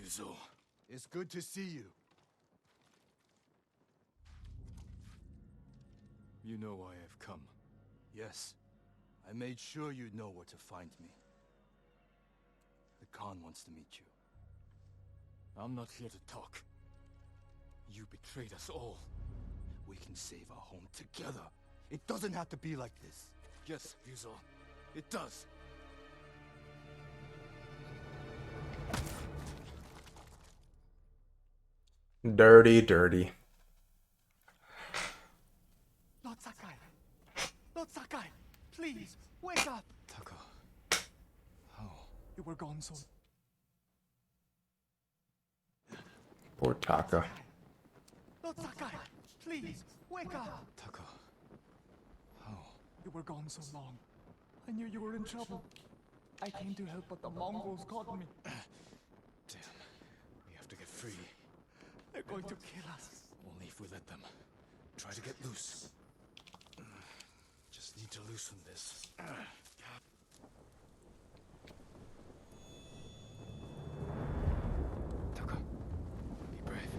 Ryuzo, it's good to see you. You know why I've come. Yes, I made sure you'd know where to find me. The Khan wants to meet you. I'm not here to talk. You betrayed us all. We can save our home together. It doesn't have to be like this. Yes, Ryuzo. It does. Dirty, dirty. Lord Sakai! Lord Sakai! Please, wake up! Taka. How? You were gone so... Poor Taka. Lord Sakai! Please, wake up! Taka. How? You were gone so long. I knew you were in trouble. I came to help, but the Mongols caught me. Damn. We have to get free. They're going to kill us. Only if we let them. Try to get loose. Just need to loosen this. Taka, be brave.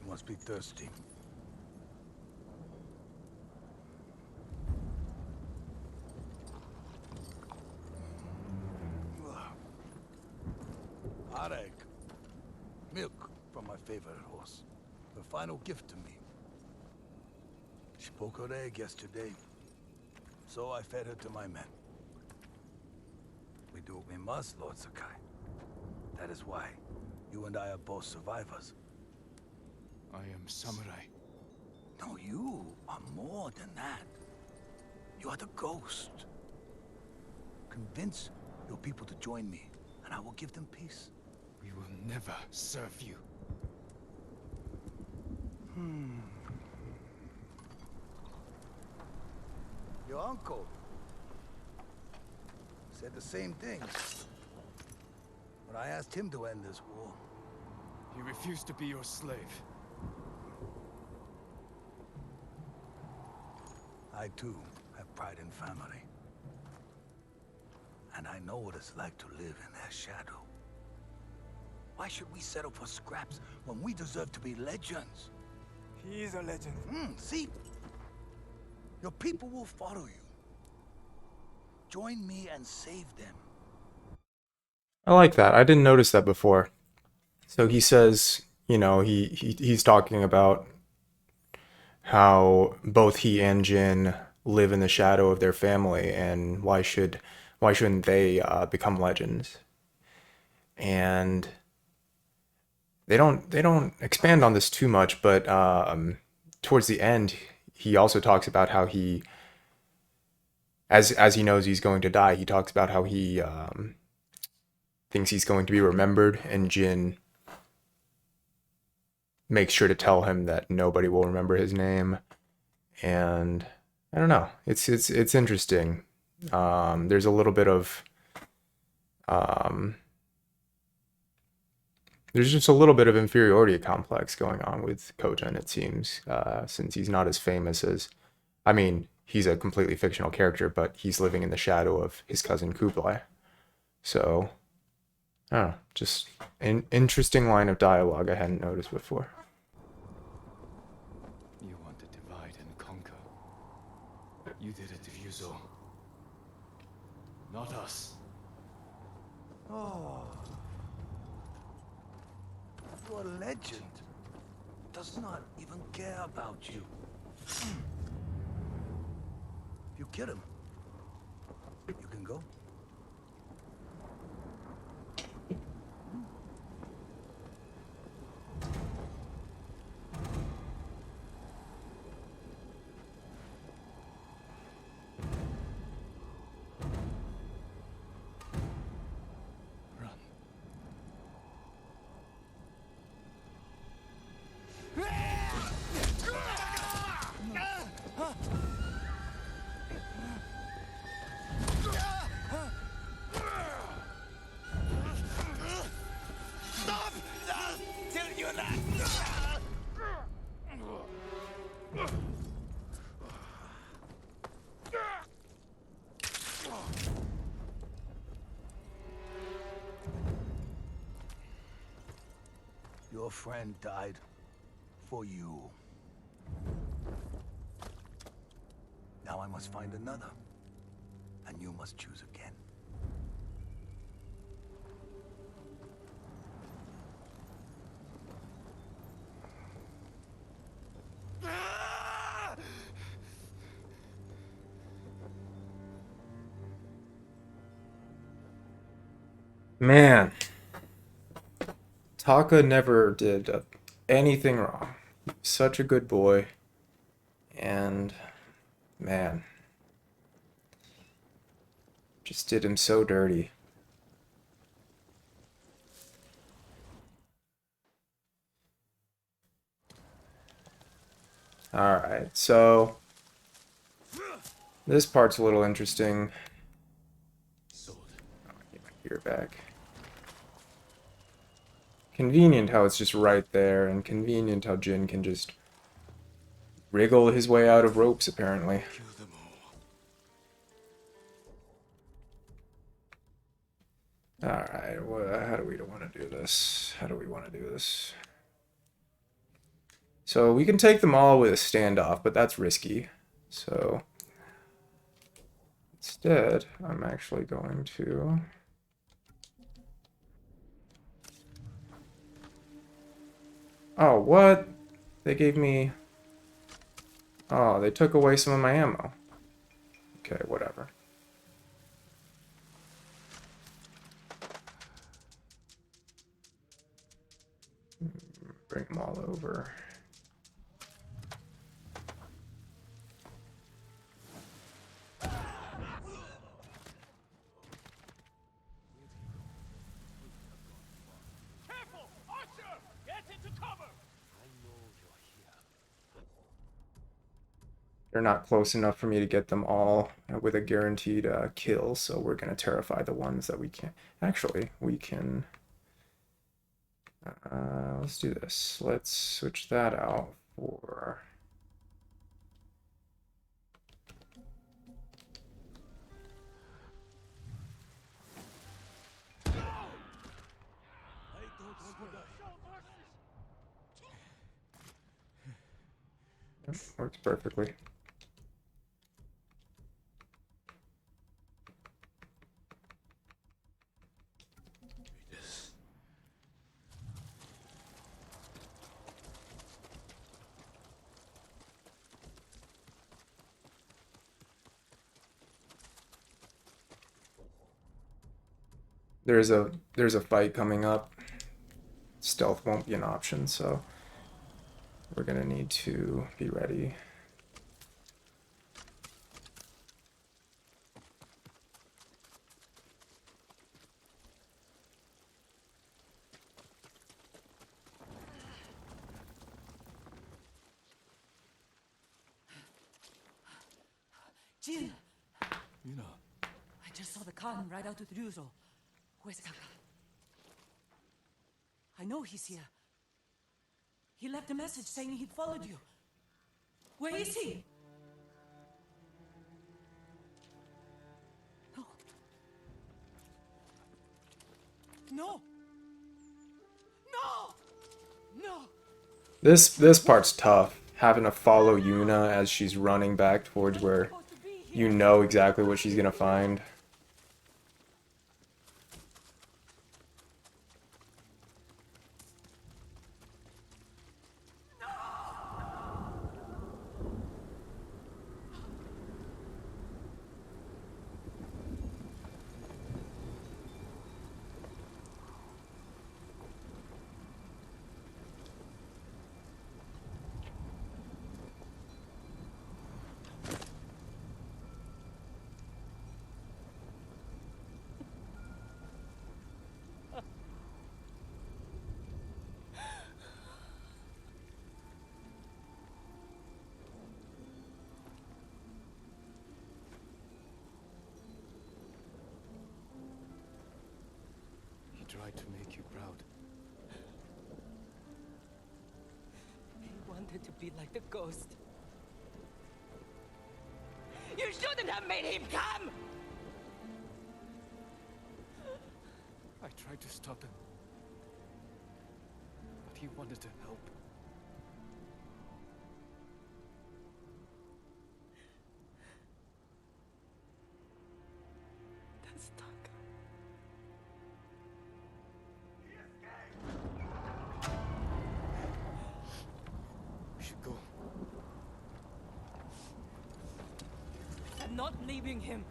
You must be thirsty. Areg. Milk from my favorite horse. Her final gift to me. She broke her egg yesterday. So I fed her to my men. We do what we must, Lord Sakai. That is why you and I are both survivors. I am samurai. No, you are more than that. You are the ghost. Convince your people to join me, and I will give them peace. We will never serve you. Your uncle said the same thing when I asked him to end this war. He refused to be your slave. I too have pride in family. And I know what it's like to live in their shadow. Why should we settle for scraps when we deserve to be legends? He is a legend. See? Your people will follow you. Join me and save them. I like that. I didn't notice that before. So he says, you know, he's talking about how both he and Jin live in the shadow of their family, and why shouldn't they become legends? And they don't expand on this too much, but towards the end, he also talks about how he, as he knows he's going to die, he talks about how he thinks he's going to be remembered, and Jin makes sure to tell him that nobody will remember his name. And I don't know, it's interesting. There's a little bit of there's just a little bit of inferiority complex going on with Koten, it seems, since he's not as famous as, I mean, he's a completely fictional character, but he's living in the shadow of his cousin Kublai. So, I don't know, just an interesting line of dialogue I hadn't noticed before. You want to divide and conquer. You did it to Ryuzo. Not us. Oh. Your legend does not even care about you. If you kill him, you can go. Stop! Tell you that! Your friend died for you. Now I must find another. And you must choose again. Man, Taka never did anything wrong. Such a good boy. And, man, just did him so dirty. Alright, so this part's a little interesting. Oh, get my gear back. Convenient how it's just right there, and convenient how Jin can just wriggle his way out of ropes, apparently. Alright, how do we want to do this? How do we want to do this? So we can take them all with a standoff, but that's risky. So instead, I'm actually going to Oh, what? They gave me... Oh, they took away some of my ammo. Okay, whatever. Bring them all over. Careful! Archer! Get into cover! I know you're here. They're not close enough for me to get them all with a guaranteed kill, so we're going to terrify the ones that we can. Actually, we can... let's do this. Let's switch that out for... Yep, works perfectly. There's a fight coming up. Stealth won't be an option, so we're gonna need to be ready. Jill! You know. I just saw the Khan ride out with Ryuzo. Where's Taka? I know he's here. He left a message saying he'd followed you. Where is he? No. No! No! No! This part's tough. Having to follow Yuna as she's running back towards where you know exactly what she's gonna find. He tried to make you proud. He wanted to be like the ghost. You shouldn't have made him come! I tried to stop him. But he wanted to help. That's Taka. We should go. I'm not leaving him.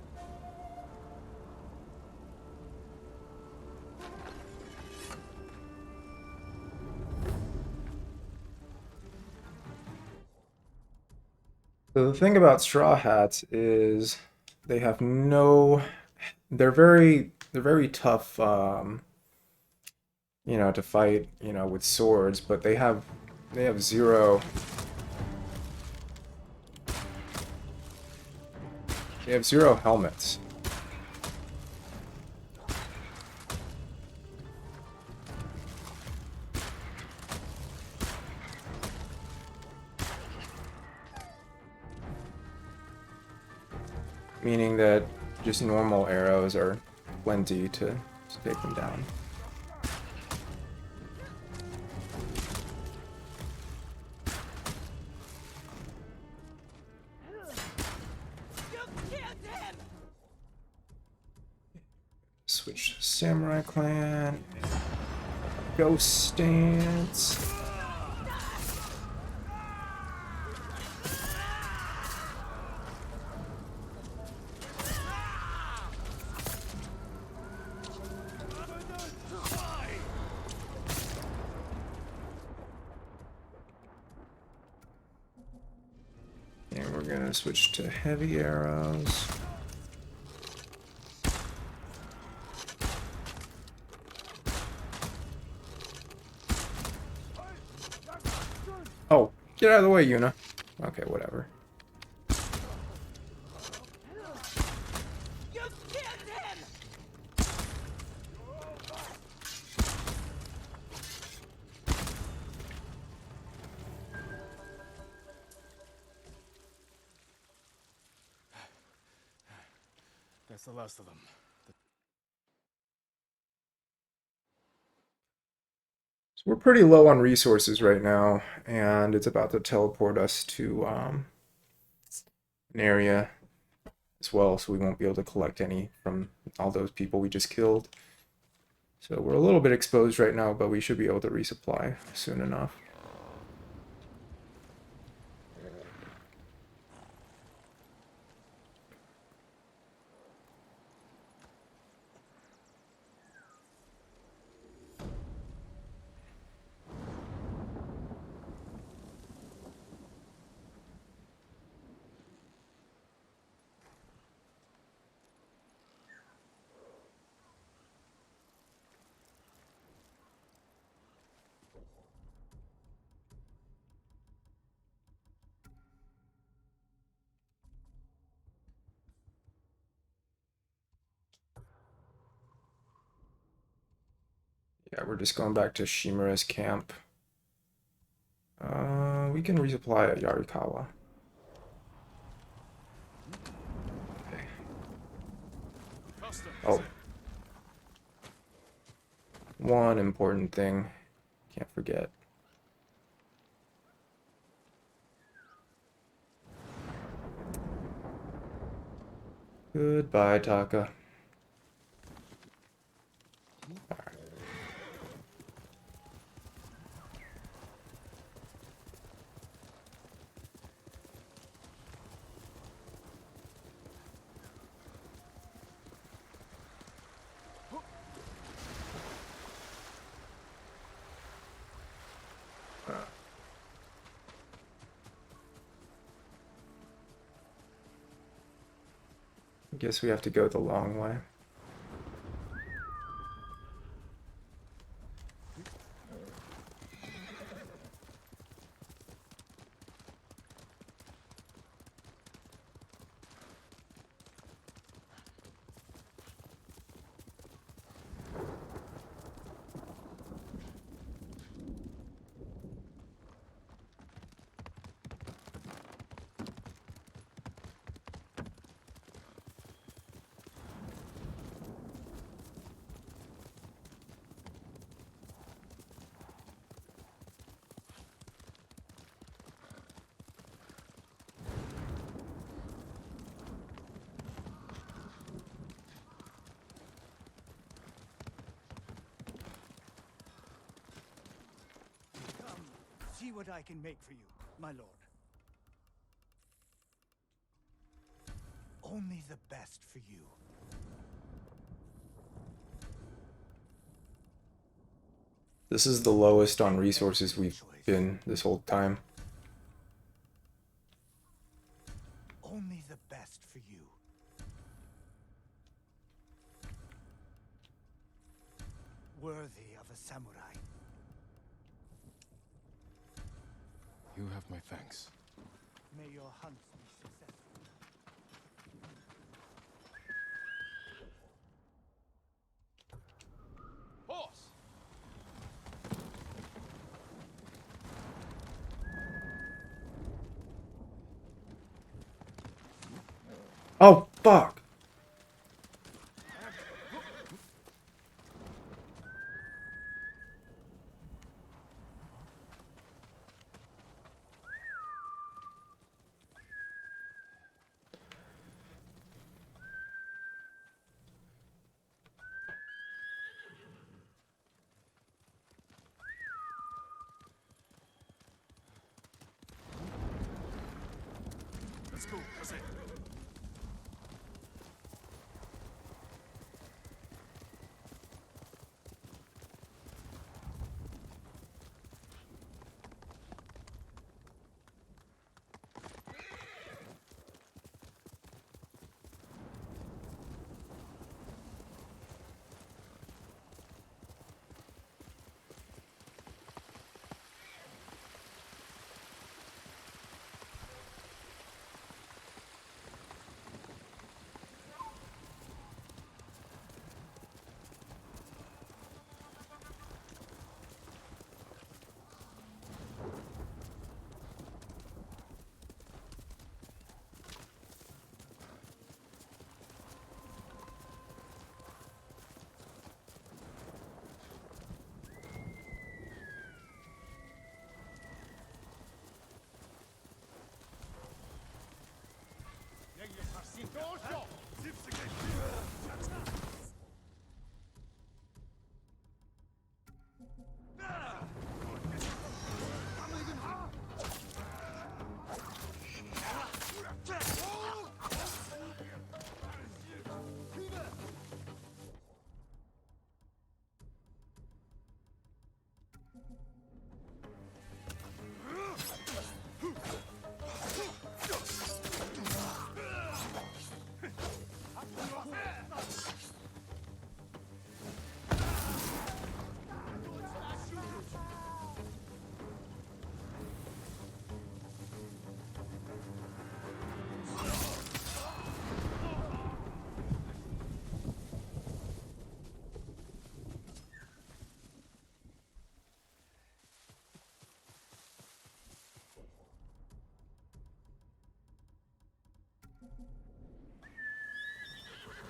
So the thing about Straw Hats is they have no... They're very tough, you know, to fight, you know, with swords, but they have zero... They have zero helmets. Meaning that just normal arrows are plenty to take them down. Switch to Samurai Clan. Ghost stance. We're gonna switch to heavy arrows. Oh, get out of the way, Yuna. Okay, whatever. That's the last of them. So we're pretty low on resources right now, and it's about to teleport us to an area as well, so we won't be able to collect any from all those people we just killed. So we're a little bit exposed right now, but we should be able to resupply soon enough. Yeah, we're just going back to Shimura's camp. We can resupply at Yarikawa. Okay. Oh. One important thing. Can't forget. Goodbye, Taka. I guess we have to go the long way. Come, see what I can make for you, my lord. Only the best for you. This is the lowest on resources we've been this whole time. Only the best for you. Worthy of a samurai. You have my thanks. May your hunts be successful. Horse! Oh, fuck! Let's go, Jose.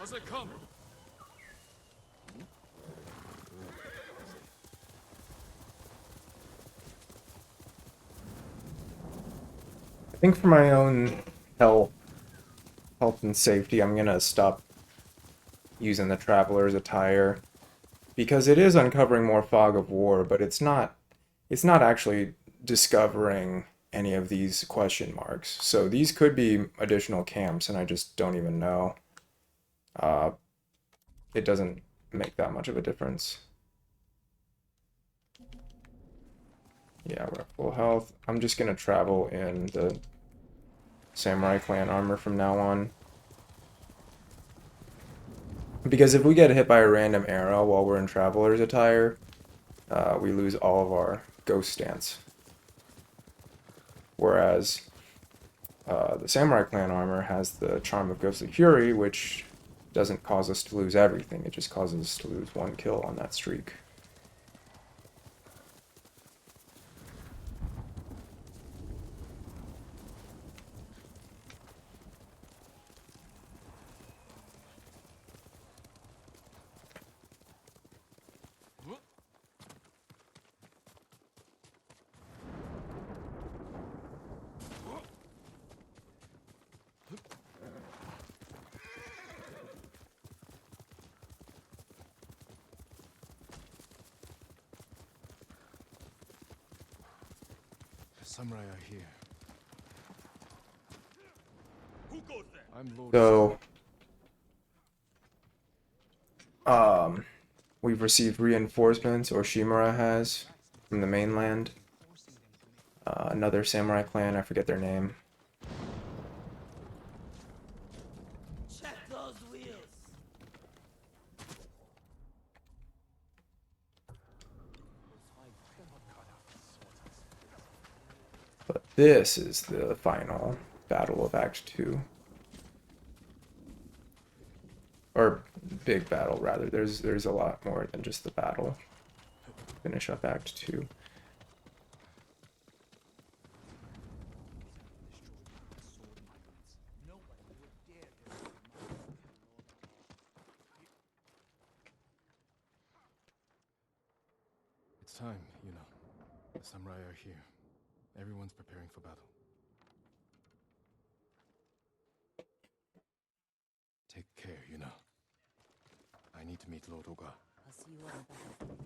As I come. I think for my own health and safety, I'm gonna stop using the Traveler's attire because it is uncovering more fog of war, but it's not actually discovering any of these question marks. So these could be additional camps, and I just don't even know. It doesn't make that much of a difference. Yeah, we're at full health. I'm just gonna travel in the Samurai Clan armor from now on. Because if we get hit by a random arrow while we're in Traveler's attire, we lose all of our ghost stance. Whereas the Samurai Clan armor has the Charm of Ghostly Fury, which doesn't cause us to lose everything. It just causes us to lose 1 kill on that streak. The samurai are here. Who goes there? I'm Lord. So, we've received reinforcements, or Shimura has, from the mainland. Another Samurai Clan, I forget their name. Check those wheels. But this is the final battle of Act 2. Or big battle, rather. There's a lot more than just the battle. Finish up Act 2. It's time, you know. The samurai are here. Everyone's preparing for battle. Take care, you know. I need to meet Lord Oga. I'll see you on the battlefield.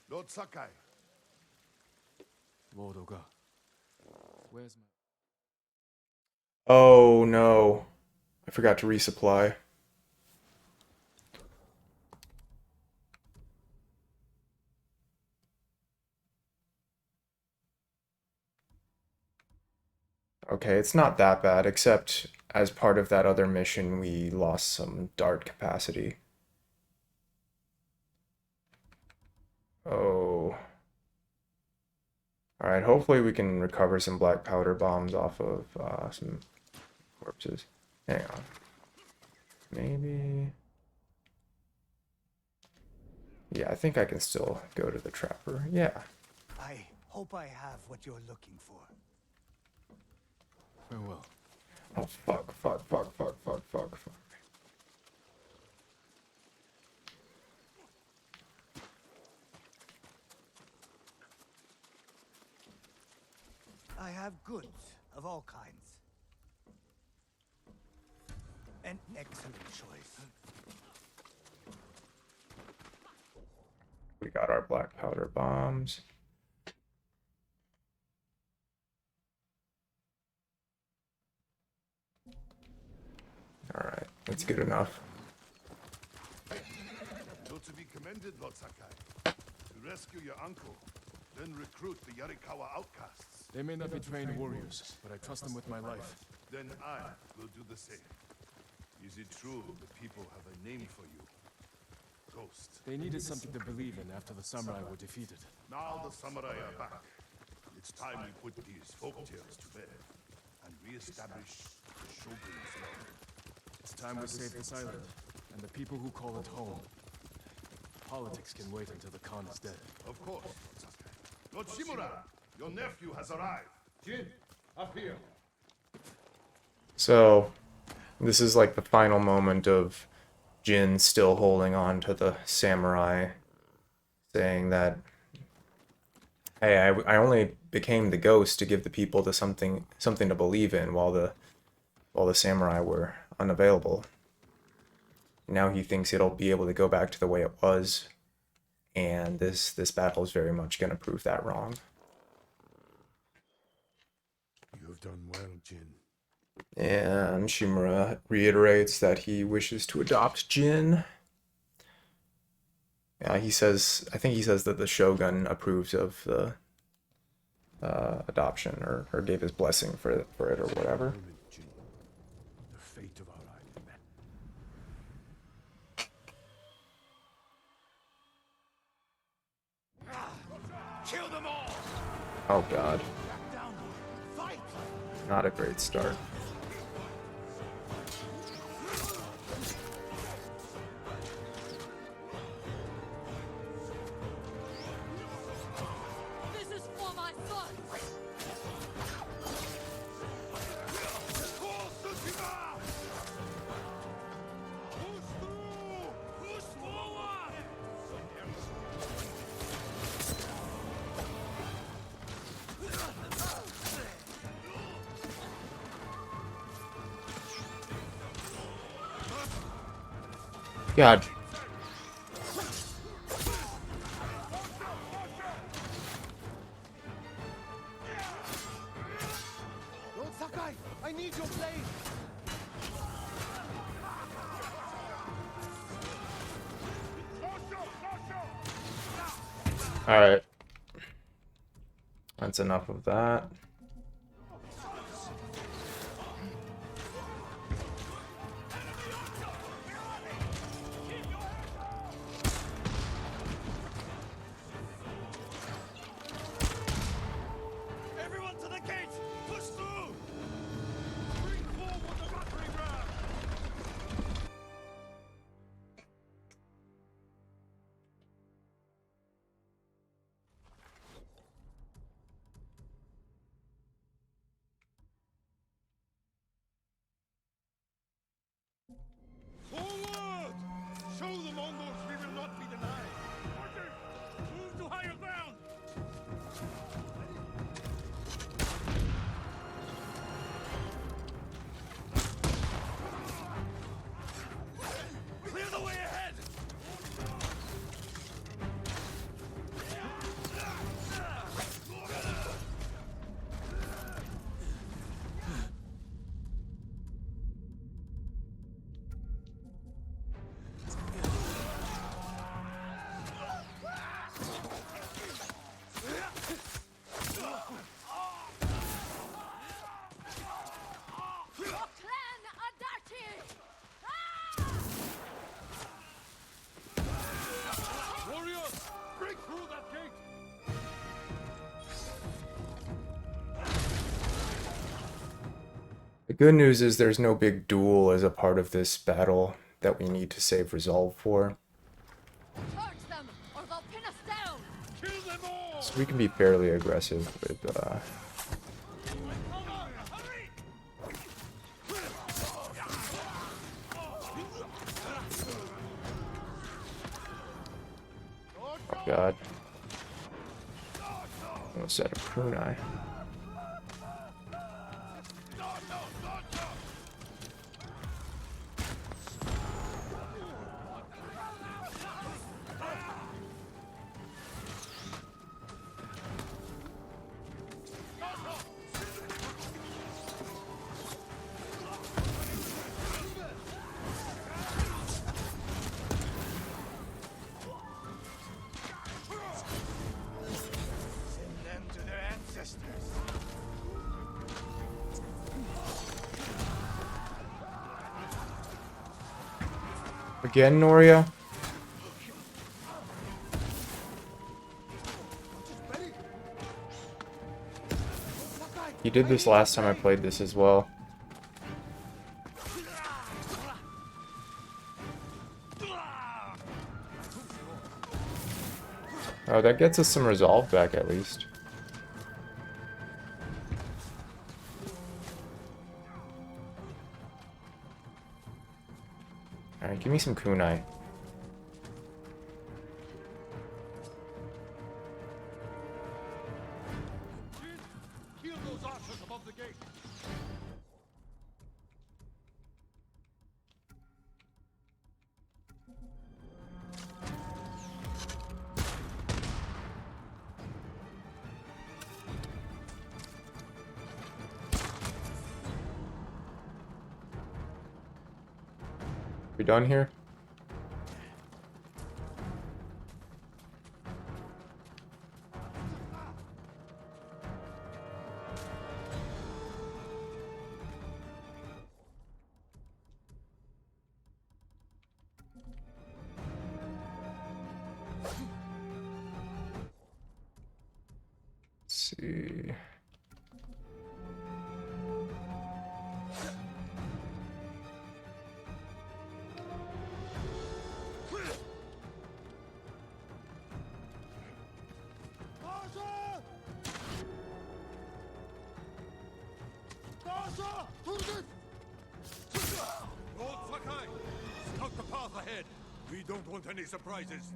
Lord Sakai. Lord Oga. Where's my... Oh no. I forgot to resupply. Okay, it's not that bad, except as part of that other mission, we lost some dart capacity. Oh. Alright, hopefully we can recover some black powder bombs off of some corpses. Hang on. Maybe... Yeah, I think I can still go to the trapper. Yeah. I hope I have what you're looking for. Farewell. Oh, fuck. I have goods of all kinds. An excellent choice. We got our black powder bombs. Alright, that's good enough. You're to be commended, Lord Sakai. To rescue your uncle, then recruit the Yarikawa outcasts. They may not be trained warriors, but I trust them with my life. Then I will do the same. Is it true the people have a name for you? Ghost. They needed something to believe in after the samurai were defeated. Now the samurai are back. It's time we put these folktales to bed and re-establish the shogun's law. It's time we save this island, and the people who call it home. Politics can wait until the Khan is dead. Of course, Lord Shimura, your nephew has arrived. Jin, up here. So, this is like the final moment of Jin still holding on to the samurai, saying that, hey, I only became the ghost to give the people to something to believe in while the samurai were unavailable. Now he thinks it'll be able to go back to the way it was, and this battle is very much going to prove that wrong. You have done well, Jin. And Shimura reiterates that he wishes to adopt Jin. I think he says that the Shogun approves of the adoption, or gave his blessing for it, or whatever. The fate of our island. Kill them all! Oh god. Not a great start. This is for my son! Call Tsushima! Push through! Push forward! God. Lord Sakai, I need your blade. Alright. That's enough of that. Everyone to the gate! Push through! Bring forward the battering ram! Forward! Show the Mongols we will not be denied! Order! Move to higher ground! Clear the way ahead! Clan Adarti! Warriors, break through that gate! The good news is there's no big duel as a part of this battle that we need to save resolve for. Charge them, or they'll pin us down! Kill them all! So we can be fairly aggressive with oh god. Almost out of kunai. Send them to their ancestors! Again, Noria? He did this last time I played this as well. Oh, that gets us some resolve back at least. Alright, give me some kunai. Kill those archers above the gate. We done here? Let's see. Lord Sakai, scout the path ahead. We don't want any surprises.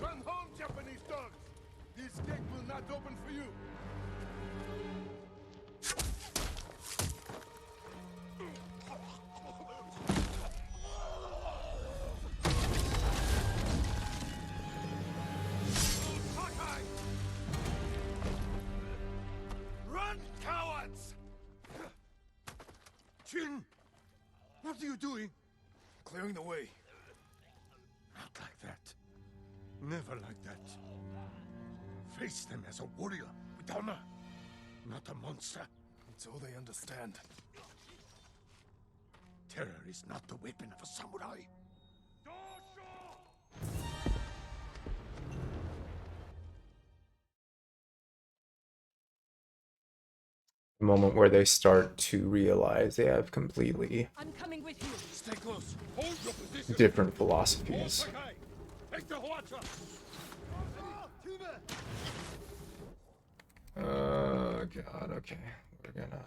Run home, Japanese dogs! This gate will not open for you! Sakai! Run, cowards! Jin! What are you doing? Clearing the way. Not like that. Never like that. Face them as a warrior with honor, not a monster. It's all they understand. Terror is not the weapon of a samurai. The moment where they start to realize they have completely I'm coming with you. Stay close. Hold your position. different philosophies. Take the Huacha. God, okay. We're gonna...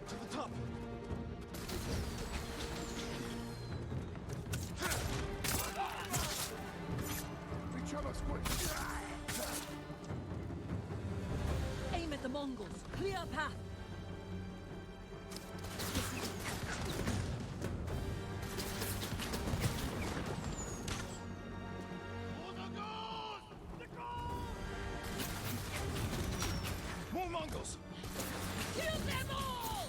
To the top. Reach out quick. Aim at the Mongols. Clear a path. More Mongols. Kill them all!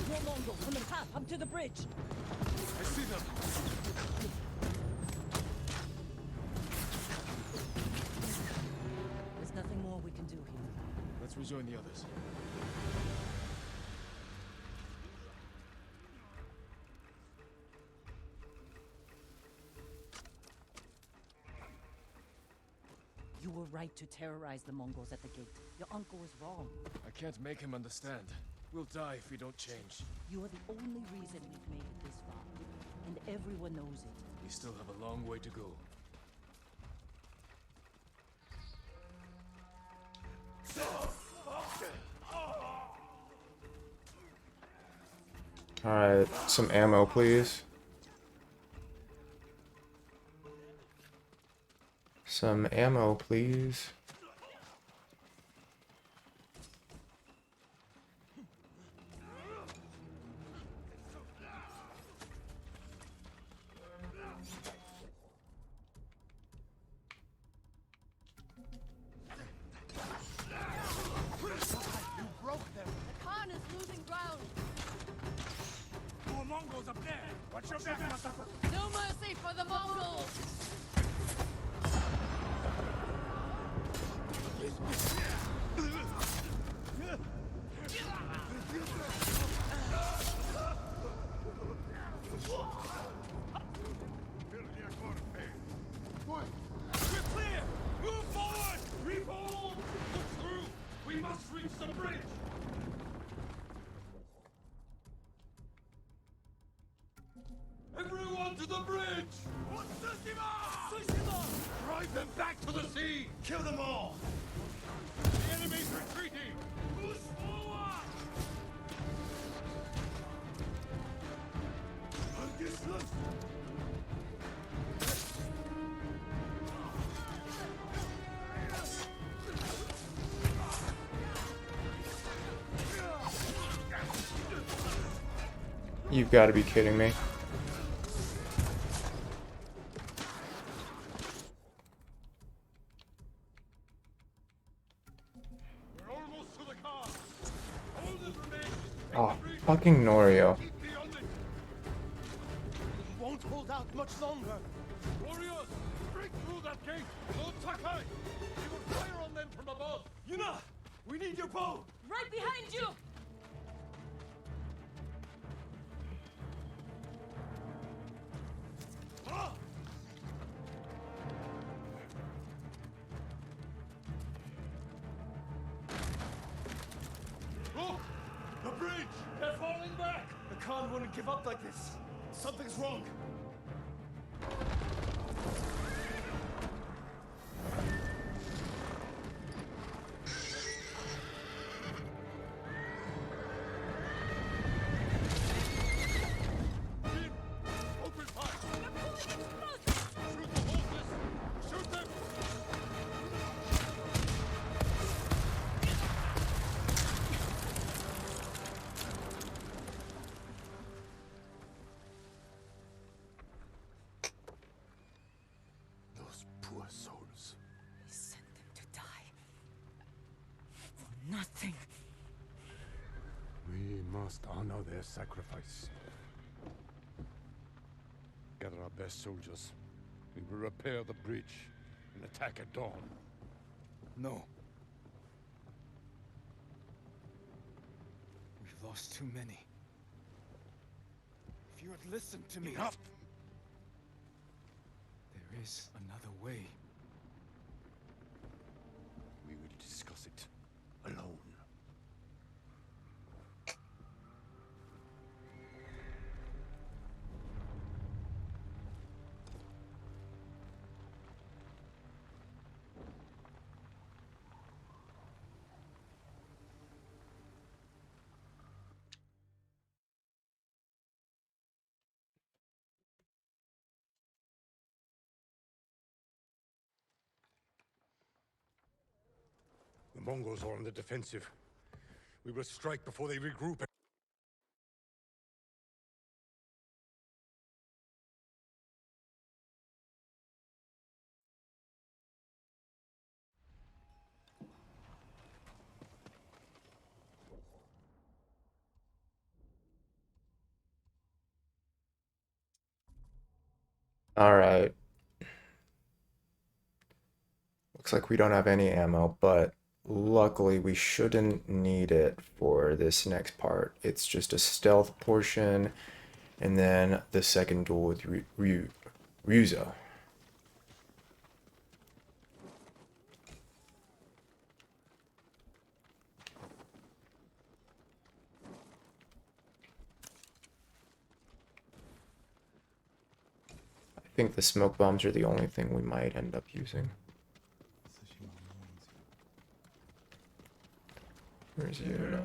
More Mongols on the path up to the bridge. I see them. There's nothing more we can do here. Let's rejoin the others. You were right to terrorize the Mongols at the gate. Your uncle was wrong. I can't make him understand. We'll die if we don't change. You are the only reason we've made it this far, and everyone knows it. We still have a long way to go. Alright, some ammo, please. Some ammo, please. Khan is losing ground. More Mongols up there! Watch your back, motherfucker! No mercy for the Mongols! We're clear! Move forward! Refold! Look through! We must reach the bridge! Everyone to the bridge! Tsushima! Tsushima! Drive them back to the sea! Kill them all! The enemy's retreating! Push forward! You've got to be kidding me. We're almost to the car! Hold it, remain! Oh, fucking Norio. We won't hold out much longer! Warriors, break through that gate! Lord Takai! We will fire on them from above! Yuna! We need your bow! Right behind you! Ah! Look! The bridge! They're falling back! The Khan wouldn't give up like this. Something's wrong. Open fire! Shoot the horses! Shoot them! Those poor souls. We sent them to die. For nothing. We must honor their sacrifice. Gather our best soldiers. We will repair the bridge and attack at dawn. No. We've lost too many. If you had listened to me... Enough! There is another way. We will discuss it alone. The Mongols are on the defensive. We will strike before they regroup. Alright. Looks like we don't have any ammo, but luckily we shouldn't need it for this next part. It's just a stealth portion, and then the second duel with Ryuzo. think the smoke bombs are the only thing we might end up using. Where's your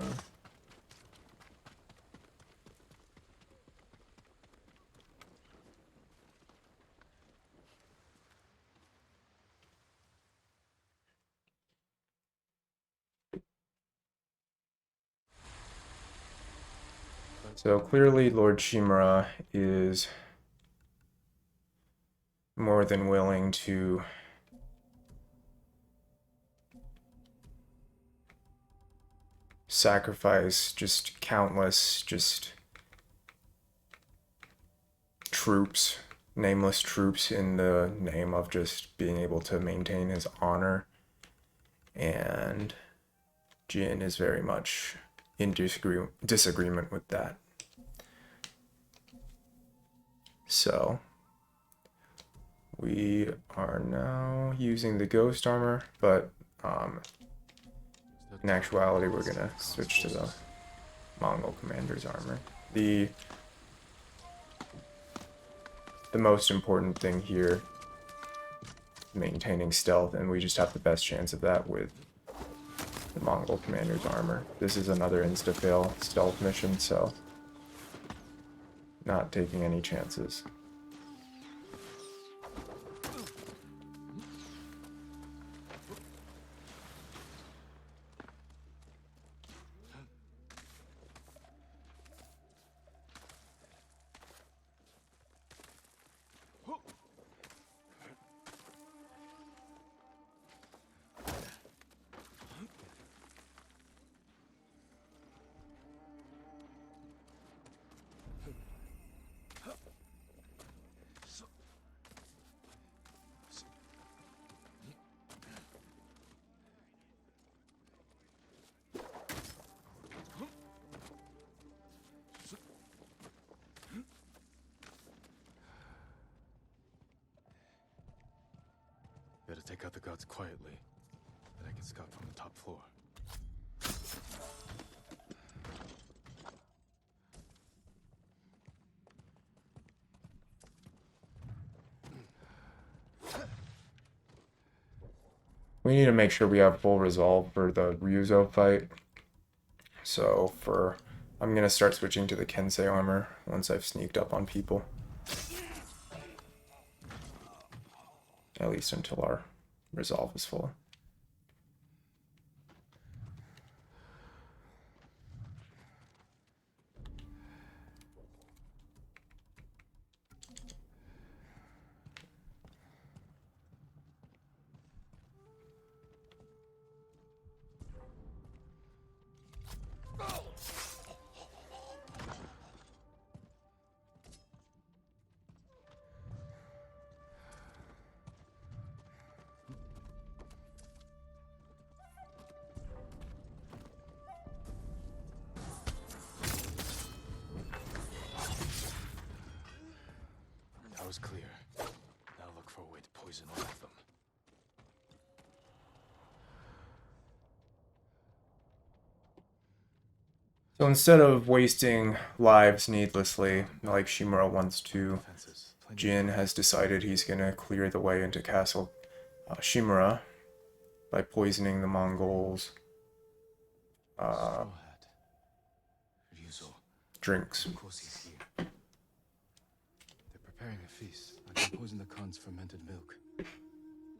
So clearly Lord Shimura is more than willing to sacrifice just countless troops, nameless troops, in the name of just being able to maintain his honor. And Jin is very much in disagreement with that. So we are now using the ghost armor, but in actuality we're gonna switch to the Mongol commander's armor. The most important thing here, maintaining stealth, and we just have the best chance of that with the Mongol commander's armor. This is another insta-fail stealth mission, so not taking any chances. Better take out the guards quietly, then I can scout from the top floor. We need to make sure we have full resolve for the Ryuzo fight. So I'm gonna start switching to the Kensei armor once I've sneaked up on people. At least until our resolve is full. That was clear. Now look for a way to poison all of them. So instead of wasting lives needlessly, like Shimura wants to, Jin has decided he's gonna clear the way into Castle Shimura by poisoning the Mongols' drinks. Of course he's here. They're preparing a feast. I can poison the Khan's fermented milk.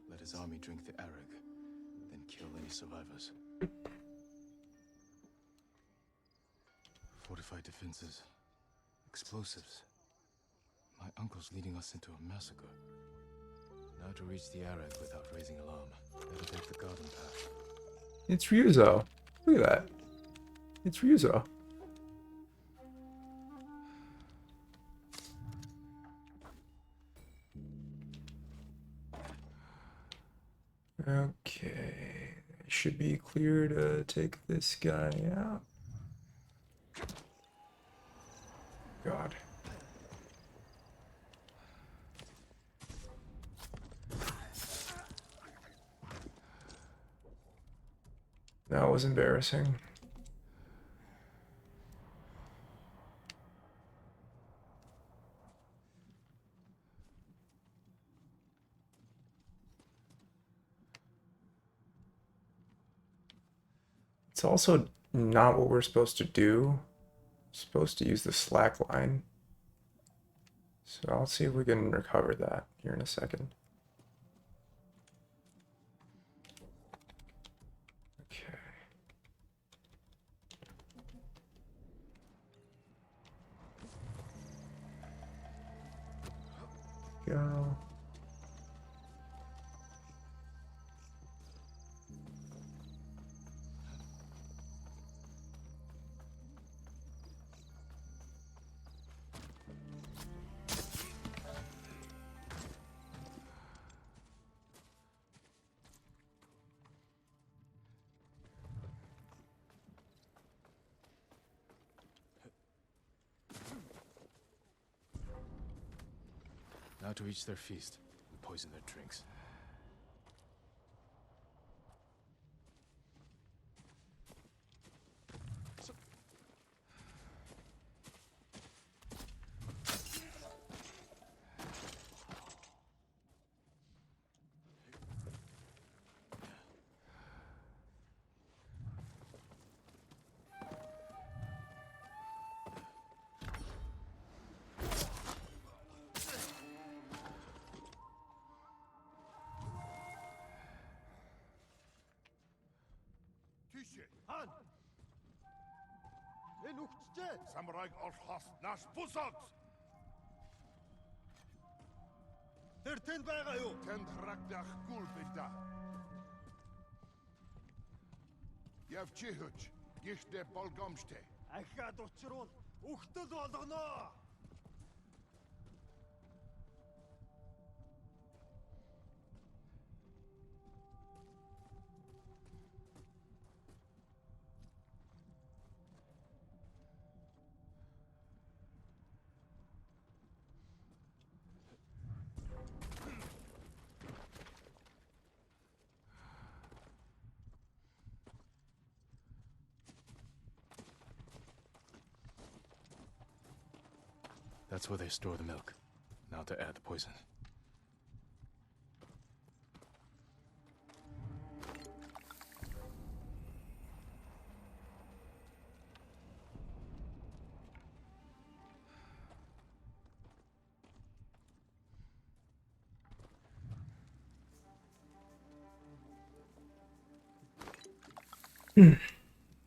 Let his army drink the arag, then kill any survivors. Fortified defenses. Explosives. My uncle's leading us into a massacre. Now to reach the arag without raising alarm. Better take the garden path. It's Ryuzo. Look at that. It's Ryuzo. Okay. Should be clear to take this guy out. God. That was embarrassing. It's also not what we're supposed to do. We're supposed to use the slack line. So I'll see if we can recover that here in a second. Okay. Go. Now to reach their feast and poison their drinks. Han! Samurai Orhas Nash Pusat! Тэр тэнд байгаа юу? Тэнд харагдах гүлбэдэ. Явчихж, гихтэ болгомжтэй. Ахаад учруул үхтэл болгоно. That's where they store the milk. Now to add the poison.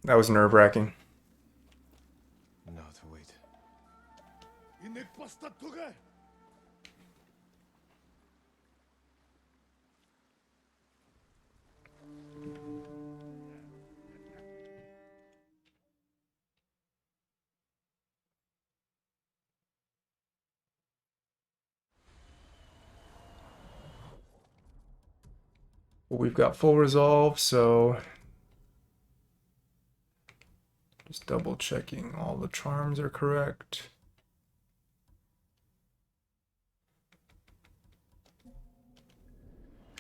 That was nerve-wracking. Now to wait. Inek basta tuge. We've got full resolve, so just double checking all the charms are correct.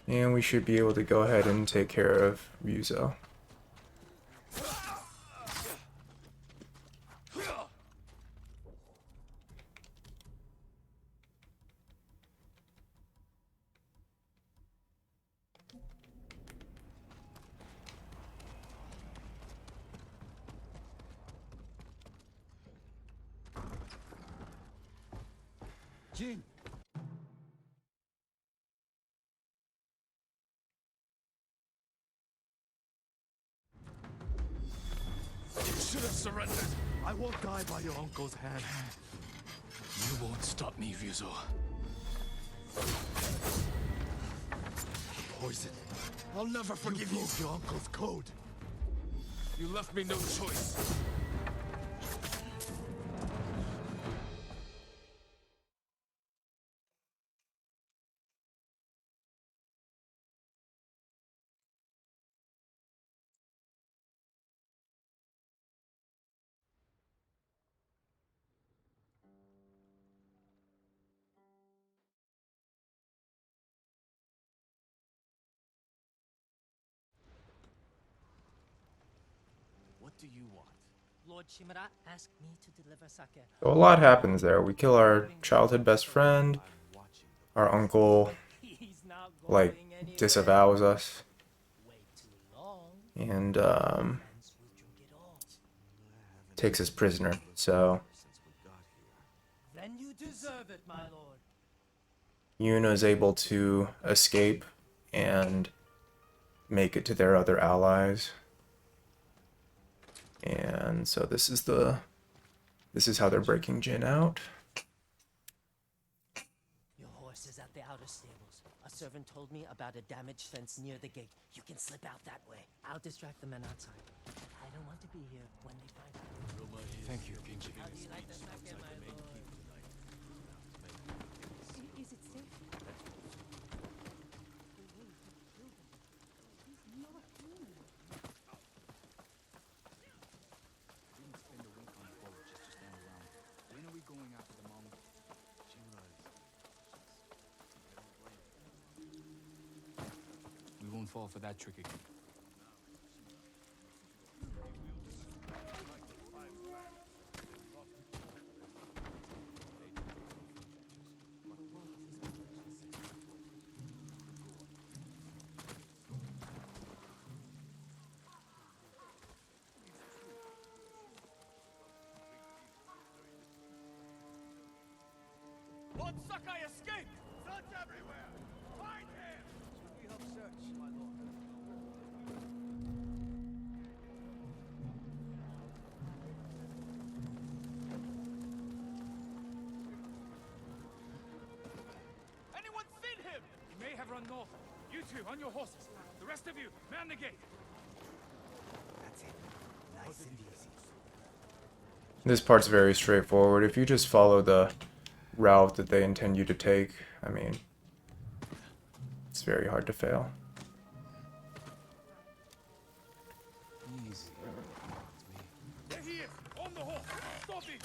And we should be able to go ahead and take care of Ryuzo. Jin. You should have surrendered. I won't die by your uncle's hand. You won't stop me, Ryuzo. Poison. I'll never forgive you. Broke your uncle's code. You left me no choice. What do you want? Lord Shimura asked me to deliver sake. So a lot happens there. We kill our childhood best friend. Our uncle, like, disavows us. And, takes us prisoner. So Then you deserve it, my lord. Yuna is able to escape and make it to their other allies. And so this is how they're breaking Jin out. Your horse is at the outer stables. A servant told me about a damaged fence near the gate. You can slip out that way. I'll distract the men outside. I don't want to be here when they find out. Thank you, Genji. How do you like the sake, my lord? Is it safe? Didn't spend a week on the boat just to stand around. When are we going after the Mongols? We won't fall for that trick again. Lord Sakai escaped! Search everywhere! Find him! Should we have searched, my lord? Anyone seen him? He may have run north. You two, on your horses. The rest of you, man the gate. That's it. Nice and easy. This part's very straightforward. If you just follow the route that they intend you to take, I mean, it's very hard to fail. Easy. There he is, on the horse. Stop him!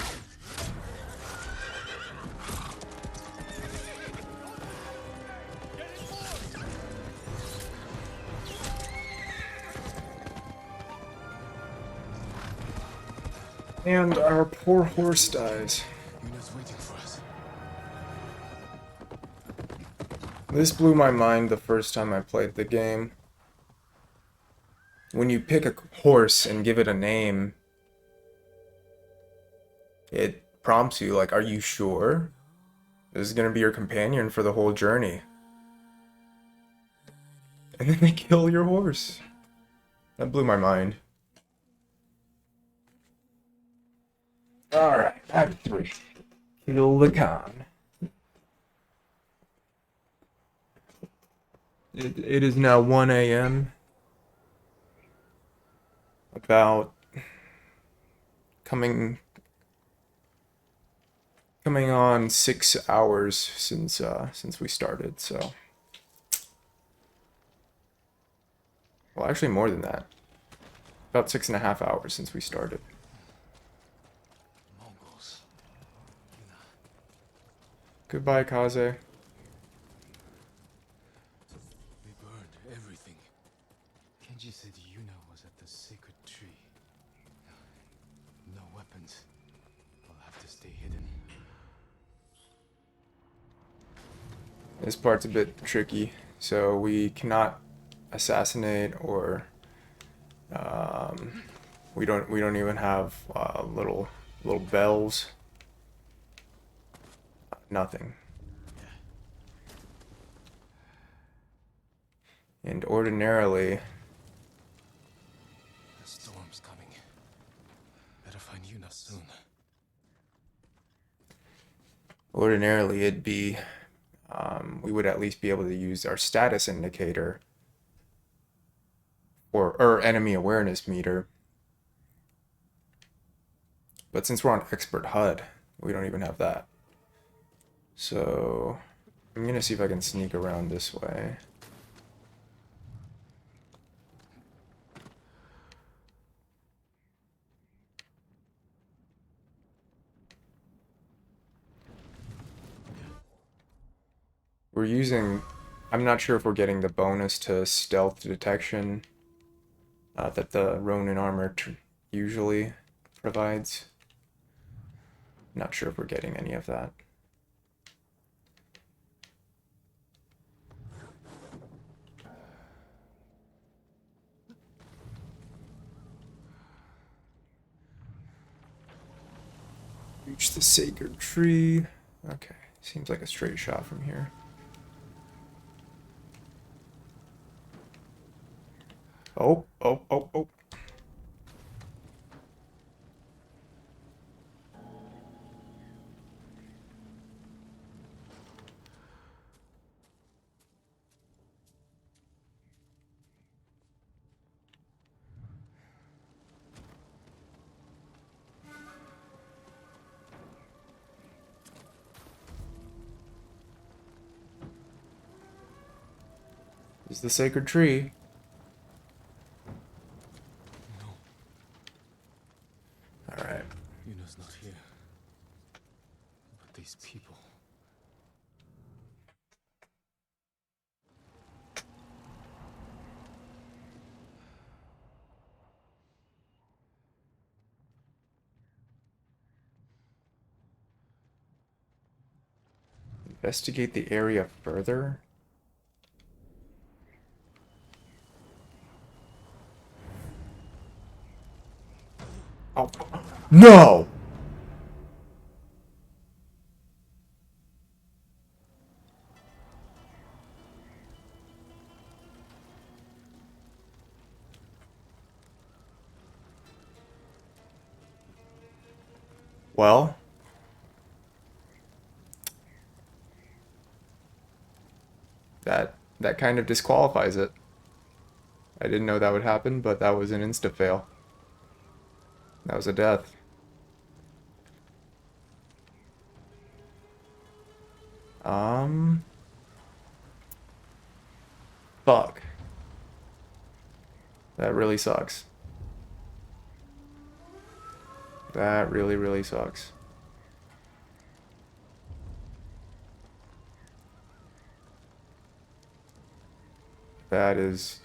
And our poor horse dies. Yuna's waiting for us. This blew my mind the first time I played the game. When you pick a horse and give it a name, it prompts you, like, are you sure this is going to be your companion for the whole journey? And then they kill your horse. That blew my mind. Alright, Act 3. Kill the Khan. It is now 1 a.m. About coming on 6 hours since we started, so well, actually more than that. About 6.5 hours since we started. Mongols. Goodbye, Kaze. They burned everything. Kenji said Yuna was at the sacred tree. No weapons. I'll have to stay hidden. This part's a bit tricky, so we cannot assassinate or we don't even have little bells. Nothing. And ordinarily, The storm's coming. Better find Yuna soon. ordinarily it'd be we would at least be able to use our status indicator or enemy awareness meter. But since we're on expert HUD, we don't even have that. So I'm gonna see if I can sneak around this way. We're using, I'm not sure if we're getting the bonus to stealth detection that the Ronin armor usually provides. Not sure if we're getting any of that. Reach the sacred tree. Okay, seems like a straight shot from here. Oh, oh, oh, oh. This is the sacred tree. Alright. Yuna's not here. But these people. Investigate the area further. Oh, no! Well, that kind of disqualifies it. I didn't know that would happen, but that was an insta-fail. That was a death. Fuck. That really sucks. That really, really sucks. That is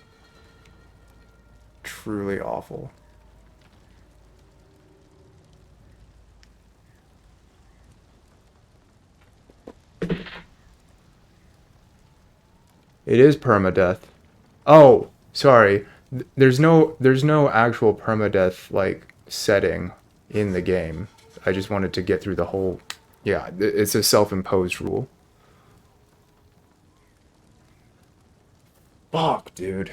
truly awful. It is permadeath. Oh, sorry. There's no actual permadeath like setting in the game. I just wanted to get through the whole. Yeah, it's a self-imposed rule. Fuck, dude.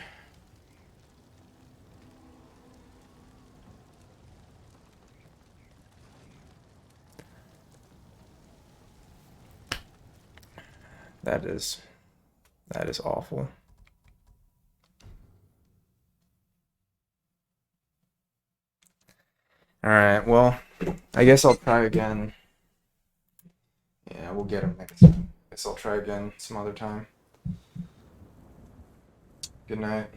That is awful. Alright, well, I guess I'll try again. Yeah, we'll get him next time. Guess I'll try again some other time. Good night.